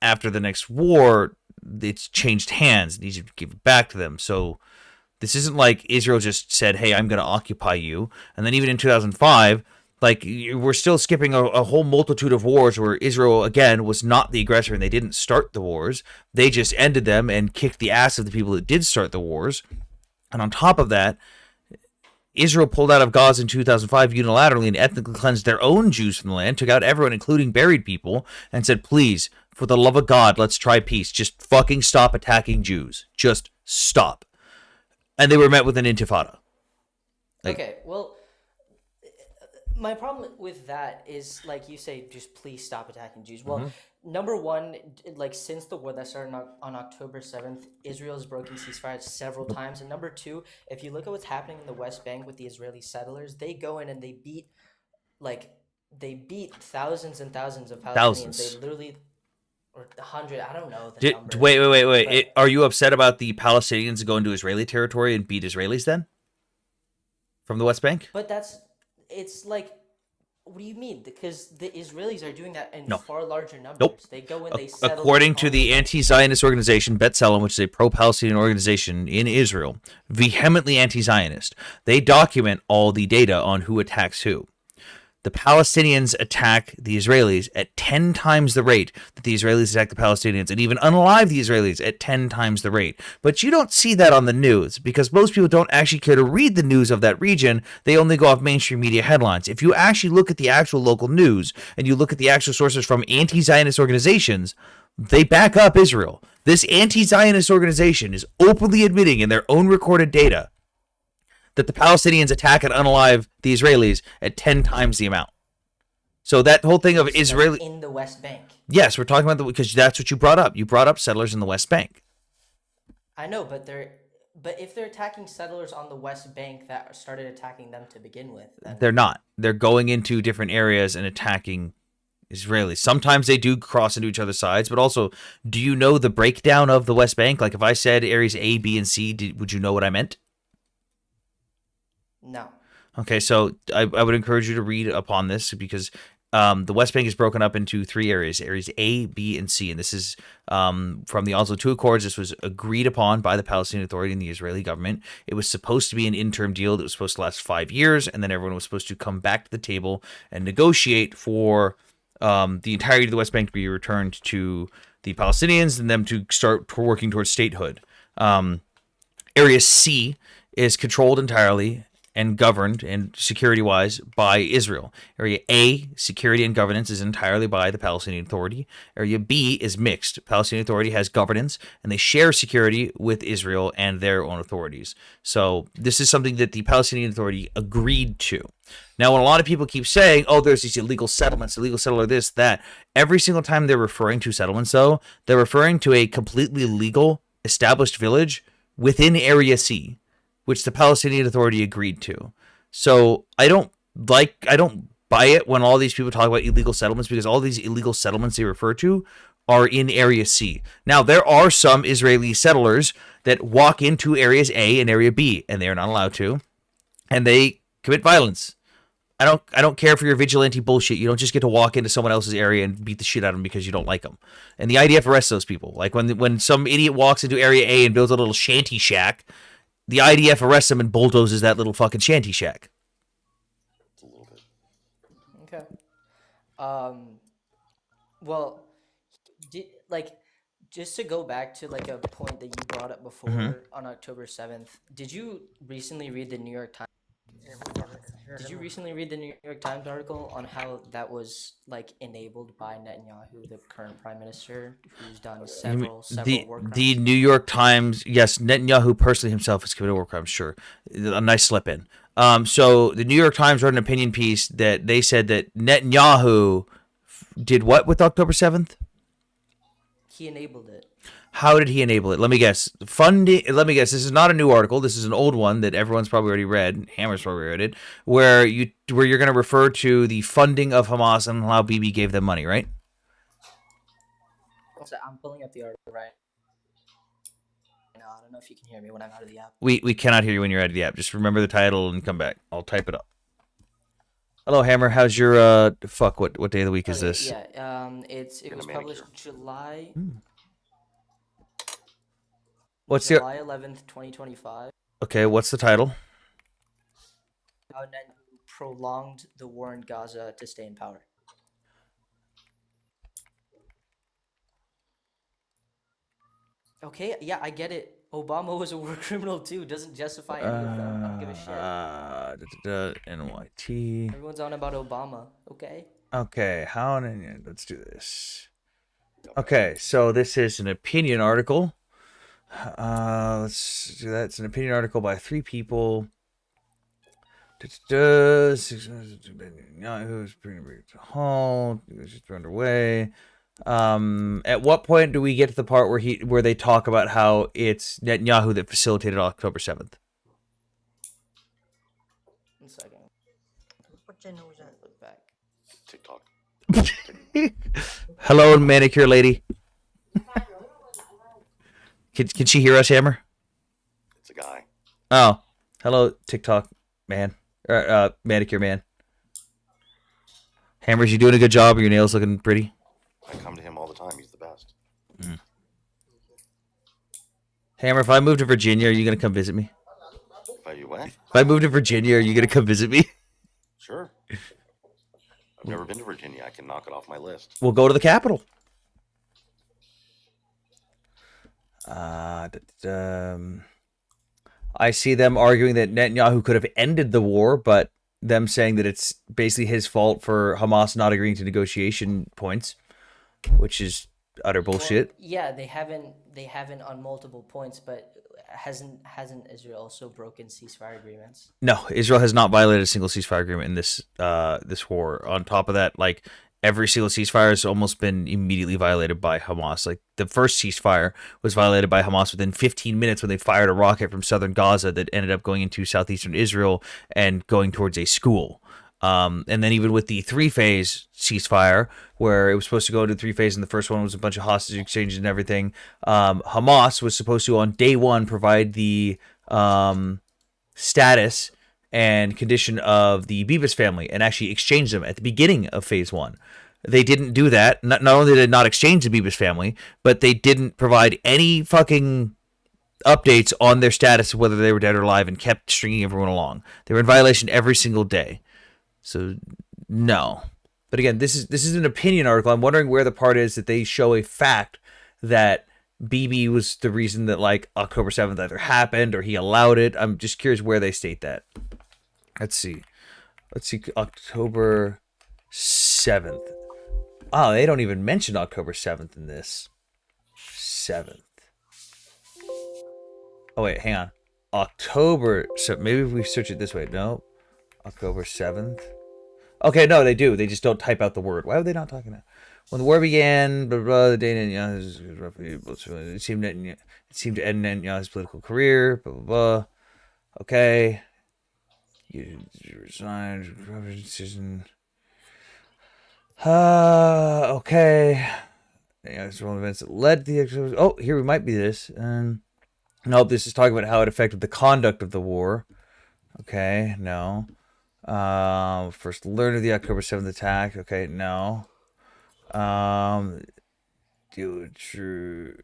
After the next war, it's changed hands and Egypt gave it back to them. So this isn't like Israel just said, hey, I'm going to occupy you. And then even in 2005, Like, we're still skipping a whole multitude of wars where Israel, again, was not the aggressor and they didn't start the wars. They just ended them and kicked the ass of the people that did start the wars. And on top of that, Israel pulled out of Gaza in 2005 unilaterally and ethnically cleansed their own Jews from the land, took out everyone, including buried people, and said, please, for the love of God, let's try peace. Just fucking stop attacking Jews. Just stop. And they were met with an intifada. Okay, well, my problem with that is, like you say, just please stop attacking Jews. Well, number one, like since the war that started on October 7th, Israel has broken ceasefire several times. And number two, if you look at what's happening in the West Bank with the Israeli settlers, they go in and they beat thousands and thousands of Palestinians. Thousands. They literally, or 100, I don't know the number. Wait. Are you upset about the Palestinians going to Israeli territory and beat Israelis then? From the West Bank? But it's like, what do you mean? Because the Israelis are doing that in far larger numbers. Nope. They go and they settle. According to the anti-Zionist organization B'Tselem, which is a pro-Palestinian organization in Israel, vehemently anti-Zionist, they document all the data on who attacks who. The Palestinians attack the Israelis at 10 times the rate that the Israelis attack the Palestinians, and even unalive the Israelis at 10 times the rate. But you don't see that on the news because most people don't actually care to read the news of that region. They only go off mainstream media headlines. If you actually look at the actual local news and you look at the actual sources from anti-Zionist organizations, they back up Israel. This anti-Zionist organization is openly admitting in their own recorded data that the Palestinians attack and unalive the Israelis at 10 times the amount. So that whole thing of Israeli in the West Bank. Yes, we're talking about because that's what you brought up. You brought up settlers in the West Bank. I know, but if they're attacking settlers on the West Bank that started attacking them to begin with, then They're not. They're going into different areas and attacking Israelis. Sometimes they do cross into each other's sides, but also, do you know the breakdown of the West Bank? Like if I said areas A, B, and C, would you know what I meant? No. Okay, so I would encourage you to read upon this because the West Bank is broken up into three areas A, B, and C. And this is from the Oslo II Accords. This was agreed upon by the Palestinian Authority and the Israeli government. It was supposed to be an interim deal that was supposed to last 5 years, and then everyone was supposed to come back to the table and negotiate for the entirety of the West Bank to be returned to the Palestinians and them to start working towards statehood. Area C is controlled entirely and governed and security-wise by Israel. Area A, security and governance, is entirely by the Palestinian Authority. Area B is mixed. Palestinian Authority has governance, and they share security with Israel and their own authorities. So this is something that the Palestinian Authority agreed to. Now, when a lot of people keep saying, oh, there's these illegal settlements, illegal settler this, that, every single time they're referring to settlements, though, they're referring to a completely legal, established village within Area C, which the Palestinian Authority agreed to. So I don't buy it when all these people talk about illegal settlements because all these illegal settlements they refer to are in Area C. Now, there are some Israeli settlers that walk into areas A and Area B, and they are not allowed to, and they commit violence. I don't care for your vigilante bullshit. You don't just get to walk into someone else's area and beat the shit out of them because you don't like them. And the IDF arrests those people. Like when some idiot walks into Area A and builds a little shanty shack, the IDF arrests him and bulldozes that little fucking shanty shack. Okay. Well, just to go back to like a point that you brought up before on October 7th, did you recently read the New York Times? Did you recently read the New York Times article on how that was like enabled by Netanyahu, the current prime minister, who's done several war crimes? The New York Times, yes, Netanyahu personally himself has committed war crimes, sure. A nice slip in. So the New York Times wrote an opinion piece that they said that Netanyahu did what with October 7th? He enabled it. How did he enable it? Let me guess. Funding. Let me guess. This is not a new article. This is an old one that everyone's probably already read. Hammer's probably read it. Where you're going to refer to the funding of Hamas and how Bibi gave them money, right? I'm pulling up the article right now. I don't know if you can hear me when I'm out of the app. We cannot hear you when you're out of the app. Just remember the title and come back. I'll type it up. Hello, Hammer. How's your What day of the week is this? Yeah. It was published July. What's July 11th, 2025. Okay, what's the title? How Netanyahu prolonged the war in Gaza to stay in power? Okay, yeah, I get it. Obama was a war criminal too. Doesn't justify any of them. I don't give a shit. NYT. Everyone's on about Obama. Okay. Okay, let's do this. Okay, so this is an opinion article. Let's do that. It's an opinion article by 3 people. Who's pretty home? Just underway. At what point do we get to the part where they talk about how it's Netanyahu that facilitated October 7th? 1 second. What channel was that? Look back. TikTok. Hello, manicure lady. Can she hear us, Hammer? It's a guy. Oh, hello, TikTok man. Manicure man. Hammers, you doing a good job? Are your nails looking pretty? I come to him all the time. He's the best. Hammer, if I move to Virginia, are you going to come visit me? If I what? If I move to Virginia, are you going to come visit me? Sure. I've never been to Virginia. I can knock it off my list. We'll go to the Capitol. I see them arguing that Netanyahu could have ended the war, but them saying that it's basically his fault for Hamas not agreeing to negotiation points, which is utter bullshit. Well, yeah, they haven't on multiple points, but hasn't Israel also broken ceasefire agreements? No, Israel has not violated a single ceasefire agreement in this war. On top of that, like every single ceasefire has almost been immediately violated by Hamas. Like the first ceasefire was violated by Hamas within 15 minutes when they fired a rocket from southern Gaza that ended up going into southeastern Israel and going towards a school. And then even with the 3-phase ceasefire, where it was supposed to go into 3 phases, and the first one was a bunch of hostage exchanges and everything, Hamas was supposed to, on day 1, provide the status and condition of the Bibas family and actually exchange them at the beginning of phase 1. They didn't do that. Not only did they not exchange the Bibas family, but they didn't provide any fucking updates on their status of whether they were dead or alive and kept stringing everyone along. They were in violation every single day. So, no. But again, this is an opinion article. I'm wondering where the part is that they show a fact that Bibi was the reason that, like, October 7th either happened or he allowed it. I'm just curious where they state that. Let's see. October 7th. Oh, they don't even mention October 7th in this. 7th. Oh, wait, hang on. October. So maybe if we search it this way. No. October 7th. Okay, no, they do. They just don't type out the word. Why are they not talking about? When the war began, blah, blah, the day it seemed to end Netanyahu's political career, blah, blah, blah. Okay. You resigned. Decision. Okay. It's one of the events that led to the... Oh, here we might be this. Nope, this is talking about how it affected the conduct of the war. Okay, no. First learned of the October 7th attack. Okay, no. Deal through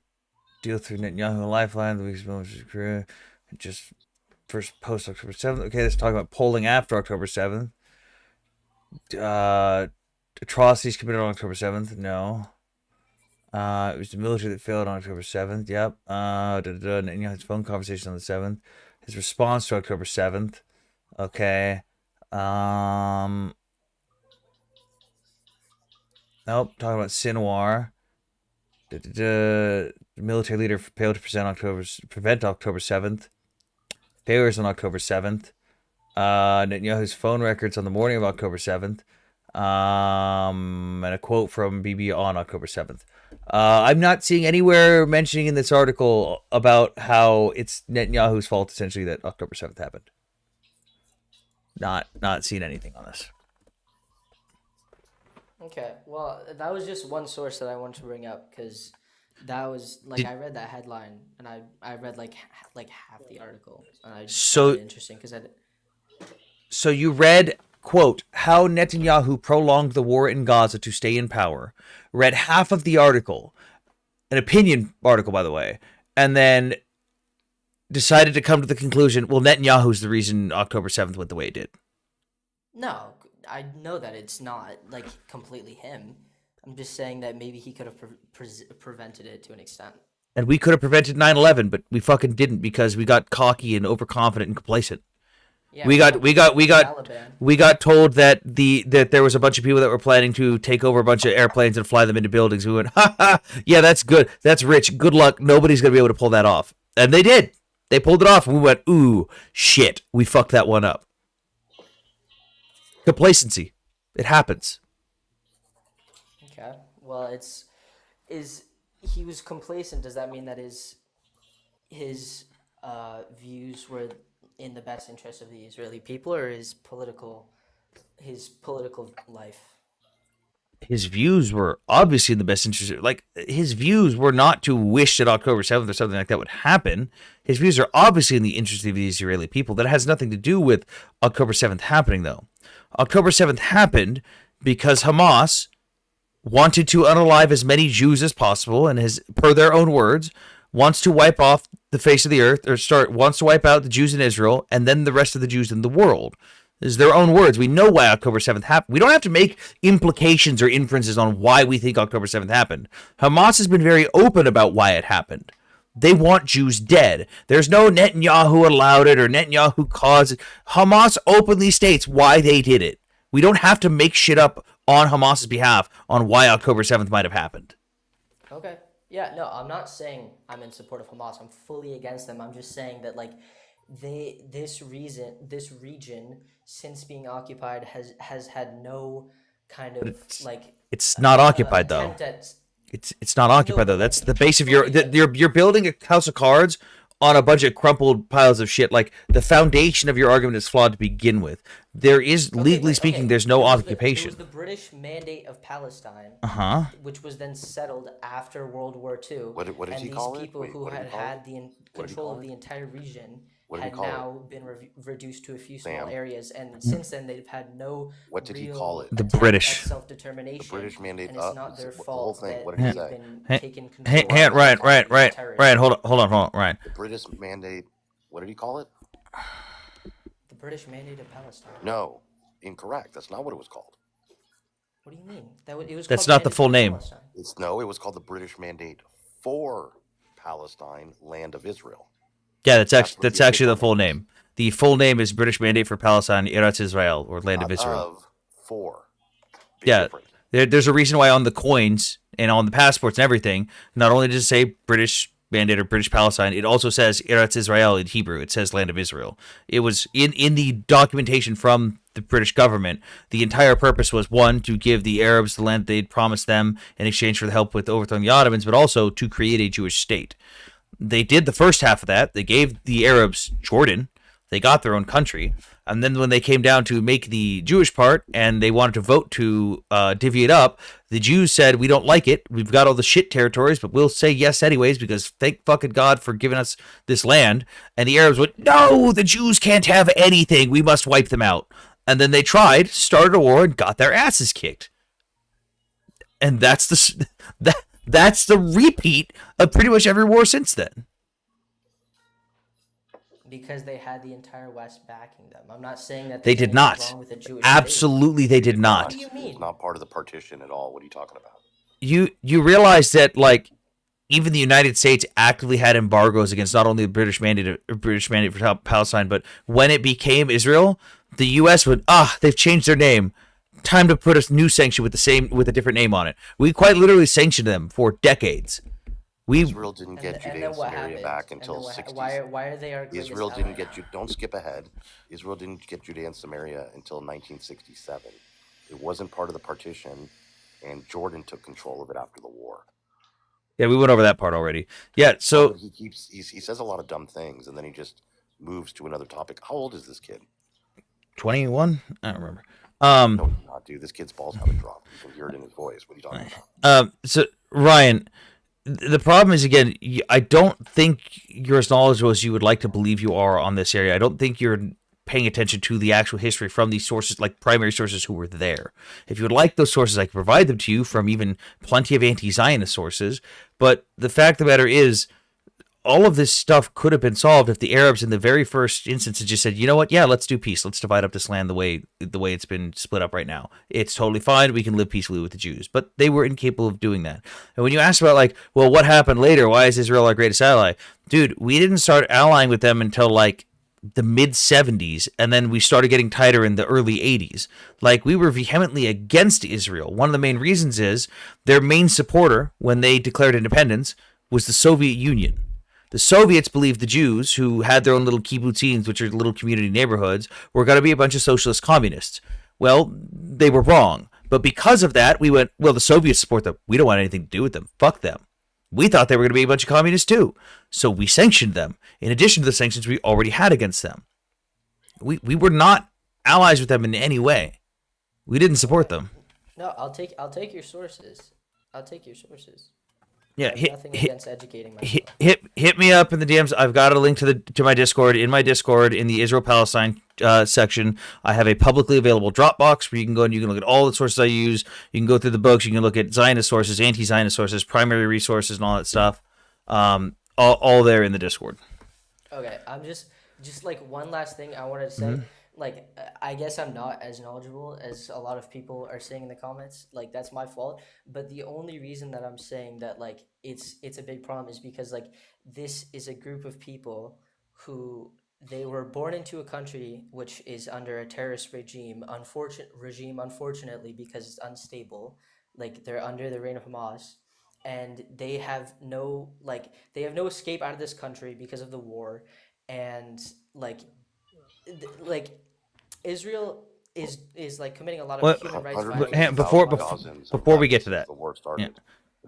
Netanyahu Lifeline, the week's military career. Just first post October 7th. Okay, let's talk about polling after October 7th. Atrocities committed on October 7th. No. It was the military that failed on October 7th. Yep. Netanyahu's phone conversation on the 7th. His response to October 7th. Okay. Nope. Talking about Sinwar. The military leader failed to prevent October 7th. Failures on October 7th. Netanyahu's phone records on the morning of October 7th. And a quote from Bibi on October 7th. I'm not seeing anywhere mentioning in this article about how it's Netanyahu's fault, essentially, that October 7th happened. Not seeing anything on this. Okay, well, that was just one source that I wanted to bring up because that was like I read that headline and I read like half the article and I just found it interesting because So you read, quote, how Netanyahu prolonged the war in Gaza to stay in power, read half of the article, an opinion article, by the way, and then decided to come to the conclusion, well, Netanyahu's the reason October 7th went the way it did. No, I know that it's not like completely him. I'm just saying that maybe he could have prevented it to an extent. And we could have prevented 9/11, but we fucking didn't because we got cocky and overconfident and complacent. Yeah, we got told that that there was a bunch of people that were planning to take over a bunch of airplanes and fly them into buildings. We went, ha ha, yeah, that's good. That's rich. Good luck. Nobody's gonna be able to pull that off. And they did. They pulled it off. And we went, ooh, shit. We fucked that one up. Complacency. It happens. Okay. Well, he was complacent. Does that mean that his views were in the best interest of the Israeli people, or his political life? His views were obviously in the best interest. Like, his views were not to wish that October 7th or something like that would happen. His views are obviously in the interest of the Israeli people. That has nothing to do with October 7th happening, though. October 7th happened because Hamas wanted to unalive as many Jews as possible, and per their own words, wants to wipe off the face of the earth, wants to wipe out the Jews in Israel, and then the rest of the Jews in the world. This is their own words. We know why October 7th happened. We don't have to make implications or inferences on why we think October 7th happened. Hamas has been very open about why it happened. They want Jews dead. There's no Netanyahu allowed it or Netanyahu caused it. Hamas openly states why they did it. We don't have to make shit up on Hamas's behalf on why October 7th might have happened. Okay. Yeah, no, I'm not saying I'm in support of Hamas. I'm fully against them. I'm just saying that, like, this region, since being occupied, has had no kind of It's not occupied though. It's not occupied though. That's the base of you're building a house of cards on a bunch of crumpled piles of shit. Like, the foundation of your argument is flawed to begin with. There is, legally speaking, there's no occupation. It was the British Mandate of Palestine, which was then settled after World War II. What did and he these call it? people Wait, who had the control of the entire region had now been reduced to a few small areas, and since then they've had no. What did he call it? The British self-determination. The British Mandate. And it's not their fault. The whole thing. What that did he say? been taken control Right. Hold on, Ryan. The British Mandate. What did he call it? The British Mandate of Palestine. No, incorrect. That's not what it was called. What do you mean? It was. That's not the full name. It was called the British Mandate for Palestine, Land of Israel. Yeah, that's actually the full name. The full name is British Mandate for Palestine, Eretz Israel, or Land of Israel. Yeah, there's a reason why on the coins and on the passports and everything, not only does it say British Mandate or British Palestine, it also says Eretz Israel in Hebrew. It says Land of Israel. It was in the documentation from the British government. The entire purpose was, one, to give the Arabs the land they'd promised them in exchange for the help with overthrowing the Ottomans, but also to create a Jewish state. They did the first half of that. They gave the Arabs Jordan. They got their own country. And then when they came down to make the Jewish part and they wanted to vote to divvy it up, the Jews said, we don't like it. We've got all the shit territories, but we'll say yes anyways because thank fucking God for giving us this land. And the Arabs went, no, the Jews can't have anything. We must wipe them out. And then they tried, started a war, and got their asses kicked. And that's the repeat of pretty much every war since then. Because they had the entire West backing them. I'm not saying that they did not. Wrong with a Jewish Absolutely, state. they did not. What do you mean? It's not part of the partition at all. What are you talking about? You realize that, like, even the United States actively had embargoes against not only the British Mandate for Palestine, but when it became Israel, the U.S. would they've changed their name. Time to put a new sanction with a different name on it. We quite literally sanctioned them for decades. Israel didn't get Judea and Samaria back until 60s. Why are they our greatest Israel didn't ally? get you. Don't skip ahead. Israel didn't get Judea and Samaria until 1967. It wasn't part of the partition, and Jordan took control of it after the war. Yeah, we went over that part already. Yeah, so he says a lot of dumb things, and then he just moves to another topic. How old is this kid? 21? I don't remember. No, he's not, dude. This kid's balls haven't dropped. You can hear it in his voice. What are you talking about? So Ryan, the problem is, again, I don't think you're as knowledgeable as you would like to believe you are on this area. I don't think you're paying attention to the actual history from these sources, like primary sources who were there. If you would like those sources, I can provide them to you from even plenty of anti-Zionist sources. But the fact of the matter is, all of this stuff could have been solved if the Arabs in the very first instance had just said, you know what, yeah, let's do peace. Let's divide up this land the way it's been split up right now. It's totally fine. We can live peacefully with the Jews. But they were incapable of doing that. And when you ask about like, well, what happened later? Why is Israel our greatest ally? Dude, we didn't start allying with them until like the mid 70s, and then we started getting tighter in the early 80s. Like, we were vehemently against Israel. One of the main reasons is their main supporter when they declared independence was the Soviet Union. The Soviets believed the Jews, who had their own little kibbutzim, which are little community neighborhoods, were going to be a bunch of socialist communists. Well, they were wrong. But because of that, we went, well, the Soviets support them. We don't want anything to do with them. Fuck them. We thought they were going to be a bunch of communists too. So we sanctioned them, in addition to the sanctions we already had against them. We were not allies with them in any way. We didn't support them. No, I'll take your sources. I'll take your sources. Yeah, nothing against educating myself. Hit me up in the DMs. I've got a link to my Discord. In my Discord, in the Israel-Palestine section, I have a publicly available Dropbox where you can go and you can look at all the sources I use. You can go through the books. You can look at Zionist sources, anti-Zionist sources, primary resources, and all that stuff. All there in the Discord. Okay, I'm just like one last thing I wanted to say. Mm-hmm. Like, I guess I'm not as knowledgeable as a lot of people are saying in the comments. Like, that's my fault. But the only reason that I'm saying that, like, it's a big problem is because, like, this is a group of people who they were born into a country which is under a terrorist regime, unfortunately, because it's unstable. Like, they're under the reign of Hamas. And they have no escape out of this country because of the war. And, like Israel is like committing a lot of human rights violations. Before we get to that,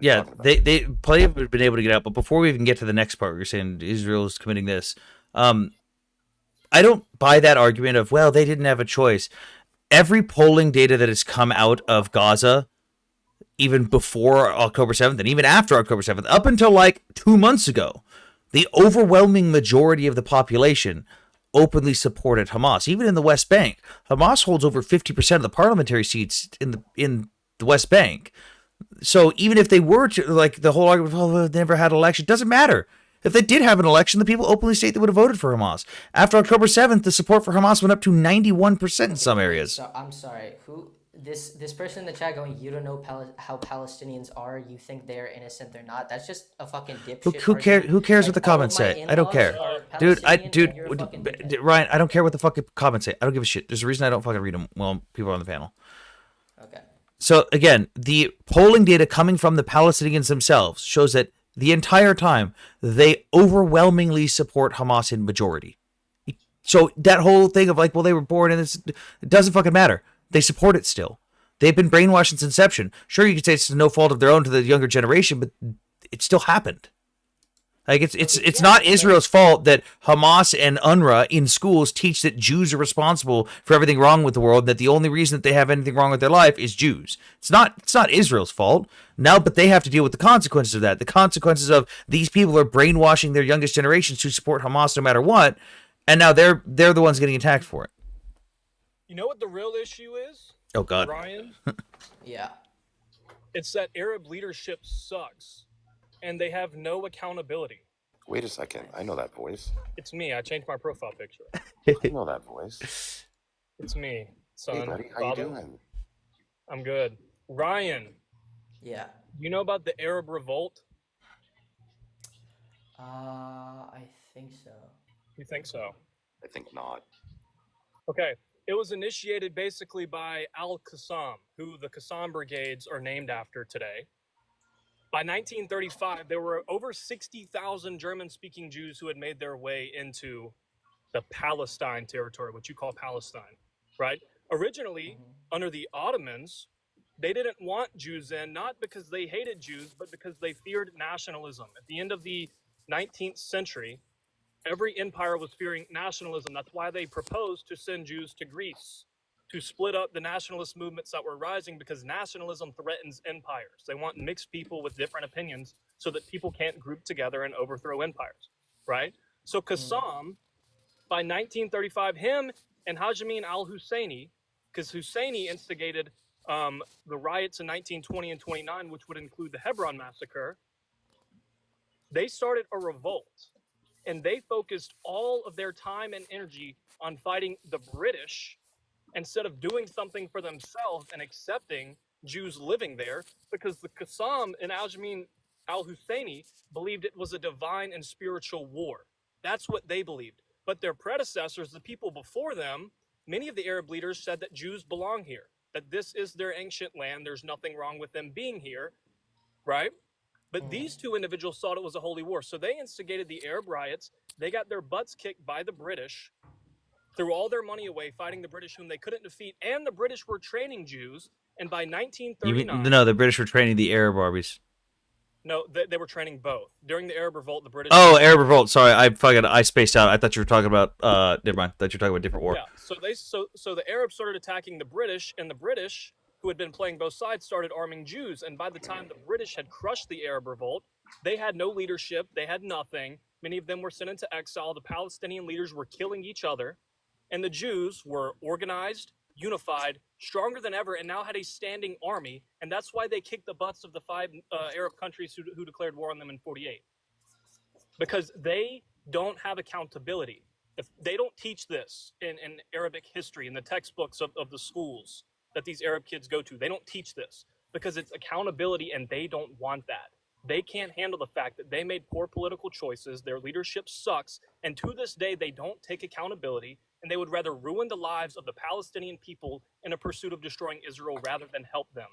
yeah, they plenty have been able to get out. But before we even get to the next part, where you're saying Israel's committing this, I don't buy that argument of, well, they didn't have a choice. Every polling data that has come out of Gaza, even before October 7th and even after October 7th, up until like 2 months ago, the overwhelming majority of the population openly supported Hamas. Even in the West Bank, Hamas holds over 50% of the parliamentary seats in the West Bank. So even if they were to, like, the whole argument, oh, they never had an election, doesn't matter. If they did have an election, the people openly state they would have voted for Hamas. After October 7th, the support for Hamas went up to 91% in some areas. So I'm sorry, this person in the chat going, you don't know how Palestinians are, you think they're innocent, they're not. That's just a fucking dipshit. Who cares what the comments say? I don't care. Dude, Ryan, I don't care what the fucking comments say. I don't give a shit. There's a reason I don't fucking read them while people are on the panel. Okay. So again, the polling data coming from the Palestinians themselves shows that the entire time they overwhelmingly support Hamas in majority. So that whole thing of like, well, they were born in this, it doesn't fucking matter. They support it still. They've been brainwashed since inception. Sure, you could say it's no fault of their own to the younger generation, but it still happened. Like, it's not Israel's fault that Hamas and UNRWA in schools teach that Jews are responsible for everything wrong with the world, that the only reason that they have anything wrong with their life is Jews. It's not Israel's fault. Now, but they have to deal with the consequences of that. The consequences of these people are brainwashing their youngest generations to support Hamas no matter what, and now they're the ones getting attacked for it. You know what the real issue is? Oh, God. Ryan? Yeah. It's that Arab leadership sucks, and they have no accountability. Wait a second. I know that voice. It's me. I changed my profile picture. I know that voice. It's me, son. Hey, buddy. How you doing? I'm good. Ryan. Yeah. You know about the Arab Revolt? I think so. You think so? I think not. Okay. It was initiated basically by Al-Qassam, who the Qassam Brigades are named after today. By 1935, there were over 60,000 German-speaking Jews who had made their way into the Palestine territory, what you call Palestine, right? Originally, under the Ottomans, they didn't want Jews in, not because they hated Jews, but because they feared nationalism. At the end of the 19th century, every empire was fearing nationalism. That's why they proposed to send Jews to Greece, to split up the nationalist movements that were rising, because nationalism threatens empires. They want mixed people with different opinions so that people can't group together and overthrow empires, right? So Qassam, by 1935, him and Hajjamin al-Husseini, because Husseini instigated the riots in 1920 and 29, which would include the Hebron massacre, They started a revolt, and they focused all of their time and energy on fighting the British instead of doing something for themselves and accepting Jews living there, because the Qassam and Al-Jamin al-Husseini believed it was a divine and spiritual war. That's what they believed. But their predecessors, the people before them, many of the Arab leaders said that Jews belong here, that this is their ancient land. There's nothing wrong with them being here, right? But these two individuals thought it was a holy war. So they instigated the Arab riots. They got their butts kicked by the British, threw all their money away fighting the British, whom they couldn't defeat. And the British were training Jews. And by 1939... No, the British were training the Arab armies. No, they were training both. During the Arab Revolt, the British... Oh, Arab Revolt. Sorry, I spaced out. I thought you were talking about... never mind. I thought you were talking about a different war. Yeah, so the Arabs started attacking the British, and the British, who had been playing both sides, started arming Jews. And by the time the British had crushed the Arab Revolt, they had no leadership. They had nothing. Many of them were sent into exile. The Palestinian leaders were killing each other. And the Jews were organized, unified, stronger than ever, and now had a standing army. And that's why they kicked the butts of the 5 Arab countries who declared war on them in 48. Because they don't have accountability. If they don't teach this in Arabic history, in the textbooks of the schools that these Arab kids go to. They don't teach this because it's accountability, and they don't want that. They can't handle the fact that they made poor political choices. Their leadership sucks. And to this day, they don't take accountability, and they would rather ruin the lives of the Palestinian people in a pursuit of destroying Israel rather than help them.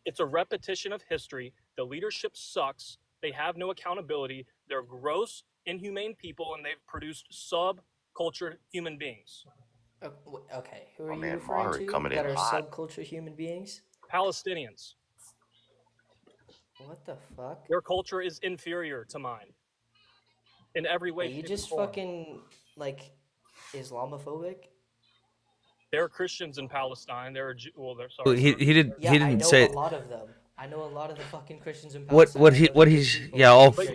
It's a repetition of history. The leadership sucks. They have no accountability. They're gross, inhumane people, and they've produced subcultured human beings. Okay, who are you referring to that are subculture human beings? Palestinians. What the fuck? Their culture is inferior to mine. In every way. Are you just fucking, like, Islamophobic? There are Christians in Palestine. There are He didn't say a lot of them. I know a lot of the fucking Christians in what Palestine.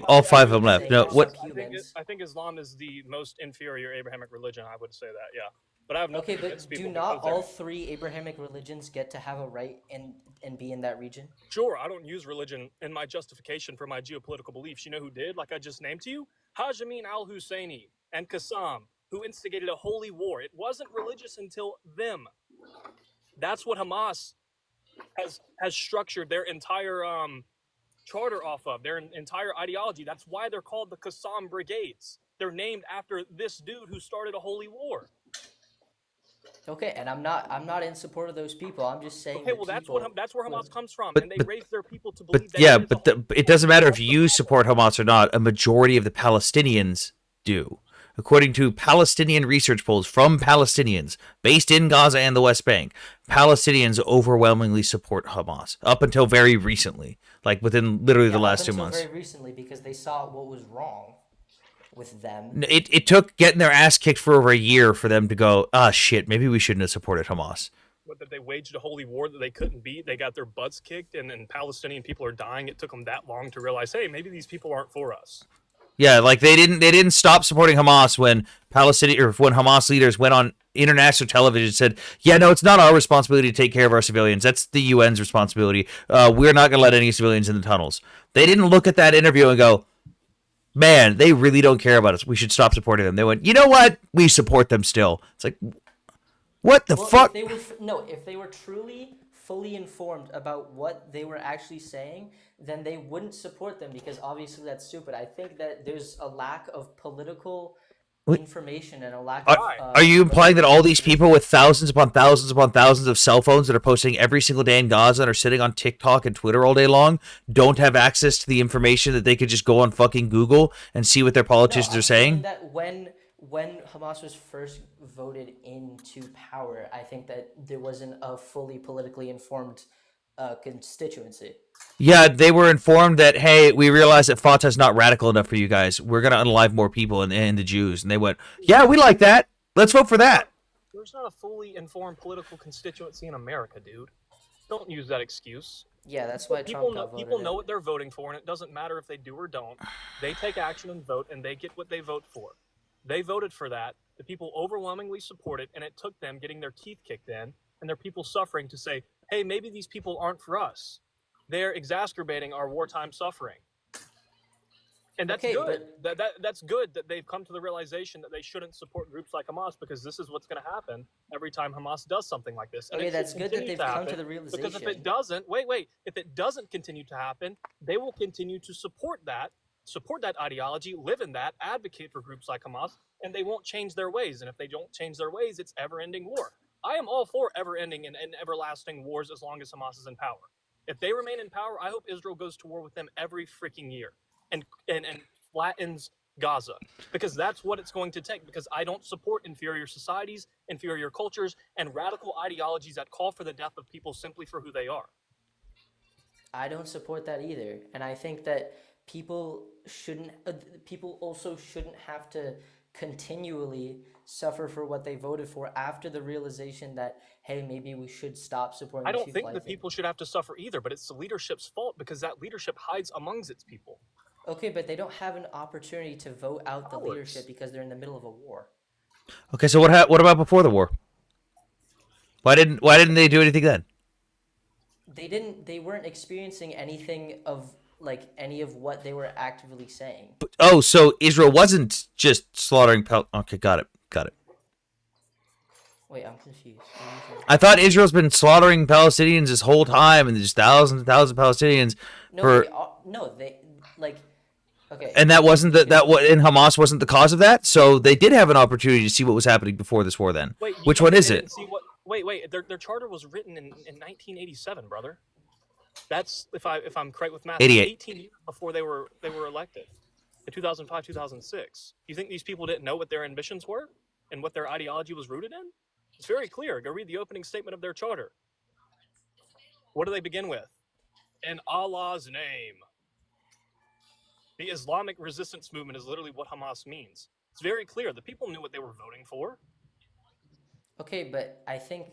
all 5 of them left. No, what? I think Islam is the most inferior Abrahamic religion. I would say that, yeah. But I have no. Okay, but do not all 3 Abrahamic religions get to have a right and be in that region? Sure, I don't use religion in my justification for my geopolitical beliefs. You know who did? Like I just named to you, Al-Jamin al-Husseini and Qassam, who instigated a holy war. It wasn't religious until them. That's what Hamas has structured their entire charter off of, their entire ideology. That's why they're called the Qassam Brigades. They're named after this dude who started a holy war. Okay, and I'm not in support of those people. I'm just saying. Okay, well that's where Hamas comes from, and they raise their people to believe that. Yeah, but it doesn't matter if you support Hamas or not. A majority of the Palestinians do. According to Palestinian research polls from Palestinians based in Gaza and the West Bank, Palestinians overwhelmingly support Hamas up until very recently, like within literally the last 2 months. Very recently, because they saw what was wrong with them. It took getting their ass kicked for over a year for them to go, shit, maybe we shouldn't have supported Hamas. That they waged a holy war that they couldn't beat. They got their butts kicked, and Palestinian people are dying. It took them that long to realize, hey, maybe these people aren't for us. Yeah, like they didn't stop supporting Hamas when when Hamas leaders went on international television and said, yeah, no, it's not our responsibility to take care of our civilians. That's the UN's responsibility. We're not going to let any civilians in the tunnels. They didn't look at that interview and go, man, they really don't care about us. We should stop supporting them. They went, you know what? We support them still. It's like, what the fuck? If they were truly fully informed about what they were actually saying, then they wouldn't support them, because obviously that's stupid. I think that there's a lack of political information and a lack of... Are you implying that all these people with thousands upon thousands upon thousands of cell phones that are posting every single day in Gaza and are sitting on TikTok and Twitter all day long don't have access to the information that they could just go on fucking Google and see what their politicians are saying? That when Hamas was first voted into power, I think that there wasn't a fully politically informed constituency. Yeah, they were informed that, hey, we realize that Fatah's not radical enough for you guys. We're going to unalive more people and the Jews. And they went, yeah, we like that. Let's vote for that. There's not a fully informed political constituency in America, dude. Don't use that excuse. Yeah, that's why people know what they're voting for, and it doesn't matter if they do or don't. They take action and vote, and they get what they vote for. They voted for that. The people overwhelmingly support it, and it took them getting their teeth kicked in, and their people suffering to say, hey, maybe these people aren't for us. They're exacerbating our wartime suffering. And that's Okay, good. but That's good that they've come to the realization that they shouldn't support groups like Hamas, because this is what's going to happen every time Hamas does something like this. And okay, it should that's good that continue they've to come to happen, the because if realization. it doesn't, if it doesn't continue to happen, they will continue to support that ideology, live in that, advocate for groups like Hamas, and they won't change their ways. And if they don't change their ways, it's ever-ending war. I am all for ever-ending and everlasting wars as long as Hamas is in power. If they remain in power, I hope Israel goes to war with them every freaking year and flattens Gaza, because that's what it's going to take, because I don't support inferior societies, inferior cultures, and radical ideologies that call for the death of people simply for who they are. I don't support that either, and I think that people also shouldn't have to continually suffer for what they voted for after the realization that, hey, maybe we should stop supporting I these don't people. think the people should have to suffer either, but it's the leadership's fault, because that leadership hides amongst its people. Okay, but they don't have an opportunity to vote out the leadership because they're in the middle of a war. Okay, so what about before the war? Why didn't they do anything then? They weren't experiencing anything of like any of what they were actively saying. Oh, so Israel wasn't just slaughtering Okay, got it. Wait, I'm confused. I thought Israel's been slaughtering Palestinians this whole time, and there's thousands and thousands of Palestinians okay. And that wasn't and Hamas wasn't the cause of that, so they did have an opportunity to see what was happening before this war. Then, which one is it? Their charter was written in 1987, brother. That's if I'm correct with math. 88. 18 years before they were elected, in 2005, 2006. You think these people didn't know what their ambitions were and what their ideology was rooted in? It's very clear. Go read the opening statement of their charter. What do they begin with? In Allah's name. The Islamic resistance movement is literally what Hamas means. It's very clear. The people knew what they were voting for. Okay, but I think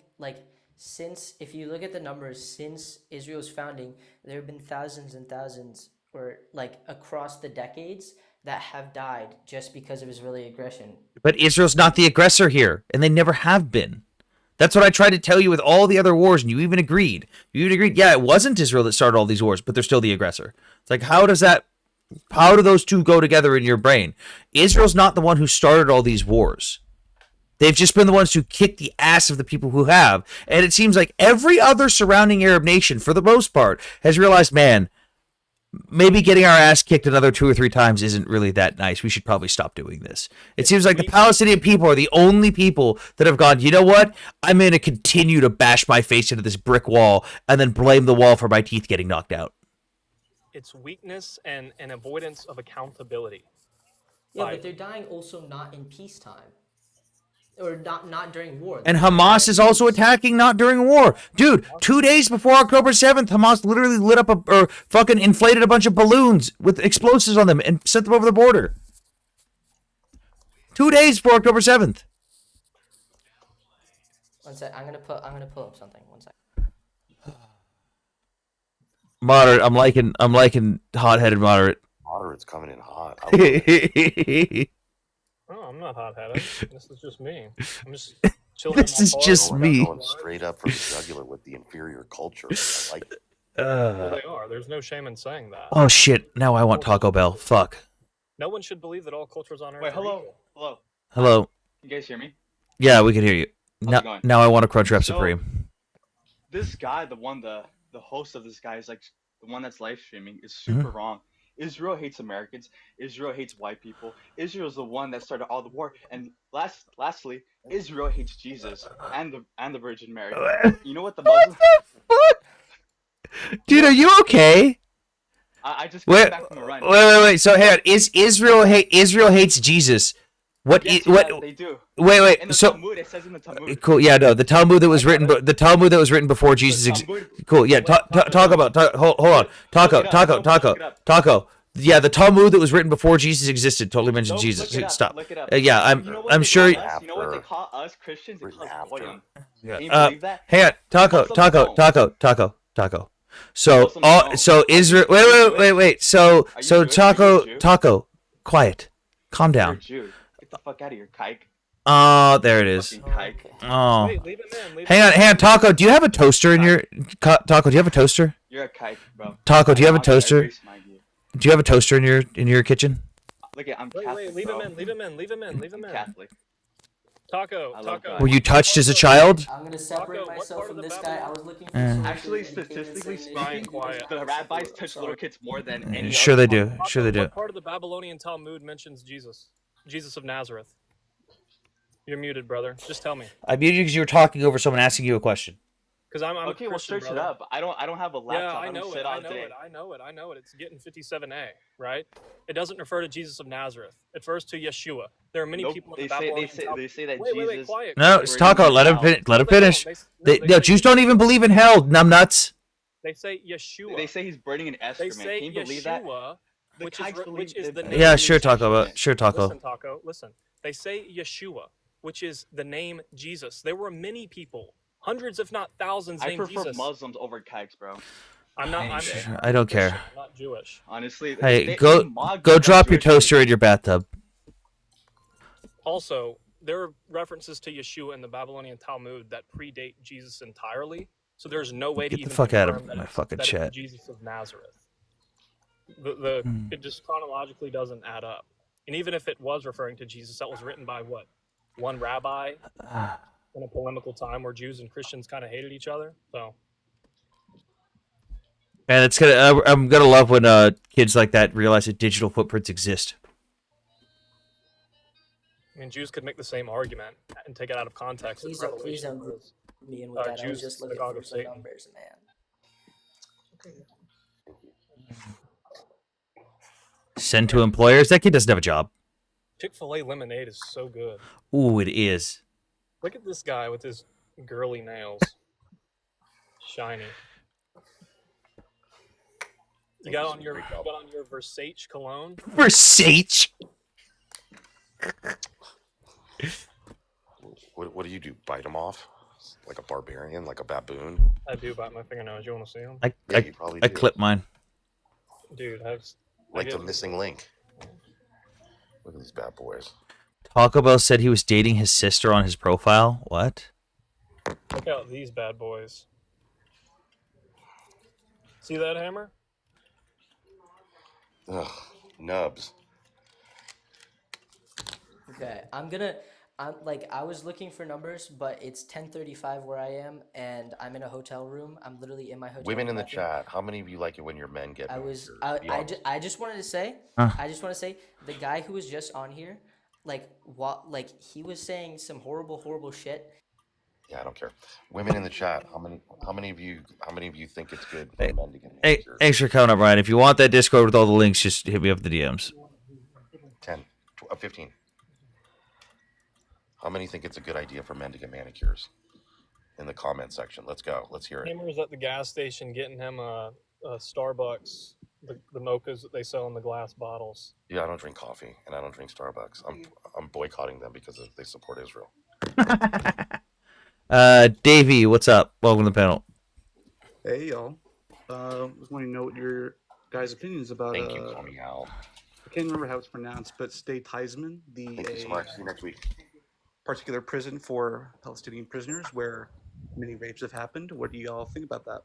if you look at the numbers since Israel's founding, there have been thousands and thousands, or across the decades, that have died just because of Israeli aggression. But Israel's not the aggressor here, and they never have been. That's what I tried to tell you with all the other wars, and you even agreed. Yeah, it wasn't Israel that started all these wars, but they're still the aggressor. It's like, how do those two go together in your brain? Israel's not the one who started all these wars. They've just been the ones who kick the ass of the people who have. And it seems like every other surrounding Arab nation, for the most part, has realized, man, maybe getting our ass kicked another 2 or 3 times isn't really that nice. We should probably stop doing this. It seems like the Palestinian people are the only people that have gone, you know what? I'm going to continue to bash my face into this brick wall and then blame the wall for my teeth getting knocked out. It's weakness and avoidance of accountability. Yeah, but they're dying also not in peacetime. Or not during war. And Hamas is also attacking not during war. Dude, 2 days before October 7th, Hamas literally lit up or fucking inflated a bunch of balloons with explosives on them and sent them over the border. 2 days before October 7th. One sec, I'm gonna pull up something. One sec. Moderate, I'm liking hot-headed moderate. Moderate's coming in hot. Oh, I'm not hot-headed. This is just me. I'm just chilling. This is just me. Going straight up from the jugular with the inferior culture. I like it. Well, they are. There's no shame in saying that. Oh shit! Now I want Taco Bell. Fuck. No one should believe that all cultures on Earth. Wait, are hello, equal. hello. Hello. You guys hear me? Yeah, we can hear you. How's it going? Now I want a Crunchwrap Supreme. This guy, the host of this guy is the one that's live streaming is super wrong. Israel hates Americans. Israel hates white people. Israel's the one that started all the war. And lastly, Israel hates Jesus and the Virgin Mary. You know what the Muslims? Dude, are you okay? I just came back from a run. Wait. So, hey, is Israel hates Jesus? Yes, they do. Wait. In the So Talmud, it says in the Talmud. cool. Yeah, no, the Talmud that was written before Jesus. Cool. Yeah, talk about. Hold on. Taco. Yeah, the Talmud that was written before Jesus existed totally mentions Jesus. Stop. Look it up. Yeah, I'm sure. You know what they call us Christians? They call us goyim. Can you believe that? Hang on, Taco. So Israel. Wait. So Taco. Quiet. Calm You're a down. Jew. Get the fuck out of here, kike. Oh, there it is. Fucking kike. Oh. Wait, leave him in. Hang on, Taco. Do you have a toaster in your Taco? Do you have a toaster? You're a kike, bro. Taco, do you have a toaster? Do you have a toaster in your kitchen? Look at I'm Wait, Catholic, leave him bro. in, leave him in, leave him in, leave him I'm in. Catholic. Taco, I love Taco. God. Were you touched as a child? I'm gonna separate Taco, what myself part of from the this guy. I Babylon? was looking for Eh. sources, Actually, and he came in statistically saying Ryan, speaking, quiet. the rabbis touch little kids more than any Sure other. they do. Sure they do. What part of the Babylonian Talmud mentions Jesus? Jesus of Nazareth. You're muted, brother. Just tell me. I muted you because you were talking over someone asking you a question. Because I'm Okay, a well, Christian, search it brother. up. I don't have a laptop. Yeah, I don't know sit it. all I know day. it. I know it. I know it. It's getting 57A, right? It doesn't refer to Jesus of Nazareth. It refers to Yeshua. There are many Nope. people in They the say Babylonian Talmud. they say that Wait, Jesus. quiet. No, quiet. it's Taco. Let him child. let him No, they don't. finish. They No, Jews don't even believe in hell. Numbnuts. They say Yeshua. They say he's burning an They excrement. say Can you believe that? Yeshua, The which Kikes is believe the they're name. Yeah, burning sure, an Taco. excrement. Sure, Taco. Listen, Taco. Listen. They say Yeshua, which is the name Jesus. There were many people, hundreds if not thousands, I named prefer Jesus. Muslims over Kikes, bro. I'm not. I don't care. Christian, I'm not Jewish. Honestly, Hey, they go mock go me as drop your Jewish toaster in your bathtub. Also, there are references to Yeshua in the Babylonian Talmud that predate Jesus entirely. So there's no way to Get the even fuck out of confirm that my it's- fucking that it's chat. Jesus of Nazareth. Hmm. It just chronologically doesn't add up. And even if it was referring to Jesus, that was written by what? One rabbi in a polemical time where Jews and Christians kind of hated each other. So And it's gonna. I'm gonna love when kids like that realize that digital footprints exist. I mean, Jews could make the same argument and take it out of context. Please in don't Revelation, group as, me in with that. I was Jews, just looking synagogue for of some Satan. numbers, man. Send to employers. That kid doesn't have a job. Chick-fil-A lemonade is so good. Ooh, it is. Look at this guy with his girly nails. Shiny. You got on your Versace cologne? Versace. What do you do? Bite them off like a barbarian, like a baboon? I do bite my fingernails. You want to see them? You probably I do. clip mine. Dude, Like the missing link. Look at these bad boys. Taco Bell said he was dating his sister on his profile. What? Check out these bad boys. See that hammer? Ugh, nubs. Okay, I was looking for numbers, but it's 10:35 where I am, and I'm in a hotel room. I'm literally in my hotel Women room. in the chat, how many of you like it when your men get manicures? Be honest. I just wanted to say, Huh. I just want to say, the guy who was just on here, he was saying some horrible shit. Yeah, I don't care. Women in the chat, how many of you think it's good for men to get Hey, manicures? thanks for coming up, Ryan. If you want that Discord with all the links, just hit me up in the DMs. 10, 15. How many think it's a good idea for men to get manicures? In the comment section. Let's go. Let's hear it. Hammer's at the gas station getting him a Starbucks, the mochas that they sell in the glass bottles. Yeah, I don't drink coffee and I don't drink Starbucks. I'm boycotting them because they support Israel. Davey, what's up? Welcome to the panel. Hey y'all. Just wanting to know what your guys' opinions about. Thank you, call me Al. I can't remember how it's pronounced, but State Heisman, Thank you so much. See you next week. Particular prison for Palestinian prisoners where many rapes have happened. What do y'all think about that?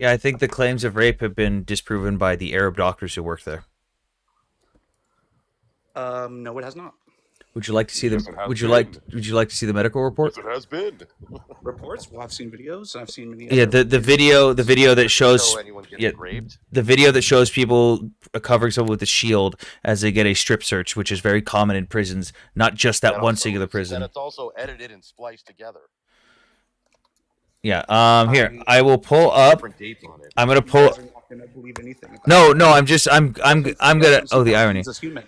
Yeah, I think the claims of rape have been disproven by the Arab doctors who work there. No, it has not. Would you like to see Yes, the it has Would you been. like to see the medical report? Yes, it has been. Reports? Well, I've seen videos. I've seen many. Yeah, other the video that shows show anyone getting raped? the video that shows people covering someone with a shield as they get a strip search, which is very common in prisons, not just that one singular prison. And it's also edited and spliced together. Yeah. Here I will pull up. Different dates on it. I'm gonna You pull. guys are not gonna believe anything about No, it. no. I'm gonna. Oh, the irony. As human.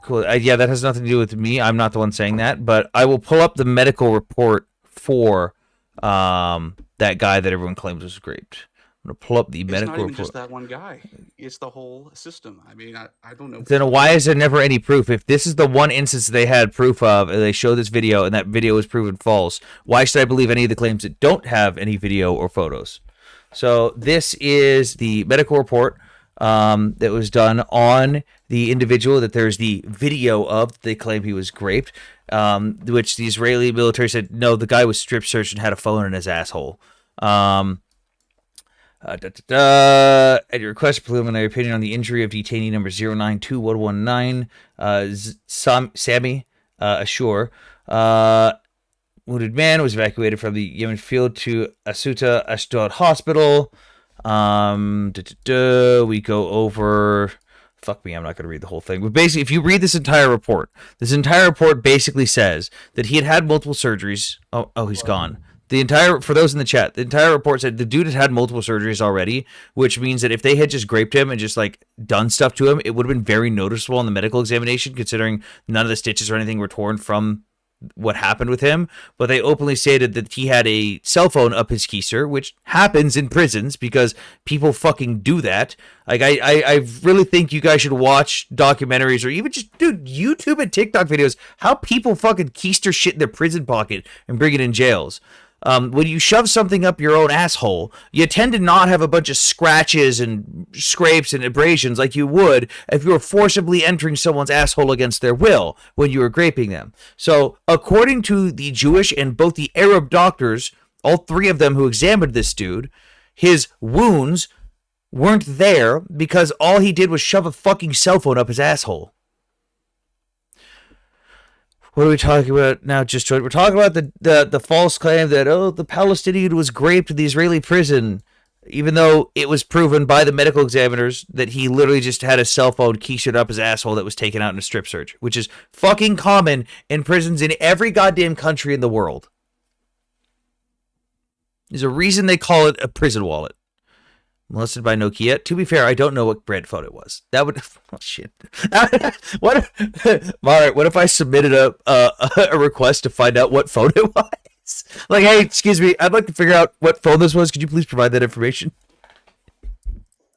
Cool. Yeah, that has nothing to do with me. I'm not the one saying that, but I will pull up the medical report for that guy that everyone claims was raped. I'm gonna pull up the It's medical not even report. just that one guy. It's the whole system. I mean, I don't know. Then why is there never any proof? If this is the one instance they had proof of, and they show this video, and that video was proven false, why should I believe any of the claims that don't have any video or photos? So this is the medical report that was done on the individual that there's the video of. They claim he was raped, which the Israeli military said, no, the guy was strip searched and had a phone in his asshole. At your request, a preliminary opinion on the injury of detainee number 092119, Sami Ashur. Wounded man was evacuated from the Yemen field to Asuta Ashdod Hospital. We go over. Fuck me, I'm not going to read the whole thing. But basically, if you read this entire report basically says that he had multiple surgeries. Oh, he's gone. For those in the chat, the entire report said the dude had multiple surgeries already, which means that if they had just graped him and just like done stuff to him, it would have been very noticeable in the medical examination, considering none of the stitches or anything were torn from what happened with him. But they openly stated that he had a cell phone up his keister, which happens in prisons because people fucking do that. Like I really think you guys should watch documentaries or even just do YouTube and TikTok videos how people fucking keister shit in their prison pocket and bring it in jails. When you shove something up your own asshole, you tend to not have a bunch of scratches and scrapes and abrasions like you would if you were forcibly entering someone's asshole against their will when you were graping them. So, according to the Jewish and both the Arab doctors, all three of them who examined this dude, his wounds weren't there because all he did was shove a fucking cell phone up his asshole. What are we talking about now? We're talking about the false claim that, the Palestinian was raped in the Israeli prison, even though it was proven by the medical examiners that he literally just had a cell phone keystored up his asshole that was taken out in a strip search, which is fucking common in prisons in every goddamn country in the world. There's a reason they call it a prison wallet. Molested by Nokia. To be fair, I don't know what brand phone it was. That would shit. What? Alright, what if I submitted a request to find out what phone it was? Like, hey, excuse me, I'd like to figure out what phone this was. Could you please provide that information?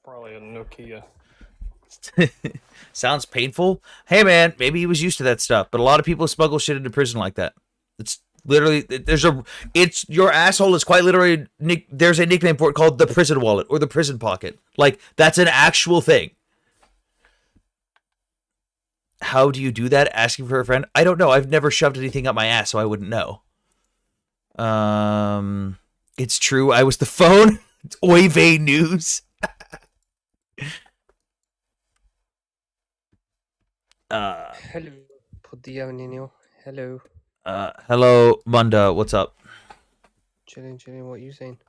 Probably a Nokia. Sounds painful. Hey man, maybe he was used to that stuff, but a lot of people smuggle shit into prison like that. It's literally, your asshole is quite literally, there's a nickname for it called the prison wallet or the prison pocket. Like, that's an actual thing. How do you do that? Asking for a friend? I don't know. I've never shoved anything up my ass, so I wouldn't know. It's true. I was the phone. It's Oy vey news. Hello, Podia Nino. Hello. Hello, Munda. What's up? Chilling. What are you saying?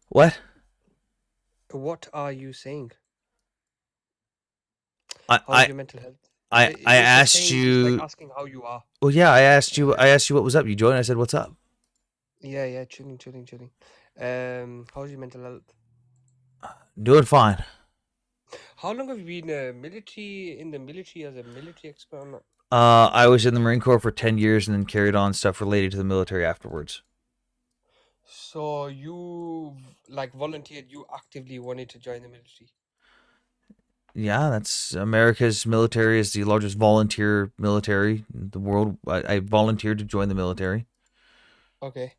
What? What are you saying? How's your mental health? I asked you. Like asking how you are. Well, yeah, I asked you what was up. You joined. I said, "What's up?" Yeah. Chilling. How's your mental health? Doing fine. How long have you been in the military as a military expert on that? I was in the Marine Corps for 10 years and then carried on stuff related to the military afterwards. So you volunteered, you actively wanted to join the military? Yeah, that's America's military is the largest volunteer military in the world. I volunteered to join the military. Okay.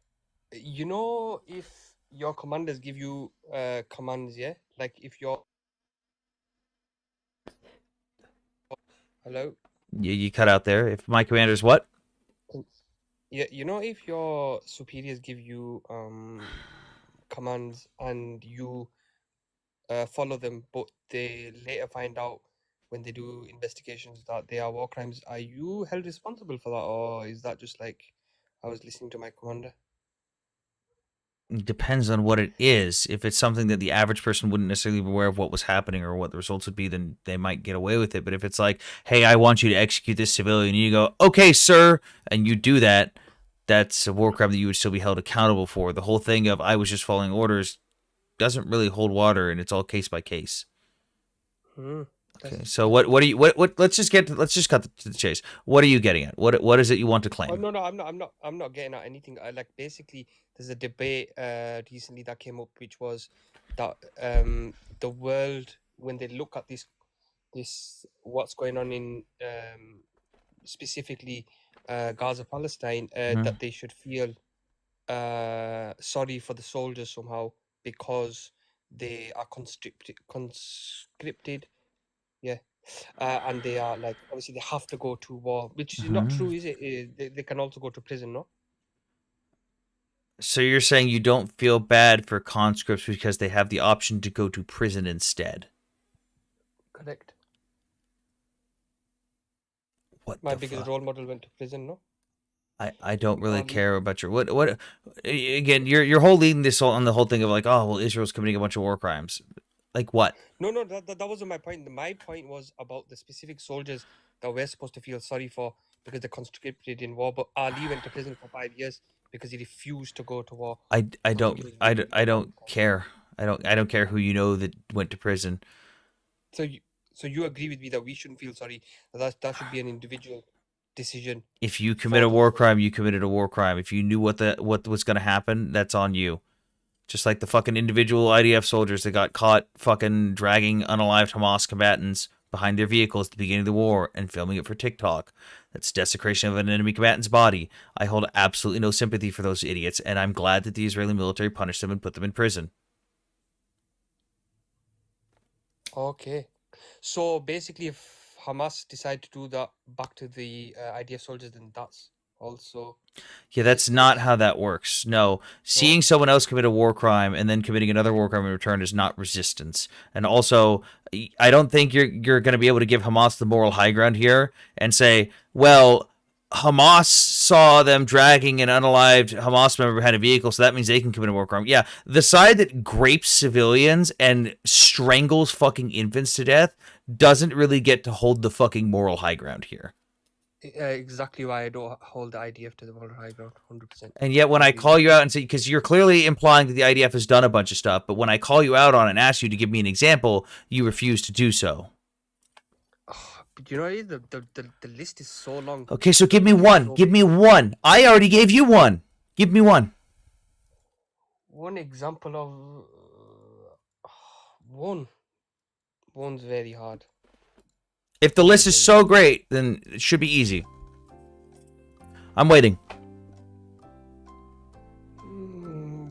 You know, if your commanders give you commands, yeah? Like if you're... Hello? You cut out there. If my commander's what? Yeah, you know, if your superiors give you commands and you follow them, but they later find out when they do investigations that they are war crimes, are you held responsible for that, or is that just like I was listening to my commander? Depends on what it is. If it's something that the average person wouldn't necessarily be aware of what was happening or what the results would be, then they might get away with it. But if it's like, hey, I want you to execute this civilian, and you go, okay, sir, and you do that, that's a war crime that you would still be held accountable for. The whole thing of I was just following orders doesn't really hold water, and it's all case by case. Okay, so what are you let's just cut to the chase. What are you getting at? What is it you want to claim? Oh, no, I'm not getting at anything. Like basically there's a debate recently that came up, which was that the world, when they look at this what's going on in specifically Gaza, Palestine, that they should feel sorry for the soldiers somehow because they are conscripted. Yeah. And they are like, obviously they have to go to war, which is not true, is it? They can also go to prison, no? So you're saying you don't feel bad for conscripts because they have the option to go to prison instead? Correct. What My the biggest fuck? role model went to prison, no? I don't really care about your what again. You're whole leading this on the whole thing of like, oh well, Israel's committing a bunch of war crimes. Like what? No, that wasn't my point. My point was about the specific soldiers that we're supposed to feel sorry for because they conscripted in war. But Ali went to prison for 5 years because he refused to go to war. I don't care. I don't care who you know that went to prison. So you agree with me that we shouldn't feel sorry. That should be an individual decision. If you commit a war crime, you committed a war crime. If you knew what was going to happen, that's on you. Just like the fucking individual IDF soldiers that got caught fucking dragging unalived Hamas combatants behind their vehicles at the beginning of the war and filming it for TikTok. That's desecration of an enemy combatant's body. I hold absolutely no sympathy for those idiots, and I'm glad that the Israeli military punished them and put them in prison. Okay. So basically, if Hamas decide to do that back to the IDF soldiers, then that's also... Yeah, that's not how that works. No, seeing someone else commit a war crime and then committing another war crime in return is not resistance. And also, I don't think you're going to be able to give Hamas the moral high ground here and say, well, Hamas saw them dragging an unalived Hamas member behind a vehicle, so that means they can commit a war crime. Yeah, the side that grapes civilians and strangles fucking infants to death doesn't really get to hold the fucking moral high ground here. Exactly why I don't hold the IDF to the moral high ground, 100%. And yet when I call you out and say, because you're clearly implying that the IDF has done a bunch of stuff, but when I call you out on it and ask you to give me an example, you refuse to do so. But you know, the list is so long. Okay, so give me one. Give me one. I already gave you one. Give me one. One example of... One's very hard. If the list is so great, then it should be easy. I'm waiting.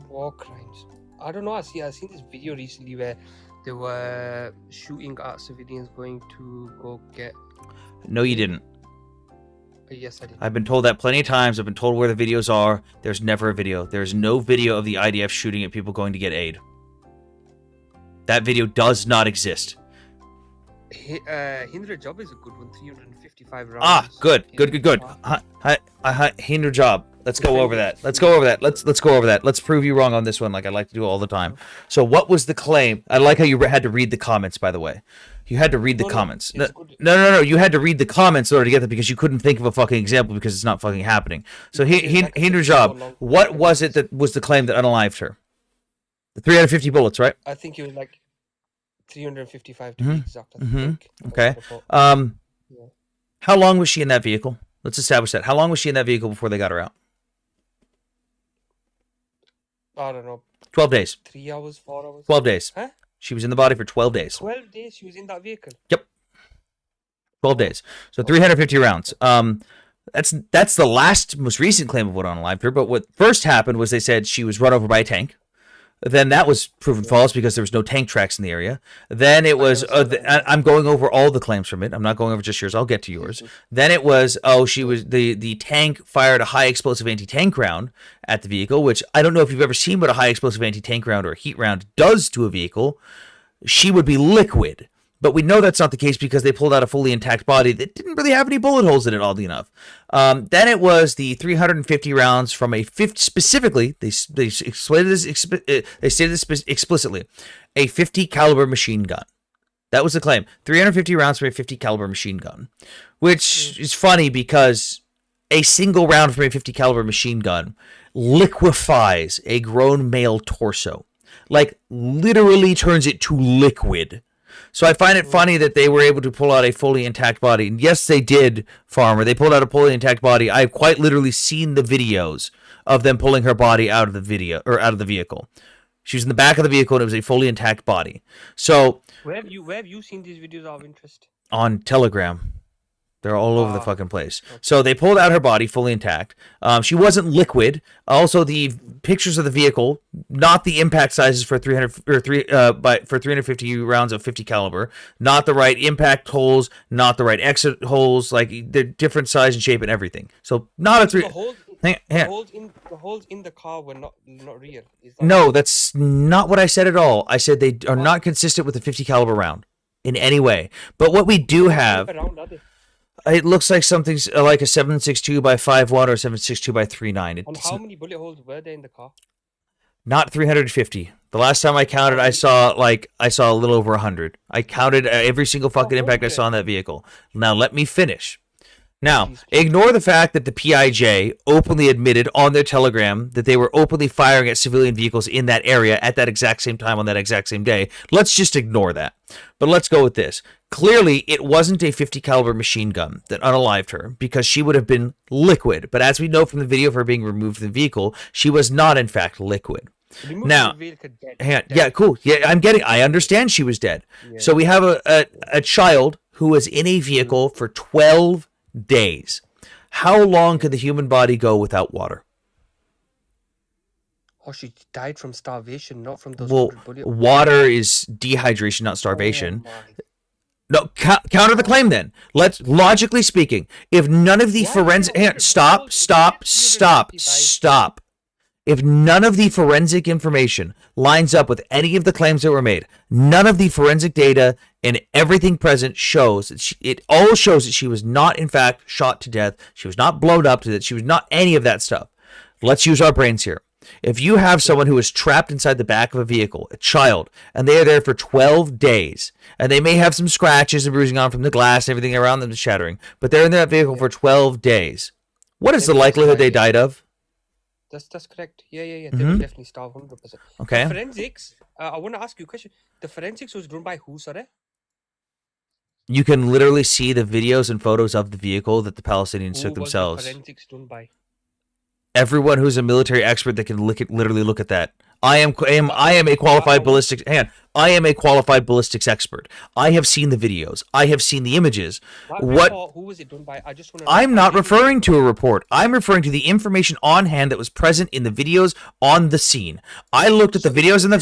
War crimes. I don't know. I seen this video recently where they were shooting at civilians going to go get... No, you didn't. Yes, I did. I've been told that plenty of times. I've been told where the videos are. There's never a video. There's no video of the IDF shooting at people going to get aid. That video does not exist. Hindra Job is a good one. 355 rounds. Ah, good. Hinder job. Let's go over that. Let's go over that. Let's go over that. Let's prove you wrong on this one, like I like to do all the time. So, what was the claim? I like how you had to read the comments. By the way, you had to read the comments. No. You had to read the comments in order to get that because you couldn't think of a fucking example because it's not fucking happening. So, Hinder job. What was it that was the claim that unalived her? The 350 bullets, right? I think it was like 355 to be exact. I think. Okay. How long was she in that vehicle? Let's establish that. How long was she in that vehicle before they got her out? I don't know. 12 days. 3 hours, 4 hours. 12 days. Huh? She was in the body for 12 days. 12 days she was in that vehicle. Yep. 12 days. So 350 rounds. That's the most recent claim of what unalived her. But what first happened was they said she was run over by a tank. Then that was proven false because there was no tank tracks in the area. Then it was, I'm going over all the claims from it. I'm not going over just yours. I'll get to yours. Then it was, the tank fired a high explosive anti-tank round at the vehicle, which I don't know if you've ever seen what a high explosive anti-tank round or a heat round does to a vehicle. She would be liquid. But we know that's not the case because they pulled out a fully intact body that didn't really have any bullet holes in it, oddly enough. Then it was the 350 rounds from a 50, specifically, they stated this explicitly, a 50 caliber machine gun. That was the claim. 350 rounds from a 50 caliber machine gun, which is funny because a single round from a 50 caliber machine gun liquefies a grown male torso, like literally turns it to liquid. So I find it funny that they were able to pull out a fully intact body. And yes, they did, Farmer. They pulled out a fully intact body. I've quite literally seen the videos of them pulling her body out of the vehicle. She was in the back of the vehicle and it was a fully intact body. So where have you seen these videos of interest? On Telegram. They're all over the fucking place. So they pulled out her body fully intact. She wasn't liquid. Also, the pictures of the vehicle, not the impact sizes for 350 rounds of 50 caliber, not the right impact holes, not the right exit holes. Like they're different size and shape and everything. So not a Hang The on. holes in the car were not real. Is that No, right? that's not what I said at all. I said they are not consistent with a 50 caliber round in any way. But what we do have, Around, are they? it looks like something's like a 7.62 by 5.1 or 7.62 by 3.9. And It's how many bullet holes were there in the car? not 350. The last time I counted, I saw a little over 100. I counted every single fucking impact I saw in that vehicle. Now let me finish. Now, ignore the fact that the PIJ openly admitted on their telegram that they were openly firing at civilian vehicles in that area at that exact same time on that exact same day. Let's just ignore that. But let's go with this. Clearly, it wasn't a 50 caliber machine gun that unalived her because she would have been liquid. But as we know from the video of her being removed from the vehicle, she was not in fact liquid. Now, hang on. Yeah, cool. Yeah, I understand she was dead. Yeah. So we have a child who was in a vehicle for 12 days. How long can the human body go without water? Oh, she died from starvation, not from those Well, 100 bullet. water is dehydration, not starvation. No, counter the claim then. Let's logically speaking, if none of the forensic stop. If none of the forensic information lines up with any of the claims that were made, none of the forensic data and everything present shows that it all shows that she was not in fact shot to death. She was not blown up to death. She was not any of that stuff. Let's use our brains here. If you have someone who is trapped inside the back of a vehicle, a child, and they are there for 12 days, and they may have some scratches and bruising on from the glass and everything around them shattering, but they're in that vehicle for 12 days, what is the likelihood they died of? That's correct. Yeah. They will definitely starve 100%. Okay. The forensics, I want to ask you a question. The forensics was done by who, sorry? You can literally see the videos and photos of the vehicle that the Palestinians Who took was the themselves. forensics done by? Everyone who's a military expert that can literally look at that. I am a qualified ballistics. Hang on. I am a qualified ballistics expert. I have seen the videos. I have seen the images. Who was it done by? I just want to. I'm not referring to a report. I'm referring to the information on hand that was present in the videos on the scene. I looked at the videos and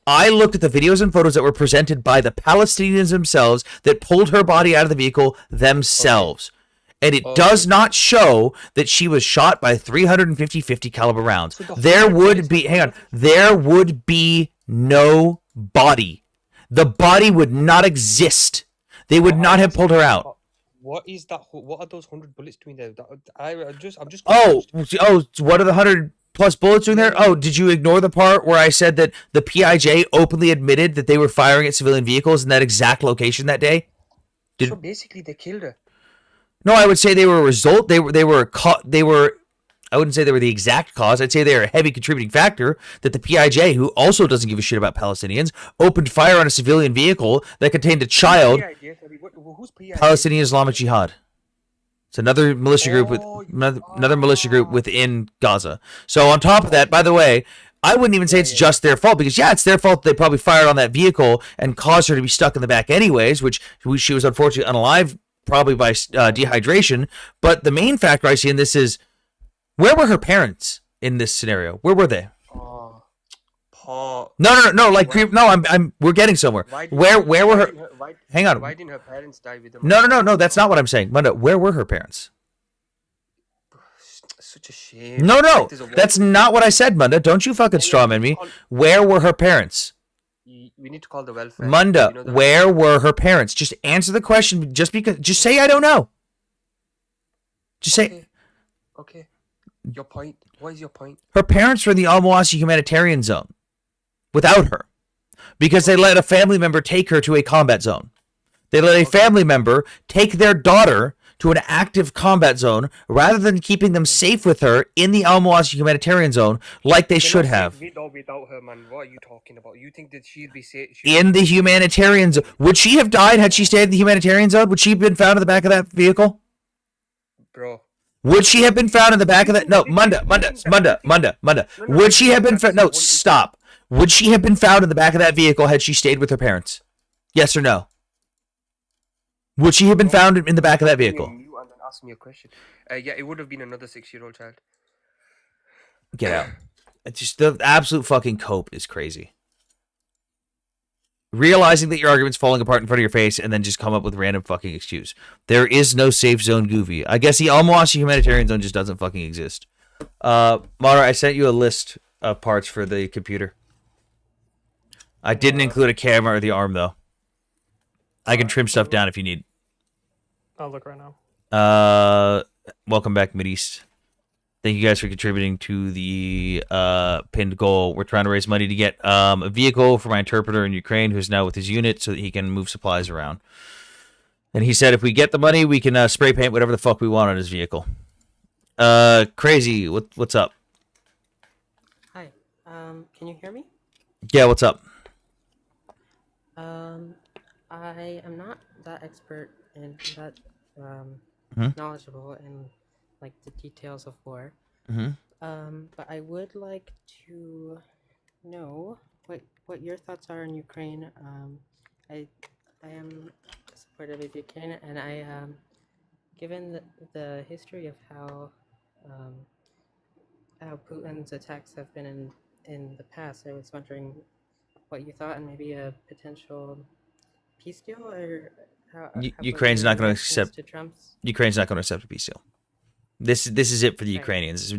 I looked at the videos and photos that were presented by the Palestinians themselves that pulled her body out of the vehicle themselves. And it does not show that she was shot by 350 50 caliber rounds. There would be no body. The body would not exist. They would not have pulled her out. What is that? What are those 100 bullets doing there? I'm just. Oh, what are the 100 plus bullets doing there? Oh, did you ignore the part where I said that the PIJ openly admitted that they were firing at civilian vehicles in that exact location that day? So basically, they killed her. No, I would say they were a result. They were. I wouldn't say they were the exact cause. I'd say they are a heavy contributing factor that the PIJ, who also doesn't give a shit about Palestinians, opened fire on a civilian vehicle that contained a child. Who's PIJ? Palestinian Islamic Jihad. It's another militia group another militia group within Gaza. So on top of that, by the way, I wouldn't even say it's just their fault because it's their fault they probably fired on that vehicle and caused her to be stuck in the back anyways, which she was unfortunately unalive. Probably by dehydration, but the main factor I see in this is where were her parents in this scenario? Where were they? Paul. No. Like we're getting somewhere. Where were her? Hang on. Why didn't her parents die with them? No. That's not what I'm saying. Munda, where were her parents? Such a shame. No. That's not what I said, Munda. Don't you fucking strawman me. Where were her parents? We need to call the welfare. Munda, where were her parents? Just answer the question. Just say I don't know. Just say. Okay. Your point. What is your point? Her parents were in the Al-Mawasi humanitarian zone without her because they let a family member take her to a combat zone. They let a family member take their daughter to an active combat zone rather than keeping them safe with her in the Al-Mawasi humanitarian zone like they should have. With or without her, man. What are you talking about? You think that she'd be safe? In the humanitarian zone. Would she have died had she stayed in the humanitarian zone? Would she have been found in the back of that vehicle? Bro. Would she have been found in the back of that? No, Munda. Would she have been found? No, stop. Would she have been found in the back of that vehicle had she stayed with her parents? Yes or no? Would she have been found in the back of that vehicle? You and then ask me a question. Yeah, it would have been another 6-year-old child. Get out. It's just the absolute fucking cope is crazy. Realizing that your argument's falling apart in front of your face and then just come up with random fucking excuse. There is no safe zone, Goofy. I guess the Al-Mawasi humanitarian zone just doesn't fucking exist. Mara, I sent you a list of parts for the computer. I didn't include a camera or the arm though. I can trim stuff down if you need. I'll look right now. Welcome back, Mideast. Thank you guys for contributing to the pinned goal. We're trying to raise money to get a vehicle for my interpreter in Ukraine, who's now with his unit, so that he can move supplies around. And he said if we get the money, we can spray paint whatever the fuck we want on his vehicle. Crazy, what's up? Hi. Can you hear me? Yeah, what's up? I am not that expert and that Mhm. knowledgeable in like the details of war. Mhm. But I would like to know what your thoughts are in Ukraine. I am supportive of Ukraine, and I given the history of how Putin's attacks have been in the past, I was wondering what you thought and maybe a potential peace deal, or Ukraine's not going to reactions accept. to Trump's. Ukraine's not going to accept a peace deal. This is it for the Right. Ukrainians.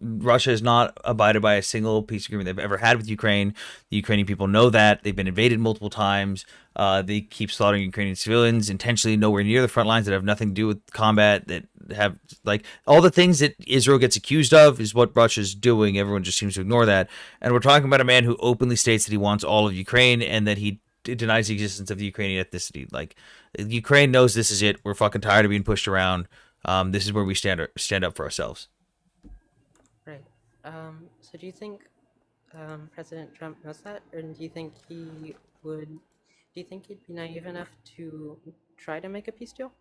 Russia has not abided by a single peace agreement they've ever had with Ukraine. The Ukrainian people know that. They've been invaded multiple times. They keep slaughtering Ukrainian civilians intentionally, nowhere near the front lines, that have nothing to do with combat, that have like all the things that Israel gets accused of is what Russia's doing. Everyone just seems to ignore that. And we're talking about a man who openly states that he wants all of Ukraine and that he denies the existence of the Ukrainian ethnicity. Like, Ukraine knows this is it. We're fucking tired of being pushed around. This is where we stand up for ourselves. Right. So do you think President Trump knows that, or do you think he would? Do you think he'd be naive enough to try to make a peace deal?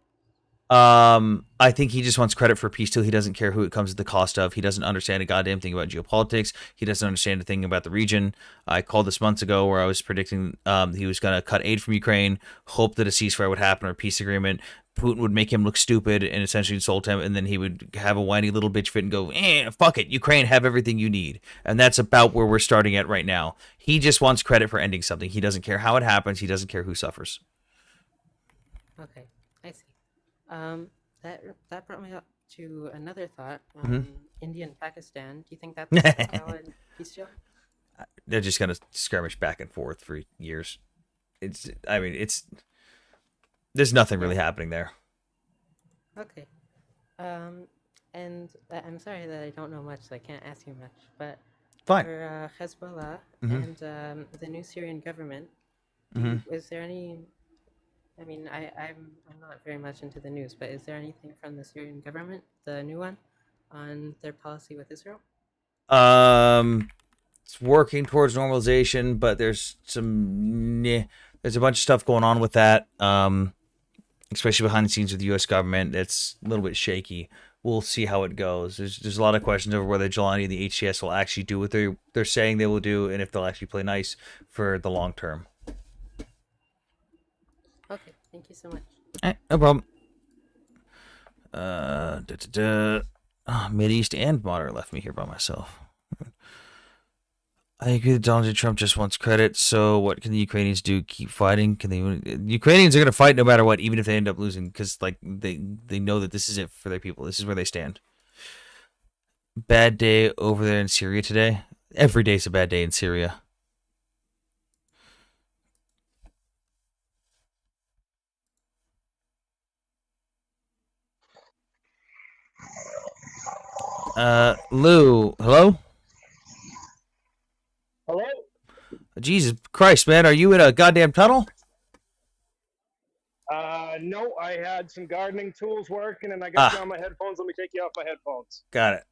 I think he just wants credit for a peace deal. He doesn't care who it comes at the cost of. He doesn't understand a goddamn thing about geopolitics. He doesn't understand a thing about the region. I called this months ago where I was predicting he was going to cut aid from Ukraine, hope that a ceasefire would happen or a peace agreement. Putin would make him look stupid and essentially insult him, and then he would have a whiny little bitch fit and go, fuck it, Ukraine, have everything you need. And that's about where we're starting at right now. He just wants credit for ending something. He doesn't care how it happens. He doesn't care who suffers. Okay, I see. That brought me up to another thought. Mhm. India and Pakistan. Do you think that's a valid peace deal? They're just going to skirmish back and forth for years. There's nothing really happening there. Okay. And I'm sorry that I don't know much, so I can't ask you much. But Fine. for Hezbollah Mhm. and the new Syrian government, Mhm. is there any? I mean, I'm not very much into the news, but is there anything from the Syrian government, the new one, on their policy with Israel? It's working towards normalization, but there's there's a bunch of stuff going on with that. Especially behind the scenes with the U.S. government, it's a little bit shaky. We'll see how it goes. There's a lot of questions over whether Jelani and the HCS will actually do what they're saying they will do, and if they'll actually play nice for the long term. Okay, thank you so much. No problem. Mideast and Moderate left me here by myself. I agree that Donald J. Trump just wants credit. So what can the Ukrainians do? Keep fighting? Can they? The Ukrainians are going to fight no matter what, even if they end up losing, because like they know that this is it for their people. This is where they stand. Bad day over there in Syria today. Every day's a bad day in Syria. Lou, hello? Hello? Jesus Christ, man, are you in a goddamn tunnel? No, I had some gardening tools working, and I got you on my headphones. Let me take you off my headphones. Got it.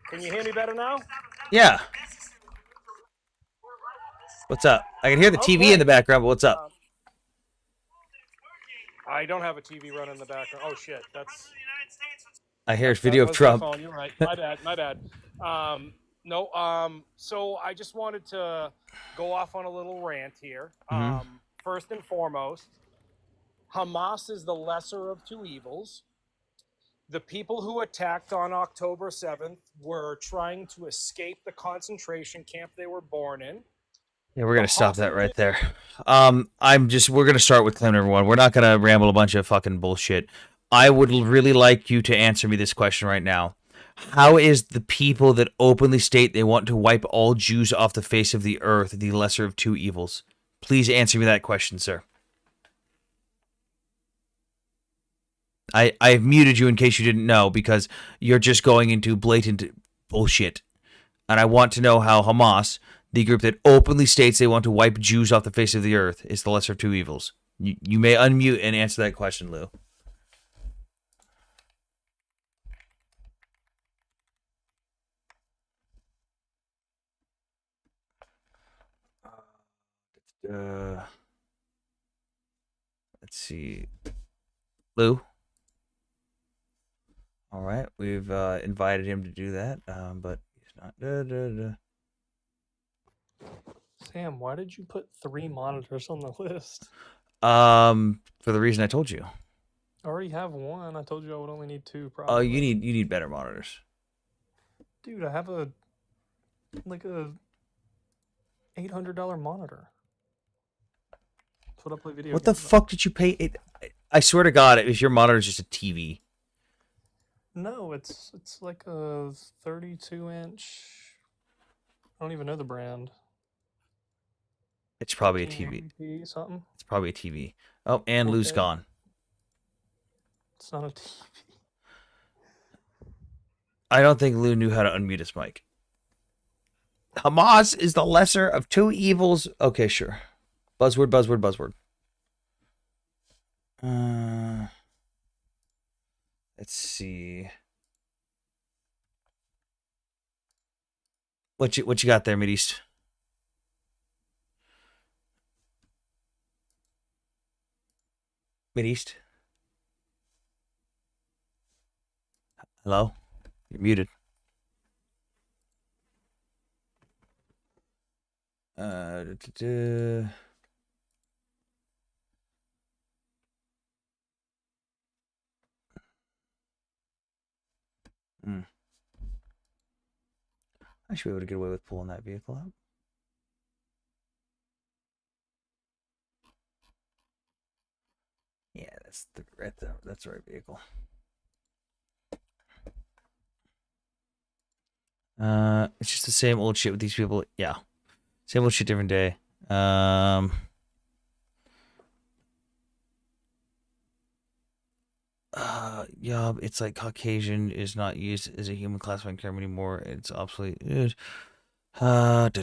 Can you hear me better now? Yeah. What's up? I can hear the TV in the background, but what's up? I don't have a TV running in the background. Oh shit, that's. I hear a video of That was Trump. my phone. You're right. My bad. My bad. So I just wanted to go off on a little rant here. Mhm. First and foremost, Hamas is the lesser of two evils. The people who attacked on October 7th were trying to escape the concentration camp they were born in. Yeah, we're gonna stop that right there. We're gonna start with claim number one. We're not gonna ramble a bunch of fucking bullshit. I would really like you to answer me this question right now. How is the people that openly state they want to wipe all Jews off the face of the earth the lesser of two evils? Please answer me that question, sir. I've muted you in case you didn't know, because you're just going into blatant bullshit. And I want to know how Hamas, the group that openly states they want to wipe Jews off the face of the earth, is the lesser of two evils. You may unmute and answer that question, Lou. Let's see. Lou? All right, we've invited him to do that, but he's not. Sam, why did you put 3 monitors on the list? For the reason I told you. I already have 1. I told you I would only need 2, Oh, probably. you need better monitors. Dude, I have a $800 monitor. That's what I play video What the games on. fuck did you pay it? I swear to God, if your monitor is just a TV. No, it's like a 32-inch. I don't even know the brand. It's probably a TV. 1480p something. It's probably a TV. Oh, and Lou's Okay. gone. It's not a TV. I don't think Lou knew how to unmute his mic. Hamas is the lesser of two evils. Okay, sure. Buzzword, buzzword, buzzword. Let's see. What you got there, Mideast? Mideast? Hello? You're muted. I should be able to get away with pulling that vehicle out. Yeah, that's the right vehicle. It's just the same old shit with these people. Yeah, same old shit, different day. Yeah, it's like Caucasian is not used as a human classifying term anymore. It's obsolete. You're not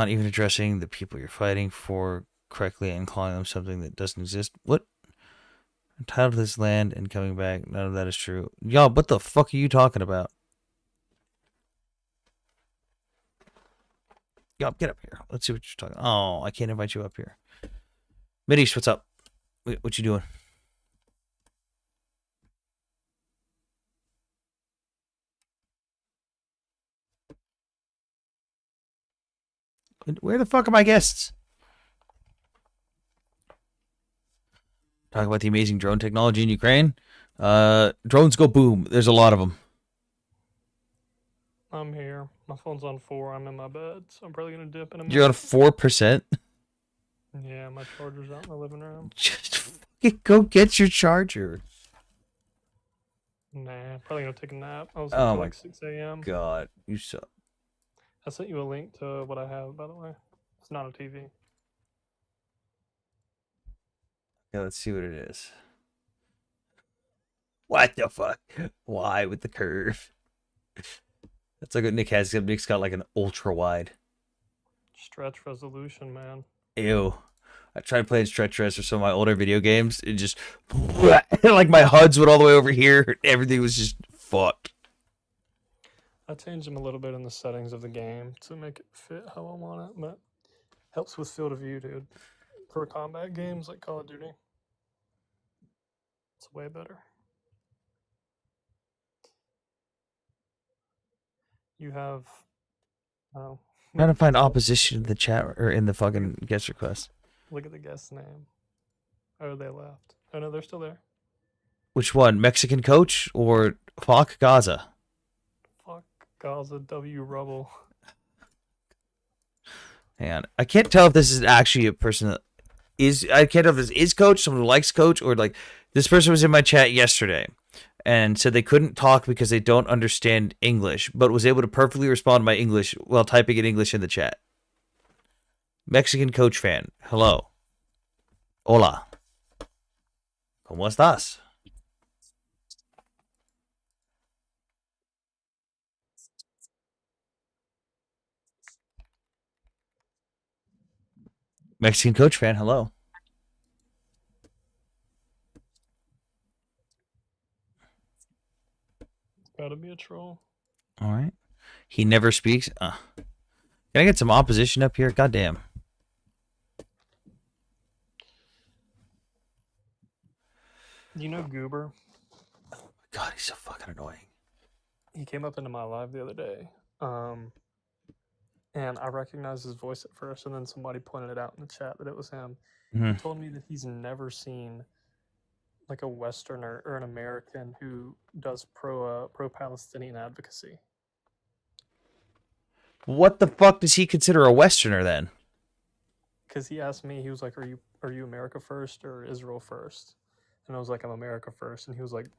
even addressing the people you're fighting for correctly and calling them something that doesn't exist. What? Entitled to this land and coming back. None of that is true. Y'all, what the fuck are you talking about? Y'all, get up here. Let's see what you're talking. Oh, I can't invite you up here. Mideast, what's up? What you doing? Where the fuck are my guests? Talk about the amazing drone technology in Ukraine. Drones go boom. There's a lot of them. I'm here. My phone's on 4. I'm in my bed, so I'm probably gonna dip in a minute. You're on 4%. Yeah, my charger's out in the living room. Just fucking go get your charger. Nah, probably gonna take a nap. I was up Oh till my like 6 a.m. God, you suck. I sent you a link to what I have, by the way. It's not a TV. Yeah, let's see what it is. What the fuck? Why with the curve? That's like what Nick has. Nick's got like an ultra wide. Stretch resolution, man. Ew. I tried playing stretch res for some of my older video games. It just like my HUDs went all the way over here. Everything was just fucked. I changed them a little bit in the settings of the game to make it fit how I want it, but helps with field of view, dude. For combat games like Call of Duty, it's way better. You have, I'm trying to find opposition in the chat or in the fucking guest request. Look at the guest's name. Oh, they left. Oh no, they're still there. Which one? Mexican coach or fuck Gaza? Fuck Gaza W Rubble. Hang on. I can't tell if this is actually a person that I can't know if it's is coach, someone who likes coach, or like this person was in my chat yesterday and said they couldn't talk because they don't understand English, but was able to perfectly respond to my English while typing in English in the chat. Mexican coach fan. Hello. Hola. ¿Cómo estás? Mexican coach fan. Hello. Gotta be a troll. All right. He never speaks. Can I get some opposition up here? Goddamn. You know Goober? God, he's so fucking annoying. He came up into my live the other day. And I recognized his voice at first, and then somebody pointed it out in the chat that it was him. Mhm. He told me that he's never seen like a Westerner or an American who does pro-Palestinian advocacy. What the fuck does he consider a Westerner then? Because he asked me, he was like, "Are you America first or Israel first?" And I was like, "I'm America first." And he was like,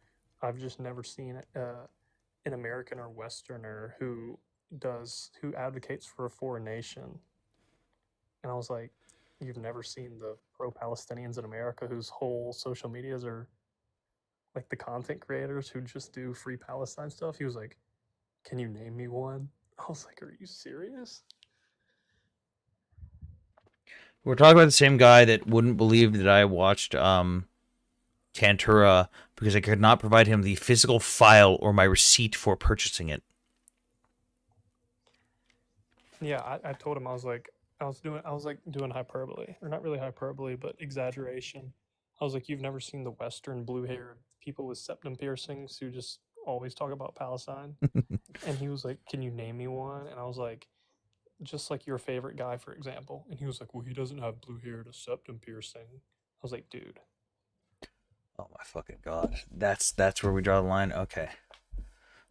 "I've just never seen an American or Westerner who advocates for a foreign nation." And I was like, "You've never seen the pro-Palestinians in America whose whole social medias are like the content creators who just do free Palestine stuff?" He was like, "Can you name me one?" I was like, "Are you serious?" We're talking about the same guy that wouldn't believe that I watched Tantura because I could not provide him the physical file or my receipt for purchasing it. Yeah, I told him I was like doing hyperbole, or not really hyperbole, but exaggeration. I was like, "You've never seen the Western blue-haired people with septum piercings who just always talk about Palestine?" And he was like, "Can you name me one?" And I was like, "Just like your favorite guy, for example." And he was like, "Well, he doesn't have blue hair and a septum piercing." I was like, "Dude." Oh my fucking god. That's where we draw the line. Okay.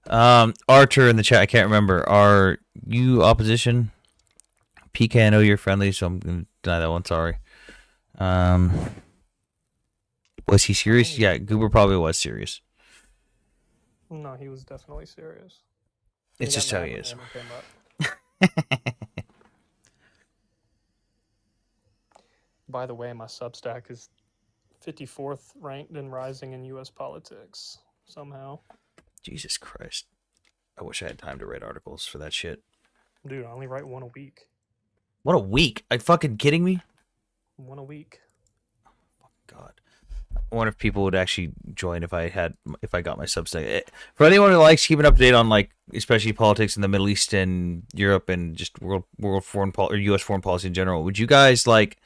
Archer in the chat, I can't remember. Are you opposition? PK, I know you're friendly, so I'm gonna deny that one. Sorry. Was he serious? Yeah, Goober probably was serious. No, he was definitely serious. It's He got just how mad he when is. Hammer came up. By the way, my Substack is 54th ranked and rising in U.S. politics somehow. Jesus Christ. I wish I had time to write articles for that shit. Dude, I only write one a week. What a week. Are you fucking kidding me? One a week. God. I wonder if people would actually join if I got my Substack. For anyone who likes keeping up to date on, like, especially politics in the Middle East and Europe and just world foreign or U.S. foreign policy in general, would you guys like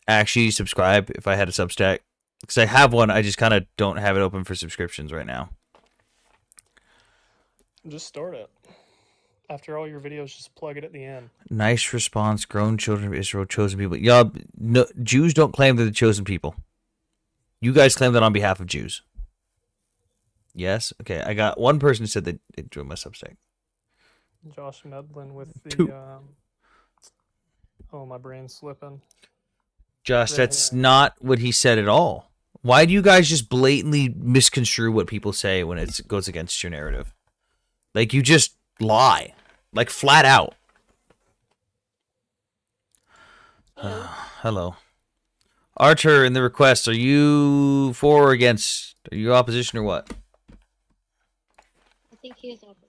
actually subscribe if I had a Substack? Because I have one, I just kind of don't have it open for subscriptions right now. Just start it. After all your videos, just plug it at the end. Nice response. Grown children of Israel, chosen people. Yeah, no, Jews don't claim they're the chosen people. You guys claim that on behalf of Jews. Yes? Okay, I got one person who said they joined my Substack. Josh Medlin with the oh, my brain's slipping. Josh, that's not what he said at all. Why do you guys just blatantly misconstrue what people say when it goes against your narrative? Like, you just lie. Like, flat out. Hello. Archer, in the request, are you for or against? Are you opposition or what? I think he is opposition.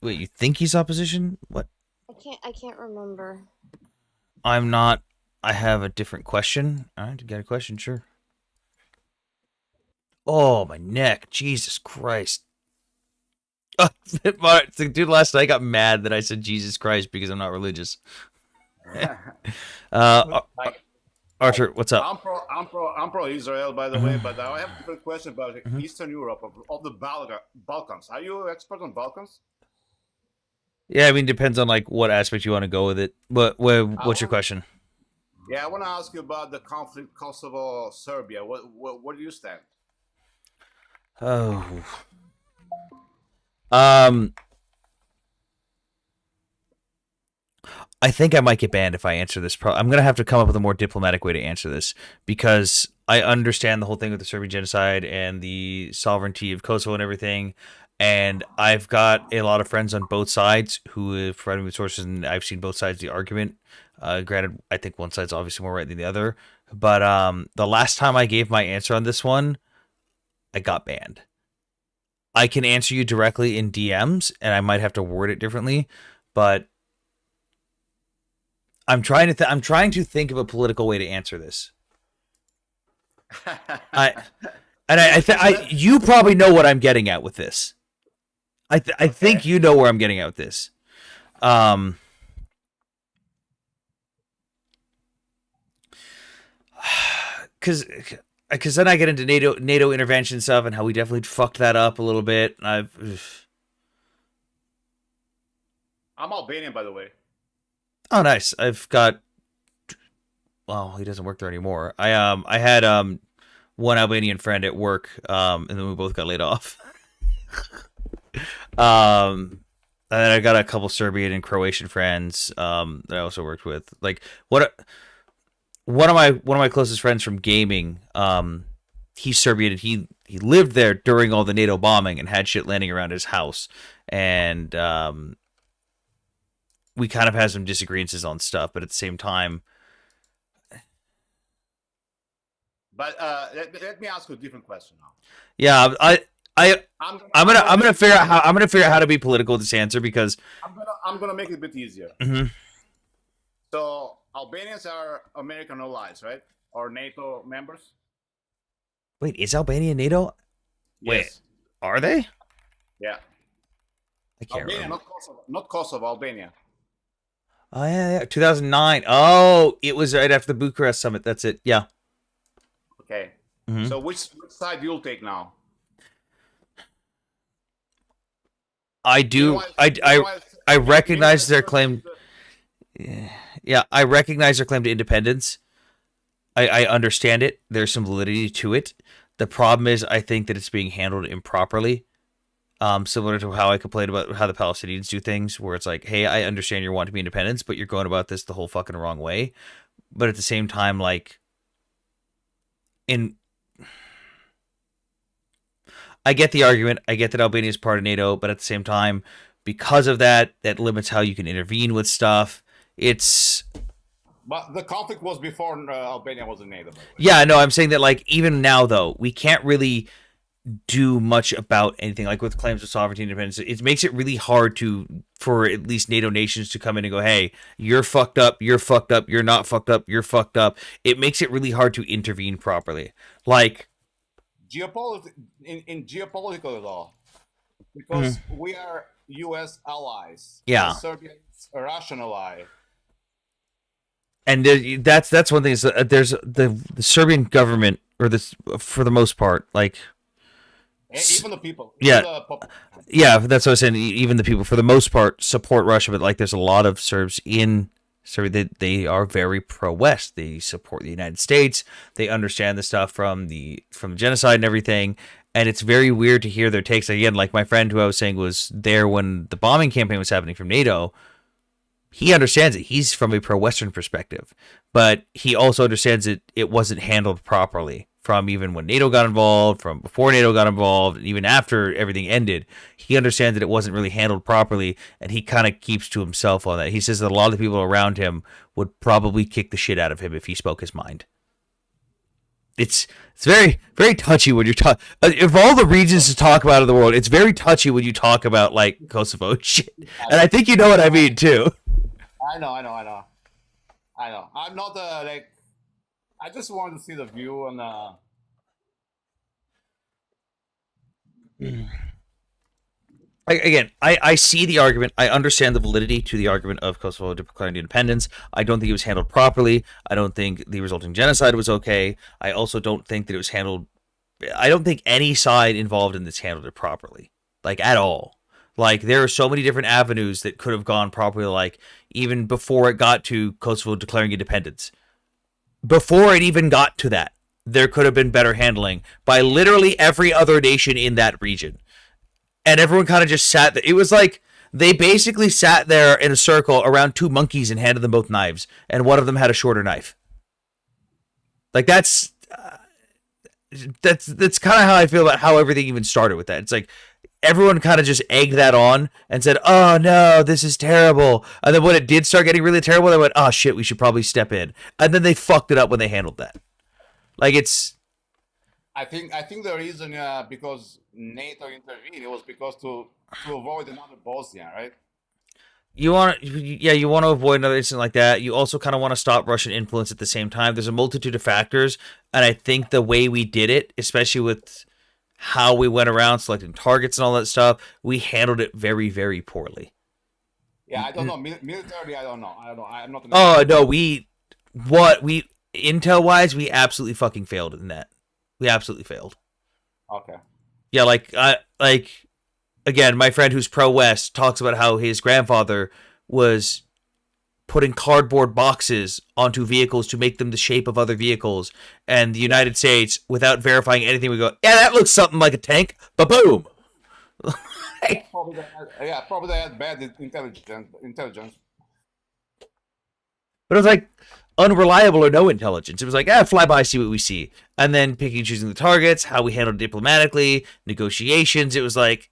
Wait, you think he's opposition? What? I can't remember. I'm not. I have a different question. All right, you got a question? Sure. Oh, my neck. Jesus Christ. The dude last night got mad that I said Jesus Christ because I'm not religious. Archer, what's up? I'm pro Israel, by the way, but I have a different question about Eastern Europe of the Balkans. Are you expert on Balkans? Yeah, I mean, depends on like what aspect you want to go with it. What's your question? Yeah, I want to ask you about the conflict Kosovo Serbia. Where do you stand? Oh, I think I might get banned if I answer this. I'm going to have to come up with a more diplomatic way to answer this because I understand the whole thing with the Serbian genocide and the sovereignty of Kosovo and everything. And I've got a lot of friends on both sides who have provided me with sources, and I've seen both sides of the argument. Granted, I think one side's obviously more right than the other. But the last time I gave my answer on this one, I got banned. I can answer you directly in DMs, and I might have to word it differently, but I'm trying to think of a political way to answer this. You probably know what I'm getting at with this. I think you know where I'm getting at with this. Because then I get into NATO intervention stuff and how we definitely fucked that up a little bit. And I'm Albanian, by the way. Oh, nice. I've got. Well, he doesn't work there anymore. I had one Albanian friend at work, and then we both got laid off. And then I got a couple Serbian and Croatian friends that I also worked with. Like one of my closest friends from gaming, he's Serbian and he lived there during all the NATO bombing and had shit landing around his house. And we kind of had some disagreements on stuff, but at the same time. But let me ask you a different question now. Yeah, I'm gonna figure out how to be political with this answer because I'm gonna make it a bit easier. Mm-hmm. So Albanians are American allies, right? Or NATO members? Wait, is Albania NATO? Yes. Wait, are they? Yeah. I can't Albania, remember. not Kosovo, Albania. Oh yeah, 2009. Oh, it was right after the Bucharest summit. That's it. Yeah. Okay. Mm-hmm. So which side you'll take now? I do. I recognize their claim. Yeah, I recognize their claim to independence. I understand it. There's some validity to it. The problem is, I think that it's being handled improperly. Similar to how I complained about how the Palestinians do things, where it's like, hey, I understand you want to be independence, but you're going about this the whole fucking wrong way. But at the same time, like, I get the argument. I get that Albania is part of NATO, but at the same time, because of that limits how you can intervene with stuff. But the conflict was before Albania was in NATO. Yeah, no, I'm saying that, like, even now, though, we can't really do much about anything, like with claims of sovereignty and independence. It makes it really hard for at least NATO nations to come in and go, hey, you're fucked up, you're fucked up, you're not fucked up, you're fucked up. It makes it really hard to intervene properly. Like, in geopolitical law, because we are U.S. allies. Yeah. Serbians a Russian ally. And that's one thing is there's the Serbian government, or this for the most part, like. Even the people. Yeah. Yeah, that's what I was saying. Even the people, for the most part, support Russia, but like there's a lot of Serbs in Serbia. They are very pro-West. They support the United States. They understand the stuff from the genocide and everything. And it's very weird to hear their takes. Again, like my friend who I was saying was there when the bombing campaign was happening from NATO. He understands it. He's from a pro-Western perspective. But he also understands it wasn't handled properly. From even when NATO got involved, from before NATO got involved, and even after everything ended, he understands that it wasn't really handled properly, and he kind of keeps to himself on that. He says that a lot of the people around him would probably kick the shit out of him if he spoke his mind. It's very, very touchy when you're talking. Of all the regions to talk about in the world, it's very touchy when you talk about like Kosovo shit, and I think you know what I mean too. I know. I'm not like. I just wanted to see the view on. Again, I see the argument. I understand the validity to the argument of Kosovo declaring independence. I don't think it was handled properly. I don't think the resulting genocide was okay. I also don't think that it was handled. I don't think any side involved in this handled it properly, like at all. Like there are so many different avenues that could have gone properly. Like even before it got to Kosovo declaring independence. Before it even got to that, there could have been better handling by literally every other nation in that region. and everyone kind of just sat there. It was like they basically sat there in a circle around two monkeys and handed them both knives, and one of them had a shorter knife. Like that's kind of how I feel about how everything even started with that. It's like everyone kind of just egged that on and said, "Oh no, this is terrible." And then when it did start getting really terrible, they went, "Oh shit, we should probably step in." And then they fucked it up when they handled that. Like it's. I think the reason because NATO intervened, it was because to avoid another Bosnia, right? You want to avoid another incident like that. You also kind of want to stop Russian influence at the same time. There's a multitude of factors, and I think the way we did it, especially with how we went around selecting targets and all that stuff, we handled it very, very poorly. Yeah, I don't know. Militarily, I don't know. I'm not. Oh no, intel wise, we absolutely fucking failed in that. We absolutely failed. Okay. Yeah, like again, my friend who's pro-West talks about how his grandfather was putting cardboard boxes onto vehicles to make them the shape of other vehicles. And the United States, without verifying anything, we go, yeah, that looks something like a tank, but boom. Probably they had bad intelligence. But it was like unreliable or no intelligence. It was like, fly by, see what we see. And then picking and choosing the targets, how we handled diplomatically, negotiations. It was like,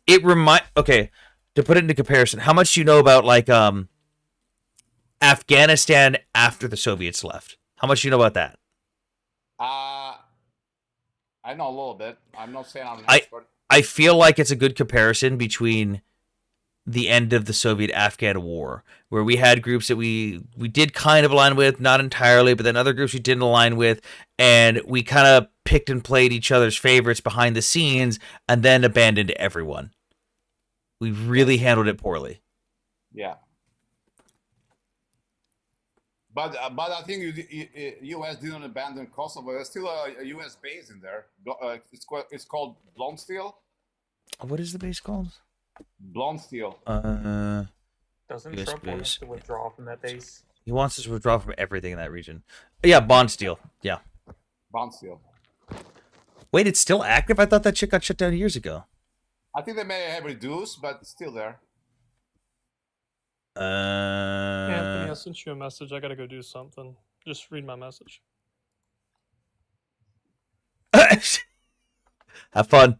okay, to put it into comparison, how much do you know about like Afghanistan after the Soviets left? How much do you know about that? I know a little bit. I'm not saying I'm an expert. I feel like it's a good comparison between the end of the Soviet-Afghan war, where we had groups that we did kind of align with, not entirely, but then other groups we didn't align with, and we kind of picked and played each other's favorites behind the scenes, and then abandoned everyone. We really handled it poorly. Yeah. But I think U.S. didn't abandon Kosovo. There's still a U.S. base in there. It's called Blondsteel. What is the base called? Blondsteel. Doesn't US Trump want us base. to withdraw from that base? He wants us to withdraw from everything in that region. Yeah, Bondsteel. Yeah. Bondsteel. Wait, it's still active? I thought that shit got shut down years ago. I think they may have reduced, but it's still there. Anthony, I sent you a message. I gotta go do something. Just read my message. Have fun.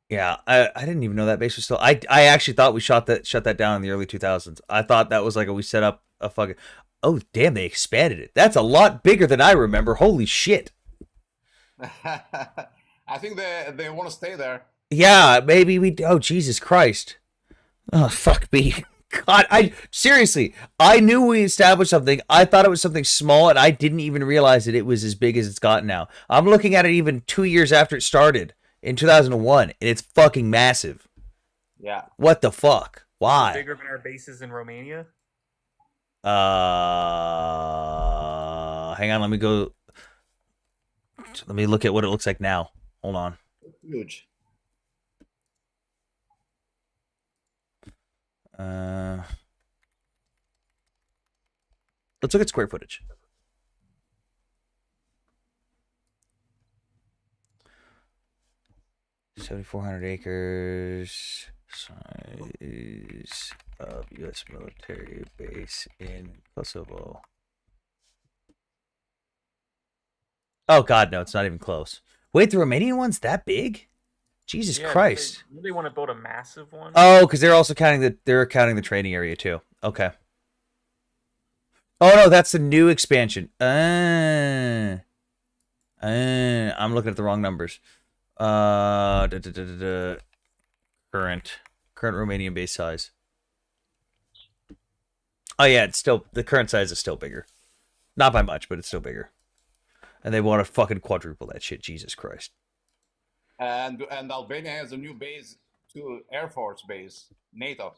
Yeah, I didn't even know that base was still. I actually thought we shut that down in the early 2000s. I thought that was like we set up a fucking. Oh damn! They expanded it. That's a lot bigger than I remember. Holy shit! I think they want to stay there. Yeah, maybe we. Oh Jesus Christ! Oh fuck me! God, seriously, I knew we established something. I thought it was something small, and I didn't even realize that it was as big as it's gotten now. I'm looking at it even 2 years after it started in 2001, and it's fucking massive. Yeah. What the fuck? Why? Bigger than our bases in Romania. Hang on. Let me go. Let me look at what it looks like now. Hold on. Huge. Let's look at square footage. $7,400 acres. Size of U.S. military base in Kosovo. Oh God, no! It's not even close. Wait, the Romanian one's that big? Jesus Christ! They really want to build a massive one. Oh, because they're also counting the training area too. Okay. Oh no, that's the new expansion. I'm looking at the wrong numbers. Current Romanian base size. Oh yeah, it's still the current size is still bigger. Not by much, but it's still bigger. And they want to fucking quadruple that shit. Jesus Christ. And Albania has a new base, to Air Force base, NATO.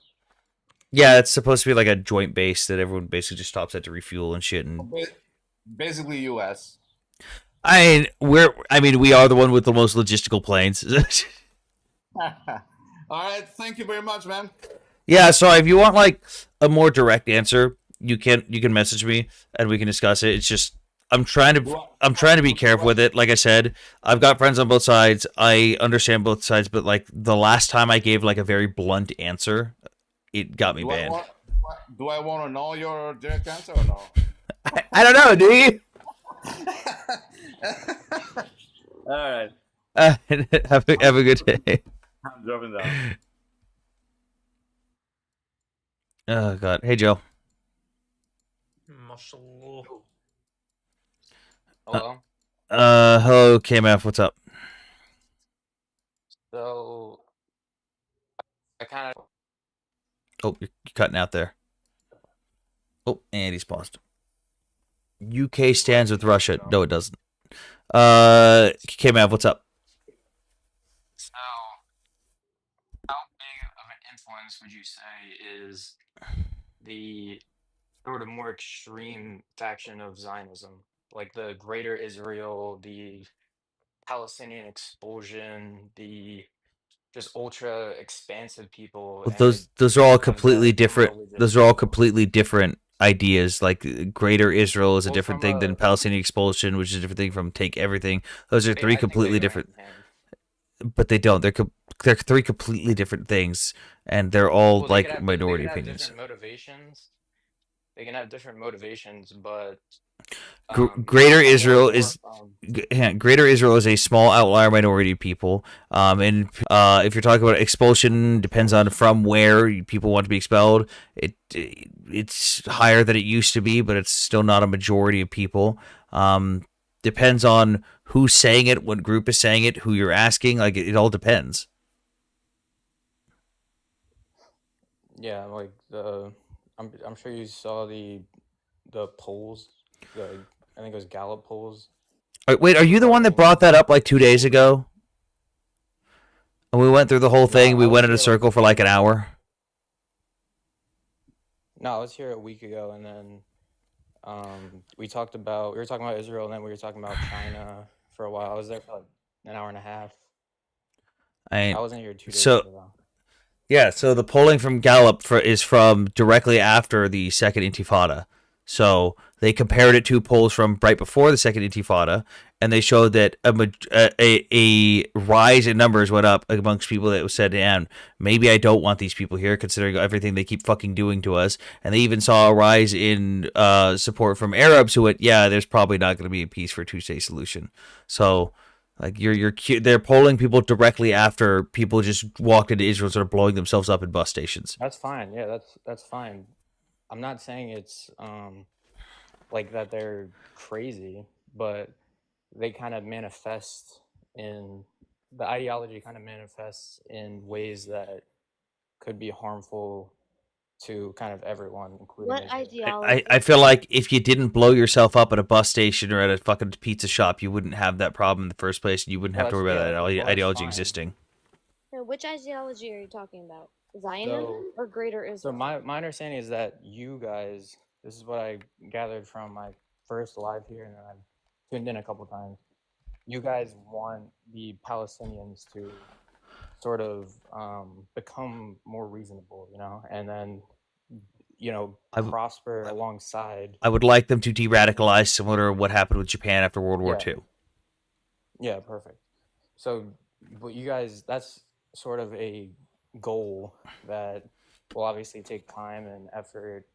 Yeah, it's supposed to be like a joint base that everyone basically just stops at to refuel and shit. And basically, U.S. we are the one with the most logistical planes. All right, thank you very much, man. Yeah, so if you want like a more direct answer, you can message me and we can discuss it. It's just I'm trying to be careful with it. Like I said, I've got friends on both sides. I understand both sides, but like the last time I gave like a very blunt answer, it got me banned. Do I want to know your direct answer or no? I don't know. Do you? All right. Have a good day. I'm dropping down. Oh God. Hey Joe. Mashallah. Hello. Hello KMF. What's up? So I kind of Oh, you're cutting out there. Oh, and he's paused. UK stands with Russia. No, it doesn't. KMF. What's up? so how big of an influence would you say is the sort of more extreme faction of Zionism, like the Greater Israel, the Palestinian expulsion, the just ultra expansive people, and Those are all kind of completely the different. religious Those are all people? completely different ideas. Like Greater Israel is a Well, different from thing than a Palestinian expulsion, which is a different thing from take everything. Those are three I think they completely go hand different. in hand. But they don't. They're three completely different things, and they're all Well, like they minority could have opinions. different motivations. They can have different motivations, but Greater I'm more Israel for is Greater Israel is a small outlier minority of people. And if you're talking about expulsion, depends on from where people want to be expelled. It's higher than it used to be, but it's still not a majority of people. Depends on who's saying it, what group is saying it, who you're asking. Like it all depends. yeah, like I'm sure you saw the polls, I think it was Gallup polls Wait, are you the one that regarding brought that up like 2 days ago? And we went through the whole No, thing. I We was went in a here like circle for like an hour. no, I was here a week ago, and then we were talking about Israel, and then we were talking about China for a while. I was there for like an hour and a half. I wasn't here 2 days So ago though. yeah, so the polling from Gallup is from directly after the Second Intifada. So they compared it to polls from right before the Second Intifada, and they showed that a rise in numbers went up amongst people that said, "And maybe I don't want these people here, considering everything they keep fucking doing to us." And they even saw a rise in support from Arabs who went, "Yeah, there's probably not going to be a peace for two-state solution." So. Like they're polling people directly after people just walked into Israel and started blowing themselves up in bus stations. That's fine. Yeah, that's fine. I'm not saying it's like that they're crazy, but they kind of manifest in the ideology kind of manifests in ways that could be harmful to kind of everyone, including What Israel. ideology? I feel like if you didn't blow yourself up at a bus station or at a fucking pizza shop, you wouldn't have that problem in the first place, and you wouldn't Well, have to that's worry about yeah. that Well, that's ideology fine. existing. No, which ideology are you talking about? Zionism So, or Greater so Israel? my understanding is that you guys, this is what I gathered from my first live here, and then I've tuned in a couple times. You guys want the Palestinians to sort of become more reasonable, and then prosper alongside. I would like them to de-radicalize, similar to what happened with Japan after World War Yeah. II. Yeah, perfect. So, but you guys, that's sort of a goal that will obviously take time and effort,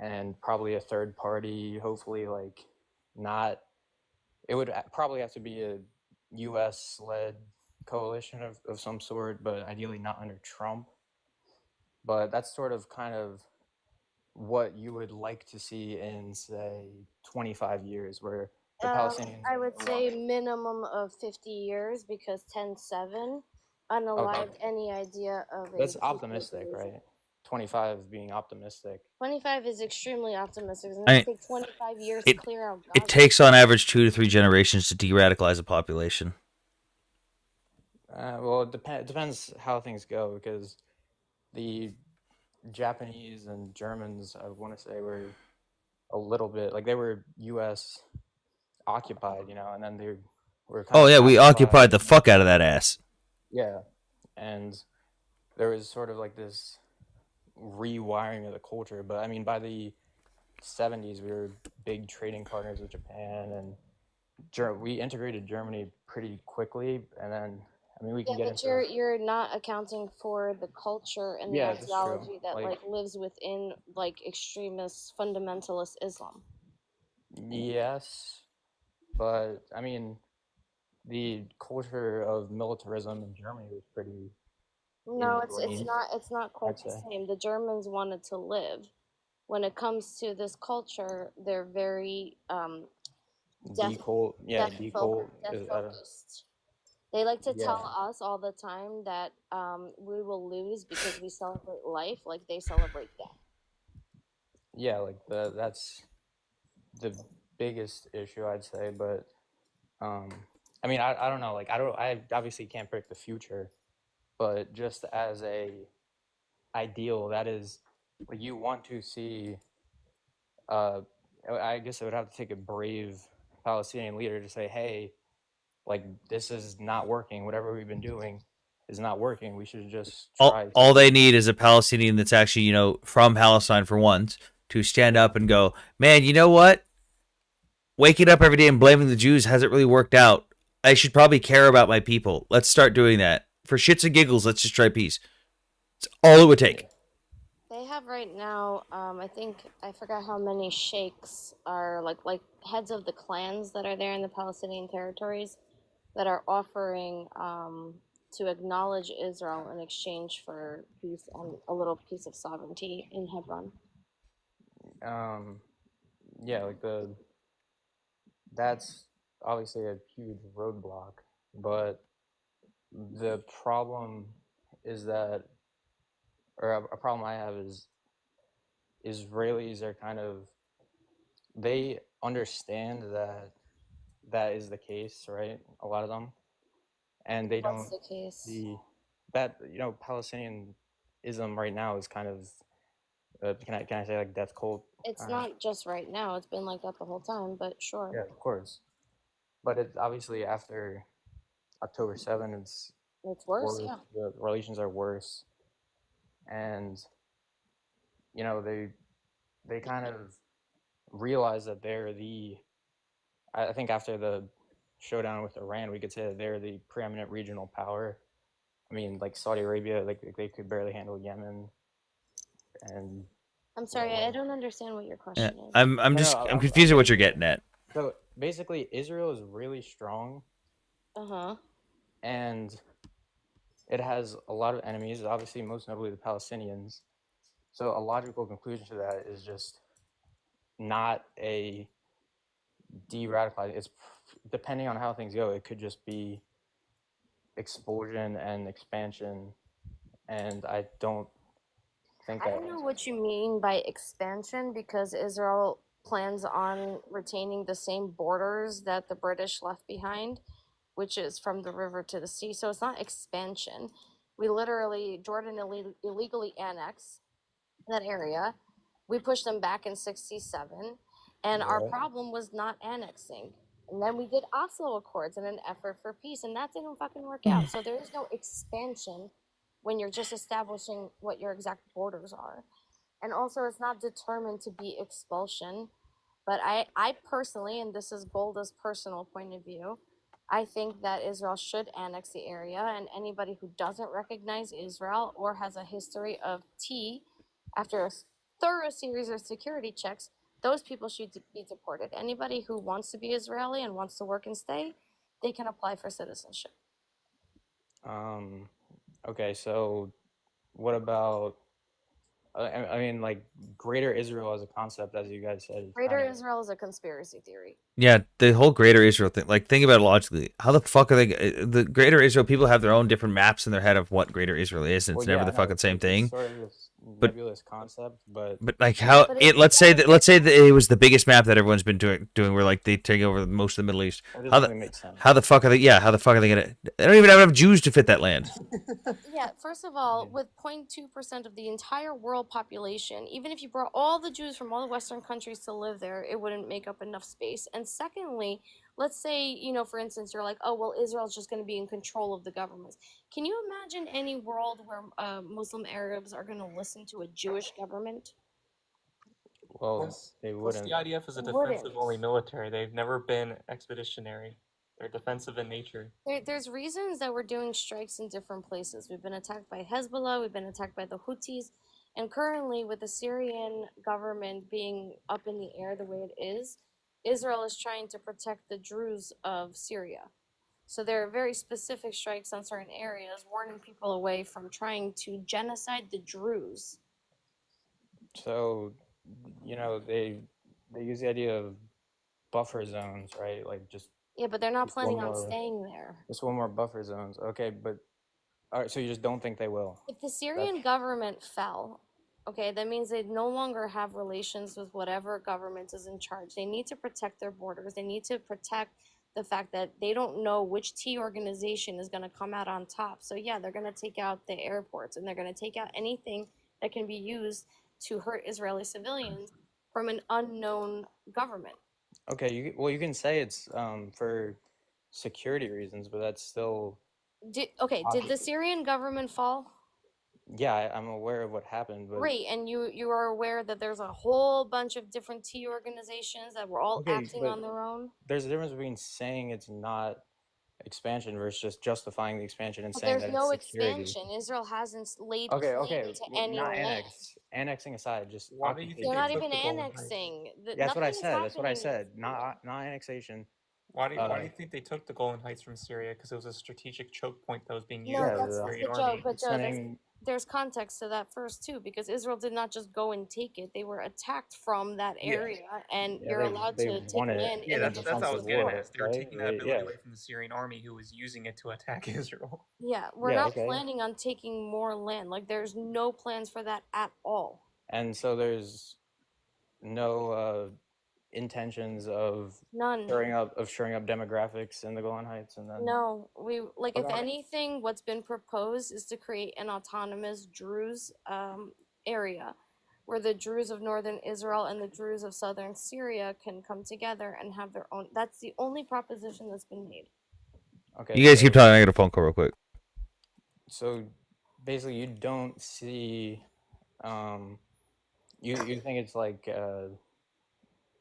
and probably a third party, hopefully, like not. It would probably have to be a U.S.-led coalition of some sort, but ideally not under Trump. But that's sort of kind of what you would like to see in, say, 25 years, where the Palestinians. I would say minimum of 50 years because 10-7 unalived any idea of That's a optimistic, right? 25 being optimistic. 25 is extremely optimistic. It's going I- to take 25 years to clear out Gaza. It takes on average 2 to 3 generations to de-radicalize a population. Well, it depends how things go, because the Japanese and Germans, I want to say, were a little bit like they were U.S. occupied, and then they were kind Oh of yeah, we pacified. occupied the fuck out of that ass. Yeah, and there was sort of like this rewiring of the culture, but I mean, by the '70s, we were big trading partners with Japan, and we integrated Germany pretty quickly. And then, I mean, we can Yeah, get but into. you're not accounting for the culture and the Yeah, that's true. ideology that like lives within like extremist fundamentalist Islam. Yes, but I mean, the culture of militarism in Germany was pretty No, it's ingrained, it's not quite I'd the say. same. The Germans wanted to live. When it comes to this culture, they're very death Decult, yeah, decult death is focused. They like to tell yeah, us all the time that we will lose because we celebrate life like they celebrate death. yeah, like that's the biggest issue, I'd say. But I mean, I don't know, like I obviously can't predict the future, but just as a ideal, that is like you want to see. Uh, I guess I would have to take a brave Palestinian leader to say, hey, like this is not working. Whatever we've been doing is not working. We should just try. All they need is a Palestinian that's actually, from Palestine for once, to stand up and go, man, you know what? Waking up every day and blaming the Jews hasn't really worked out. I should probably care about my people. Let's start doing that. For shits and giggles, let's just try peace. It's all it would take. They have right now, I think I forgot how many sheikhs are like heads of the clans that are there in the Palestinian territories that are offering to acknowledge Israel in exchange for peace and a little piece of sovereignty in Hebron. Yeah, like that's obviously a huge roadblock, but the problem is that, or a problem I have is Israelis are kind of, they understand that that is the case, right? A lot of them, and they What's don't the case? that Palestinianism right now is kind of can I say like death cult? It's not just right now. It's been like that the whole time, but sure. Yeah, of course. But it's obviously after October 7th, it's worse. Yeah. The relations are worse, and they kind of realize that they're the. I think after the showdown with Iran, we could say that they're the preeminent regional power. I mean, like Saudi Arabia, like they could barely handle Yemen, and I'm sorry, I don't understand what your Yeah, question is. I'm confused at what you're getting at. So basically, Israel is really strong. Uh-huh. And it has a lot of enemies, obviously, most notably the Palestinians. So a logical conclusion to that is just not a de-radicalizing. It's depending on how things go, it could just be explosion and expansion. And I don't think I that. don't know what you mean by expansion because Israel plans on retaining the same borders that the British left behind, which is from the river to the sea. So it's not expansion. Jordan illegally annexed that area. We pushed them back in 67, and our problem was not annexing. And then we did Oslo Accords in an effort for peace, and that didn't fucking work out. So there is no expansion when you're just establishing what your exact borders are. And also, it's not determined to be expulsion. But I personally, and this is Golda's personal point of view, I think that Israel should annex the area, and anybody who doesn't recognize Israel or has a history of tea after a thorough series of security checks, those people should be deported. Anybody who wants to be Israeli and wants to work and stay, they can apply for citizenship. Okay, so what about? I mean, like Greater Israel as a concept, as you guys said. Greater Israel is a conspiracy theory. Yeah, the whole Greater Israel thing. Like, think about it logically. How the fuck are they? The Greater Israel people have their own different maps in their head of what Greater Israel is, and it's never the fucking same thing. It's sort of this nebulous concept, but like how it. Let's say that it was the biggest map that everyone's been doing where like they take over most of the Middle East. That doesn't really make sense. How the fuck are they? Yeah, how the fuck are they gonna? They don't even have enough Jews to fit that land. Yeah, first of all, with 0.2% of the entire world population, even if you brought all the Jews from all the Western countries to live there, it wouldn't make up enough space. And secondly, let's say, for instance, you're like, oh, well, Israel's just going to be in control of the governments. Can you imagine any world where Muslim Arabs are going to listen to a Jewish government? Well, Plus, they plus wouldn't. the IDF is a Wouldn't. defensive-only military. They've never been expeditionary. They're defensive in nature. There's reasons that we're doing strikes in different places. We've been attacked by Hezbollah, we've been attacked by the Houthis, and currently, with the Syrian government being up in the air the way it is, Israel is trying to protect the Druze of Syria. So there are very specific strikes on certain areas, warning people away from trying to genocide the Druze. So, you know, they use the idea of buffer zones, right? Like just Yeah, but they're not just one planning on more, staying there. just one more buffer zones. Okay, but all right, so you just don't think they will? If the Syrian government fell, okay, that means they no longer have relations with whatever government is in charge. They need to protect their borders. They need to protect the fact that they don't know which T organization is going to come out on top. So yeah, they're going to take out the airports and they're going to take out anything that can be used to hurt Israeli civilians from an unknown government. Okay, you can say it's for security reasons, but that's still Did the Syrian government fall? yeah, I'm aware of what happened, but Great, and you are aware that there's a whole bunch of different T organizations that were all okay, acting but on their own. there's a difference between saying it's not expansion versus just justifying the expansion and But saying there's that no it's security. expansion. Israel hasn't laid Okay, claim okay, to any not land. annexing aside, just Why do you think They're they not took even the Golan Heights? annexing. Yeah, that's what I Nothing is said. That's what I happening in said. Not annexation. Why do you think they took the Golan Heights from Syria? Because it was a strategic choke point that was being used No, by the that's Syrian the army. joke. But Joe, there's context to that first too, because Israel did not just go and take it; they were attacked from that area, and you're allowed to take land in a That's what I was getting war, at. They were right? taking that ability Yeah. away from the Syrian army, who was using it to attack Israel. Yeah, we're Yeah, not okay. planning on taking more land. Like, there's no plans for that at all. And so there's no intentions of None. shoring up demographics in the Golan Heights, and then No, if Okay. anything, what's been proposed is to create an autonomous Druze area where the Druze of northern Israel and the Druze of southern Syria can come together and have their own. That's the only proposition that's been made. Okay. You guys keep talking. I got a phone call real quick. So basically, you don't see, you think it's like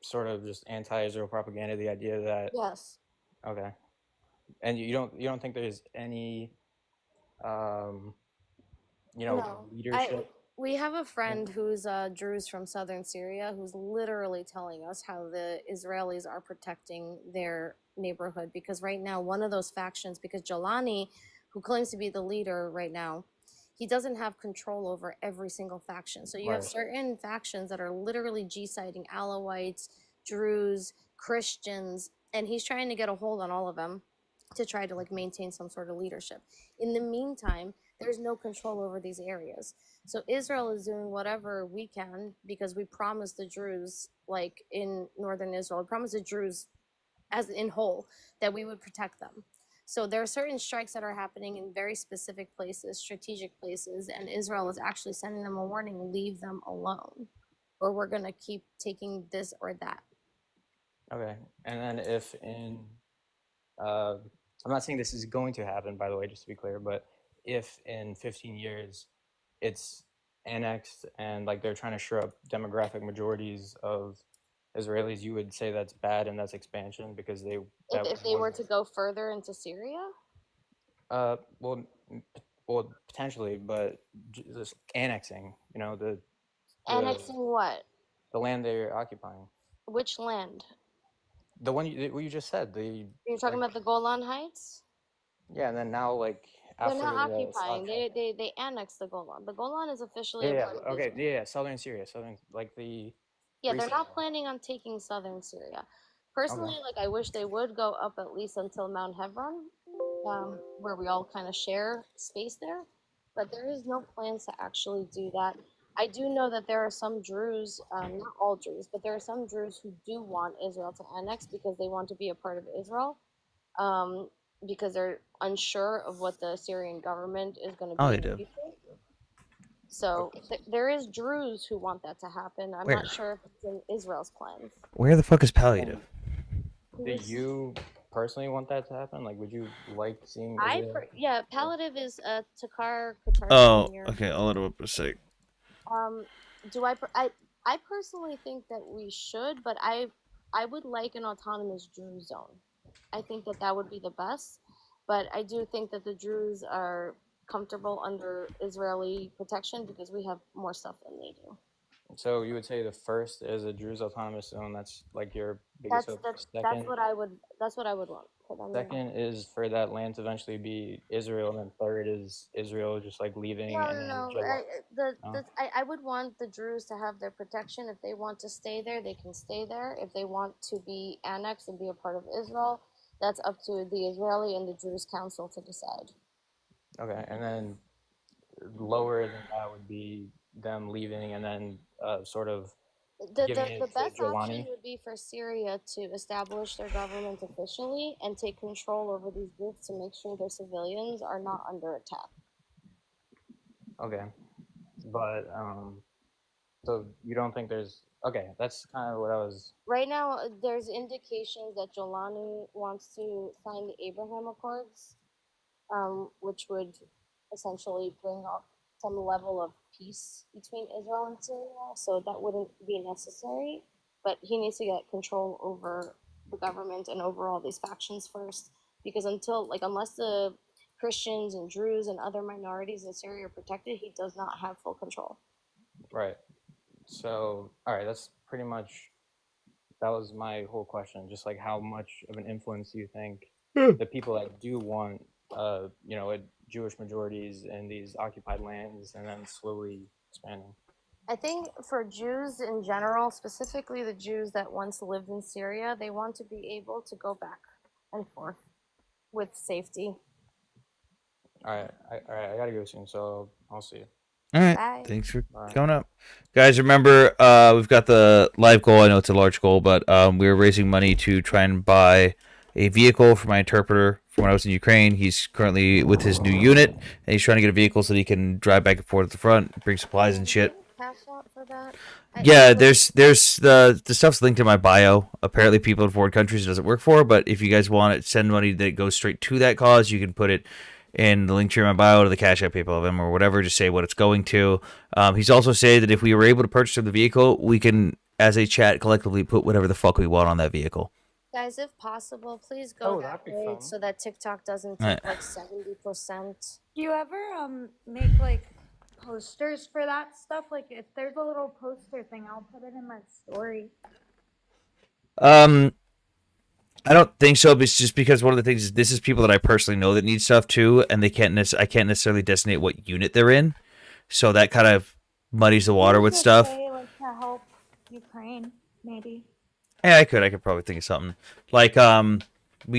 sort of just anti-Israel propaganda, the idea that Yes. Okay, and you don't think there's any, No, leadership. we have a friend who's Druze from southern Syria who's literally telling us how the Israelis are protecting their neighborhood, because right now one of those factions, because Jolani, who claims to be the leader right now, he doesn't have control over every single faction. So you have Right. certain factions that are literally G-siding Alawites, Druze, Christians, and he's trying to get a hold on all of them to try to maintain some sort of leadership. In the meantime, there's no control over these areas. So Israel is doing whatever we can, because we promised the Druze, in northern Israel, we promised the Druze as in whole that we would protect them. So there are certain strikes that are happening in very specific places, strategic places, and Israel is actually sending them a warning: leave them alone, or we're gonna keep taking this or that. Okay, and then if I'm not saying this is going to happen, by the way, just to be clear, but if in 15 years it's annexed and they're trying to shore up demographic majorities of Israelis, you would say that's bad and that's expansion because If they were to go further into Syria? Well, potentially, but just annexing, Annexing what? the land they're occupying. Which land? The one you just said. You're talking about the Golan Heights? Yeah, and then now They're after not the occupying. They annexed the Golan. The Golan is officially a yeah, part of okay, Israel. yeah, southern Syria, the Yeah, they're recent not planning on taking southern Syria. Personally, I wish they would go up at least until Mount Hebron, where we all kind of share space there. But there is no plans to actually do that. I do know that there are some Druze, not all Druze, but there are some Druze who do want Israel to annex because they want to be a part of Israel, because they're unsure of what the Syrian government is going to be Oh, in they the do. future. So there is Druze who want that to happen. I'm Where? not sure if it's in Israel's plans. Where the fuck is palliative? Do you personally want that to happen? Would you like seeing Israel? Palliative is Takar Oh, Qatar. okay. I'll let him up in a sec. Do I I personally think that we should, but I would like an autonomous Druze zone. I think that that would be the best, but I do think that the Druze are comfortable under Israeli protection because we have more stuff than they do. So you would say the first is a Druze autonomous zone. That's like your biggest hope. That's Second, what I would want for them. Yeah. second is for that land to eventually be Israel, and then third is Israel just like leaving. No, and no, then no. I would want the Druze to have their protection. If they want to stay there, they can stay there. If they want to be annexed and be a part of Israel, that's up to the Israeli and the Druze council to decide. Okay, and then lower than that would be them leaving, and then sort of giving it The to best option Jelani. would be for Syria to establish their government officially and take control over these groups to make sure their civilians are not under attack. Okay, but so you don't think there's okay? That's kind of what I was. Right now, there's indications that Jolani wants to sign the Abraham Accords, which would essentially bring up some level of peace between Israel and Syria. So that wouldn't be necessary, but he needs to get control over the government and over all these factions first, because unless the Christians and Druze and other minorities in Syria are protected, he does not have full control. Right. So, all right, that's pretty much, that was my whole question. Just like how much of an influence do you think the people that do want, Jewish majorities in these occupied lands and then slowly expanding? I think for Jews in general, specifically the Jews that once lived in Syria, they want to be able to go back and forth with safety. All right, I gotta go soon, so I'll see you. All right. Bye. Thanks for Bye. coming up. Guys, remember, we've got the live goal. I know it's a large goal, but we're raising money to try and buy a vehicle for my interpreter from when I was in Ukraine. He's currently with his new unit, and he's trying to get a vehicle so that he can drive back and forth at the front, bring supplies and shit. Cash out for that? Yeah, there's the stuff's linked in my bio. Apparently, people in foreign countries it doesn't work for, but if you guys want it, send money that goes straight to that cause, you can put it in the link tree in my bio to the Cash App PayPal of him or whatever. Just say what it's going to. He's also said that if we were able to purchase the vehicle, we can, as a chat, collectively put whatever the fuck we want on that vehicle. Guys, if possible, please go that way so that TikTok doesn't take like 70%. Do you ever make like posters for that stuff? Like if there's a little poster thing, I'll put it in my story. I don't think so. But it's just because one of the things is this is people that I personally know that need stuff too, and I can't necessarily designate what unit they're in, so that kind of muddies the water with stuff. Say, like, to help Ukraine, maybe. Yeah, I could probably think of something like I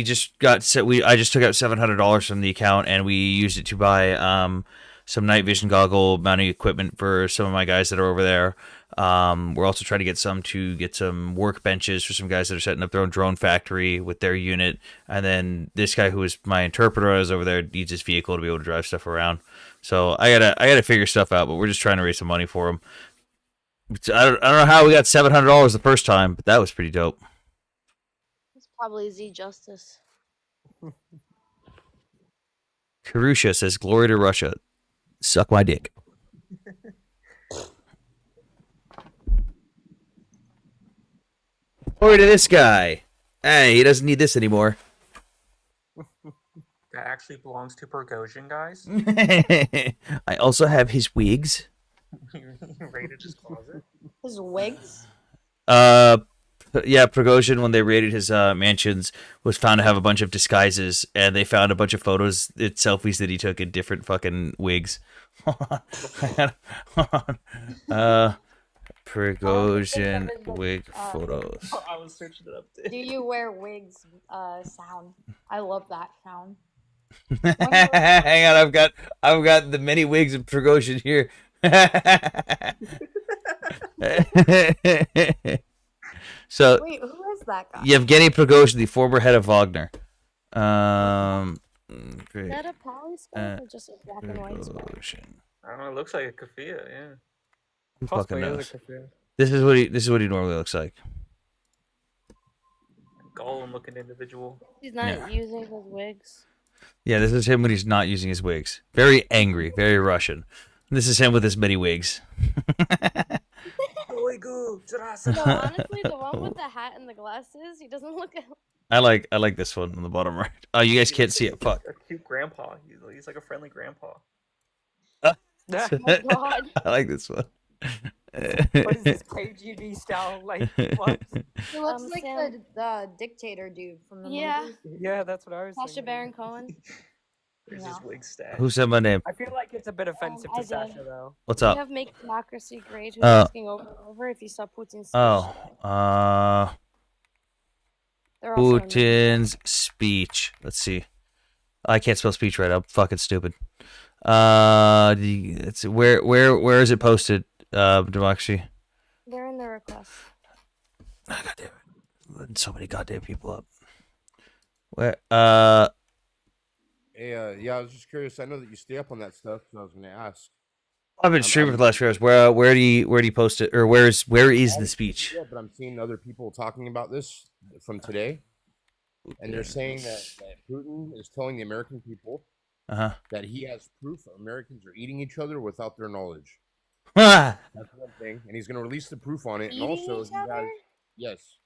just took out $700 from the account and we used it to buy some night vision goggle mounting equipment for some of my guys that are over there. We're also trying to get some workbenches for some guys that are setting up their own drone factory with their unit. And then this guy who is my interpreter, I was over there, needs his vehicle to be able to drive stuff around. So I gotta figure stuff out, but we're just trying to raise some money for him. I don't know how we got $700 the first time, but that was pretty dope. It's probably Z Justice. Karusha says, "Glory to Russia. Suck my dick." Glory to this guy. Hey, he doesn't need this anymore. That actually belongs to Prigozhin, guys. I also have his wigs. You raided his closet. His wigs? Yeah, Prigozhin, when they raided his mansions, was found to have a bunch of disguises, and they found a bunch of selfies that he took in different fucking wigs. Prigozhin wig photos. I was searching it up too. Do you wear wigs? Sound. I love that sound. Hang on, I've got the many wigs of Prigozhin here. So wait, who is that guy? Yevgeny Prigozhin, the former head of Wagner. Is that a polyscope or just a black and white scope? I don't know. It looks like a keffiyeh, yeah. Who fucking Cosplay knows? is a keffiyeh. This is what he normally looks like. Golem-looking individual. He's not using his wigs. Yeah, this is him when he's not using his wigs. Very angry, very Russian. This is him with his many wigs. Shoigu, No, honestly, the one with the hat and the glasses, he doesn't look. I like this one on the bottom right. Oh, you guys can't see it. Fuck. A cute grandpa. He's like a friendly grandpa. Oh my god. I like this one. What is this KGB style? Like what? He looks like Sam. the dictator dude from the Yeah. movie. Yeah, that's what I was Sasha thinking. Baron Cohen. There's Yeah. his wig stash. Who said my name? I feel like it's a bit offensive I to did. Sasha though. What's We up? have Make Democracy Great who's Uh, asking over and over if you saw Putin's speech. Oh, They're also in Putin's speech. Let's see. I can't spell speech right. I'm fucking stupid. It's where is it posted? Democracy. They're in the request. God damn it! Letting so many goddamn people up. Where? Hey, yeah, I was just curious. I know that you stay up on that stuff, so I was going to ask. I've been streaming for the last few hours. Where do you post it, or where is the speech? Yeah, but I'm seeing other people talking about this from today, and they're saying that Putin is telling the American people that he has proof Americans are eating each other without their knowledge. That's one thing, and he's going to release the proof on it, and Eating also each he has other? yes,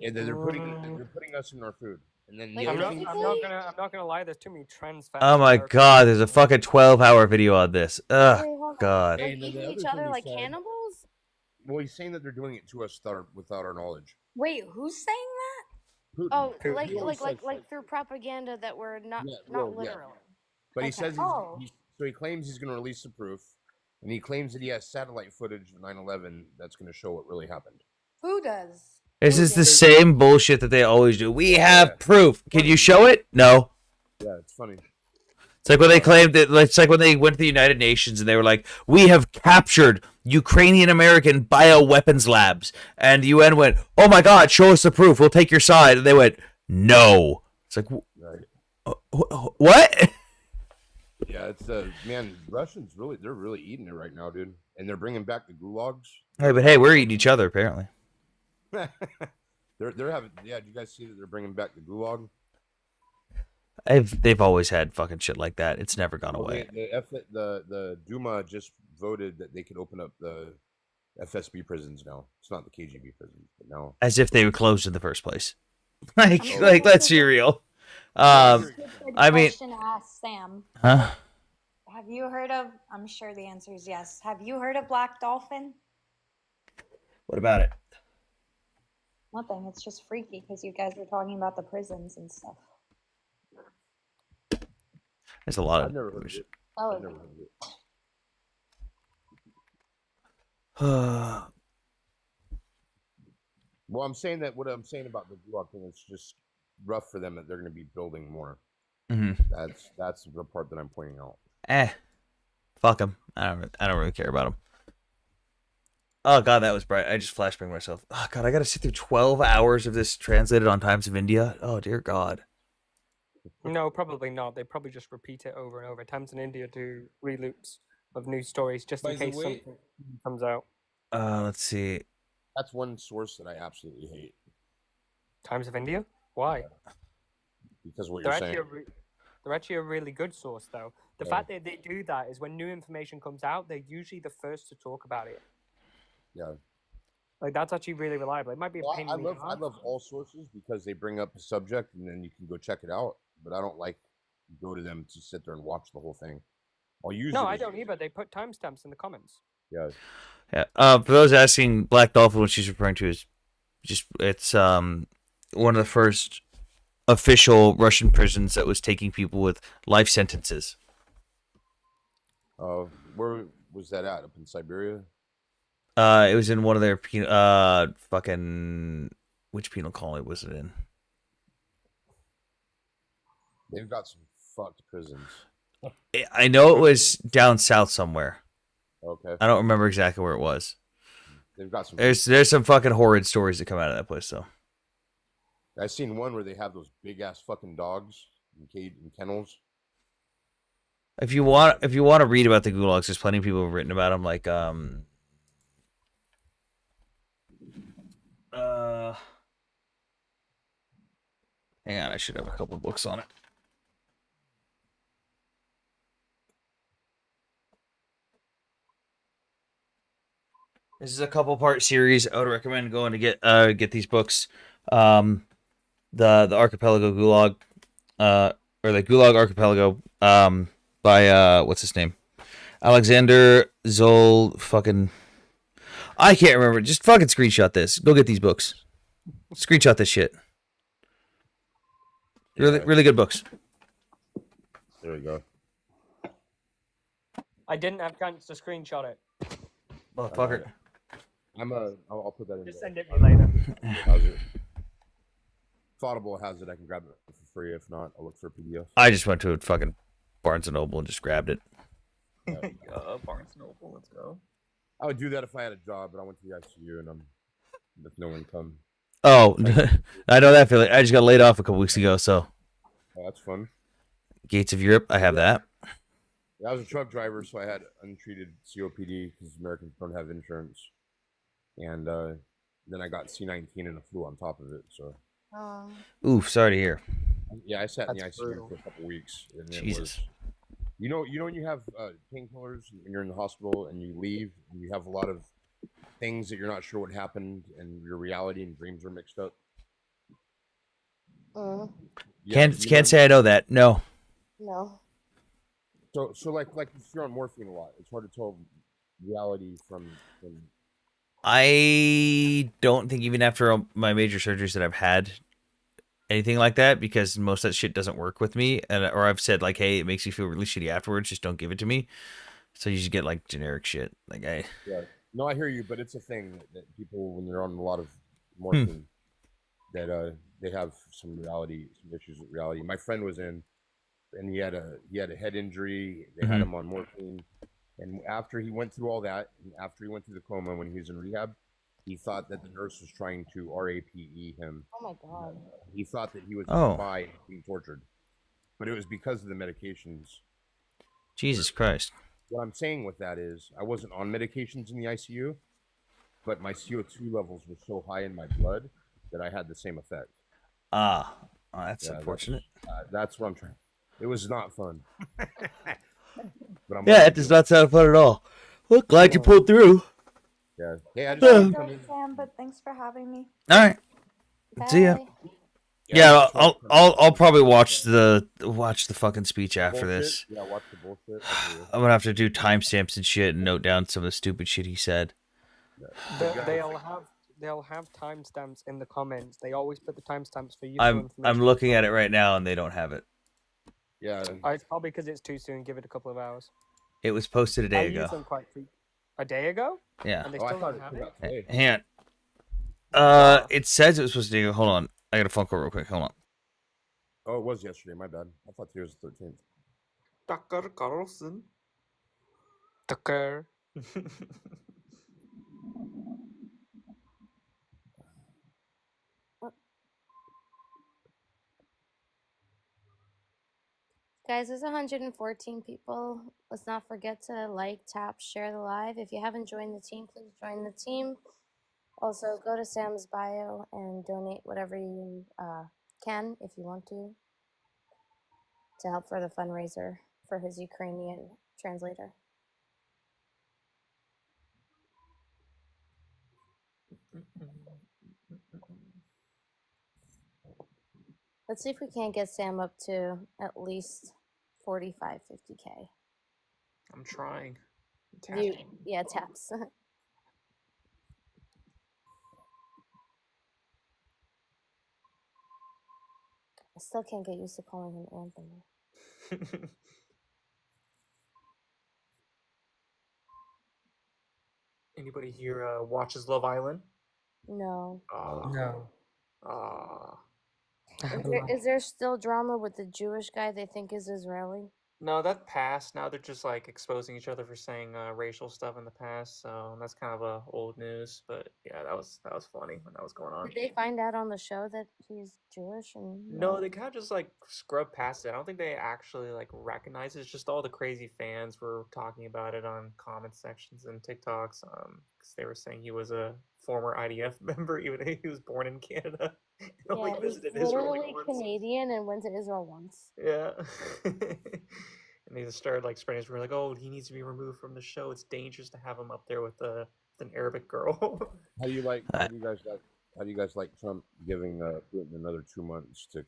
and they're putting us in our food, and then the I'm other not gonna lie. There's too many trans facts. Oh my god! There's a fucking 12-hour video on this. Ugh, Wait, hold on. God. Like Hey, the eating other each thing other he like said- cannibals? Well, he's saying that they're doing it to us without our knowledge. Wait, who's saying that? Putin. Oh, Putin. like He always says like through propaganda that we're not Yeah, not well, yeah. literal. But he Okay. says Oh. so he claims he's going to release the proof, and he claims that he has satellite footage of 9/11 that's going to show what really happened. Who does? This is the same bullshit that they always do. We have proof. Can you show it? No. Yeah, it's funny. It's like when they claimed that. It's like when they went to the United Nations and they were like, "We have captured Ukrainian American bioweapons labs," and the UN went, "Oh my God, show us the proof. We'll take your side." And they went, "No." It's like, what? Yeah, it's man, Russians they're really eating it right now, dude, and they're bringing back the gulags. Hey, but hey, we're eating each other apparently. they're having yeah. Do you guys see that they're bringing back the gulag? They've always had fucking shit like that. It's never gone Well, away. The Duma just voted that they could open up the FSB prisons now. It's not the KGB prisons, but now. As if they were closed in the first place. Like, Oh. like let's be real. I mean, Question to ask Sam. huh? Have you heard of? I'm sure the answer is yes. Have you heard of Black Dolphin? What about it? Nothing. It's just freaky because you guys were talking about the prisons and stuff. There's a lot I've of. never heard of it. Oh, I've never heard of it. Well, I'm saying that what I'm saying about the gulag thing is just rough for them that they're going to be building more. Mhm. That's the part that I'm pointing out. Fuck them. I don't really care about them. Oh god, that was bright. I just flashbanged myself. Oh god, I gotta sit through 12 hours of this translated on Times of India. Oh dear god. No, probably not. They probably just repeat it over and over. Times in India do reloops of news stories just in By the case way- something comes out. Let's see. That's one source that I absolutely hate Times of India? Why? because of what They're you're actually saying. they're actually a really good source, though. The fact that they do that is when new information comes out, they're usually the first to talk about it. Yeah. Like that's actually really reliable. It might be a Well, pain I in the love ass. all sources because they bring up the subject and then you can go check it out. But I don't like go to them to sit there and watch the whole thing. I'll use No, it I as- don't either. They put timestamps in the comments. Yeah. Yeah. For those asking, Black Dolphin, what she's referring to is just it's one of the first official Russian prisons that was taking people with life sentences. Where was that at? Up in Siberia? It was in one of their fucking which penal colony was it in? They've got some fucked prisons. I know it was down south somewhere. Okay. I don't remember exactly where it was. They've got some. There's some fucking horrid stories that come out of that place though. I've seen one where they have those big ass fucking dogs in kennels. If you want to read about the gulags, there's plenty of people who've written about them. Like hang on, I should have a couple books on it. This is a couple-part series. I would recommend going to get these books. The Archipelago Gulag, or the Gulag Archipelago, by what's his name? Alexander Zol fucking I can't remember. Just fucking screenshot this. Go get these books. Screenshot this shit. Really good books. There we go. I didn't have chance to screenshot it. Motherfucker. I'll put that in. Just send it me later. If Audible has it, I can grab it for free. If not, I'll look for a PDF. I just went to a fucking Barnes and Noble and just grabbed it. Barnes Noble, let's go. I would do that if I had a job, but I went to the ICU and I'm with no income. Oh, I know that feeling. I just got laid off a couple weeks ago, so. Oh, that's fun. Gates of Europe, I have that. Yeah, I was a truck driver, so I had untreated COPD because Americans don't have insurance. And then I got C19 and a flu on top of it. So. Oof, sorry to hear. Yeah, I sat in the That's ICU brutal. for a couple weeks. And Jesus. You know when you have painkillers when you're in the hospital and you leave and you have a lot of things that you're not sure what happened and your reality and dreams are mixed up. Yeah, Can't say I know that. No. No. So like if you're on morphine a lot, it's hard to tell reality from I don't think even after my major surgeries that I've had anything like that, because most of that shit doesn't work with me, or I've said like, hey, it makes you feel really shitty afterwards, just don't give it to me. So you just get like generic shit. Like Yeah. No, I hear you, but it's a thing that people, when they're on a lot of morphine, that they have some issues with reality. My friend was in, and he had a head injury. They had him on morphine, and after he went through all that, and after he went through the coma when he was in rehab, he thought that the nurse was trying to RAPE him. Oh my god. He thought that he was Oh. by being tortured, but it was because of the medications. Jesus Christ. What I'm saying with that is, I wasn't on medications in the ICU, but my CO2 levels were so high in my blood that I had the same effect. That's unfortunate. That's what I'm trying. It was not fun. But It does not sound fun at all. Well, glad you pulled through. Yeah. Hey, I That's just right, Sam, but thanks for having me. All right. See ya. Yeah, I'll probably watch the fucking speech after this. Yeah, watch the bullshit. I'm gonna have to do timestamps and shit and note down some of the stupid shit he said. They'll have timestamps in the comments. They always put the timestamps for useful I'm information. looking at it right now and they don't have it. Yeah. It's probably because it's too soon. Give it a couple of hours. It was posted a day ago. A day ago? Yeah. And they still don't have it? Hang on. It says it was supposed to be. Hold on. I got a phone call real quick. Hold on. Oh, it was yesterday. My bad. I thought today was the 13th. Tucker Carlson. Tucker. Guys, there's 114 people. Let's not forget to like, tap, share the live. If you haven't joined the team, please join the team. Also, go to Sam's bio and donate whatever you can, if you want to help for the fundraiser for his Ukrainian translator. Let's see if we can't get Sam up to at least 45, 50K. I'm trying. Yeah, taps. I still can't get used to calling him Anthony. Anybody here watches Love Island? No. No. Is there still drama with the Jewish guy they think is Israeli? No, that passed. Now they're just like exposing each other for saying racial stuff in the past. So that's kind of old news. But yeah, that was funny when that was going on. Did they find out on the show that he's Jewish? No, they kind of just like scrub past it. I don't think they actually like recognize it. It's just all the crazy fans were talking about it on comment sections and TikToks. Because they were saying he was a former IDF member, even though he was born in Canada and only visited Israel like literally once. Canadian and went to Israel once. Yeah. And they just started like spreading his rumor like, oh, he needs to be removed from the show. It's dangerous to have him up there with an Arabic girl. How do you guys like Trump giving Putin another 2 months to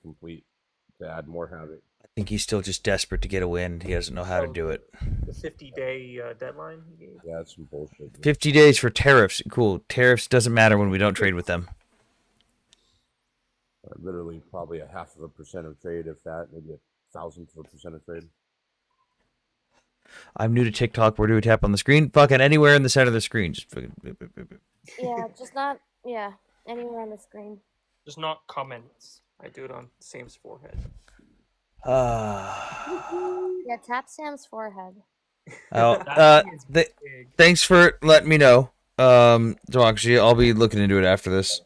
add more havoc? I think he's still just desperate to get a win. He doesn't know how to do it. The 50-day deadline he gave. Yeah, that's some bullshit. 50 days for tariffs. Cool. Tariffs doesn't matter when we don't trade with them. Literally, probably 0.5% of trade, if that, maybe 1,000% of trade. I'm new to TikTok. Where do we tap on the screen? Fucking anywhere in the center of the screen. Just fucking. Yeah, just not. Yeah, anywhere on the screen. Just not comments. I do it on Sam's forehead. Yeah, tap Sam's forehead. Thanks for letting me know. Democracy. I'll be looking into it after this.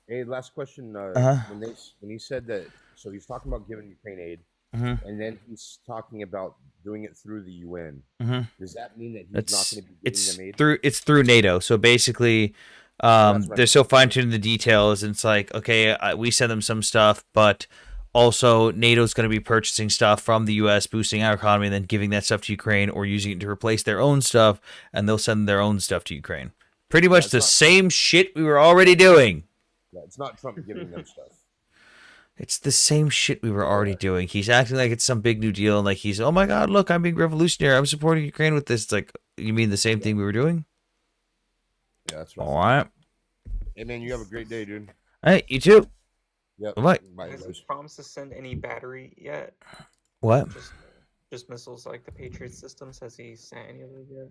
Hey, last question. When he said that, so he's talking about giving Ukraine aid, and then he's talking about doing it through the UN. Does that mean that he's not going to be giving them aid? It's through NATO. So basically, they're so fine tuned the details. And it's like, okay, we send them some stuff, but also NATO's going to be purchasing stuff from the US, boosting our economy, and then giving that stuff to Ukraine or using it to replace their own stuff, and they'll send their own stuff to Ukraine. Pretty much the same shit we were already doing. Yeah, it's not Trump giving them stuff. It's the same shit we were already doing. He's acting like it's some big new deal, and like he's, oh my god, look, I'm being revolutionary. I'm supporting Ukraine with this. It's like, you mean the same thing we were doing? Yeah, that's right. All right. Hey man, you have a great day, dude. Hey, you too. Yep. Bye. Has he promised to send any battery yet? What? Just missiles like the Patriot systems. Has he sent any of them yet?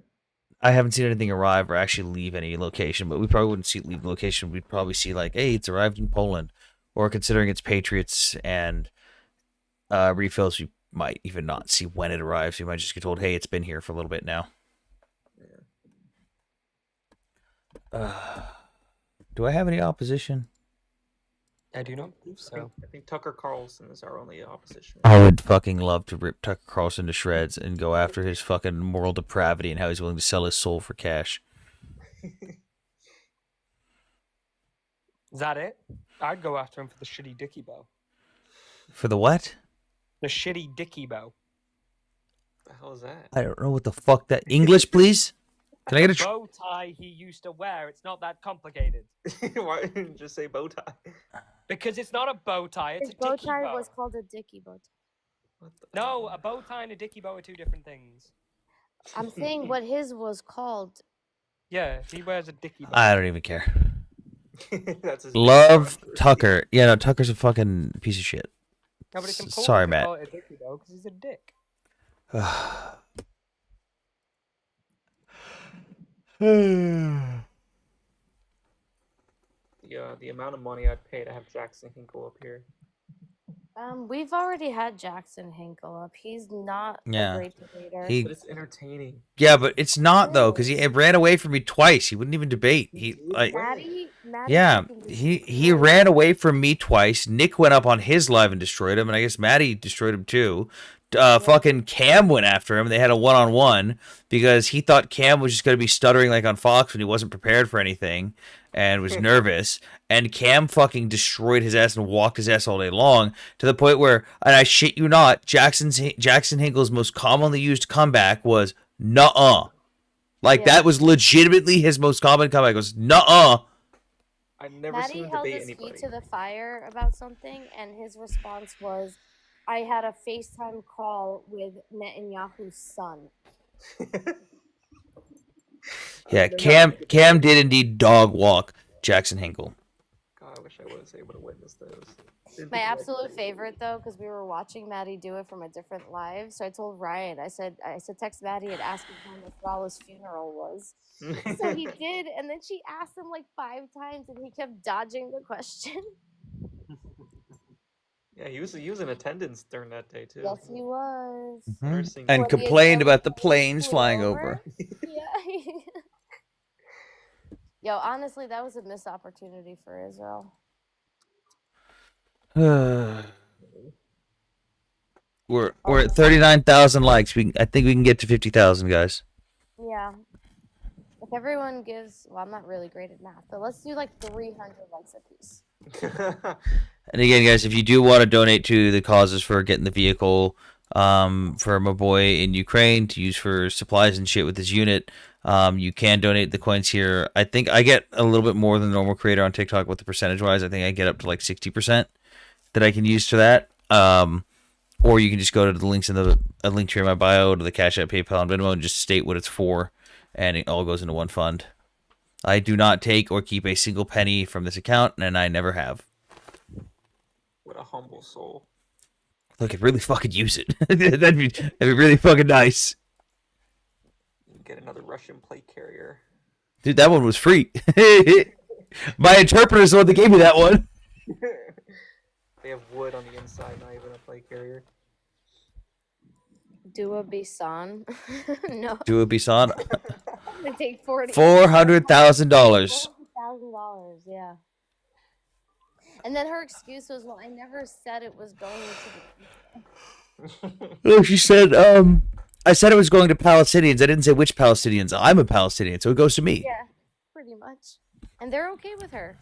I haven't seen anything arrive or actually leave any location, but we probably wouldn't leave location. We'd probably see like, hey, it's arrived in Poland, or considering it's Patriots and refills, we might even not see when it arrives. We might just get told, hey, it's been here for a little bit now. Do I have any opposition? I do not believe so. I think Tucker Carlson is our only opposition. I would fucking love to rip Tucker Carlson to shreds and go after his fucking moral depravity and how he's willing to sell his soul for cash. Is that it? I'd go after him for the shitty dicky bow. For the what? The shitty dicky bow. What the hell is that? I don't know what the fuck that... English, please? Can I get a... bow tie he used to wear. It's not that complicated. Why didn't you just say bow tie? Because it's not a bow tie, it's His a bow dicky tie bow. was called a dicky bow tie. No, a bow tie and a dicky bow are two different things. I'm saying what his was called. Yeah, he wears a dicky bow. I don't even care. That's his Love Tucker. Yeah, no, Tucker's a fucking piece of shit. Nobody can Sorry, Matt. call it a dicky bow because he's a dick. The amount of money I'd pay to have Jackson Hinkle up here. We've already had Jackson Hinkle up. He's not Yeah. a great debater. He- But it's entertaining. Yeah, but it's not though, because he ran away from me twice. He wouldn't even debate. He like, Maddie yeah, he ran away from me twice. Nick went up on his live and destroyed him, and I guess Maddie destroyed him too. Fucking Cam went after him. They had a one-on-one because he thought Cam was just going to be stuttering like on Fox when he wasn't prepared for anything and was nervous. And Cam fucking destroyed his ass and walked his ass all day long to the point where, and I shit you not, Jackson Hinkle's most commonly used comeback was nuh-uh. Like that was legitimately his most common comeback was nuh-uh. I've never Maddie seen him held debate his anybody. feet to the fire about something, and his response was, I had a FaceTime call with Netanyahu's son. Yeah, Cam did indeed dog walk Jackson Hinkle. God, I wish I was able to witness those. My absolute favorite, though, because we were watching Maddie do it from a different live. So I told Ryan, I said, text Maddie and ask him when Ralph's funeral was. So he did, and then she asked him like 5 times, and he kept dodging the question. Yeah, he was in attendance during that day too. Yes, he was. And complained about the planes flying over. Yeah. Yo, honestly, that was a missed opportunity for Israel. We're at 39,000 likes. I think we can get to 50,000, guys. Yeah. If everyone gives, well, I'm not really great at math, but let's do like 300 likes a piece. And again, guys, if you do want to donate to the causes for getting the vehicle for my boy in Ukraine to use for supplies and shit with his unit. You can donate the coins here. I think I get a little bit more than the normal creator on TikTok with the percentage wise. I think I get up to like 60% that I can use for that. Or you can just go to the links in the link tree in my bio to the Cash App, PayPal, and Venmo and just state what it's for, and it all goes into one fund. I do not take or keep a single penny from this account, and I never have. What a humble soul. Look, I'd really fucking use it. that'd be really fucking nice. Get another Russian plate carrier. Dude, that one was free. My interpreter's the one that gave me that one. They have wood on the inside, not even a plate carrier. Dua Bisan. No. Dua Bisan. They take $400,000. $400,000, yeah. And then her excuse was, well, I never said it was going to the people. Oh, she said, I said it was going to Palestinians. I didn't say which Palestinians. I'm a Palestinian, so it goes to me. Yeah, pretty much. And they're okay with her.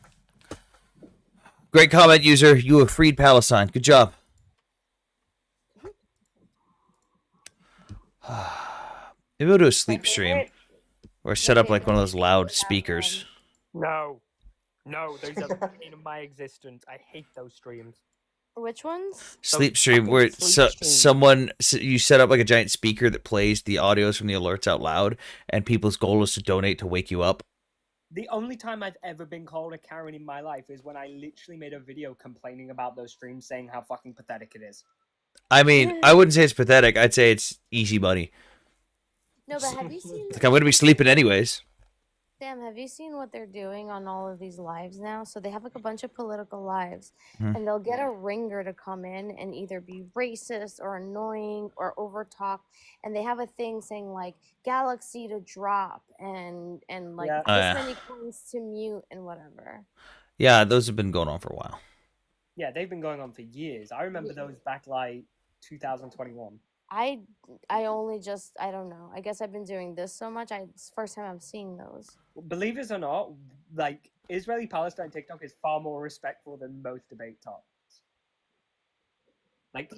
Great comment, user. You have freed Palestine. Good job. Maybe we'll do a sleep stream. Or set up like one of those loud speakers. No. No, those are the pain of my existence. I hate those streams. Which ones? Sleep stream where you set up like a giant speaker that plays the audios from the alerts out loud, and people's goal is to donate to wake you up. The only time I've ever been called a Karen in my life is when I literally made a video complaining about those streams, saying how fucking pathetic it is. I mean, I wouldn't say it's pathetic. I'd say it's easy money. No, but have you seen... Like, I'm going to be sleeping anyways. Sam, have you seen what they're doing on all of these lives now? So they have like a bunch of political lives, and they'll get a ringer to come in and either be racist or annoying or overtalk, and they have a thing saying like galaxy to drop and like this many coins to mute and whatever. Yeah, those have been going on for a while. Yeah, they've been going on for years. I remember those back like 2021. I only just, I don't know. I guess I've been doing this so much. It's the first time I'm seeing those. Believe it or not, like Israeli-Palestine TikTok is far more respectful than most debate talks. Like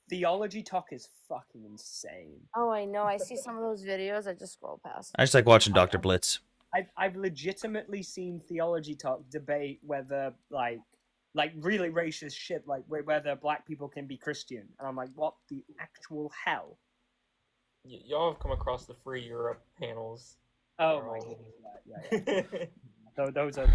theology talk is fucking insane. Oh, I know. I see some of those videos. I just scroll past. I just like watching Dr. Blitz. I've legitimately seen theology talk debate whether like really racist shit, like whether black people can be Christian, and I'm like, what the actual hell? Y'all have come across the Free Europe panels. Oh my goodness, yeah. So those are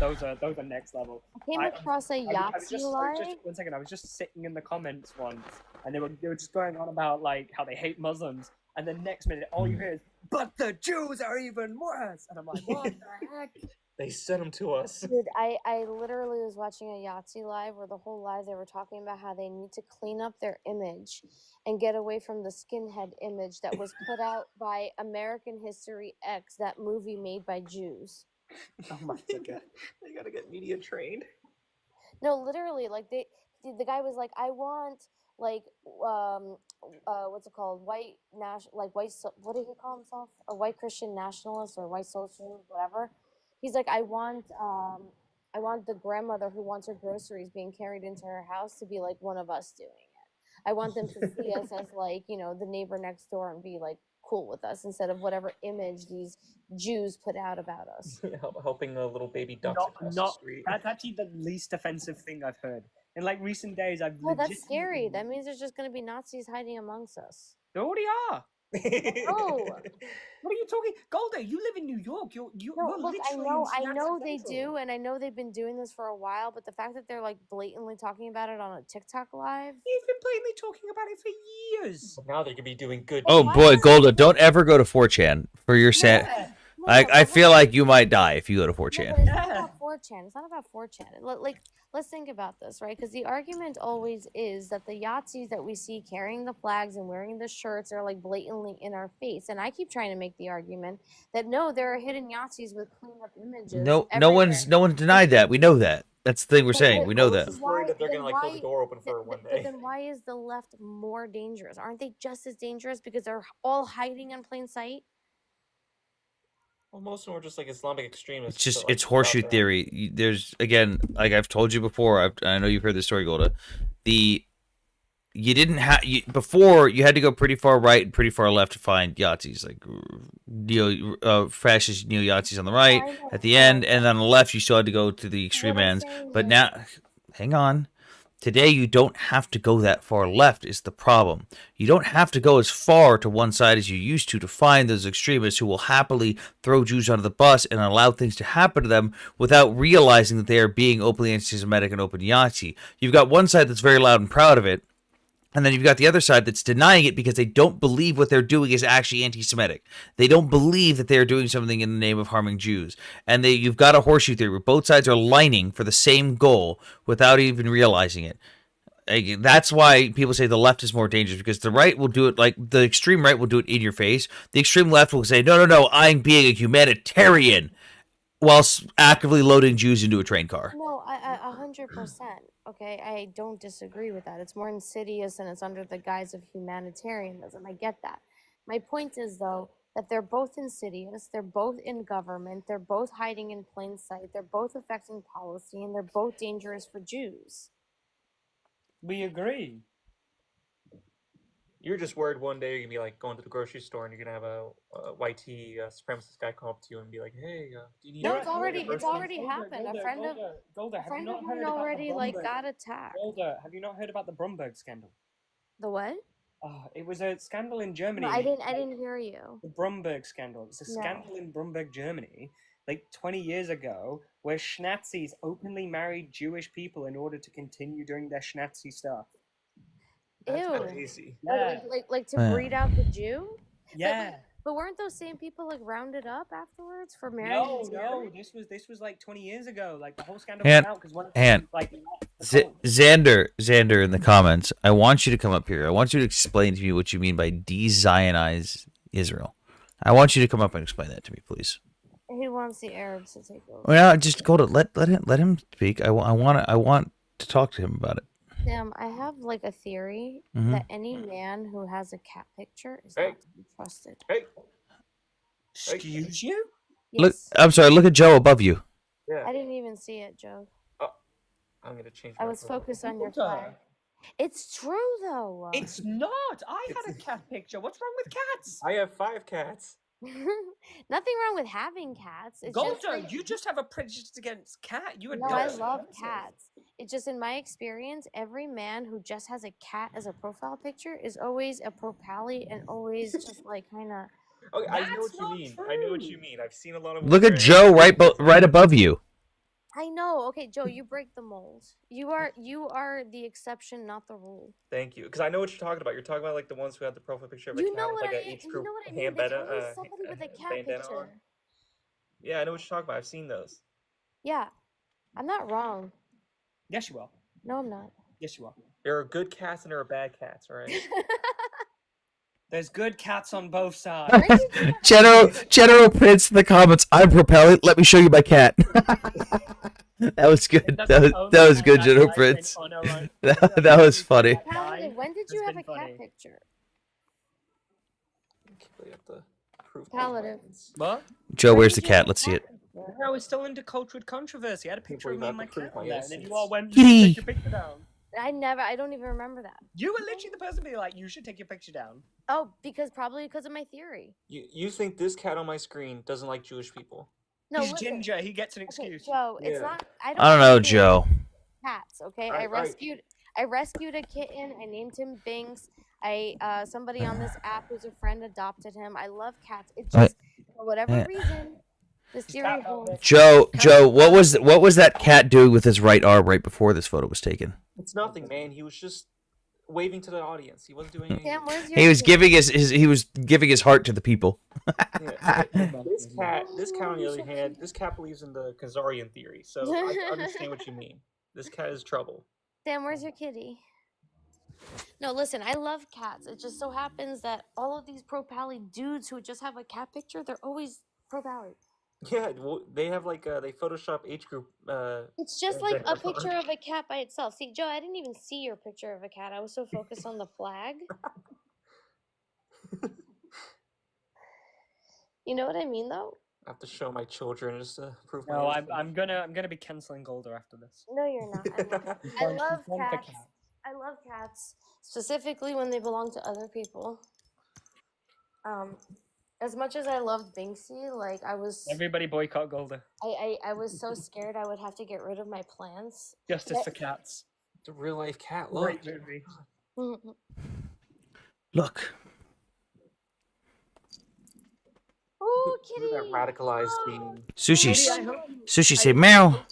next level. I came across a Yahtzee live. One second, I was just sitting in the comments once, and they were just going on about like how they hate Muslims, and then next minute all you hear is, but the Jews are even worse, and I'm like, what the heck? They sent them to us. Dude, I literally was watching a Yahtzee live where the whole live they were talking about how they need to clean up their image and get away from the skinhead image that was put out by American History X, that movie made by Jews. Oh my god. They gotta get media trained. No, literally, like the guy was like, I want like what's it called? What did he call himself? A white Christian nationalist or white socialist, whatever. He's like, I want the grandmother who wants her groceries being carried into her house to be like one of us doing it. I want them to see us as like, you know, the neighbor next door and be like cool with us instead of whatever image these Jews put out about us. Helping a little baby ducks across the street. That's actually the least offensive thing I've heard. In like recent days, Oh, that's scary. That means there's just going to be Nazis hiding amongst us. There already are. Oh, what are you talking, Golda? You live in New York. You're look, literally I know they do, and I know they've been doing this for a while. But the fact that they're like blatantly talking about it on a TikTok live, they've been blatantly talking about it for years. Now they could be doing good. Oh boy, Golda, don't ever go to 4chan for your I feel like you might die if you go to 4chan. No, it's not about 4chan. It's not about 4chan. Like, let's think about this, right? Because the argument always is that the Yahtzees that we see carrying the flags and wearing the shirts are like blatantly in our face. And I keep trying to make the argument that no, there are hidden Yahtzees with cleaned up images. No one's denied that. We know that. That's the thing we're saying. We know that. Worried that they're gonna like hold the door open for one day. But then why is the left more dangerous? Aren't they just as dangerous because they're all hiding in plain sight? Well, most of them are just like Islamic extremists. It's just that, like, it's horseshoe out there. theory. There's again, like I've told you before. I know you've heard this story, Golda. you didn't have before. You had to go pretty far right and pretty far left to find Yahtzees, like fascist neo Yahtzees on the right at the end, and then on the left you still had to go to the extreme ends. But now, hang on. Today, you don't have to go that far left is the problem. You don't have to go as far to one side as you used to find those extremists who will happily throw Jews under the bus and allow things to happen to them without realizing that they are being openly anti-Semitic and open Yahtzee. You've got one side that's very loud and proud of it, and then you've got the other side that's denying it because they don't believe what they're doing is actually anti-Semitic. They don't believe that they're doing something in the name of harming Jews. And you've got a horseshoe theory where both sides are lining for the same goal without even realizing it. That's why people say the left is more dangerous, because the right will do it, like the extreme right will do it in your face. The extreme left will say, no, I'm being a humanitarian, whilst actively loading Jews into a train car. No, 100%. Okay, I don't disagree with that. It's more insidious and it's under the guise of humanitarianism. I get that. My point is, though, that they're both insidious, they're both in government, they're both hiding in plain sight, they're both affecting policy, and they're both dangerous for Jews. We agree. You're just worried one day you're gonna be like going to the grocery store and you're gonna have a YT supremacist guy come up to you and be like, "Hey, do you need?" No, it's already happened. A friend of mine already got attacked. Golda, have you not heard about the Bromberg scandal? The what? It was a scandal in Germany. No, I didn't hear you. The Bromberg scandal. It's a scandal in Bromberg, Germany, like 20 years ago, where Schnazis openly married Jewish people in order to continue doing their Schnazi stuff. Ew. Crazy. Yeah. Like to breed out the Jew? Yeah. But weren't those same people like rounded up afterwards for marriage? No, this was like 20 years ago. Like the whole scandal came out because one of them like Xander in the comments, I want you to come up here. I want you to explain to me what you mean by de-Zionize Israel. I want you to come up and explain that to me, please. He wants the Arabs to take over. Well, just go to let him speak. I want to talk to him about it. Sam, I have like a theory that any man who has a cat picture is not to be trusted. Excuse you? Yes. Look, I'm sorry. Look at Joe above you. Yeah. I didn't even see it, Joe. I'm gonna change. I was focused on your flag. It's true though. It's not. I had a cat picture. What's wrong with cats? I have 5 cats. Nothing wrong with having cats. It's Golda, just like, you just have a prejudice against cat. You no, I love cats. It's just in my experience, every man who just has a cat as a profile picture is always a pro-pally and always just like kind of. Okay, I know what you mean. I know what you mean. I've seen a lot of. Look at Joe right above you. I know. Okay, Joe, you break the mold. You are the exception, not the rule. Thank you, because I know what you're talking about. You're talking about like the ones who have the profile picture of a cat with like an H group bandana. Somebody with a cat picture. On. Yeah, I know what you're talking about. I've seen those. Yeah, I'm not wrong. Yes, you are. No, I'm not. Yes, you are. There are good cats and there are bad cats, all right? There's good cats on both sides. General Prince in the comments. I'm propelling. Let me show you my cat. That was good. That was good, General Prince. That was funny. Paladin, when did you have a cat picture? Paladin. What? Joe, where's the cat? Let's see it. I was still into cultured controversy. I had a picture of me and my cat on there, and then you all went, Kitty. "You should take your picture down." I don't even remember that. You were literally the person being like, "You should take your picture down." Oh, probably because of my theory. You think this cat on my screen doesn't like Jewish people? No, he's ginger. He gets an excuse. Okay, Joe, it's not. I don't know, Joe. Cats, okay. I rescued a kitten. I named him Binks. Somebody on this app who's a friend adopted him. I love cats. It's just for whatever reason, this theory holds. Joe, what was that cat doing with his right arm right before this photo was taken? It's nothing, man. He was just waving to the audience. He wasn't doing anything. Sam, where's your He was giving his heart to the people. This cat, on the other hand, this cat believes in the Khazarian theory, so I understand what you mean. This cat is trouble. Sam, where's your kitty? No, listen, I love cats. It just so happens that all of these pro-pally dudes who just have a cat picture, they're always pro-pally. Yeah, well, they have like they Photoshop age group. It's just like a picture of a cat by itself. See, Joe, I didn't even see your picture of a cat. I was so focused on the flag. You know what I mean, though? I have to show my children just to prove. No, I'm gonna be canceling Golda after this. No, you're not. I love cats. I love cats, specifically when they belong to other people. As much as I loved Binksy, like I was, Everybody boycott Golda. I was so scared I would have to get rid of my plants. Justice for cats. It's a real life cat. Look. Great movie. Look. Oh, Kitty! That radicalized being. Sushi. Kitty, I hope- Sushi, say meow.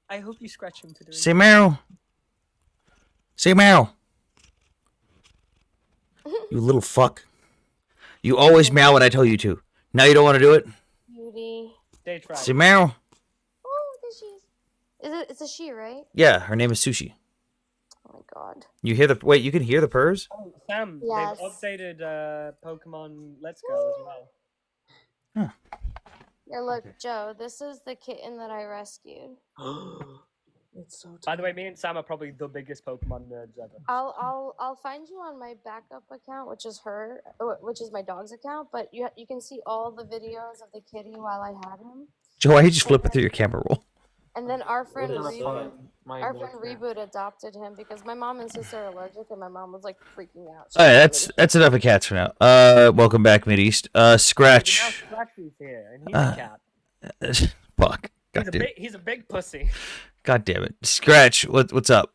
I hope you scratch him for doing Say that. meow. Say meow. You little fuck. You always meow when I tell you to. Now you don't want to do it? Beauty. Stage fright. Say meow. Oh, there she is. It's a she, right? Yeah, her name is Sushi. Oh my god. You hear the wait? You can hear the purrs. Oh, Sam, Yes. they've updated Pokemon Let's Go as well. Yeah, look, Joe. This is the kitten that I rescued. It's so. By the way, me and Sam are probably the biggest Pokemon nerds ever. I'll find you on my backup account, which is which is my dog's account. But you can see all the videos of the kitty while I had him. Joe, why you just flip it through your camera roll? And then our friend What is, Reboot, my our friend boyfriend? Reboot adopted him because my mom and sister are allergic, and my mom was like freaking out. She All right, was that's enough of cats for now. Welcome back, Mideast. Now Scratch. Scratchy's here, and he's a cat. Fuck. God damn. He's a big pussy. God damn it. Scratch. What's up?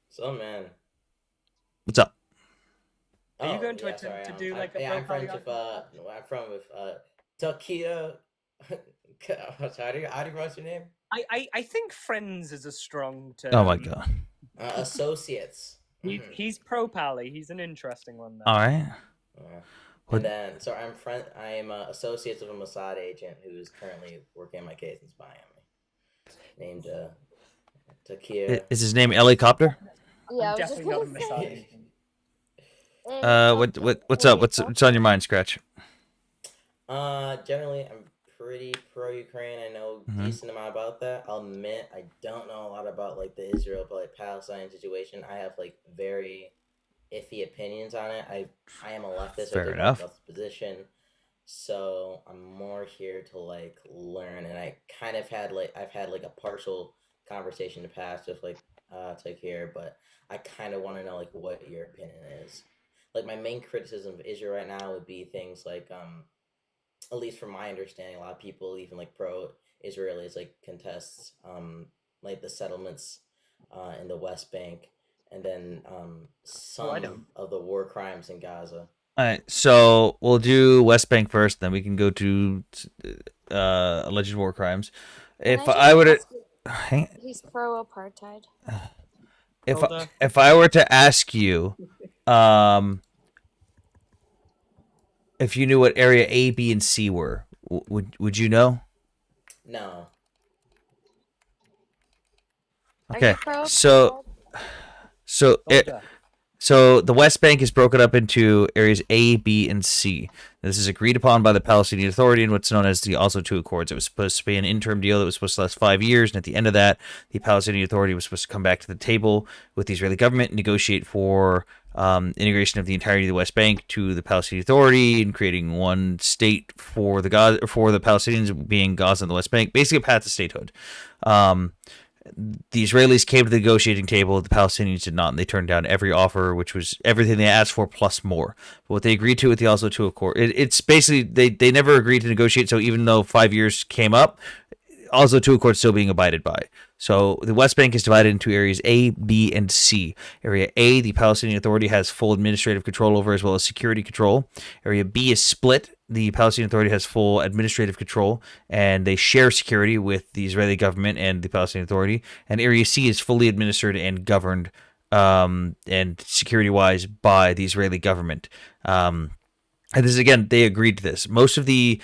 So man. What's up? Are you going to yeah, attempt sorry, to do like a yeah, I'm profile? friends with I'm from with Takia. Sorry, how do you pronounce your name? I think friends is a strong term. Oh my god. Associates. He's pro pally. He's an interesting one. Though. All right. What- And then, so I'm associates of a Mossad agent who's currently working on my case and spying on me. Named Takia. Is his name Helicopter? Yeah, I was just Definitely gonna not a say. What's up? What's on your mind, Scratch? Generally, I'm pretty pro-Ukraine. I know a Mhm. decent amount about that. I'll admit I don't know a lot about like the Israel-Palestine situation. I have like very iffy opinions on it. I am a leftist. Fair I take enough. a leftist position, so I'm more here to like learn. And I kind of had like I've had like a partial conversation in the past with like Takir, but I kind of want to know like what your opinion is. Like my main criticism of Israel right now would be things like at least from my understanding, a lot of people, even like pro-Israelis, like contests like the settlements in the West Bank, and then some of the war crimes in Gaza. All right, so we'll do West Bank first, then we can go to alleged war crimes. If I were to, He's pro apartheid. if I were to ask you, if you knew what area A, B, and C were, would you know? No. Okay, so the West Bank is broken up into areas A, B, and C. This is agreed upon by the Palestinian Authority in what's known as the Oslo II Accords. It was supposed to be an interim deal that was supposed to last 5 years, and at the end of that, the Palestinian Authority was supposed to come back to the table with the Israeli government and negotiate for integration of the entirety of the West Bank to the Palestinian Authority and creating one state for the Palestinians, being Gaza and the West Bank, basically a path to statehood. The Israelis came to the negotiating table, the Palestinians did not, and they turned down every offer, which was everything they asked for plus more. But what they agreed to with the Oslo II Accord, it's basically, they never agreed to negotiate, so even though 5 years came up, Oslo II Accord is still being abided by. So the West Bank is divided into areas A, B, and C. Area A, the Palestinian Authority has full administrative control over, as well as security control. Area B is split. The Palestinian Authority has full administrative control, and they share security with the Israeli government and the Palestinian Authority. And Area C is fully administered and governed, and security-wise, by the Israeli government. And this is, again, they agreed to this. Most of the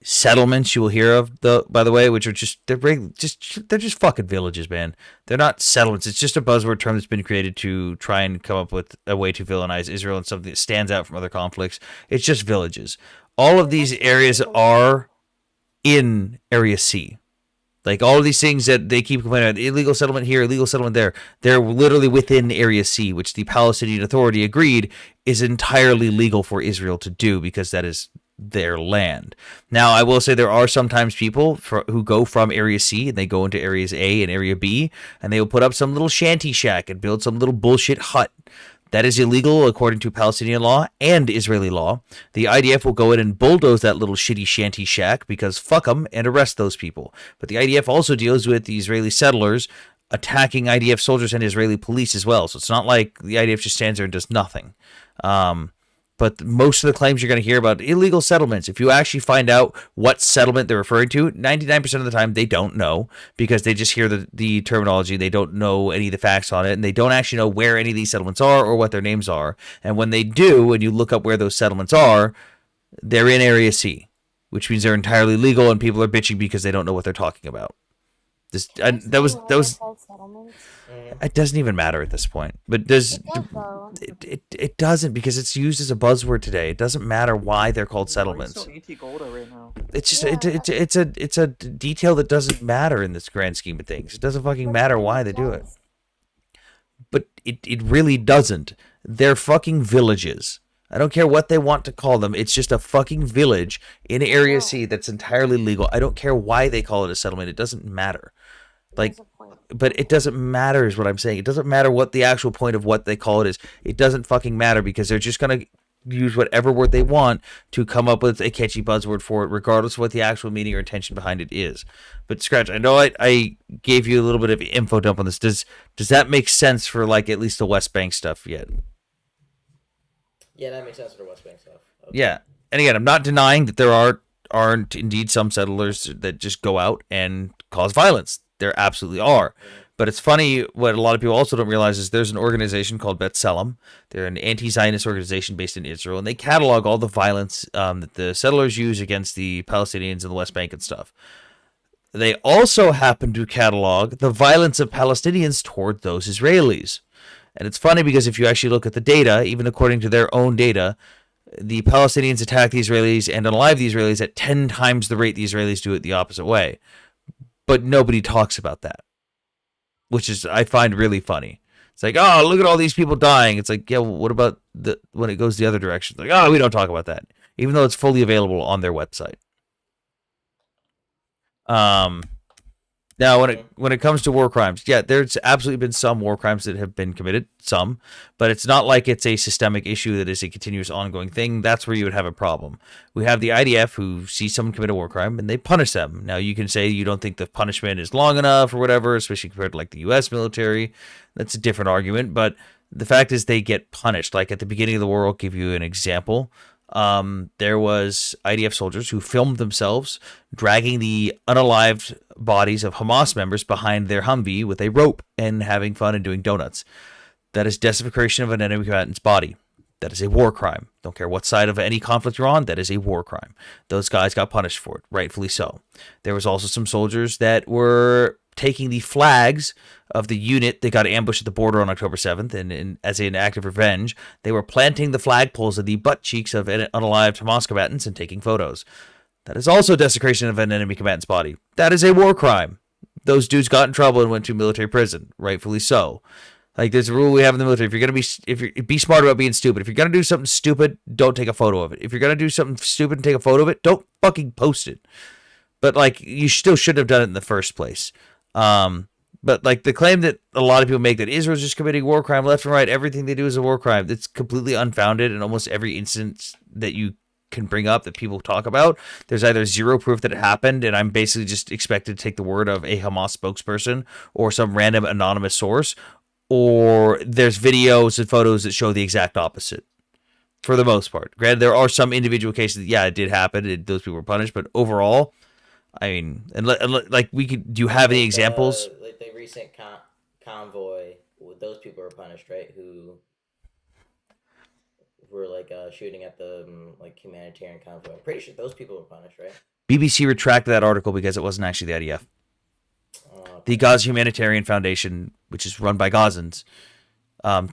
settlements you will hear of, by the way, which are they're just fucking villages, man. They're not settlements. It's just a buzzword term that's been created to try and come up with a way to villainize Israel and something that stands out from other conflicts. It's just villages. All of these areas are in Area C. Like all of these things that they keep complaining about, illegal settlement here, illegal settlement there, they're literally within Area C, which the Palestinian Authority agreed is entirely legal for Israel to do, because that is their land. Now, I will say there are sometimes people who go from Area C and they go into Areas A and Area B, and they will put up some little shanty shack and build some little bullshit hut. That is illegal according to Palestinian law and Israeli law. The IDF will go in and bulldoze that little shitty shanty shack because fuck them and arrest those people. But the IDF also deals with the Israeli settlers attacking IDF soldiers and Israeli police as well. So it's not like the IDF just stands there and does nothing. But most of the claims you're going to hear about illegal settlements, if you actually find out what settlement they're referring to, 99% of the time they don't know because they just hear the terminology. They don't know any of the facts on it, and they don't actually know where any of these settlements are or what their names are. And when they do, and you look up where those settlements are, they're in Area C, which means they're entirely legal, and people are bitching because they don't know what they're talking about. That was it doesn't even matter at this point, but it doesn't, because it's used as a buzzword today. It doesn't matter why they're called settlements. So anti-Golda right now. It's just it's a detail that doesn't matter in this grand scheme of things. It doesn't fucking matter why they do it, but it really doesn't. They're fucking villages. I don't care what they want to call them. It's just a fucking village in Area C that's entirely legal. I don't care why they call it a settlement. It doesn't matter. But it doesn't matter is what I'm saying. It doesn't matter what the actual point of what they call it is. It doesn't fucking matter because they're just going to use whatever word they want to come up with a catchy buzzword for it, regardless of what the actual meaning or intention behind it is. But Scratch, I know I gave you a little bit of info dump on this. Does that make sense for like at least the West Bank stuff yet? Yeah, that makes sense for the West Bank stuff. Okay. Yeah, and again, I'm not denying that there aren't indeed some settlers that just go out and cause violence. There absolutely are. But it's funny, what a lot of people also don't realize is there's an organization called B'Tselem. They're an anti-Zionist organization based in Israel, and they catalog all the violence that the settlers use against the Palestinians in the West Bank and stuff. They also happen to catalog the violence of Palestinians toward those Israelis. And it's funny because if you actually look at the data, even according to their own data, the Palestinians attack the Israelis and unalive the Israelis at 10 times the rate the Israelis do it the opposite way. But nobody talks about that, which is, I find, really funny. It's like, oh, look at all these people dying. It's like, yeah, well, what about when it goes the other direction? It's like, oh, we don't talk about that, even though it's fully available on their website. Now, when it comes to war crimes, yeah, there's absolutely been some war crimes that have been committed, but it's not like it's a systemic issue that is a continuous ongoing thing. That's where you would have a problem. We have the IDF who see someone commit a war crime and they punish them. Now, you can say you don't think the punishment is long enough or whatever, especially compared to like the U.S. military. That's a different argument, but the fact is they get punished. Like at the beginning of the war, I'll give you an example. There was IDF soldiers who filmed themselves dragging the unalived bodies of Hamas members behind their Humvee with a rope and having fun and doing donuts. That is desecration of an enemy combatant's body. That is a war crime. Don't care what side of any conflict you're on, that is a war crime. Those guys got punished for it, rightfully so. There was also some soldiers that were taking the flags of the unit that got ambushed at the border on October 7th, and as an act of revenge, they were planting the flagpoles of the butt cheeks of unalived Hamas combatants and taking photos. That is also desecration of an enemy combatant's body. That is a war crime. Those dudes got in trouble and went to military prison, rightfully so. Like, there's a rule we have in the military. If you're be smart about being stupid. If you're gonna do something stupid, don't take a photo of it. If you're gonna do something stupid and take a photo of it, don't fucking post it. But like, you still should have done it in the first place. But like the claim that a lot of people make that Israel's just committing war crime left and right, everything they do is a war crime, that's completely unfounded. In almost every instance that you can bring up that people talk about, there's either zero proof that it happened, and I'm basically just expected to take the word of a Hamas spokesperson or some random anonymous source, or there's videos and photos that show the exact opposite. For the most part, granted, there are some individual cases that, yeah, it did happen, those people were punished, but overall, I mean, and like we could. Do you have any examples? Like the recent convoy, those people were punished, right? Who were like shooting at the like humanitarian convoy. I'm pretty sure those people were punished, right? BBC retracted that article because it wasn't actually the IDF. Okay. The Gaza Humanitarian Foundation, which is run by Gazans,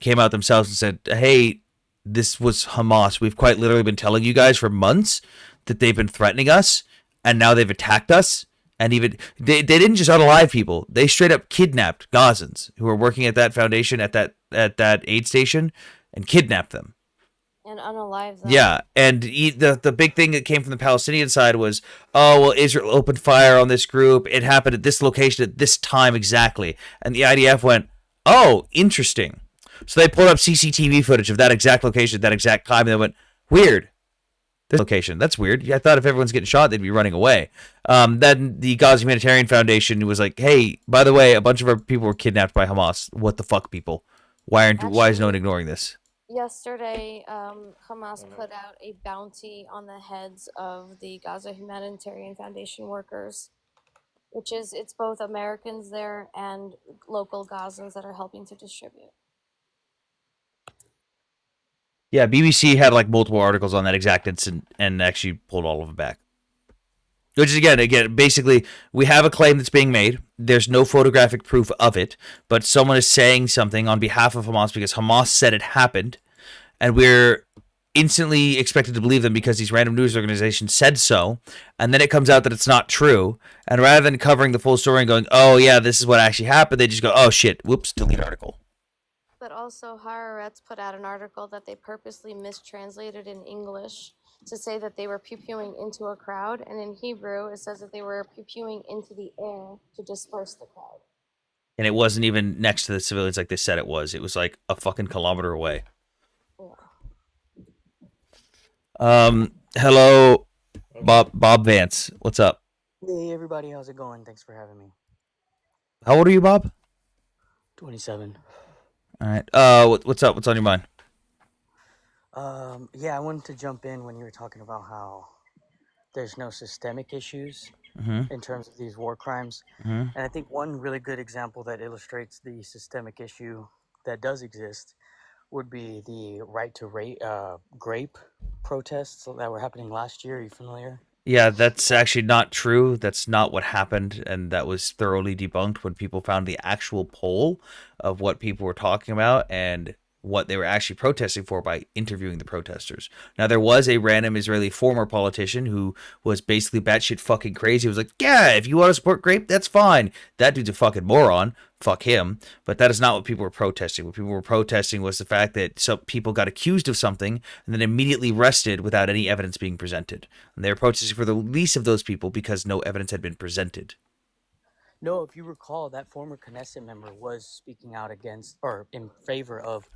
came out themselves and said, "Hey, this was Hamas. We've quite literally been telling you guys for months that they've been threatening us. And now they've attacked us, and even they didn't just unalive people; they straight up kidnapped Gazans who were working at that foundation, at that aid station, and kidnapped them. And unalive them. Yeah, and the big thing that came from the Palestinian side was, oh well, Israel opened fire on this group. It happened at this location at this time exactly, and the IDF went, oh, interesting. So they pulled up CCTV footage of that exact location at that exact time, and they went, weird. This location, that's weird. I thought if everyone's getting shot, they'd be running away. Then the Gaza Humanitarian Foundation was like, hey, by the way, a bunch of our people were kidnapped by Hamas. What the fuck, people? Why is no one ignoring this? Yesterday, Hamas put out a bounty on the heads of the Gaza Humanitarian Foundation workers, it's both Americans there and local Gazans that are helping to distribute. Yeah, BBC had like multiple articles on that exact incident and actually pulled all of them back. Which is again, basically, we have a claim that's being made. There's no photographic proof of it, but someone is saying something on behalf of Hamas because Hamas said it happened, and we're instantly expected to believe them because these random news organizations said so, and then it comes out that it's not true, and rather than covering the full story and going, oh yeah, this is what actually happened, they just go, oh shit, whoops, delete article. But also, Haaretz put out an article that they purposely mistranslated in English to say that they were pew-pewing into a crowd, and in Hebrew it says that they were pew-pewing into the air to disperse the crowd. And it wasn't even next to the civilians like they said it was. It was like a fucking kilometer away. Hello, Bob Vance. What's up? Hey everybody, how's it going? Thanks for having me. How old are you, Bob? 27. All right. What's up? What's on your mind? Yeah, I wanted to jump in when you were talking about how there's no systemic issues Mhm. in terms of these war crimes. Mhm. And I think one really good example that illustrates the systemic issue that does exist would be the right to grape protests that were happening last year. Are you familiar? Yeah, that's actually not true. That's not what happened, and that was thoroughly debunked when people found the actual poll of what people were talking about and what they were actually protesting for by interviewing the protesters. Now, there was a random Israeli former politician who was basically batshit fucking crazy. He was like, yeah, if you want to support grape, that's fine. That dude's a fucking moron. Fuck him. But that is not what people were protesting. What people were protesting was the fact that some people got accused of something and then immediately arrested without any evidence being presented. And they were protesting for the release of those people because no evidence had been presented. No, if you recall, that former Knesset member was speaking out against or in favor of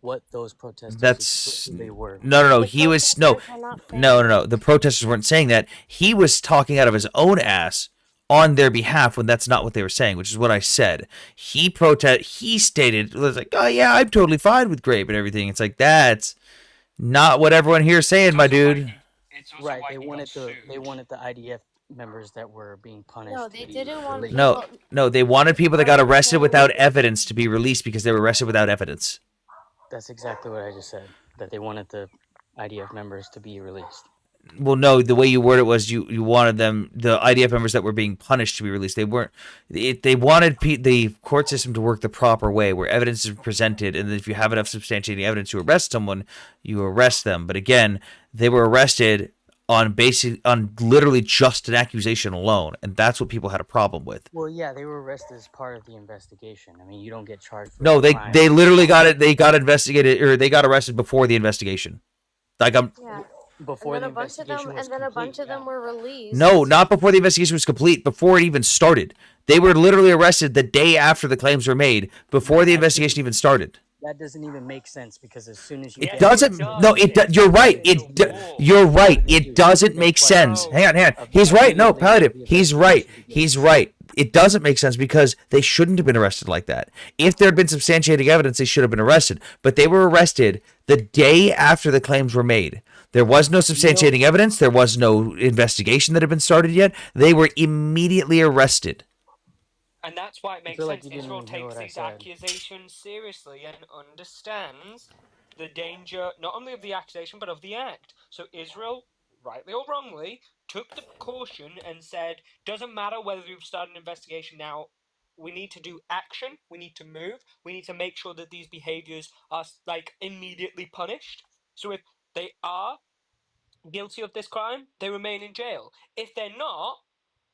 what those protesters That's they were. no. He was no. The protesters weren't saying that. He was talking out of his own ass on their behalf when that's not what they were saying, which is what I said. He stated, it was like, oh yeah, I'm totally fine with grape and everything. It's like, that's not what everyone here is saying, my dude. Right, they wanted the IDF members that were being punished. No, they didn't want No, they wanted people that got arrested without evidence to be released because they were arrested without evidence. That's exactly what I just said, that they wanted the IDF members to be released. Well, no, the way you word it was you wanted the IDF members that were being punished to be released. They weren't. They wanted the court system to work the proper way, where evidence is presented, and if you have enough substantiating evidence to arrest someone, you arrest them. But again, they were arrested on literally just an accusation alone, and that's what people had a problem with. Well, yeah, they were arrested as part of the investigation. I mean, you don't get charged for No, crime. they literally got it. They got investigated, or they got arrested before the investigation. Like before the a bunch of them, and then a bunch of them were released. No, not before the investigation was complete. Before it even started, they were literally arrested the day after the claims were made. Before the investigation even started. That doesn't even make sense because as soon as you It doesn't. No, you're right. You're right. It doesn't make sense. Hang on. He's right. No, Palliative. He's right. He's right. It doesn't make sense because they shouldn't have been arrested like that. If there had been substantiating evidence, they should have been arrested. But they were arrested the day after the claims were made. There was no substantiating evidence. There was no investigation that had been started yet. They were immediately arrested. And that's why it makes sense. Israel takes these accusations seriously and understands the danger not only of the accusation but of the act. So Israel, rightly or wrongly, took the precaution and said, doesn't matter whether we've started an investigation now, we need to do action, we need to move, we need to make sure that these behaviors are immediately punished. So if they are guilty of this crime, they remain in jail. If they're not,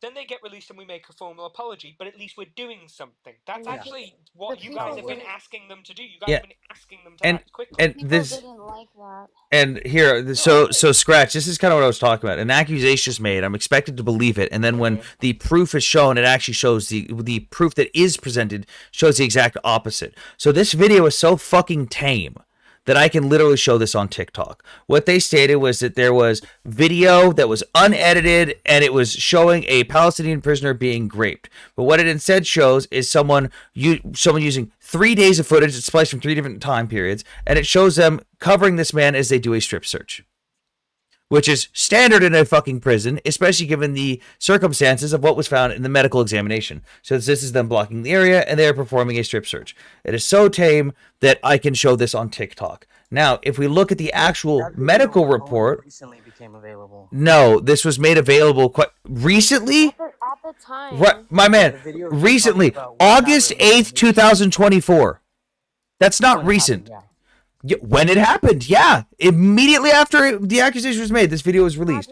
then they get released and we make a formal apology, but at least we're doing something. That's Yeah. actually what you guys have been asking them to do. You guys Yeah. have been asking them to act quickly. And People this didn't like that. and here, so Scratch, this is kind of what I was talking about. An accusation is made. I'm expected to believe it, and then when the proof is shown, it actually shows the proof that is presented shows the exact opposite. So this video is so fucking tame that I can literally show this on TikTok. What they stated was that there was video that was unedited and it was showing a Palestinian prisoner being raped. But what it instead shows is someone using 3 days of footage that's spliced from 3 different time periods, and it shows them covering this man as they do a strip search, which is standard in a fucking prison, especially given the circumstances of what was found in the medical examination. So this is them blocking the area, and they're performing a strip search. It is so tame that I can show this on TikTok. Now, if we look at the actual medical report, recently became available. no, this was made available quite recently. At the time. Right, my man, recently, August 8th, 2024. That's not recent. When it happened, yeah. Immediately after the accusation was made, this video was released.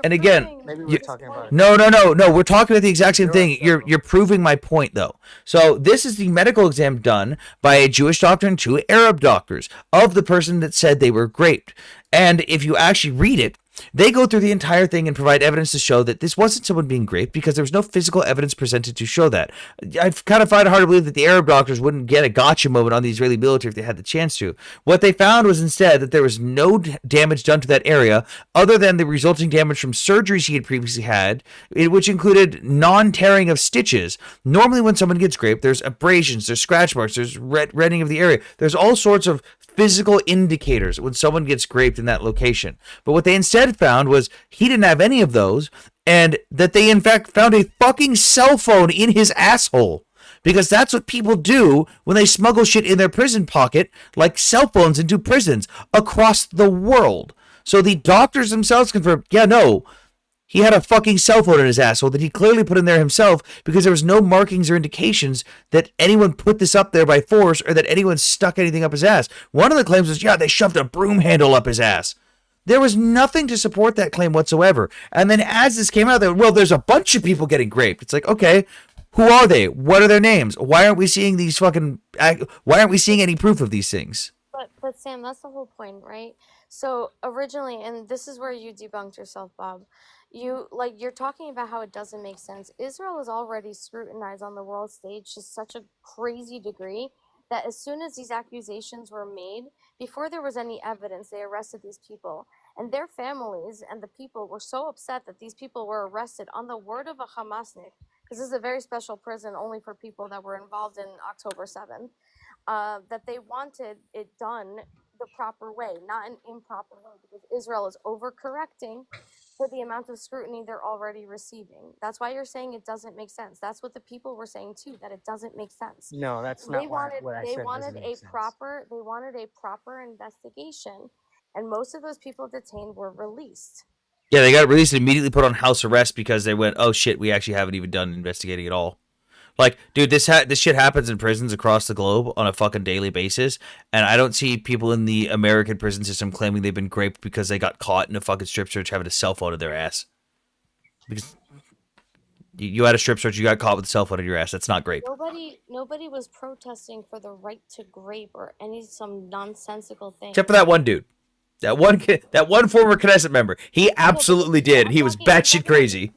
And again, Maybe we're talking about it. no, we're talking about the exact same thing. You're proving my point, though. So this is the medical exam done by a Jewish doctor and 2 Arab doctors of the person that said they were raped. And if you actually read it, they go through the entire thing and provide evidence to show that this wasn't someone being raped because there was no physical evidence presented to show that. I kind of find it hard to believe that the Arab doctors wouldn't get a gotcha moment on the Israeli military if they had the chance to. What they found was instead that there was no damage done to that area other than the resulting damage from surgeries he had previously had, which included non-tearing of stitches. Normally when someone gets raped, there's abrasions, there's scratch marks, there's reddening of the area. There's all sorts of physical indicators when someone gets raped in that location. But what they instead found was he didn't have any of those, and that they in fact found a fucking cell phone in his asshole. Because that's what people do when they smuggle shit in their prison pocket, like cell phones into prisons across the world. So the doctors themselves confirmed, yeah, no, he had a fucking cell phone in his asshole that he clearly put in there himself because there was no markings or indications that anyone put this up there by force or that anyone stuck anything up his ass. One of the claims was, yeah, they shoved a broom handle up his ass. There was nothing to support that claim whatsoever. And then as this came out, well, there's a bunch of people getting raped. It's like, okay, who are they? What are their names? Why aren't we seeing these why aren't we seeing any proof of these things? But Sam, that's the whole point, right? So originally, and this is where you debunked yourself, Bob. You're talking about how it doesn't make sense. Israel is already scrutinized on the world stage to such a crazy degree that as soon as these accusations were made, before there was any evidence, they arrested these people. And their families and the people were so upset that these people were arrested on the word of a Hamasnik, because this is a very special prison only for people that were involved in October 7th, that they wanted it done the proper way, not an improper way, because Israel is overcorrecting for the amount of scrutiny they're already receiving. That's why you're saying it doesn't make sense. That's what the people were saying too, that it doesn't make sense. No, that's not what I said. They wanted a proper investigation, and most of those people detained were released. Yeah, they got released and immediately put on house arrest because they went, oh shit, we actually haven't even done investigating at all. Like, dude, this shit happens in prisons across the globe on a fucking daily basis, and I don't see people in the American prison system claiming they've been raped because they got caught in a fucking strip search having a cell phone in their ass. Because you had a strip search, you got caught with a cell phone in your ass. That's not grape. Nobody was protesting for the right to grape or some nonsensical thing. Except for that one dude. That one former Knesset member. He absolutely did. He was batshit crazy.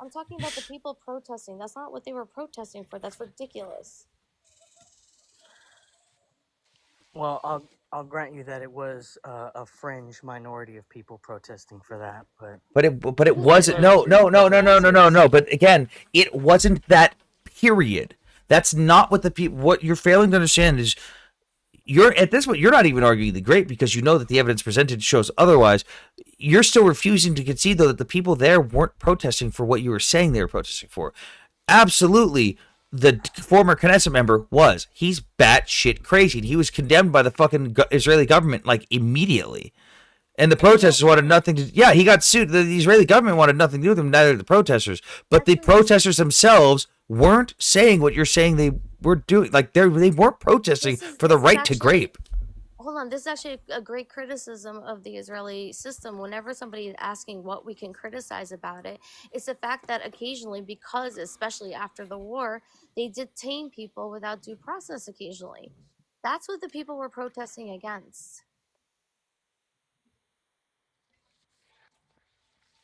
I'm talking about the people protesting. That's not what they were protesting for. That's ridiculous. Well, I'll grant you that it was a fringe minority of people protesting for that, but it wasn't. No. But again, it wasn't that. Period. That's not what the people. What you're failing to understand is, at this point, you're not even arguing the grape because you know that the evidence presented shows otherwise. You're still refusing to concede, though, that the people there weren't protesting for what you were saying they were protesting for. Absolutely, the former Knesset member was. He's batshit crazy. He was condemned by the fucking Israeli government, like, immediately. And the protesters wanted nothing to... Yeah, he got sued. The Israeli government wanted nothing to do with him, neither did the protesters. But the protesters themselves weren't saying what you're saying they were doing. Like, they weren't protesting for the right to grape. hold on. This is actually a great criticism of the Israeli system. Whenever somebody is asking what we can criticize about it, it's the fact that occasionally, because especially after the war, they detain people without due process occasionally. That's what the people were protesting against.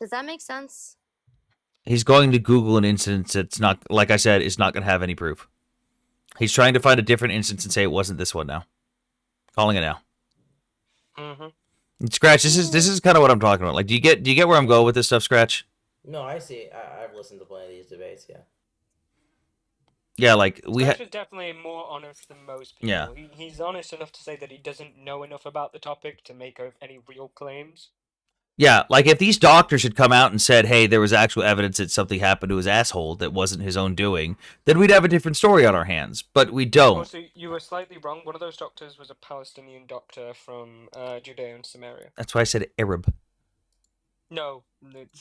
Does that make sense? He's going to Google an instance that's not, like I said, is not going to have any proof. He's trying to find a different instance and say it wasn't this one now. Calling it now. Mm-hmm. Scratch, this is kind of what I'm talking about. Like, do you get where I'm going with this stuff, Scratch? No, I see. I've listened to plenty of these debates. Yeah. Yeah, like we Scratch is definitely more honest than most people. Yeah. He's honest enough to say that he doesn't know enough about the topic to make any real claims. Yeah, like if these doctors had come out and said, "Hey, there was actual evidence that something happened to his asshole that wasn't his own doing," then we'd have a different story on our hands. But we don't. Also, you were slightly wrong. One of those doctors was a Palestinian doctor from Judea and Samaria. That's why I said Arab. No,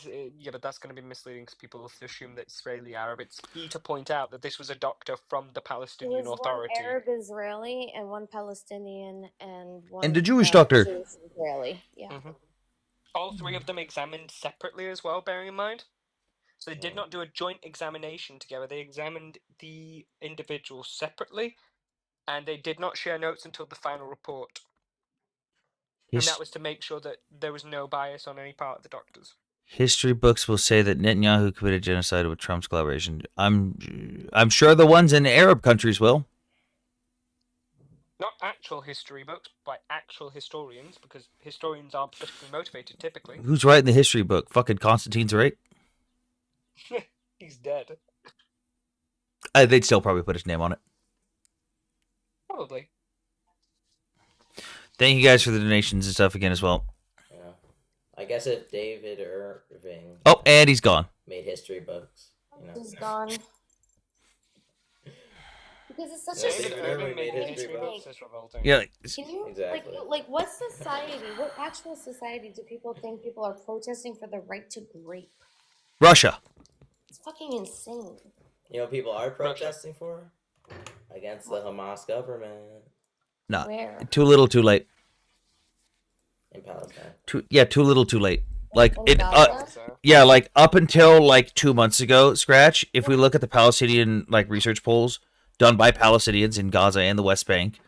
yeah, but that's going to be misleading because people assume that Israeli Arab. It's key to point out that this was a doctor from the There Palestinian was Authority. one Arab Israeli and one Palestinian and one And the Jewish doctor. Jewish Israeli. Yeah. Mm-hmm. All three of them examined separately as well, bearing in mind. So they did not do a joint examination together. They examined the individuals separately, and they did not share notes until the final report. And that was to make sure that there was no bias on any part of the doctors. History books will say that Netanyahu committed genocide with Trump's collaboration. I'm sure the ones in Arab countries will. Not actual history books by actual historians, because historians are politically motivated typically. Who's writing the history book? Fucking Constantine's right. He's dead. They'd still probably put his name on it. Probably. Thank you guys for the donations and stuff again as well. Yeah. I guess if David Irving. Oh, and he's gone. Made history books. You know. He's gone. Because it's such David Irving made history books. Is revolting. Yeah. Can you Exactly. like what society? What actual society do people think people are protesting for the right to grape? Russia. It's fucking insane. You know, people are protesting for against the Hamas government. No. Where? Too little, too late. In Palestine. Too little, too late. Like In it. Gaza? Yeah, like up until like 2 months ago, Scratch. If we look at the Palestinian like research polls done by Palestinians in Gaza and the West Bank,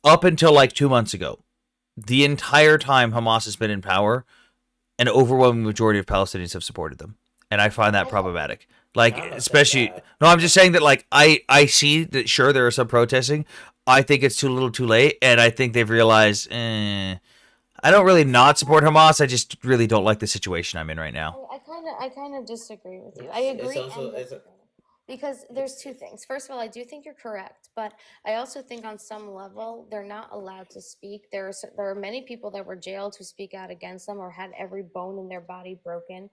up until like 2 months ago, the entire time Hamas has been in power, an overwhelming majority of Palestinians have supported them, and I find that problematic. Like, especially, no, I'm just saying that like I see that sure there are some protesting. I think it's too little, too late, and I think they've realized. I don't really not support Hamas. I just really don't like the situation I'm in right now. I kind of disagree with you. I agree and disagree. Because there's two things. First of all, I do think you're correct, but I also think on some level they're not allowed to speak. There are many people that were jailed who speak out against them or had every bone in their body broken.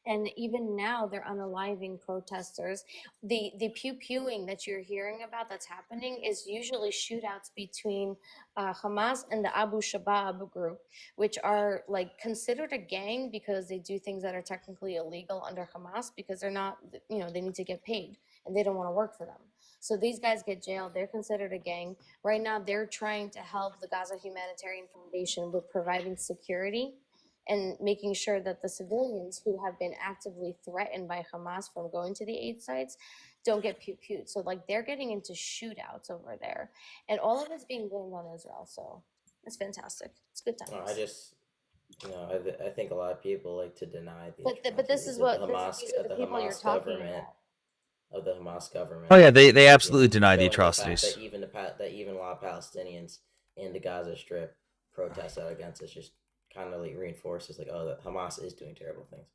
And even now, they're unaliving protesters. The pew-pewing that you're hearing about that's happening is usually shootouts between Hamas and the Abu Shabaab group, which are like considered a gang because they do things that are technically illegal under Hamas because they're not, they need to get paid and they don't want to work for them. So these guys get jailed. They're considered a gang. Right now, they're trying to help the Gaza Humanitarian Foundation with providing security and making sure that the civilians who have been actively threatened by Hamas from going to the aid sites don't get pew-pewed. So like they're getting into shootouts over there. And all of it's being blamed on Israel. So it's fantastic. It's good times. No, I think a lot of people like to deny the But this is what these are the people you're Hamas talking government. about. Of the Hamas government. Oh yeah, they absolutely deny the atrocities. That even a lot of Palestinians in the Gaza Strip protest out against it just kind of like reinforces like, oh, that Hamas is doing terrible things.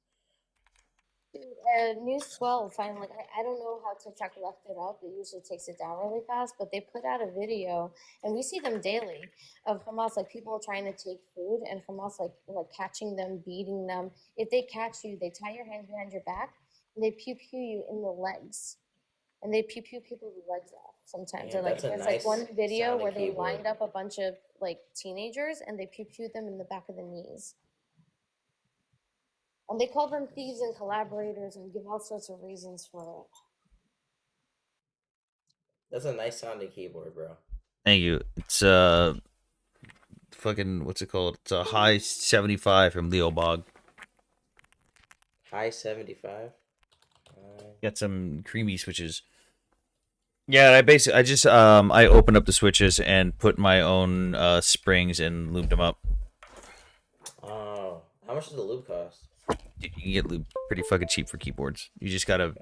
Dude, News 12 finally, I don't know how TikTok left it up. It usually takes it down really fast, but they put out a video, and we see them daily, of Hamas, like people trying to take food, and Hamas like catching them, beating them. If they catch you, they tie your hands behind your back, and they pew-pew you in the legs. And they pew-pew people's legs off sometimes. Yeah, There's nice like one video where they keyboard. lined up a bunch of like teenagers and they pew-pewed them in the back of the knees. And they call them thieves and collaborators and give all sorts of reasons for it. That's a nice sounding keyboard, bro. Thank you. It's fucking, what's it called? It's a high 75 from Leo Bog. High 75. Got some creamy switches. Yeah, I just I opened up the switches and put my own springs and lubed them up. Oh, how much does the lube cost? You can get lube pretty fucking cheap for keyboards. You just gotta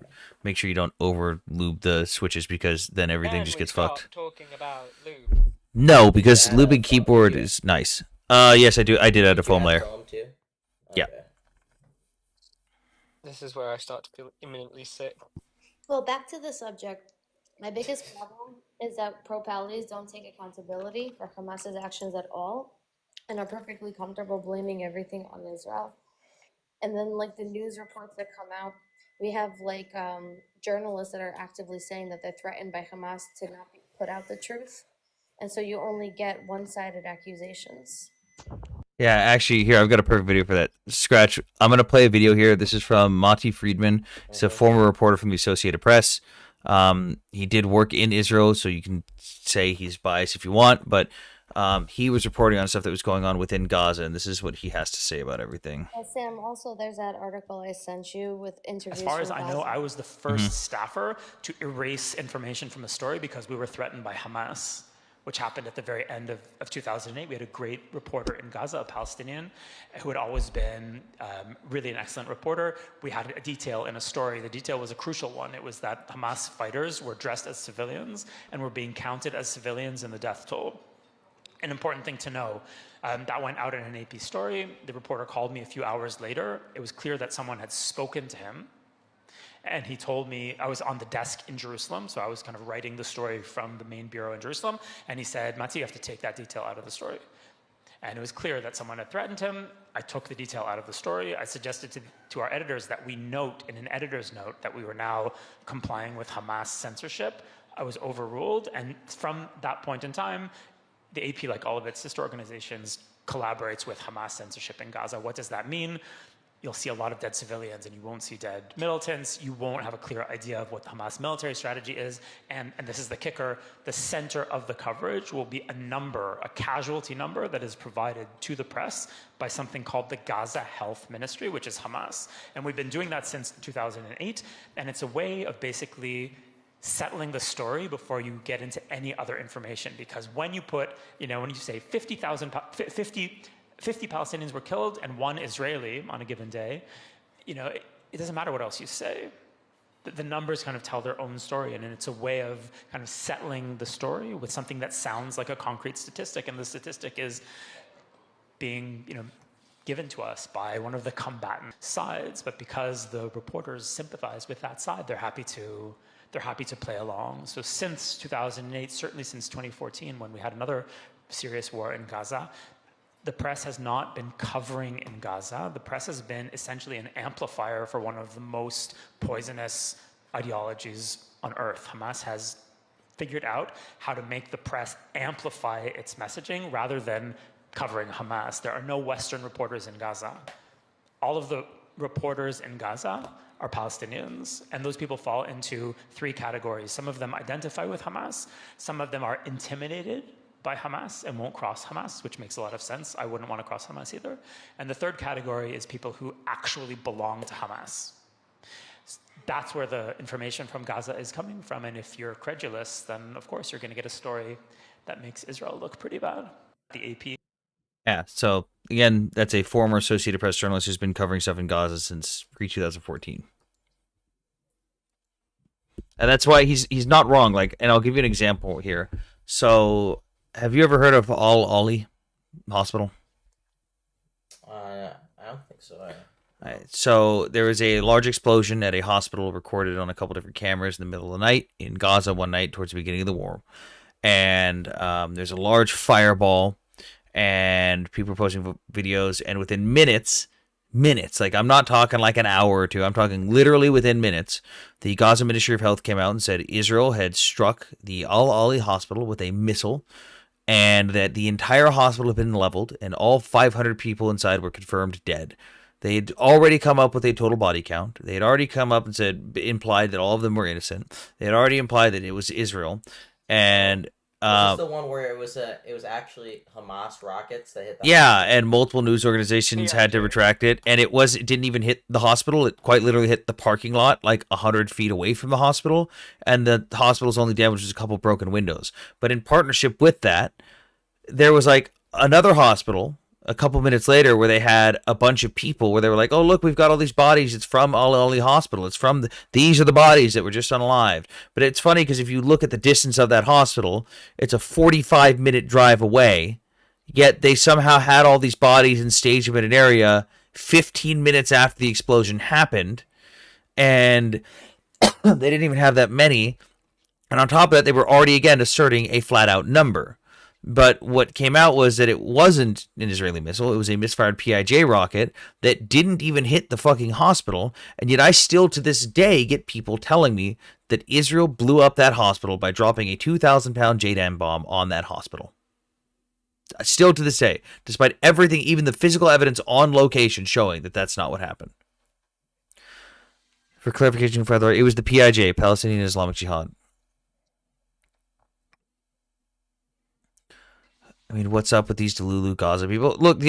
make sure you don't over lube the switches because then everything just gets fucked. Talking about lube. No, because lubing keyboard is nice. Yes, I do. I did add a foam layer. Foam too? Yeah. This is where I start to feel imminently sick. Well, back to the subject. My biggest problem is that pro-Palestinians don't take accountability for Hamas's actions at all and are perfectly comfortable blaming everything on Israel. And then, like, the news reports that come out, we have, like, journalists that are actively saying that they're threatened by Hamas to not put out the truth. And so you only get one-sided accusations. Yeah, actually, here, I've got a perfect video for that. Scratch. I'm going to play a video here. This is from Monty Friedman. He's a former reporter from the Associated Press. He did work in Israel, so you can say he's biased if you want, but he was reporting on stuff that was going on within Gaza, and this is what he has to say about everything. Sam, also, there's that article I sent you with interviews. As far as from I know, Gaza. I was the first staffer to erase information from the story because we were threatened by Hamas, which happened at the very end of 2008. We had a great reporter in Gaza, a Palestinian, who had always been really an excellent reporter. We had a detail in a story. The detail was a crucial one. It was that Hamas fighters were dressed as civilians and were being counted as civilians in the death toll. An important thing to know, that went out in an AP story. The reporter called me a few hours later. It was clear that someone had spoken to him. And he told me, I was on the desk in Jerusalem, so I was kind of writing the story from the main bureau in Jerusalem, and he said, Mati, you have to take that detail out of the story. And it was clear that someone had threatened him. I took the detail out of the story. I suggested to our editors that we note in an editor's note that we were now complying with Hamas censorship. I was overruled, and from that point in time, the AP, like all of its sister organizations, collaborates with Hamas censorship in Gaza. What does that mean? You'll see a lot of dead civilians and you won't see dead militants. You won't have a clear idea of what the Hamas military strategy is. And this is the kicker, the center of the coverage will be a number, a casualty number that is provided to the press by something called the Gaza Health Ministry, which is Hamas. And we've been doing that since 2008. And it's a way of basically settling the story before you get into any other information. Because when you put, when you say 50 Palestinians were killed and 1 Israeli on a given day, it doesn't matter what else you say. The numbers kind of tell their own story, and it's a way of kind of settling the story with something that sounds like a concrete statistic, and the statistic is being, given to us by one of the combatant sides. But because the reporters sympathize with that side, they're happy to play along. So since 2008, certainly since 2014, when we had another serious war in Gaza, the press has not been covering in Gaza. The press has been essentially an amplifier for one of the most poisonous ideologies on earth. Hamas has figured out how to make the press amplify its messaging rather than covering Hamas. There are no Western reporters in Gaza. All of the reporters in Gaza are Palestinians, and those people fall into 3 categories. Some of them identify with Hamas. Some of them are intimidated by Hamas and won't cross Hamas, which makes a lot of sense. I wouldn't want to cross Hamas either. And the 3rd category is people who actually belong to Hamas. That's where the information from Gaza is coming from. And if you're credulous, then of course you're going to get a story that makes Israel look pretty bad. The AP. Yeah, so again, that's a former Associated Press journalist who's been covering stuff in Gaza since pre-2014. And that's why he's not wrong. And I'll give you an example here. So, have you ever heard of Al Ali Hospital? I don't think so. Right, so there was a large explosion at a hospital recorded on a couple different cameras in the middle of the night in Gaza one night towards the beginning of the war. And there's a large fireball, and people are posting videos, and within minutes, I'm not talking like an hour or two, I'm talking literally within minutes, the Gaza Ministry of Health came out and said Israel had struck the Al Ali hospital with a missile, and that the entire hospital had been leveled, and all 500 people inside were confirmed dead. They had already come up with a total body count. They had already come up and implied that all of them were innocent. They had already implied that it was Israel. And Was this the one where it was actually Hamas rockets that hit the Yeah, hospital? and multiple news organizations had to retract it, and it didn't even hit the hospital. It quite literally hit the parking lot, like 100 feet away from the hospital, and the hospital's only damage was a couple broken windows. But in partnership with that, there was like another hospital a couple minutes later where they had a bunch of people where they were like, "Oh, look, we've got all these bodies. It's from Ali Hospital. It's from these are the bodies that were just unalived." But it's funny because if you look at the distance of that hospital, it's a 45-minute drive away. Yet they somehow had all these bodies and staged them in an area 15 minutes after the explosion happened, and they didn't even have that many. And on top of that, they were already again asserting a flat-out number. But what came out was that it wasn't an Israeli missile. It was a misfired PIJ rocket that didn't even hit the fucking hospital. And yet I still, to this day, get people telling me that Israel blew up that hospital by dropping a 2,000-pound JDAM bomb on that hospital. Still to this day, despite everything, even the physical evidence on location showing that that's not what happened. For clarification, further, it was the PIJ, Palestinian Islamic Jihad. I mean, what's up with these Delulu Gaza people? Look,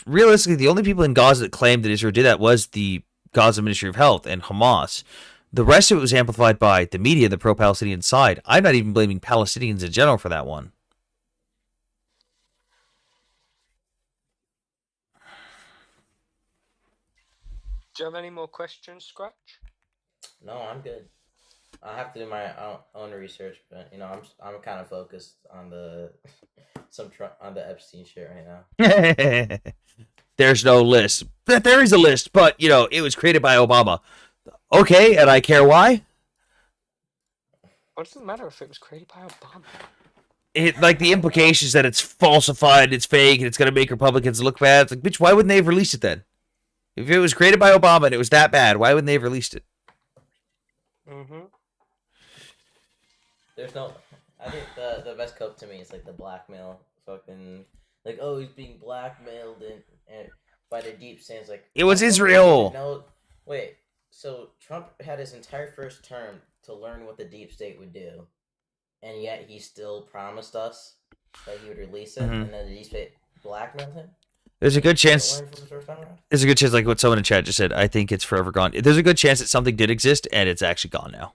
realistically, the only people in Gaza that claimed that Israel did that was the Gaza Ministry of Health and Hamas. The rest of it was amplified by the media, the pro-Palestinian side. I'm not even blaming Palestinians in general for that one. Do you have any more questions, Scratch? No, I'm good. I have to do my own research, but I'm kind of focused on the on the Epstein shit right now. There's no list. There is a list, but it was created by Obama. Okay, and I care why. What does it matter if it was created by Obama? The implications that it's falsified, it's fake, and it's gonna make Republicans look bad. It's like, bitch, why wouldn't they have released it then? If it was created by Obama and it was that bad, why wouldn't they have released it? Mm-hmm. There's no. I think the best cope to me is like the blackmail, fucking like, oh, he's being blackmailed and by the deep state. It's like, it was Israel. No, wait. So Trump had his entire first term to learn what the deep state would do, and yet he still promised us that he would release it, and then the deep state blackmailed him. There's a good chance. There's a good chance, like what someone in chat just said. I think it's forever gone. There's a good chance that something did exist and it's actually gone now.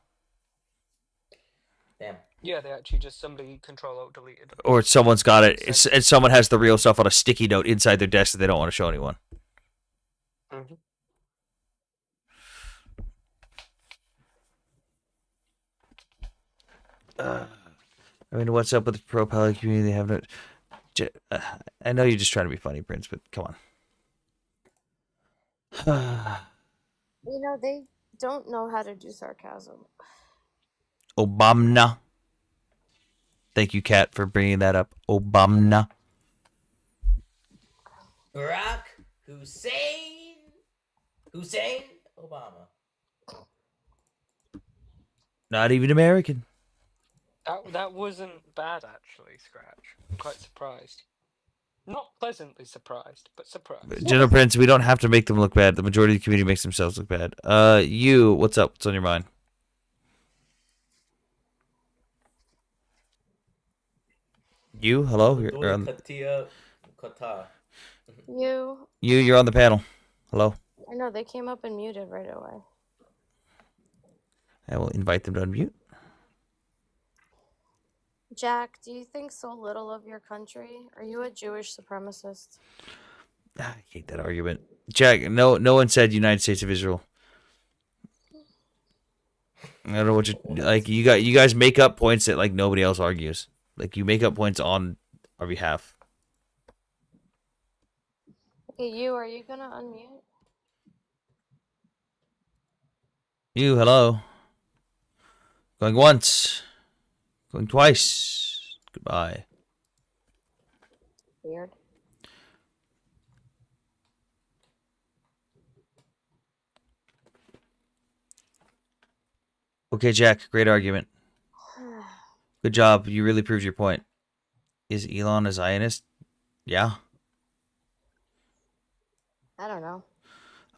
Damn. Yeah, they actually just somebody Control-Alt-Deleted. Or someone's got it, and someone has the real stuff on a sticky note inside their desk that they don't want to show anyone. Mm-hmm. I mean, what's up with the pro-Palestine community? They have no. I know you're just trying to be funny, Prince, but come on. They don't know how to do sarcasm. Obama. Thank you, Kat, for bringing that up. Obama. Barack Hussein Obama. Not even American. That wasn't bad, actually, Scratch. I'm quite surprised. Not pleasantly surprised, but surprised. General Prince, we don't have to make them look bad. The majority of the community makes themselves look bad. What's up? What's on your mind? You, hello? You're on... You're on the panel. Hello? I know, they came up and muted right away. I will invite them to unmute. Jack, do you think so little of your country? Are you a Jewish supremacist? I hate that argument. Jack, no one said United States of Israel. I don't know what you guys make up points that like nobody else argues. Like you make up points on our behalf. Okay, are you gonna unmute? Hello. Going once. Going twice. Goodbye. Weird. Okay, Jack, great argument. Good job. You really proved your point. Is Elon a Zionist? Yeah. I don't know.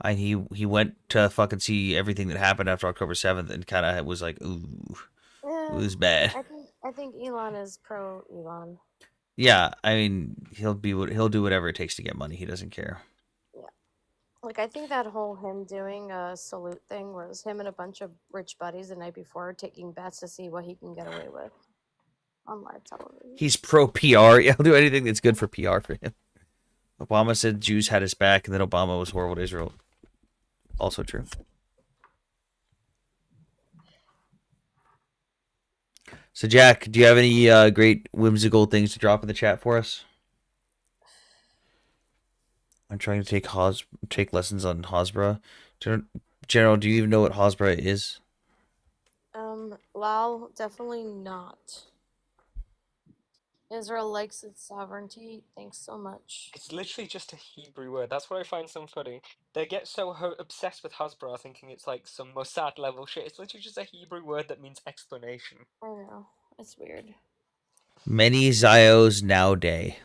He went to fucking see everything that happened after October 7th and kind of was like, ooh, it was bad. I think Elon is pro Elon. Yeah, I mean, he'll do whatever it takes to get money. He doesn't care. Yeah. Like, I think that whole him doing a salute thing was him and a bunch of rich buddies the night before taking bets to see what he can get away with on live television. He's pro PR. He'll do anything that's good for PR for him. Obama said Jews had his back, and then Obama was horrible to Israel. Also true. So, Jack, do you have any great whimsical things to drop in the chat for us? I'm trying to take lessons on Hasbra. General, do you even know what Hasbra is? Lal, definitely not. Israel likes its sovereignty. Thanks so much. It's literally just a Hebrew word. That's what I find so funny. They get so obsessed with Hasbro, thinking it's like some Mossad level shit. It's literally just a Hebrew word that means explanation. I know. It's weird. Many Zios nowadays.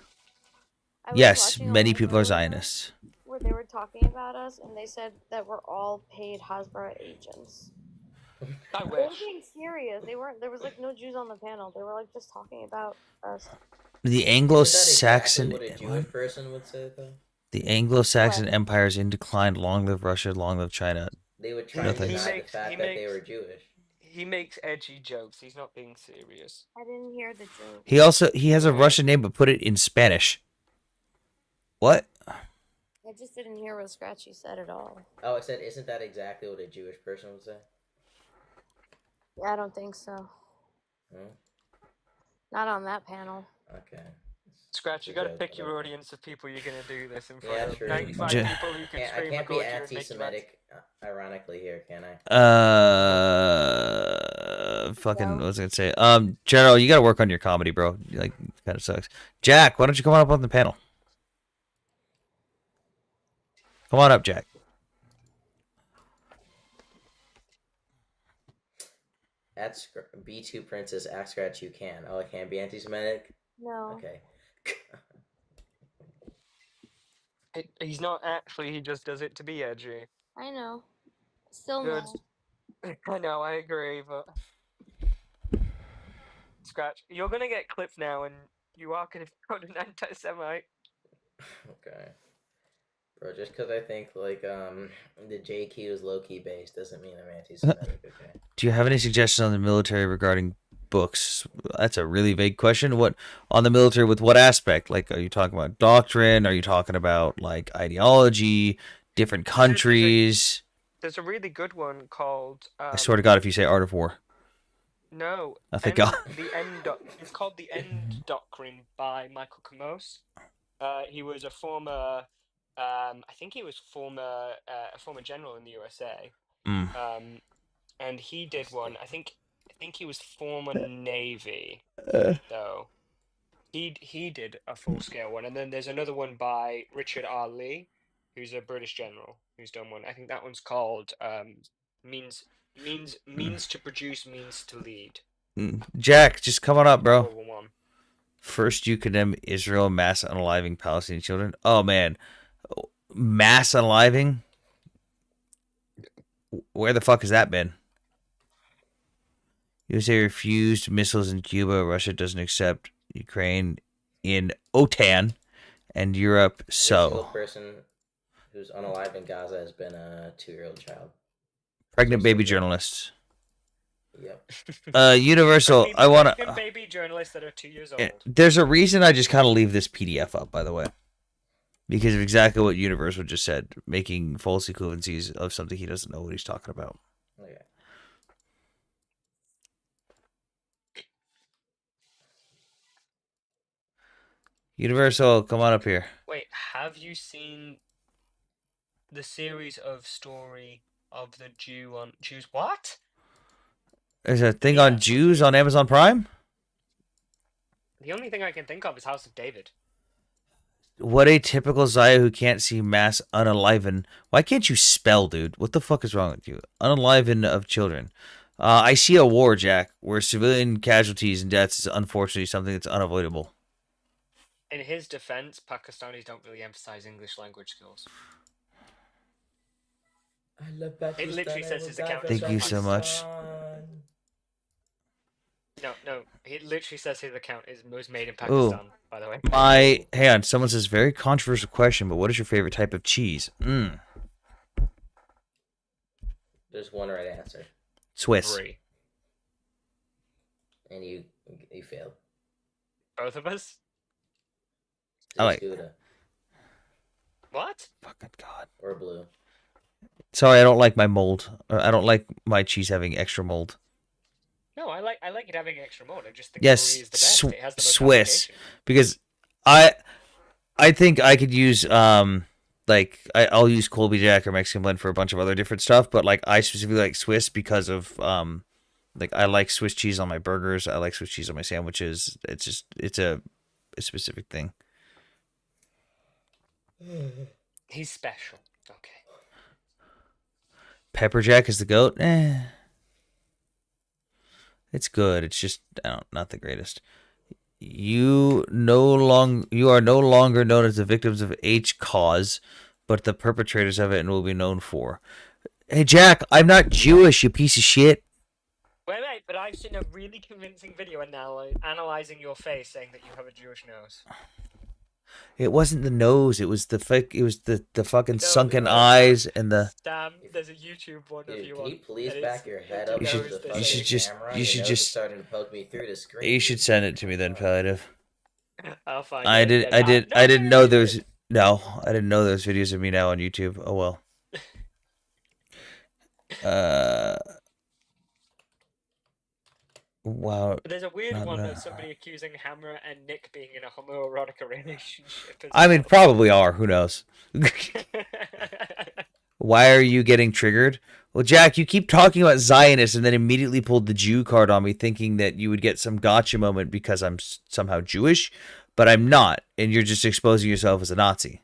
Yes, many people are Zionists. Where they were talking about us, and they said that we're all paid Hasbro agents. I They were wish. being serious. They weren't. There was like no Jews on the panel. They were like just talking about us. The Isn't that Anglo-Saxon exactly what a Jewish person would say, though? The Anglo-Saxon Empire is in decline. Long live Russia. Long live China. They would try to deny the fact that they were Jewish. He makes edgy jokes. He's not being serious. I didn't hear the joke. He has a Russian name, but put it in Spanish. What? I just didn't hear what Scratchy said at all. Oh, I said, isn't that exactly what a Jewish person would say? I don't think so. Hmm? Not on that panel. Okay. Scratch, you gotta pick your audience of people you're gonna do this in front Yeah, of. true. 95 people who can I scream can't be record you and make you anti-Semitic, ironically, here, can I? Fucking, what was I gonna say? General, you gotta work on your comedy, bro. Like, kind of sucks. Jack, why don't you come on up on the panel? Come on up, Jack. At B2 Princess, ask Scratch you can. Oh, I can't be anti-Semitic? No. Okay. He's not actually, he just does it to be edgy. I know. Still Good. no. I know, I agree, but... Scratch, you're gonna get clipped now, and you are gonna be an anti-Semite. Okay. Bro, just because I think, like, the JQ is low-key based doesn't mean I'm anti-Semitic, okay? Do you have any suggestions on the military regarding books? That's a really vague question. What on the military with what aspect? Like, are you talking about doctrine? Are you talking about like ideology, different countries? There's a really good one called... I swear to God, if you say Art of War. No. Oh, thank God. It's called The End Doctrine by Michael Kamos. He was a former... I think he was a former general in the USA. And he did one. I think he was former Navy, though. He did a full scale one, and then there's another one by Richard R. Lee, who's a British general who's done one. I think that one's called means to produce, means to lead. Jack, just come on up, bro. World War I. First, you condemn Israel mass unaliving Palestinian children. Oh man, mass unaliving. Where the fuck has that been? USA refused missiles in Cuba. Russia doesn't accept Ukraine in OTAN, and Europe. Every single So, person who's unalive in Gaza has been a 2-year-old child. pregnant baby journalists. Yep. Universal. I want Pregnant baby journalists that are 2 years old. There's a reason I just kind of leave this PDF up, by the way, because of exactly what Universal just said, making false equivalencies of something he doesn't know what he's talking about. Okay. Universal, come on up here. Wait, have you seen the series of story of the Jew on Jews? What? There's a thing on Jews on Amazon Prime? The only thing I can think of is House of David. What a typical Zaya who can't see mass unaliven. Why can't you spell, dude? What the fuck is wrong with you? Unaliven of children. I see a war, Jack, where civilian casualties and deaths is unfortunately something that's unavoidable. In his defense, Pakistanis don't really emphasize English language skills. I love It literally says his account. Thank you so much. No. He literally says his account was made in Ooh. Pakistan. By the way. Hang on. Someone says very controversial question, but what is your favorite type of cheese? There's one right answer. Swiss. 3. And you failed. Both of us. I like. Gouda. What? Fucking God. Or blue. Sorry, I don't like my mold. I don't like my cheese having extra mold. No, I like it having extra mold. I just think Yes, Korea is the best. It has the most Swiss, application. because I think I could use like I'll use Colby Jack or Mexican blend for a bunch of other different stuff, but like I specifically like Swiss because of like I like Swiss cheese on my burgers. I like Swiss cheese on my sandwiches. It's a specific thing. He's special. Okay. Pepper Jack is the goat. It's good. It's just not the greatest. You are no longer known as the victims of H cause, but the perpetrators of it, and will be known for. Hey Jack, I'm not Jewish, you piece of shit. Wait, but I've seen a really convincing video analyzing your face, saying that you have a Jewish nose. It wasn't the nose. It was the fake. It was the fucking sunken eyes and the. Damn, there's a YouTube one of you. Can you please back your head up? You should just. You should just. Starting to poke me through the screen. You should send it to me then, Palliative. I'll find I it. didn't know there was. No, I didn't know there was videos of me now on YouTube. Oh well. Wow. There's a weird one of somebody accusing Hammer and Nick being in a homoerotic relationship. I mean, probably are. Who knows? Why are you getting triggered? Well, Jack, you keep talking about Zionists and then immediately pulled the Jew card on me, thinking that you would get some gotcha moment because I'm somehow Jewish, but I'm not, and you're just exposing yourself as a Nazi.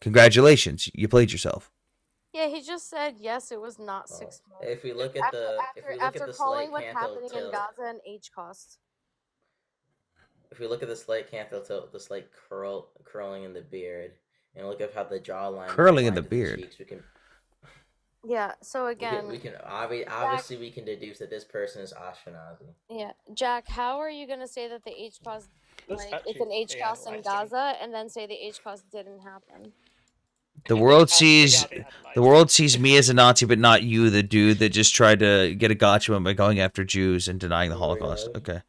Congratulations, you played yourself. Yeah, he just said yes. It was not 6 months. If we look at after calling what's happening in Gaza and H costs. If we look at the slight canthal tilt, the slight curling in the beard, and look at how the jawline curling in the beard. Cheeks, we can. Yeah. So again, we can obviously we can deduce that this person is Ashkenazi. Yeah, Jack. How are you gonna say that the H cost it's an H cost in Gaza, and then say the H cost didn't happen? The world sees me as a Nazi, but not you, the dude that just tried to get a gotcha moment by going after Jews and denying the Holocaust. Okay,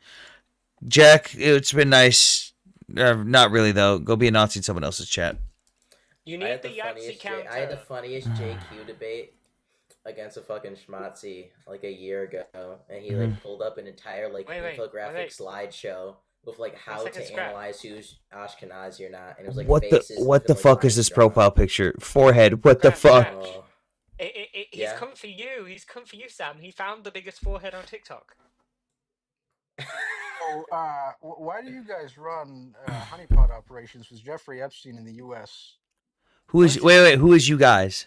Jack, it's been nice. Not really though. Go be a Nazi in someone else's chat. You need the Yahtzee counter. I had the funniest JQ debate against a fucking schmatzi like a year ago, and he like pulled up an entire like infographic slideshow with like how to analyze who's Ashkenazi or not, and it was like What the fuck is this profile picture? Forehead. What the fuck? He's come for you. He's come for you, Sam. He found the biggest forehead on TikTok. Why do you guys run honeypot operations with Jeffrey Epstein in the U.S.? Who is? Wait. Who is you guys?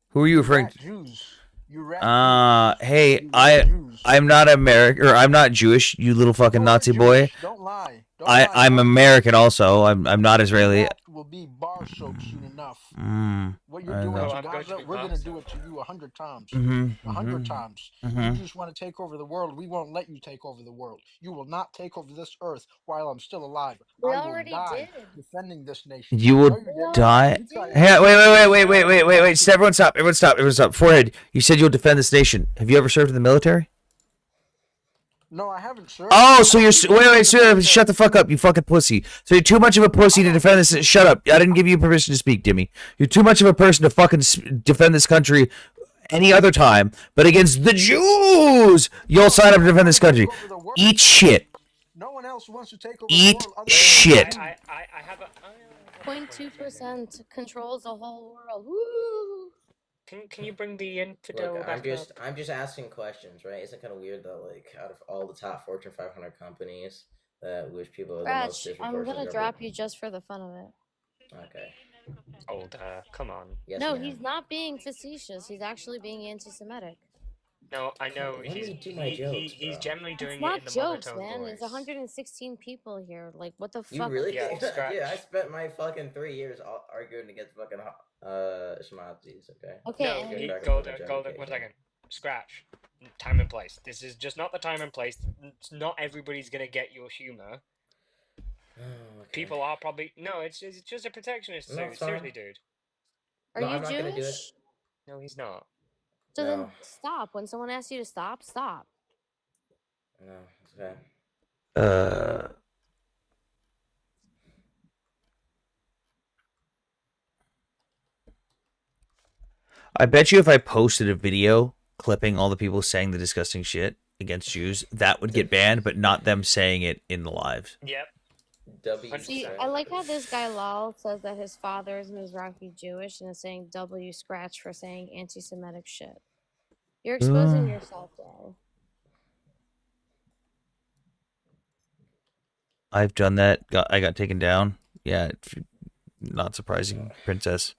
Who are you referring to? Jews. Hey, I'm not American, or I'm not Jewish. You little fucking Nazi boy. Don't lie. I'm American also. I'm not Israeli. That will be bar soap soon enough. What you're doing to Gaza, we're gonna do it to you 100 times. 100 times. You just want to take over the world. We won't let you take over the world. You will not take over this earth while I'm still alive. We I already will die did. defending this nation. You will die. Hey, wait. Everyone stop. Forehead. You said you'll defend this nation. Have you ever served in the military? No, I haven't, sir. Oh, so you're shut the fuck up, you fucking pussy. So you're too much of a pussy to defend this. Shut up. I didn't give you permission to speak, Dimmy. You're too much of a person to fucking defend this country any other time, but against the Jews, you'll sign up to defend this country. Eat shit. No one else wants to take over Eat the world. shit. I have a 0.2% controls the whole world. Woo! Can you bring the infidel Look, back up? I'm just asking questions, right? Isn't it kind of weird that like out of all the top Fortune 500 companies that which people are the most Ratch, I'm gonna drop you just for the fun of it. Okay. Come on. Yes, no, ma'am. he's not being facetious. He's actually being anti-Semitic. No, I know. Let me do my jokes, He's bro. generally doing It's not it in the jokes, monotone man. voice. There's 116 people here. Like, what the You fuck? really? Yeah, Dude, I spent my fucking 3 years arguing against fucking schmazis. Okay. Okay. No, Golden, 1 second. scratch. Time and place. This is just not the time and place. Not everybody's gonna get your humor. Okay. People are probably no. It's just a protectionist No, suit. Seriously, dude. Are No, you I'm not gonna do it. Jewish? No, he's not. So No. then stop. When someone asks you to stop, stop. No, it's okay. I bet you if I posted a video clipping all the people saying the disgusting shit against Jews, that would get banned, but not them saying it in the lives. Yep. See, I like how this guy Lal says that his father is Mizrahi Jewish and is saying W scratch for saying anti-Semitic shit. You're exposing yourself, though. I've done that. I got taken down. Yeah, not surprising, princess.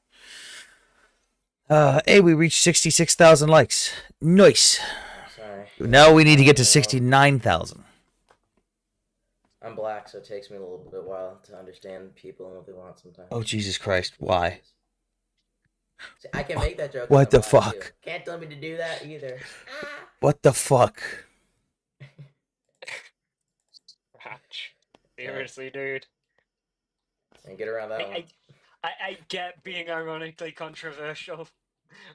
Hey, we reached 66,000 likes. Nice. Sorry. Now we need to get to 69,000. I'm black, so it takes me a little bit while to understand people and what they want sometimes. Oh, Jesus Christ. Why? See, I can make that joke. What the I'm black, fuck? too. Can't tell me to do that either. What the fuck? Scratch. Seriously, dude. And get around that one. I get being ironically controversial,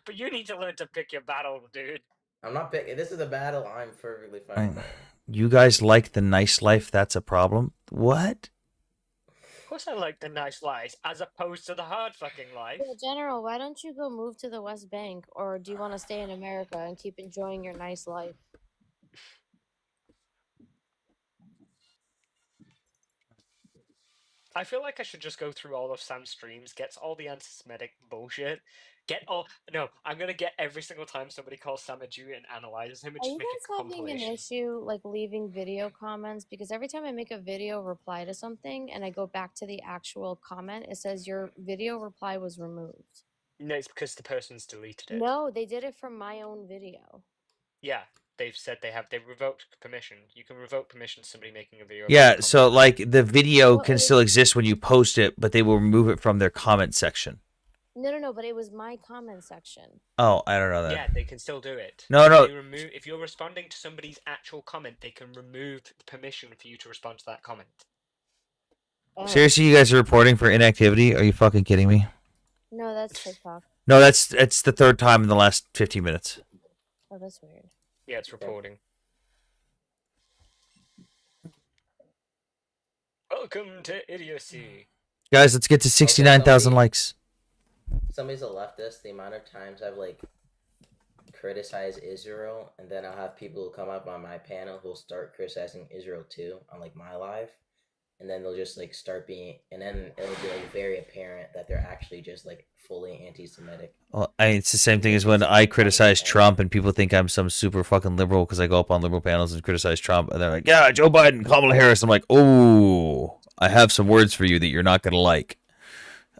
but you need to learn to pick your battle, dude. I'm not picking. This is a battle I'm perfectly fine with. You guys like the nice life, that's a problem? What? Of course I like the nice life, as opposed to the hard fucking life. Yeah, General, why don't you go move to the West Bank, or do you want to stay in America and keep enjoying your nice life? I feel like I should just go through all of Sam's streams, get all the anti-Semitic bullshit, I'm gonna get every single time somebody calls Sam a Jew and analyze him and Are just you make guys a having an compilation. issue like leaving video comments? Because every time I make a video reply to something and I go back to the actual comment, it says your video reply was removed. No, it's because the person's deleted it. No, they did it from my own video. Yeah, they've said they've revoked permission. You can revoke permission to somebody making a video. Yeah, so like the video can still exist when you post it, but they will remove it from their comment section. No, but it was my comment section. Oh, I don't know that. Yeah, they can still do it. No. If you're responding to somebody's actual comment, they can remove the permission for you to respond to that comment. Seriously, you guys are reporting for inactivity? Are you fucking kidding me? No, that's TikTok. No, it's the third time in the last 15 minutes. Oh, that's weird. Yeah, it's reporting. Welcome to Idiocy. Guys, let's get to 69,000 likes. Somebody's a leftist. The amount of times I've like criticized Israel, and then I'll have people who come up on my panel who'll start criticizing Israel too on like my live, and then they'll just like start being, and then it'll be like very apparent that they're actually just like fully anti-Semitic. Well, it's the same thing as when I criticize Trump and people think I'm some super fucking liberal because I go up on liberal panels and criticize Trump, and they're like, yeah, Joe Biden, Kamala Harris. I'm like, oh, I have some words for you that you're not going to like.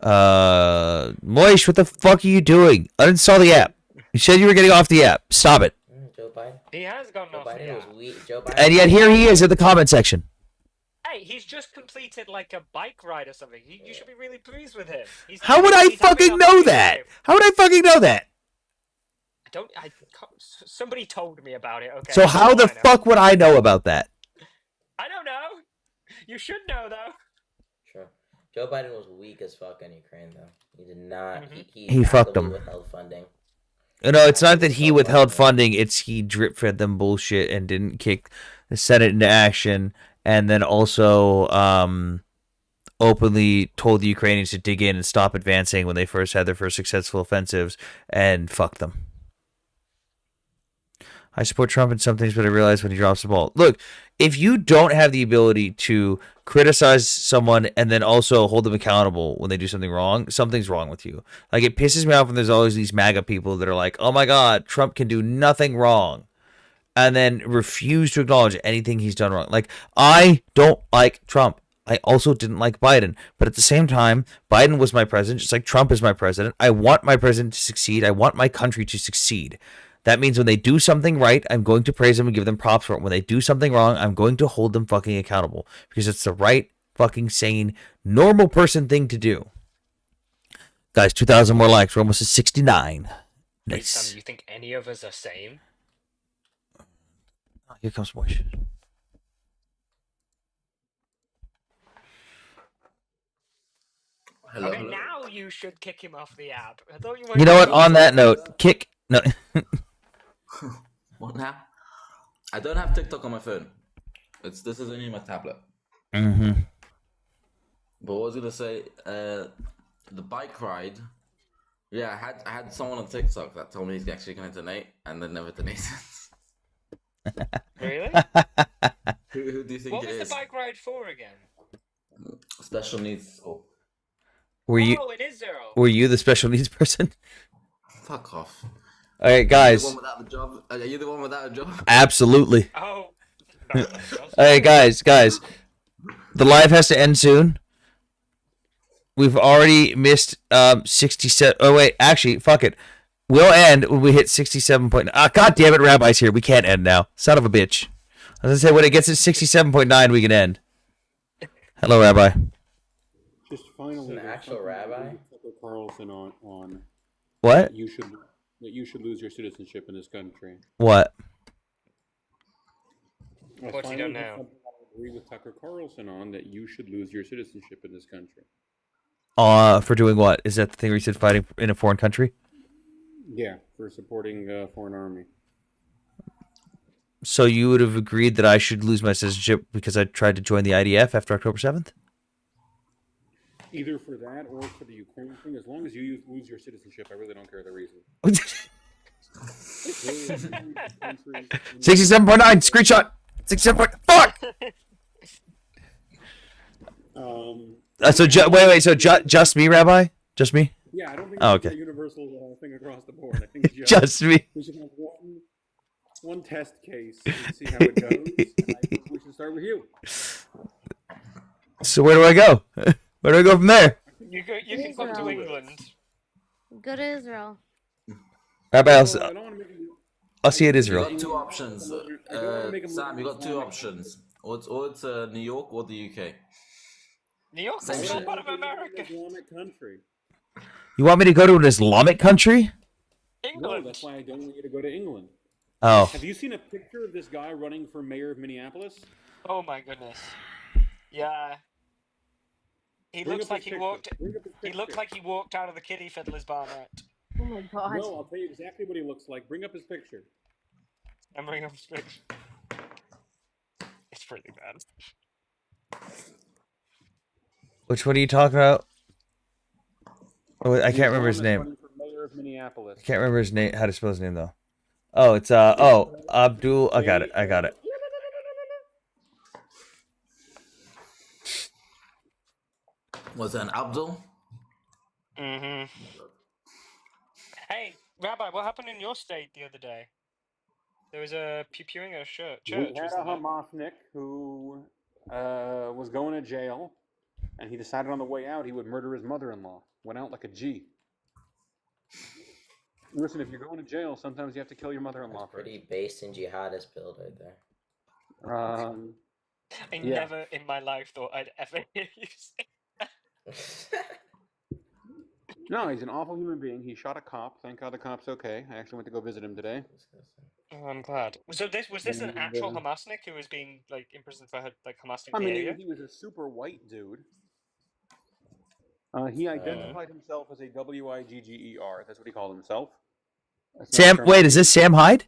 Moish, what the fuck are you doing? Uninstall the app. You said you were getting off the app. Stop it. Joe Biden. He has gone off the app. Joe Biden. And yet here he is in the comment section. Hey, he's just completed like a bike ride or something. You should be really pleased with him. How would I fucking know that? How would I fucking know that? Somebody told me about it. Okay. So how the fuck would I know about that? I don't know. You should know though. Sure. Joe Biden was weak as fuck on Ukraine though. He did not. He fucked them. Withheld funding. No, it's not that he withheld funding. It's he drip fed them bullshit and didn't kick the Senate into action, and then also openly told the Ukrainians to dig in and stop advancing when they first had their first successful offensives, and fuck them. I support Trump in some things, but I realize when he drops the ball. Look, if you don't have the ability to criticize someone and then also hold them accountable when they do something wrong, something's wrong with you. Like, it pisses me off when there's always these MAGA people that are like, oh my God, Trump can do nothing wrong, and then refuse to acknowledge anything he's done wrong. Like, I don't like Trump. I also didn't like Biden. But at the same time, Biden was my president, just like Trump is my president. I want my president to succeed. I want my country to succeed. That means when they do something right, I'm going to praise them and give them props for it. When they do something wrong, I'm going to hold them fucking accountable. Because it's the right, fucking sane, normal person thing to do. Guys, 2,000 more likes. We're almost at 69. Wait, Nice. Sam, you think any of us are sane? Oh, here comes Moish. Hello, Okay, hello. now you should kick him off the app. I thought you You know what? On that note, kick. No. What now? I don't have TikTok on my phone. This is only my tablet. Mm-hmm. But what was I gonna say? The bike ride. Yeah, I had someone on TikTok that told me he's actually gonna donate, and then never donated. Really? Who do you think What it was is? the bike ride for again? Special needs school. Were you? Oh, it is Zero. Were you the special needs person? Fuck off. All right, guys. Are you the one without the job? Are you the one without a job? Absolutely. Oh. All right, guys. The live has to end soon. We've already missed 67. Oh wait, actually, fuck it. We'll end when we hit 67. God damn it, Rabbi's here. We can't end now. Son of a bitch. I was gonna say when it gets at 67.9, we can end. Hello, Rabbi. Just finally, An actual rabbi? Tucker Carlson on What? that you should lose your citizenship in this country. What? What's he done now? I agree with Tucker Carlson on that you should lose your citizenship in this country. For doing what? Is that the thing where you said fighting in a foreign country? Yeah, for supporting a foreign army. So you would have agreed that I should lose my citizenship because I tried to join the IDF after October 7th? Either for that or for the Ukraine thing. As long as you lose your citizenship, I really don't care the reason. 67.9 screenshot. 67. Fuck. So wait. So just me, Rabbi? Just me? Yeah, I don't think Oh, it's okay. a universal thing across the board. I think it's Just me. We should have one test case and see how it goes. I think we should start with you. So where do I go? Where do I go from there? You can come to England. Go to Israel. Rabbi, I'll see you at Israel. You got two options. Sam, you got two options. Or it's New York or the UK. New York's Same still shit. part of America. Islamic country. You want me to go to an Islamic country? No, that's why I don't want you to go to England. Oh. Have you seen a picture of this guy running for mayor of Minneapolis? Oh my goodness. Yeah. He Bring looks up like his he picture. walked. Bring up his He looked picture. like he walked out of the Kiddie Fiddler's Barnet. Oh my god. No, I'll tell you exactly what he looks like. Bring up his picture. I'm bringing up his picture. It's pretty bad. Which one are you talking about? Oh, I can't remember his name. Running for mayor of Minneapolis. I can't remember his name. How to spell his name though? Oh, it's Abdul. I got it. Was that an Abdul? Mm-hmm. Hey, Rabbi, what happened in your state the other day? There was a pew-pewing at a church. We had a wasn't there? Hamasnik who was going to jail, and he decided on the way out he would murder his mother-in-law. Went out like a G. Listen, if you're going to jail, sometimes you have to kill your mother-in-law first. Pretty based in jihadist build right there. I yeah. never in my life thought I'd ever hear you say that. No, he's an awful human being. He shot a cop. Thank God the cop's okay. I actually went to go visit him today. Oh, I'm glad. So was this an And, actual Hamasnik who was being imprisoned for Hamasnik I mean, behavior? he was a super white dude. He identified himself as a WIGGER. That's what he called himself. That's not Sam, term- wait, is this Sam Hyde?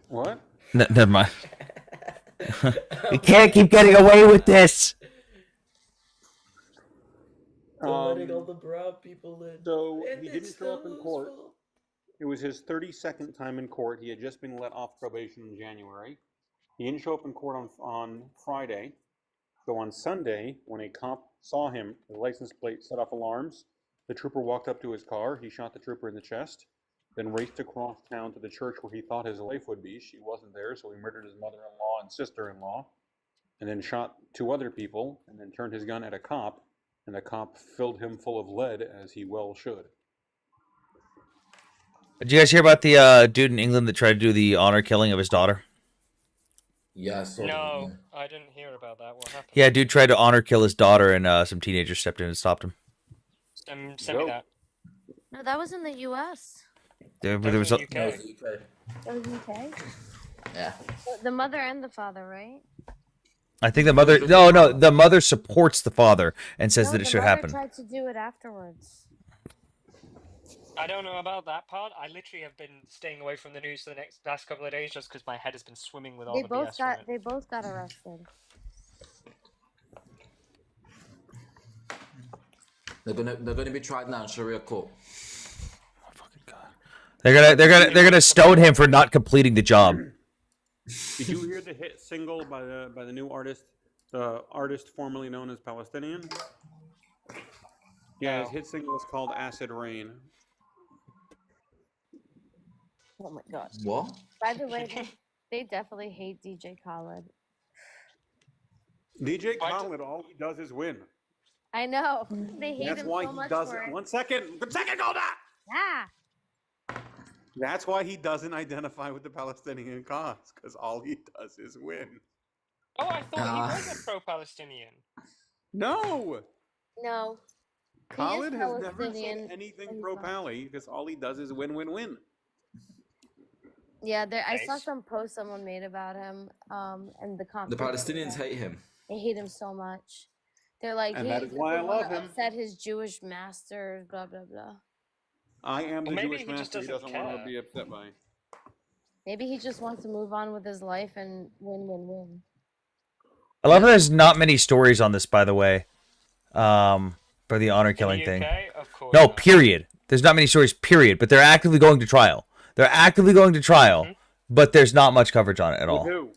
What? No, never mind. We can't keep getting away with this. Letting all the broad people in. So And he it's didn't show up in those court. fault. It was his 32nd time in court. He had just been let off probation in January. He didn't show up in court on Friday. So on Sunday, when a cop saw him, the license plate set off alarms. The trooper walked up to his car. He shot the trooper in the chest, then raced across town to the church where he thought his wife would be. She wasn't there, so he murdered his mother-in-law and sister-in-law, and then shot two other people, and then turned his gun at a cop, and the cop filled him full of lead, as he well should. Did you guys hear about the dude in England that tried to do the honor killing of his daughter? Yeah, I saw No, I didn't hear about that. What happened? Yeah, dude tried to honor kill his daughter, and some teenagers stepped in and stopped him. Send me that. No, that was in the U.S. There That was was in a, the No, UK. it's UK. That was UK. Yeah. The mother and the father, right? I think the mother. No, the mother supports the father and says No, that it the should mother happen. tried to do it afterwards. I don't know about that part. I literally have been staying away from the news for the last couple of days just because my head has been swimming with all They the both BS from got it. they both got arrested. They're gonna be tried now in Sharia court. They're gonna stone him for not completing the job. Did you hear the hit single by the new artist, the artist formerly known as Palestinian? Yeah, his hit single is called "Acid Rain." Oh my gosh. What? By the way, they definitely hate DJ Khaled. DJ Khaled, all he does is win. I know. They hate That's him why so he much doesn't. for it. 1 second, go back. Ah. That's why he doesn't identify with the Palestinian cause, because all he does is win. Oh, I thought he was a pro-Palestinian. No, No. Khaled has never Palestinian, said anything pro-Pally, because all he does is win, win, win. Yeah, I saw some post someone made about him, and the The Palestinians hate him. They hate him so much. They're like, And hey, that is why I love him. upset his Jewish masters, blah blah blah. I am the Maybe Jewish he just master he doesn't doesn't want to care. be upset by. Maybe he just wants to move on with his life and win. I love how there's not many stories on this, by the way. For the honor killing thing. UK? Of course No, not. period. There's not many stories, period. But they're actively going to trial. But there's not much coverage on it at all. With who?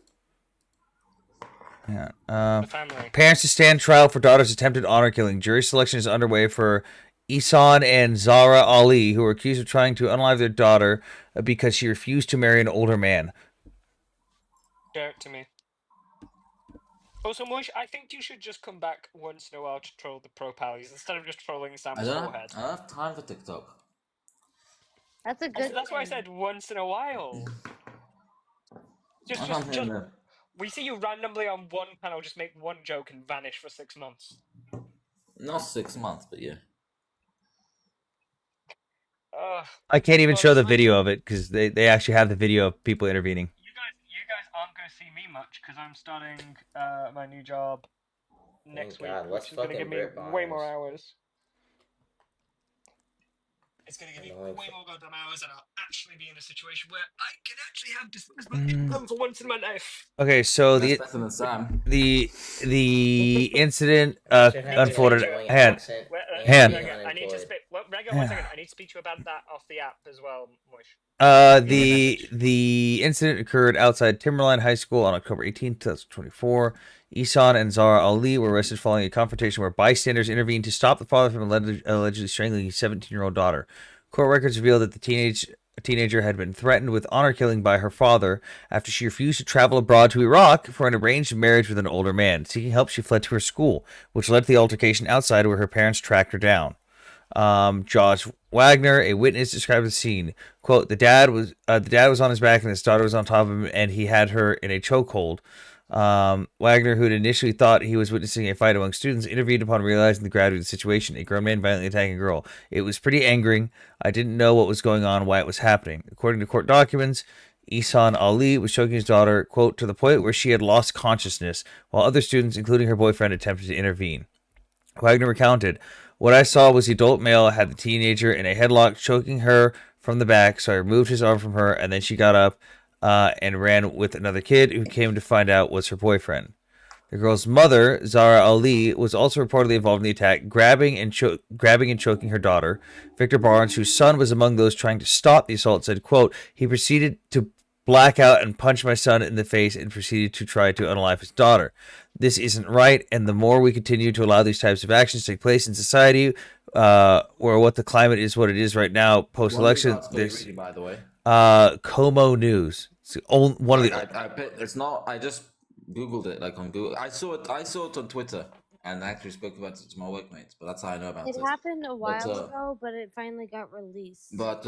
Yeah. The family. Parents to stand trial for daughter's attempted honor killing. Jury selection is underway for Ihsan and Zara Ali, who are accused of trying to unalive their daughter because she refused to marry an older man. Show it to me. Also, Moish, I think you should just come back once in a while to troll the pro-pallies instead of just trolling I Sam's don't forehead. have time for TikTok. That's a good. That's why I said once in a while. Just. We see you randomly on one panel, just make one joke and vanish for 6 months. Not 6 months, but yeah. I can't even show the video of it because they actually have the video of people intervening. You guys aren't going to see me much because I'm starting my new job next week, which is going to give me way more hours. It's going to give me way more goddamn hours, and I'll actually be in a situation where I can actually have disposable income for once in my life. Okay, so That's better than Sam. the incident unfolded. Hand. I need to speak. Rega, 1 second. I need to speak to you about that off the app as well, Moish. The incident occurred outside Timberline High School on October 18, 2024. Ihsan and Zara Ali were arrested following a confrontation where bystanders intervened to stop the father from allegedly strangling his 17-year-old daughter. Court records reveal that the teenager had been threatened with honor killing by her father after she refused to travel abroad to Iraq for an arranged marriage with an older man. Seeking help, she fled to her school, which led to the altercation outside where her parents tracked her down. Josh Wagner, a witness, described the scene. Quote, the dad was on his back and his daughter was on top of him, and he had her in a chokehold. Wagner, who had initially thought he was witnessing a fight among students, intervened upon realizing the gravity of the situation. A grown man violently attacking a girl. It was pretty angering. I didn't know what was going on, why it was happening. According to court documents, Ihsan Ali was choking his daughter, quote, to the point where she had lost consciousness, while other students, including her boyfriend, attempted to intervene. Wagner recounted, what I saw was the adult male had the teenager in a headlock, choking her from the back, so I removed his arm from her, and then she got up and ran with another kid who came to find out was her boyfriend. The girl's mother, Zara Ali, was also reportedly involved in the attack, grabbing and choking her daughter. Victor Barnes, whose son was among those trying to stop the assault, said, quote, he proceeded to black out and punch my son in the face and proceeded to try to unalive his daughter. This isn't right, and the more we continue to allow these types of actions to take place in society, where what the climate is what it is right now, post-election, this by the way. Como News. It's one of the. It's not. I just googled it like on Google. I saw it on Twitter, and I actually spoke about it to my workmates. But that's how I know about it. It happened a while ago, but it finally got released. But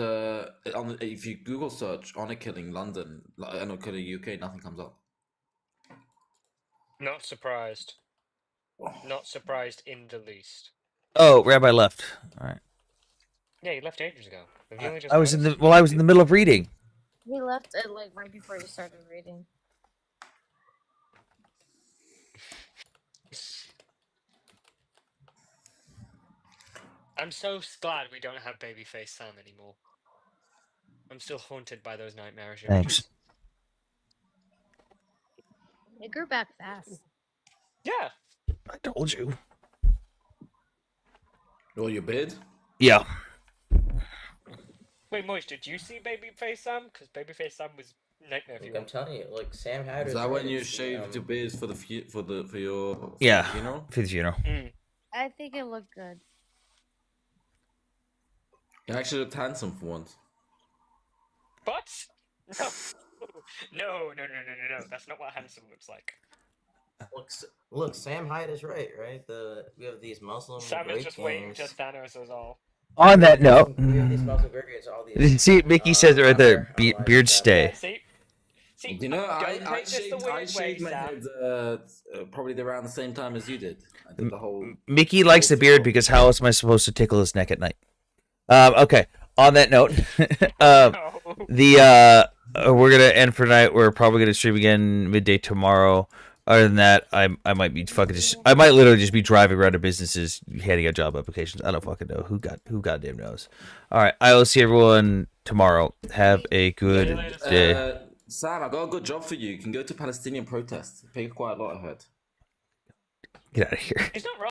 if you Google search honor killing London, honor killing UK, nothing comes up. Not surprised. Not surprised in the least. Oh, Rabbi left. All right. Yeah, you left ages ago. Have you only just I was in noticed? the I was in the middle of reading. He left it like right before you started reading. I'm so glad we don't have Babyface Sam anymore. I'm still haunted by those nightmarish Thanks. images. It grew back fast. Yeah. I told you. Oh, your beard? Yeah. Wait, Moist, did you see Babyface Sam? Because Babyface Sam was nightmare Look, fuel. I'm telling you, like Sam Hyder's Is that right. when you It's the, shaved your beard for the for your Yeah. funeral? For the funeral. I think it looked good. You actually looked handsome for once. What? No. No. That's not what handsome looks like. Look, Sam Hyde is right. We have these Muslim Sam great is just waiting gangs. to Thanos is all. On that note, We have these Muslim great gangs. All these. see, Mickey says it right there. Beard stay. See, you know, don't I take this the shaved, I weird shaved way, my Sam. head probably around the same time as you did. I did the whole. Mickey likes the beard because how else am I supposed to tickle his neck at night? Okay. On that note, we're gonna end for tonight. We're probably gonna stream again midday tomorrow. Other than that, I might be I might literally just be driving around to businesses handing out job applications. I don't fucking know. Who goddamn knows? All right, I will see everyone tomorrow. Have a good day. Sam, I got a good job for you. You can go to Palestinian protests. Pay quite a lot, I heard. Get out of here. He's not wrong.